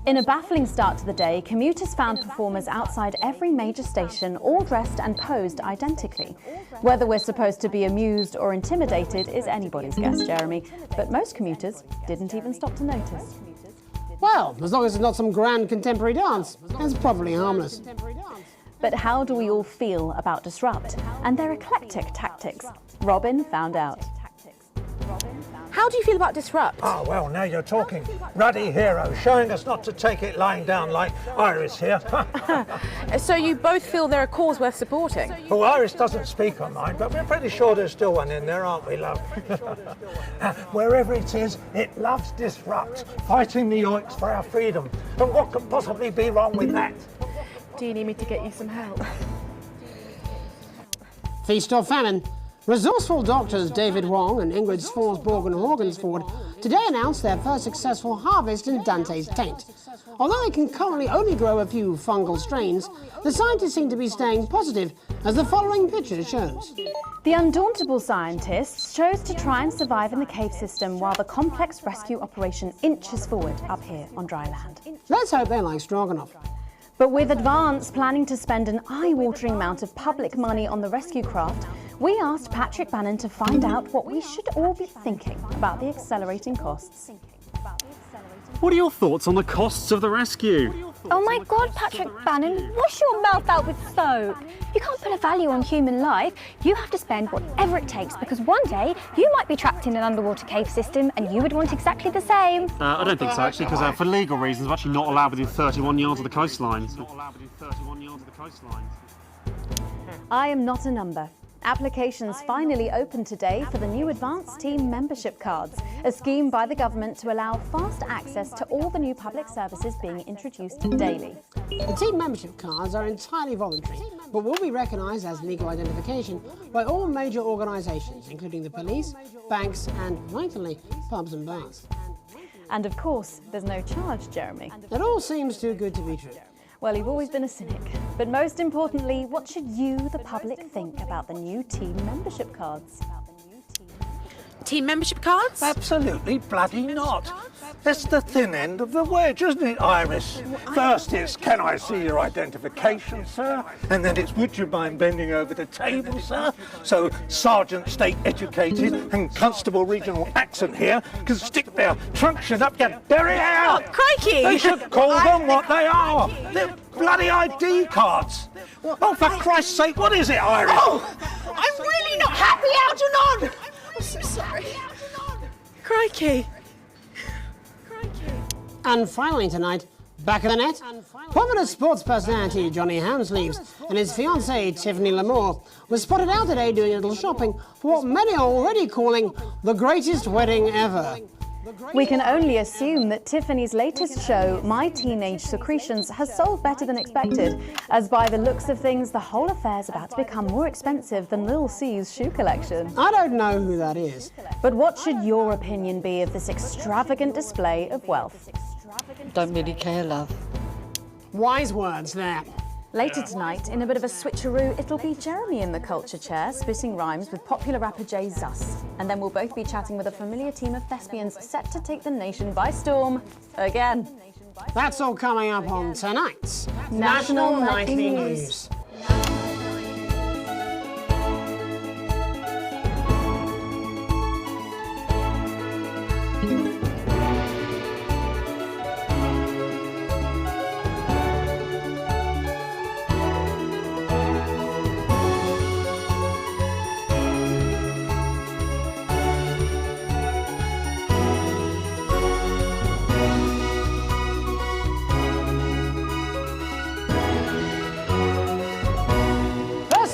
In a baffling start to the day, commuters found performers outside every major station, all dressed and posed identically. Whether we're supposed to be amused or intimidated is anybody's guess, Jeremy, but most commuters didn't even stop to notice. Well, as long as it's not some grand contemporary dance, it's probably harmless. But how do we all feel about Disrupt and their eclectic tactics? Robin found out. How do you feel about Disrupt? Oh, well, now you're talking. Ruddy hero, showing us not to take it lying down like Iris here. So you both feel they're a cause worth supporting? Well, Iris doesn't speak on mine, but we're pretty sure there's still one in there, aren't we, love? Wherever it is, it loves Disrupt, fighting the yoiks for our freedom. And what could possibly be wrong with that? Do you need me to get you some help? Feast or famine? Resourceful doctors David Wong and Ingrid Svorsborg and Horgensford today announced their first successful harvest in Dante's taint. Although they can currently only grow a few fungal strains, the scientists seem to be staying positive, as the following picture shows. The undauntable scientists chose to try and survive in the cave system while the complex rescue operation inches forward up here on dry land. Let's hope they're like Stroganoff. But with Advance planning to spend an eye-watering amount of public money on the rescue craft, we asked Patrick Bannon to find out what we should all be thinking about the accelerating costs. What are your thoughts on the costs of the rescue? Oh my God, Patrick Bannon, wash your mouth out with soap. You can't put a value on human life. You have to spend whatever it takes, because one day you might be trapped in an underwater cave system and you would want exactly the same. I don't think so, actually, because for legal reasons, I'm actually not allowed within 31 yards of the coastline. I am not a number. Applications finally opened today for the new Advanced Team membership cards, a scheme by the government to allow fast access to all the new public services being introduced daily. The team membership cards are entirely voluntary, but will be recognised as legal identification by all major organisations, including the police, banks and, vitally, pubs and bars. And of course, there's no charge, Jeremy. It all seems too good to be true. Well, you've always been a cynic. But most importantly, what should you, the public, think about the new team membership cards? Team membership cards? Absolutely bloody not. It's the thin end of the wedge, isn't it, Iris? First it's, can I see your identification, sir? And then it's, would you mind bending over the table, sir? So Sergeant State Educated and Constable Regional Accent here can stick their truncheon up your derriere. Oh, crikey! They should call them what they are. They're bloody ID cards. Oh, for Christ's sake, what is it, Iris? Oh, I'm really not happy, Algernon! I'm so sorry. Crikey. And finally tonight, back of the net, popular sports personality Johnny Hamsleeves and his fiancée Tiffany Lamour was spotted out today doing a little shopping for what many are already calling the greatest wedding ever. We can only assume that Tiffany's latest show, My Teenage Secretions, has sold better than expected, as by the looks of things, the whole affair's about to become more expensive than Lil C's shoe collection. I don't know who that is. But what should your opinion be of this extravagant display of wealth? Don't really care, love. Wise words there. Later tonight, in a bit of a switcheroo, it'll be Jeremy in the culture chair, spitting rhymes with popular rapper Jay Zus. And then we'll both be chatting with a familiar team of thespians set to take the nation by storm again. That's all coming up on tonight's National Nightly News.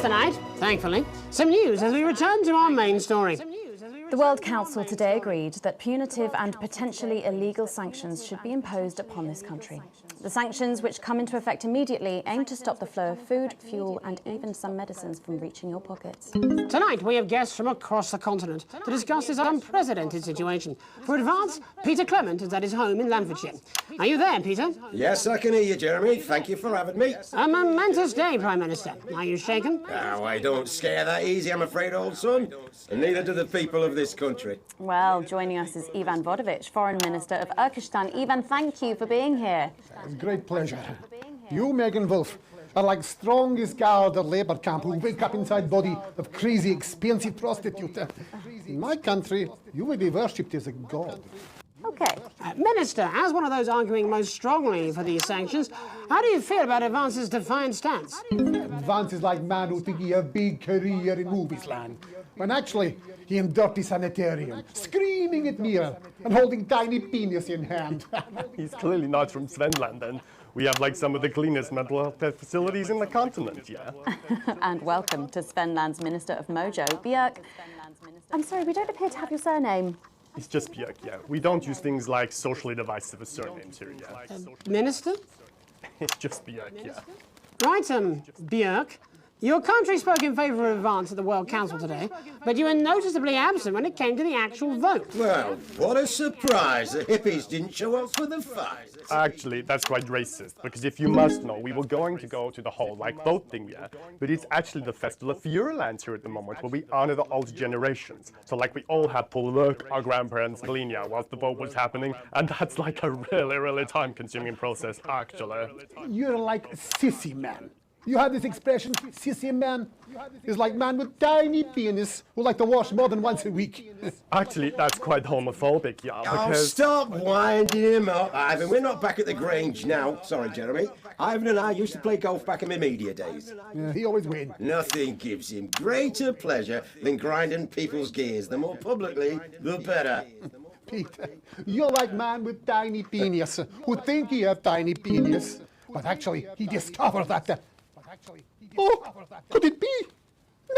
Tonight, thankfully, some news as we return to our main story. The World Council today agreed that punitive and potentially illegal sanctions should be imposed upon this country. The sanctions, which come into effect immediately, aim to stop the flow of food, fuel and even some medicines from reaching your pockets. Tonight, we have guests from across the continent to discuss this unprecedented situation. For advance, Peter Clement is at his home in Lanfordshire. Are you there, Peter? Yes, I can hear you, Jeremy. Thank you for having me. A momentous day, Prime Minister. Are you shaken? Oh, I don't scare that easy, I'm afraid, old son. And neither do the people of this country. Well, joining us is Ivan Vodovich, Foreign Minister of Urkistan. Ivan, thank you for being here. Great pleasure. You, Megan Wolf, are like strongest guard at Labour camp who wake up inside body of crazy, expensive prostitute. In my country, you will be worshipped as a god. Okay. Minister, as one of those arguing most strongly for these sanctions, how do you feel about Advance's defiant stance? Advance is like man who think he have big career in movies land, when actually he in dirty sanitarium, screaming at mirror and holding tiny penis in hand. He's clearly not from Svenland, and we have like some of the cleanest mental health facilities in the continent, yeah? And welcome to Svenland's Minister of Mojo, Björk. I'm sorry, we don't appear to have your surname. It's just Björk, yeah. We don't use things like socially divisive surnames here, yeah. Minister? It's just Björk, yeah. Right, Björk. Your country spoke in favour of Advance at the World Council today, but you were noticeably absent when it came to the actual vote. Well, what a surprise. The hippies didn't show up for the fight. Actually, that's quite racist, because if you must know, we were going to go to the whole, like, vote thing, yeah? But it's actually the Festival of Fureland here at the moment, where we honor the old generations. So, like, we all had to look our grandparents' linea whilst the vote was happening, and that's like a really, really time-consuming process, actually. You're like sissy man. You have this expression, sissy man. It's like man with tiny penis who like to wash more than once a week. Actually, that's quite homophobic, yeah, because... Oh, stop winding him up, Ivan. We're not back at the Grange now. Sorry, Jeremy. Ivan and I used to play golf back in my media days. Yeah, he always wins. Nothing gives him greater pleasure than grinding people's gears. The more publicly, the better. Peter, you're like man with tiny penis who think he have tiny penis, but actually he discovered that... Oh, could it be?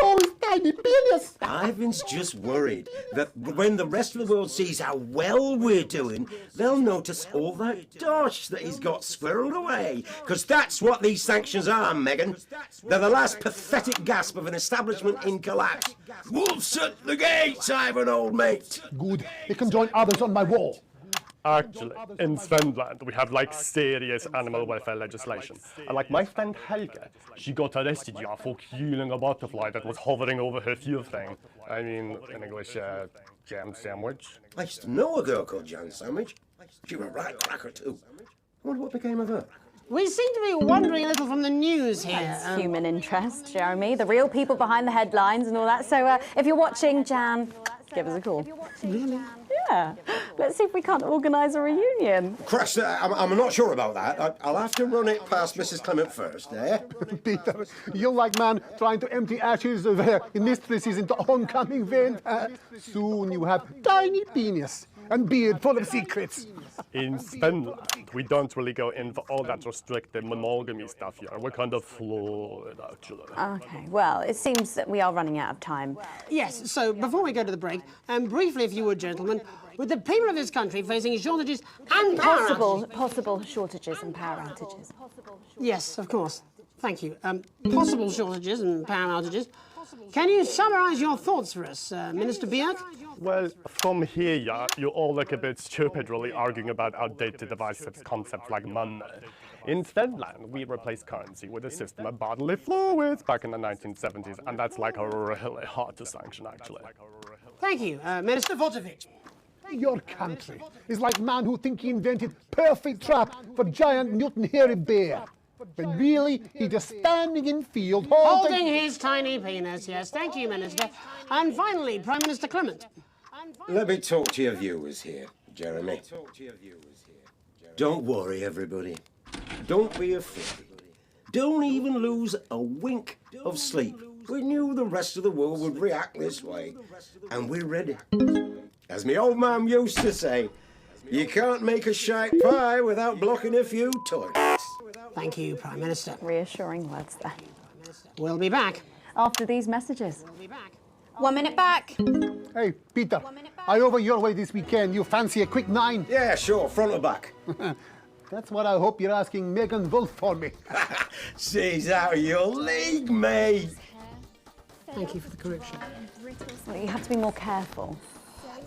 No, it's tiny penis. Ivan's just worried that when the rest of the world sees how well we're doing, they'll notice all that dosh that he's got squirreled away. Because that's what these sanctions are, Megan. They're the last pathetic gasp of an establishment in collapse. Wolves at the gates, Ivan, old mate. Good. He can join others on my wall. Actually, in Finland, we have like serious animal welfare legislation. And like my friend Helga, she got arrested for killing a butterfly that was hovering over her fuel thing. I mean, in English, jam sandwich. I used to know a girl called Jam Sandwich. She was a right cracker too. I wonder what became of her. We seem to be wandering a little from the news here. That's human interest, Jeremy. The real people behind the headlines and all that. So if you're watching, Jan, give us a call. Really? Yeah. Let's see if we can't organise a reunion. Christ, I'm not sure about that. I'll have to run it past Mrs. Clement first, eh? Peter, you're like man trying to empty ashes of mistresses into oncoming vent. Soon you have tiny penis and beard full of secrets. In Finland, we don't really go in for all that restricted monogamy stuff here. We're kind of fluid, actually. Okay, well, it seems that we are running out of time. Yes, so before we go to the break, briefly, if you would, gentlemen, with the people of this country facing shortages and possible shortages and power outages. Yes, of course. Thank you. Possible shortages and power outages. Can you summarise your thoughts for us, Minister Bjerk? Well, from here, you all look a bit stupid really arguing about outdated divisive concepts like money. In Finland, we replaced currency with a system of bodily fluids back in the 1970s, and that's like really hard to sanction, actually. Thank you, Minister Votovic. Your country is like man who think he invented perfect trap for giant Newton hairy bear. But really, he's just standing in field holding his tiny penis, yes. Thank you, Minister. And finally, Prime Minister Clement. Let me talk to your viewers here, Jeremy. Don't worry, everybody. Don't be afraid. Don't even lose a wink of sleep. We knew the rest of the world would react this way, and we're ready. As my old man used to say, you can't make a shite pie without blocking a few toilets. Thank you, Prime Minister. Reassuring words there. We'll be back. After these messages. 1 minute back. Hey, Peter, I over your way this weekend. You fancy a quick 9? Yeah, sure, front or back. That's what I hope you're asking Megan Wolf for me. She's out of your league, mate. Thank you for the correction. Well, you have to be more careful.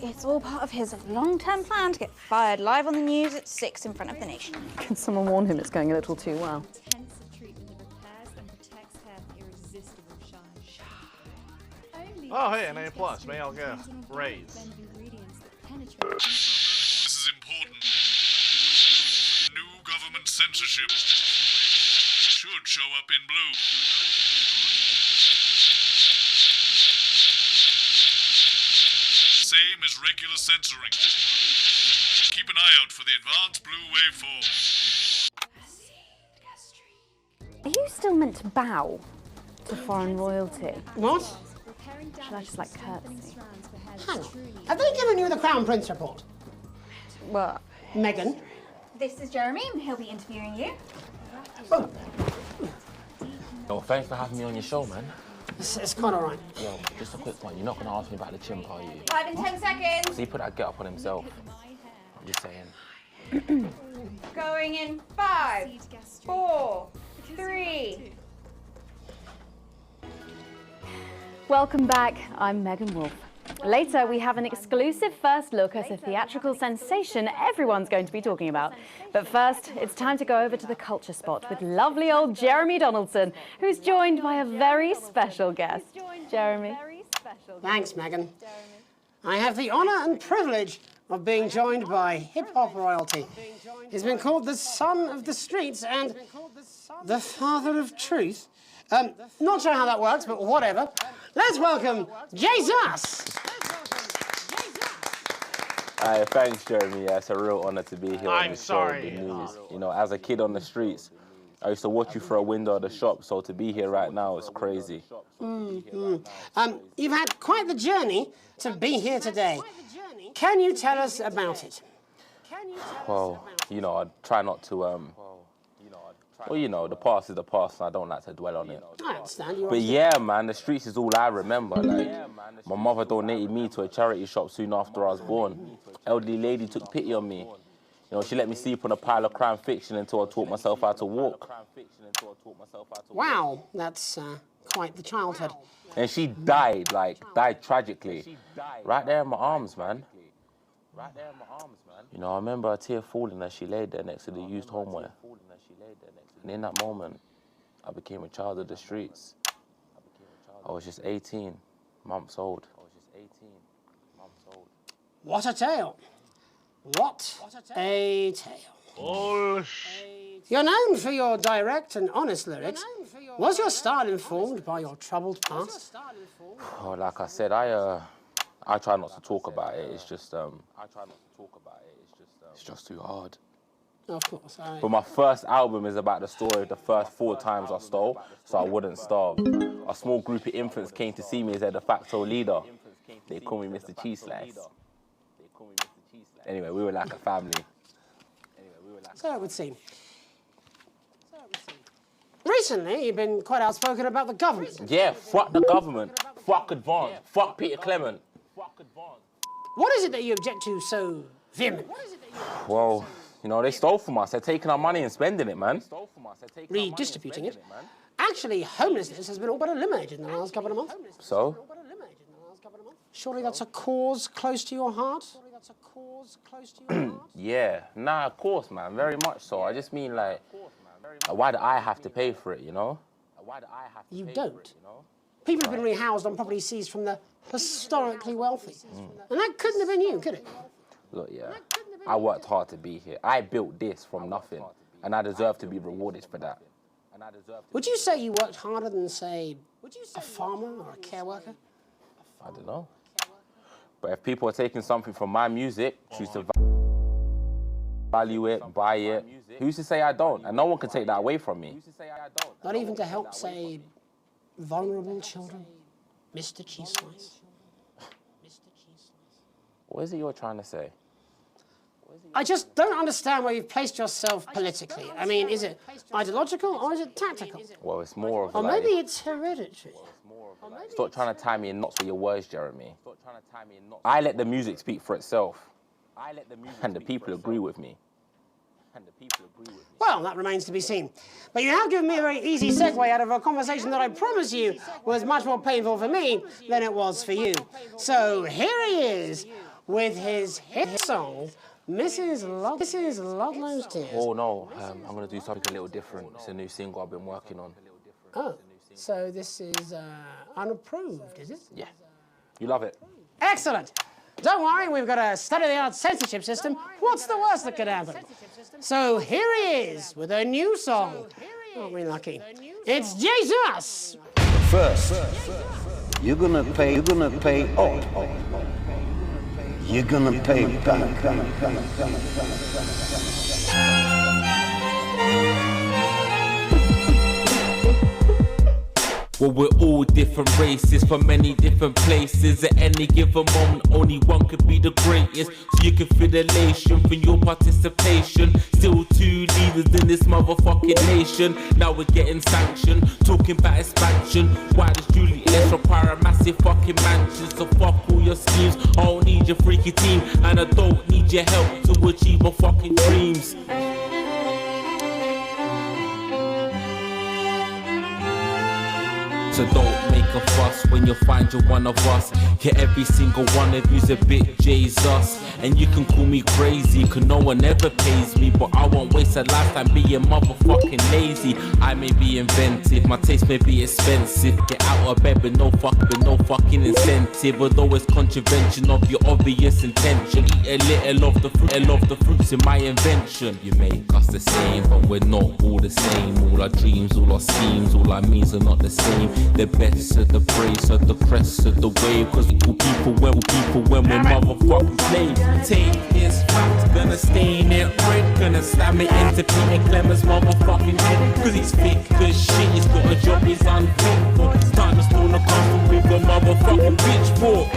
It's all part of his long-term plan to get fired live on the news at 6 in front of the nation. Can someone warn him it's going a little too well? Oh, hey, an A+, may I'll go. Raise. This is important. New government censorship should show up in blue. Same as regular censoring. Keep an eye out for the advanced blue waveform. Are you still meant to bow to foreign royalty? What? Should I just, like, curtsy? Hang on. Have they given you the Crown Prince report? What? Megan? This is Jeremy, and he'll be interviewing you. Yo, thanks for having me on your show, man. It's quite all right. Yo, just a quick one. You're not going to ask me about the chimp, are you? 5 in 10 seconds. So he put that get up on himself. I'm just saying. Going in 5, 4, 3. Welcome back. I'm Megan Wolf. Later, we have an exclusive first look at a theatrical sensation everyone's going to be talking about. But first, it's time to go over to the culture spot with lovely old Jeremy Donaldson, who's joined by a very special guest. Jeremy. Thanks, Megan. I have the honour and privilege of being joined by hip-hop royalty. He's been called the son of the streets and the father of truth. Not sure how that works, but whatever. Let's welcome Jesus! Thanks, Jeremy. Yeah, it's a real honour to be here on the show, the sorry. news. You know, as a kid on the streets, I used to watch you through a window of the shop, so to be here right now is crazy. You've had quite the journey to be here today. Can you tell us about it? Well, you know, I try not to, well, you know, the past is the past, and I don't like to dwell on it. I understand. But yeah, man, the streets is all I remember. Like, my mother donated me to a charity shop soon after I was born. Elderly lady took pity on me. You know, she let me sleep on a pile of crime fiction until I taught myself how to walk. Wow, that's quite the childhood. And she died, like, died tragically. Right there in my arms, man. Right there in my arms, man. You know, I remember a tear falling as she laid there next to the used homeware. And in that moment, I became a child of the streets. I was just 18 months old. What a tale. What a tale. Oh, You're known for your direct and honest lyrics. Was your style informed by your troubled past? Oh, like I said, I try not to talk about it. It's just, it's just too hard. Of course. But my first album is about the story of the first 4 times I stole, so I wouldn't starve. A small group of infants came to see me as their de facto leader. They call me Mr. Cheese Slice. Anyway, we were like a family. So it would seem. Recently, you've been quite outspoken about the government. Yeah, fuck the government. Fuck Advance. Fuck Peter Clement. What is it that you object to so vehemently? Well, you know, they stole from us. They're taking our money and spending it, man. Redistributing it. Actually, homelessness has been all but eliminated in the last couple of months. So? Surely that's a cause close to your heart? Yeah, nah, of course, man. Very much so. I just mean, like, why do I have to pay for it, you know? You don't. People have been rehoused on property seized from the historically wealthy. And that couldn't have been you, could it? Look, yeah, I worked hard to be here. I built this from nothing, and I deserve to be rewarded for that. Would you say you worked harder than, say, a farmer or a care worker? I don't know. But if people are taking something from my music, choose to value it, buy it, who's to say I don't? And no one can take that away from me. Not even to help, say, vulnerable children? Mr. Cheese Slice? What is it you're trying to say? I just don't understand where you've placed yourself politically. I mean, is it ideological or is it tactical? Well, it's more of Or like... maybe it's hereditary. Stop trying to tie me in knots with your words, Jeremy. I let the music speak for itself. And the people agree with me. Well, that remains to be seen. But you have given me a very easy segue out of a conversation that I promise you was much more painful for me than it was for you. So here he is with his hit song, Mrs. Ludlow's Tears. Oh, no, I'm going to do something a little different. It's a new single I've been working on. Oh, so this is unapproved, is it? Yeah. You love it? Excellent. Don't worry, we've got a state-of-the-art censorship system. What's the worst that could happen? So here he is with a new song. Aren't we lucky? It's Jesus! First, you're gonna pay up. You're gonna pay back. Well, we're all different races from many different places. At any given moment, only one could be the greatest. So you can feel elation from your participation. Still 2 leaders in this motherfucking nation. Now we're getting sanctioned, talking about expansion. Why does Julius require a massive fucking mansion? So fuck all your schemes. I don't need your freaky team, and I don't need your help to achieve my fucking dreams. So don't make a fuss when you find you're one of us. Yeah, every single one of you's a bit Jesus. And you can call me crazy, cause no one ever pays me. But I won't waste a lifetime being motherfucking lazy. I may be inventive, my taste may be expensive. Get out of bed with no fucking incentive. Although it's contravention of your obvious intention. Eat a little of the fruits in my invention. You make us the same, but we're not all the same. All our dreams, all our schemes, all our means are not the same. The best of the praise of the crest of the wave. Cause we people when we're motherfucking slaves. Take this fact, gonna stain it red. Gonna stab it into Peter Clement's motherfucking head. Cause he's thick as shit, he's got a job he's unfit for. It's time to stone a coffin with a motherfucking pitchfork.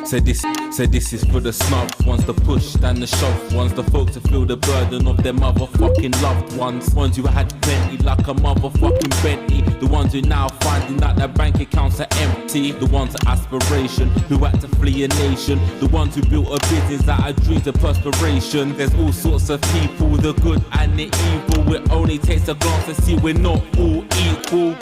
So this is for the snubs ones, the push and the shove ones, the folks who feel the burden of their motherfucking loved ones who had plenty like a motherfucking Bentley, the ones who now finding that their bank accounts are empty, the ones of aspiration who had to flee a nation, the ones who built a business out of dreams of perspiration. There's all sorts of people, the good and the evil. It only takes a glance to see we're not all equal.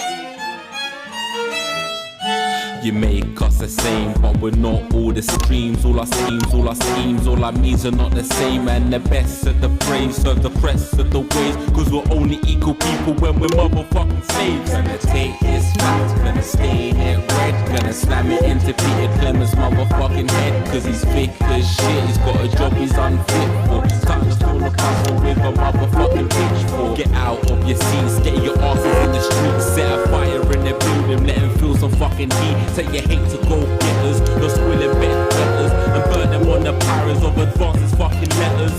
You make us the same, but we're not all the streams. All our schemes, all our schemes, all our means are not the same. And the best of the brave serve the press of the ways. Cause we're only equal people when we're motherfucking slaves. Gonna take this fact, gonna stain it red. Gonna slam it into Peter Clemens' motherfucking head. Cause he's thick as shit, he's got a job he's unfit for. Time to fill the puzzle with a motherfucking pitchfork. Get out of your seats, get your asses in the streets. Set a fire in the building, let him feel some fucking heat. Take your hate to go getters, no squilling bet letters, and burn them on the paras of advances fucking letters.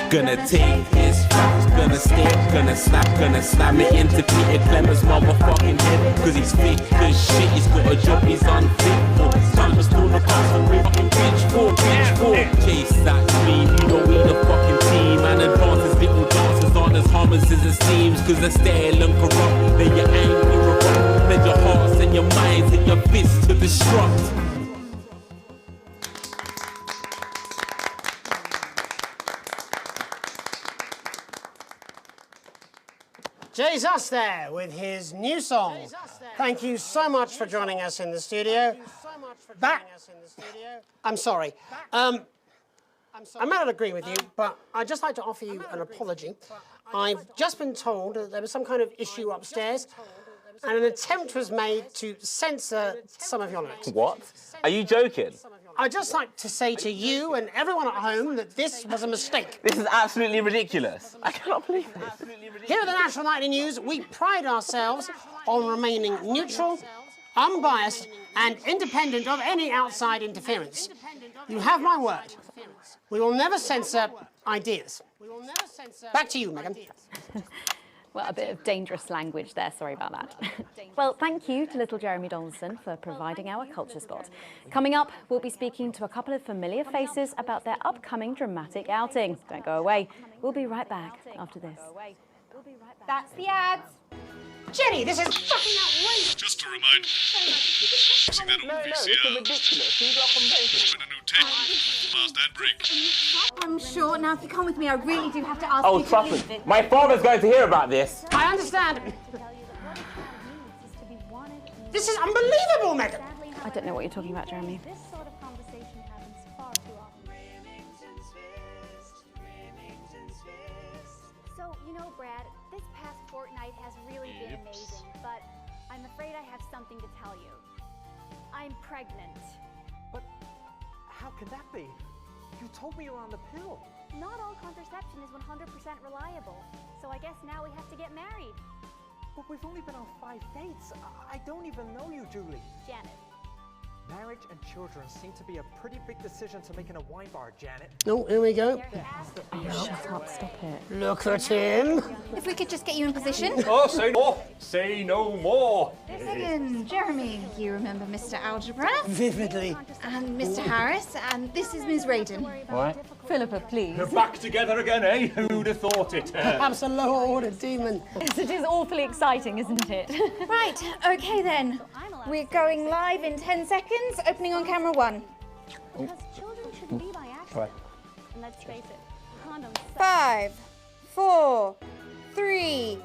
Gonna take his facts, gonna stick, gonna snap, gonna slam it into Peter Clemens' motherfucking head. Cause he's thick as shit, he's got a job he's unfit for. Time to storm the castle with fucking pitchfork. Chase that dream, you know we the fucking team. And advances, little dances aren't as harmless as it seems. Cause they're stale and corrupt, then you're angry erupt. Then your hearts and your minds and your fists to destruct. Jesus there with his new song. Thank you so much for joining us in the studio. I'm sorry. I may not agree with you, but I'd just like to offer you an apology. I've just been told that there was some kind of issue upstairs and an attempt was made to censor some of your lyrics. What? Are you joking? I'd just like to say to you and everyone at home that this was a mistake. This is absolutely ridiculous. I cannot believe this. Here at the National Nightly News, we pride ourselves on remaining neutral, unbiased, and independent of any outside interference. You have my word. We will never censor ideas. Back to you, Megan. Well, a bit of dangerous language there, sorry about that. Well, thank you to little Jeremy Donaldson for providing our culture spot. Coming up, we'll be speaking to a couple of familiar faces about their upcoming dramatic outing. Don't go away. We'll be right back after this. That's the ads. Jenny, this is fucking outrageous! Just to remind, using that old VCR. It's ridiculous. Who's up on paper? With a new tape, last ad break. I'm sure. Now, if you come with me, I really do have to ask Oh, you to trust use me. it. My father's going to hear about this. I understand. This is unbelievable, Megan! I don't know what you're talking about, Jeremy. So, you know, Brad, this past fortnight has really been amazing, but I'm afraid I have something to tell you. I'm pregnant. But how can that be? You told me you're on the pill. Not all contraception is 100% reliable, so I guess now we have to get married. But we've only been on 5 dates. I don't even know you, Julie. Janet. Marriage and children seem to be a pretty big decision to make in a wine bar, Janet. Oh, here we go. Shut up, stop it. Look at him. If we could just get you in position. Oh, say no more. Say no more. Second, Jeremy, you remember Mr. Algebra? Vividly. And Mr. Harris, and this is Ms. Radin. What? Philippa, please. You're back together again, eh? Who'd have thought it? Perhaps a lower order demon. Yes, it is awfully exciting, isn't it? Right, okay then. We're going live in 10 seconds, opening on camera 1. Because children shouldn't be by accident. And let's face it, condoms suck. 5, 4, 3.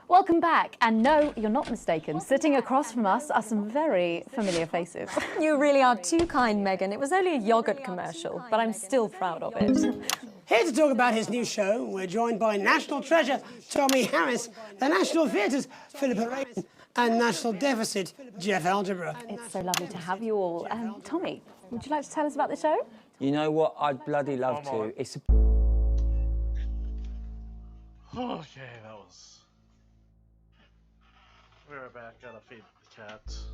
Welcome back, and no, you're not mistaken. Sitting across from us are some very familiar faces. You really are too kind, Megan. It was only a yogurt commercial, but I'm still proud of it. Here to talk about his new show, we're joined by national treasure Tommy Harris, the National Theatre's Philippa Radin, and National Deficit Jeff Algebra. It's so lovely to have you all. Tommy, would you like to tell us about the show? You know what? I'd bloody love to. It's Okay, that was... We're back, gotta feed the cats.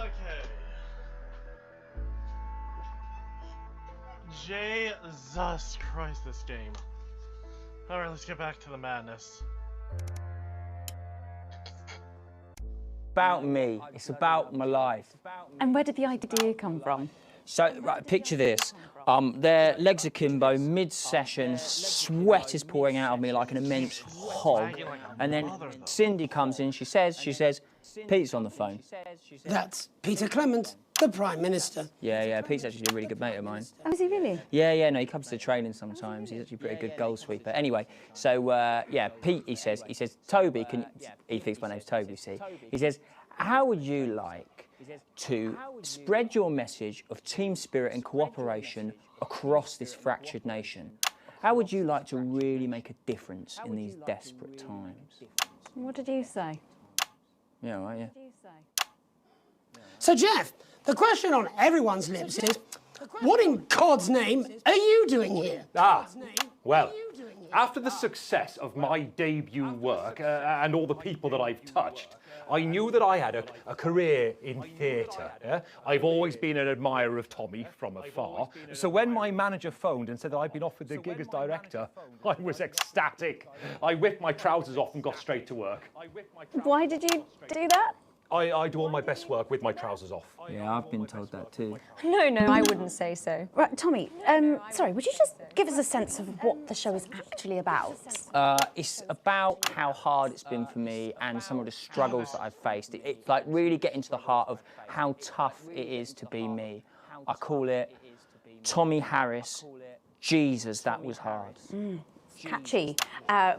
Okay. Jesus Christ, this game. Alright, let's get back to the madness. About me. It's about my life. And where did the idea come from? So, right, picture this. Their legs akimbo, mid-session, sweat is pouring out of me like an immense hog. And then Cindy comes in, she says, Pete's on the phone. That's Peter Clement, the Prime Minister. Yeah, Pete's actually a really good mate of mine. Oh, is he really? Yeah, no, he comes to training sometimes. He's actually a pretty good goal sweeper. Anyway, so, yeah, Pete, he says, Toby, he thinks my name's Toby, see? He says, how would you like to spread your message of team spirit and cooperation across this fractured nation? How would you like to really make a difference in these desperate times? What did you say? Yeah, right, yeah. So, Jeff, the question on everyone's lips is, what in God's name are you doing here? Well, after the success of my debut work and all the people that I've touched, I knew that I had a career in theatre. Yeah? I've always been an admirer of Tommy from afar. So when my manager phoned and said that I'd been offered the gig as director, I was ecstatic. I whipped my trousers off and got straight to work. Why did you do that? I do all my best work with my trousers off. Yeah, I've been told that too. No, I wouldn't say so. Right, Tommy, sorry, would you just give us a sense of what the show is actually about? It's about how hard it's been for me and some of the struggles that I've faced. It's like really getting to the heart of how tough it is to be me. I call it Tommy Harris, Jesus, that was hard. Catchy.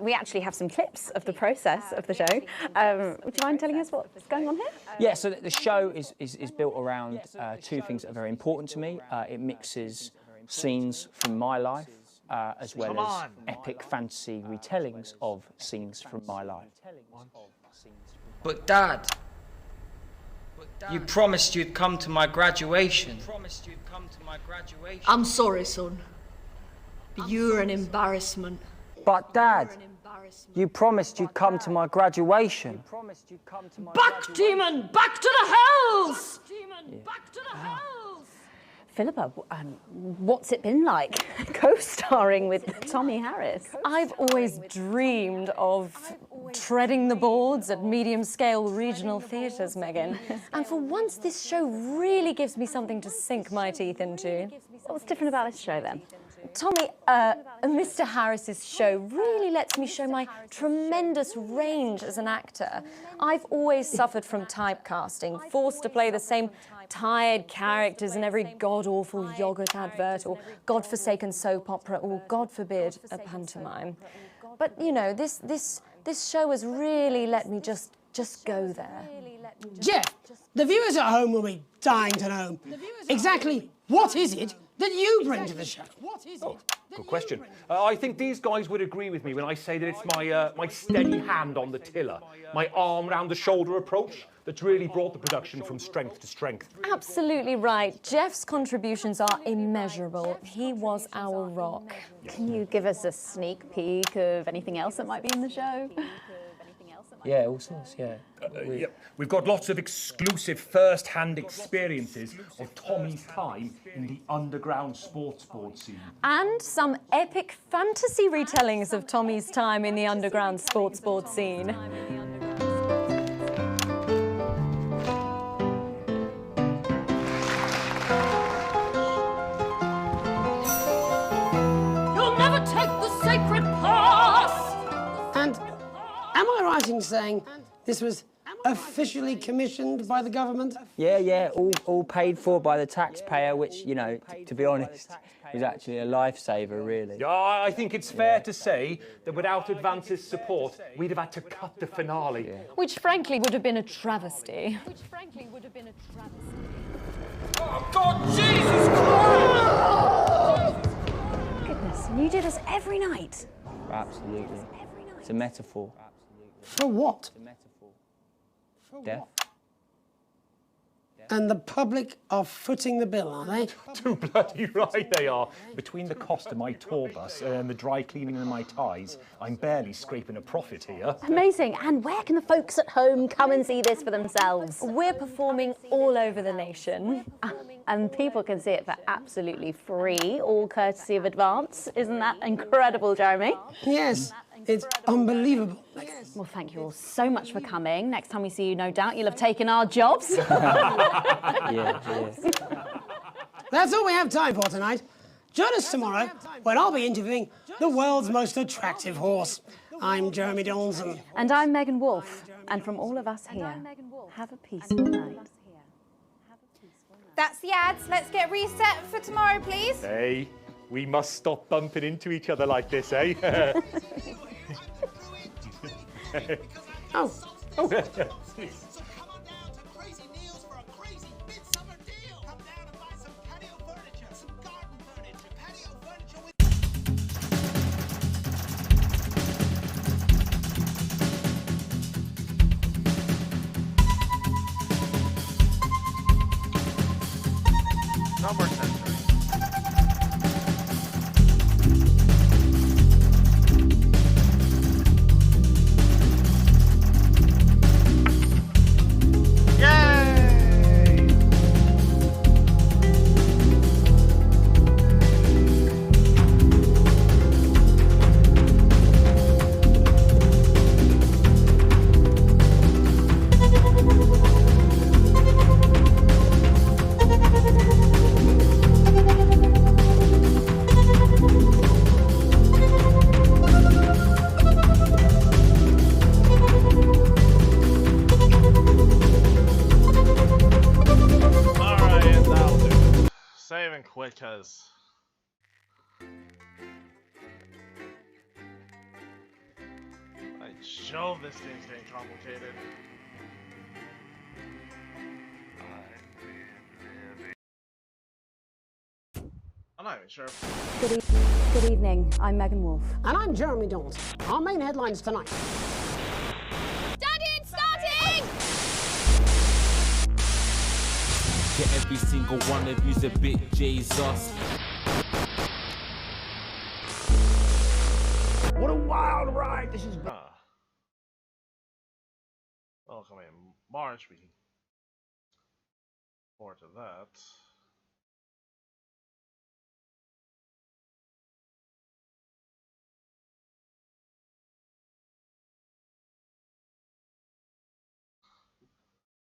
We actually have some clips of the process of the show. Would you mind telling us what's going on here? Yeah, so the show is built around two things that are very important to me. It mixes scenes from my life as well as epic fantasy retellings of scenes from my life. But Dad, you promised you'd come to my graduation. I'm sorry, son. You're an embarrassment. But Dad, you promised you'd come to my graduation. Back, demon! Back to the hells! Back to the hells! Philippa, what's it been like co-starring with Tommy Harris? I've always dreamed of treading the boards at medium-scale regional theatres, Megan. And for once, this show really gives me something to sink my teeth into. What's different about this show, then? Tommy, Mr. Harris's show really lets me show my tremendous range as an actor. I've always suffered from typecasting, forced to play the same tired characters in every god-awful yogurt advert or godforsaken soap opera or, God forbid, a pantomime. But, you know, this show has really let me just go there. Jeff, the viewers at home will be dying to know exactly what is it that you bring to the show? Good question. I think these guys would agree with me when I say that it's my steady hand on the tiller, my arm round the shoulder approach that's really brought the production from strength to strength. Absolutely right. Jeff's contributions are immeasurable. He was our rock. Can you give us a sneak peek of anything else that might be in the show? Yeah, all sorts, yeah. We've got lots of exclusive first-hand experiences of Tommy's time in the underground sports board scene. And some epic fantasy retellings of Tommy's time in the underground sports board scene. You'll never take the sacred path! And am I right in saying this was officially commissioned by the government? Yeah, all paid for by the taxpayer, which, you know, to be honest, was actually a lifesaver, really. Yeah, I think it's fair to say that without Advance's support, we'd have had to cut the finale. Yeah. Which frankly would have been a travesty. Oh, God, Jesus Christ! Goodness, and you do this every night? Absolutely. It's a metaphor. For what? Death. And the public are footing the bill, are they? Too bloody right they are. Between the cost of my tour bus and the dry cleaning and my ties, I'm barely scraping a profit here. Amazing. And where can the folks at home come and see this for themselves? We're performing all over the nation. And people can see it for absolutely free, all courtesy of Advance. Isn't that incredible, Jeremy? Yes, it's unbelievable. Well, thank you all so much for coming. Next time we see you, no doubt you'll have taken our jobs. That's all we have time for tonight. Join us tomorrow when I'll be interviewing the world's most attractive horse. I'm Jeremy Donaldson. And I'm Megan Wolf. And from all of us here, have a peaceful night. That's the ads. Let's get reset for tomorrow, please. Hey, we must stop bumping into each other like this, eh? Oh. Number century. Saving quick, cause by Jove, this game's getting complicated. I'm not even sure. Good evening. I'm Megan Wolf. And I'm Jeremy Donaldson. Our main headlines tonight. Studying, starting! Yeah, every single one of you's a bit Jesus. What a wild ride this is. Well, coming in March, we can forward to that.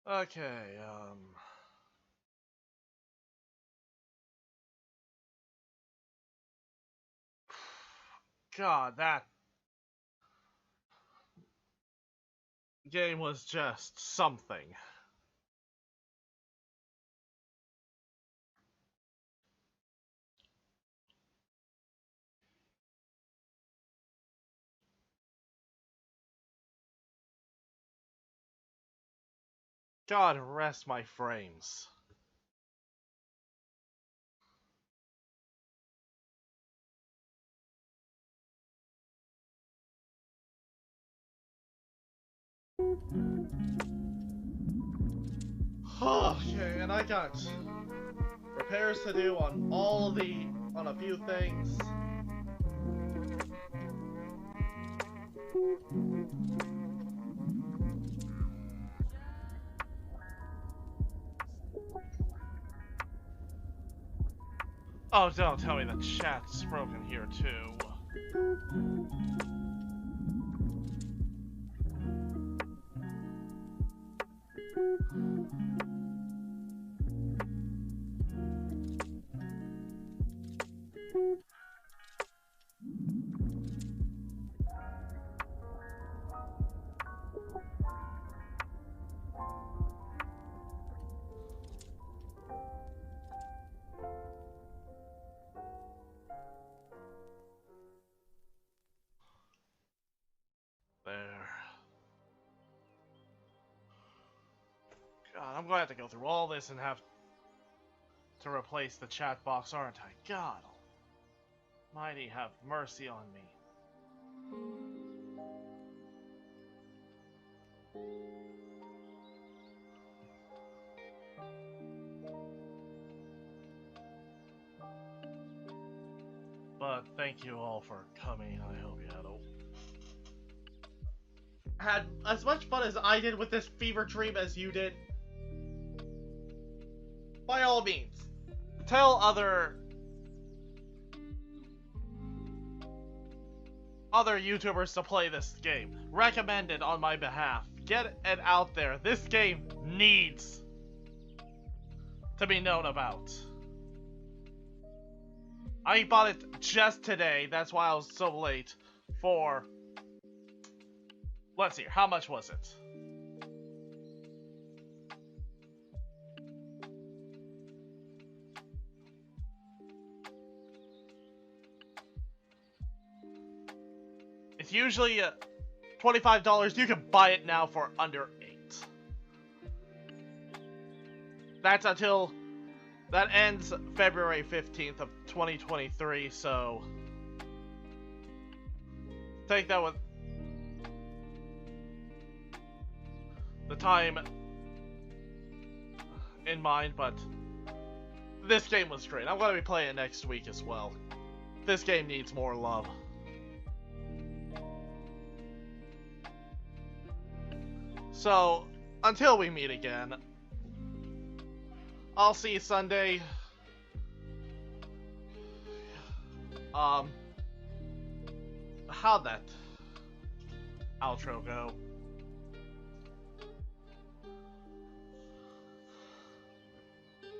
Okay, God, that game was just something. God rest my frames. Okay, and I got repairs to do on a few things. Oh, don't tell me the chat's broken here too. There. God, I'm going to have to go through all this and have to replace the chat box, aren't I? God Almighty, have mercy on me. But thank you all for coming. I hope you had as much fun as I did with this fever dream as you did. By all means, tell other YouTubers to play this game. Recommend it on my behalf. Get it out there. This game needs to be known about. I bought it just today. That's why I was so late. For, let's see, how much was it? It's usually $25. You can buy it now for under $8. That's until that ends February 15th of 2023, so take that with the time in mind, but this game was great. I'm going to be playing it next week as well. This game needs more love. So, until we meet again, I'll see you Sunday. How'd that outro go?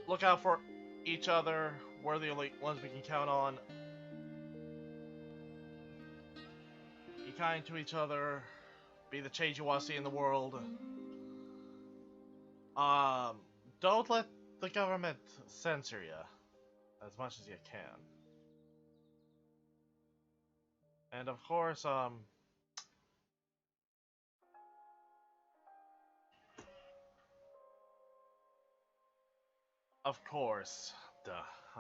Look out for each other. We're the only ones we can count on. Be kind to each other. Be the change you want to see in the world. Don't let the government censor you as much as you can. And of course, how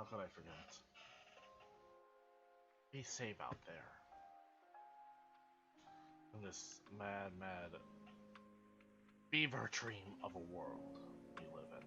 could I forget? Be safe out there. In this mad, mad fever dream of a world we live in.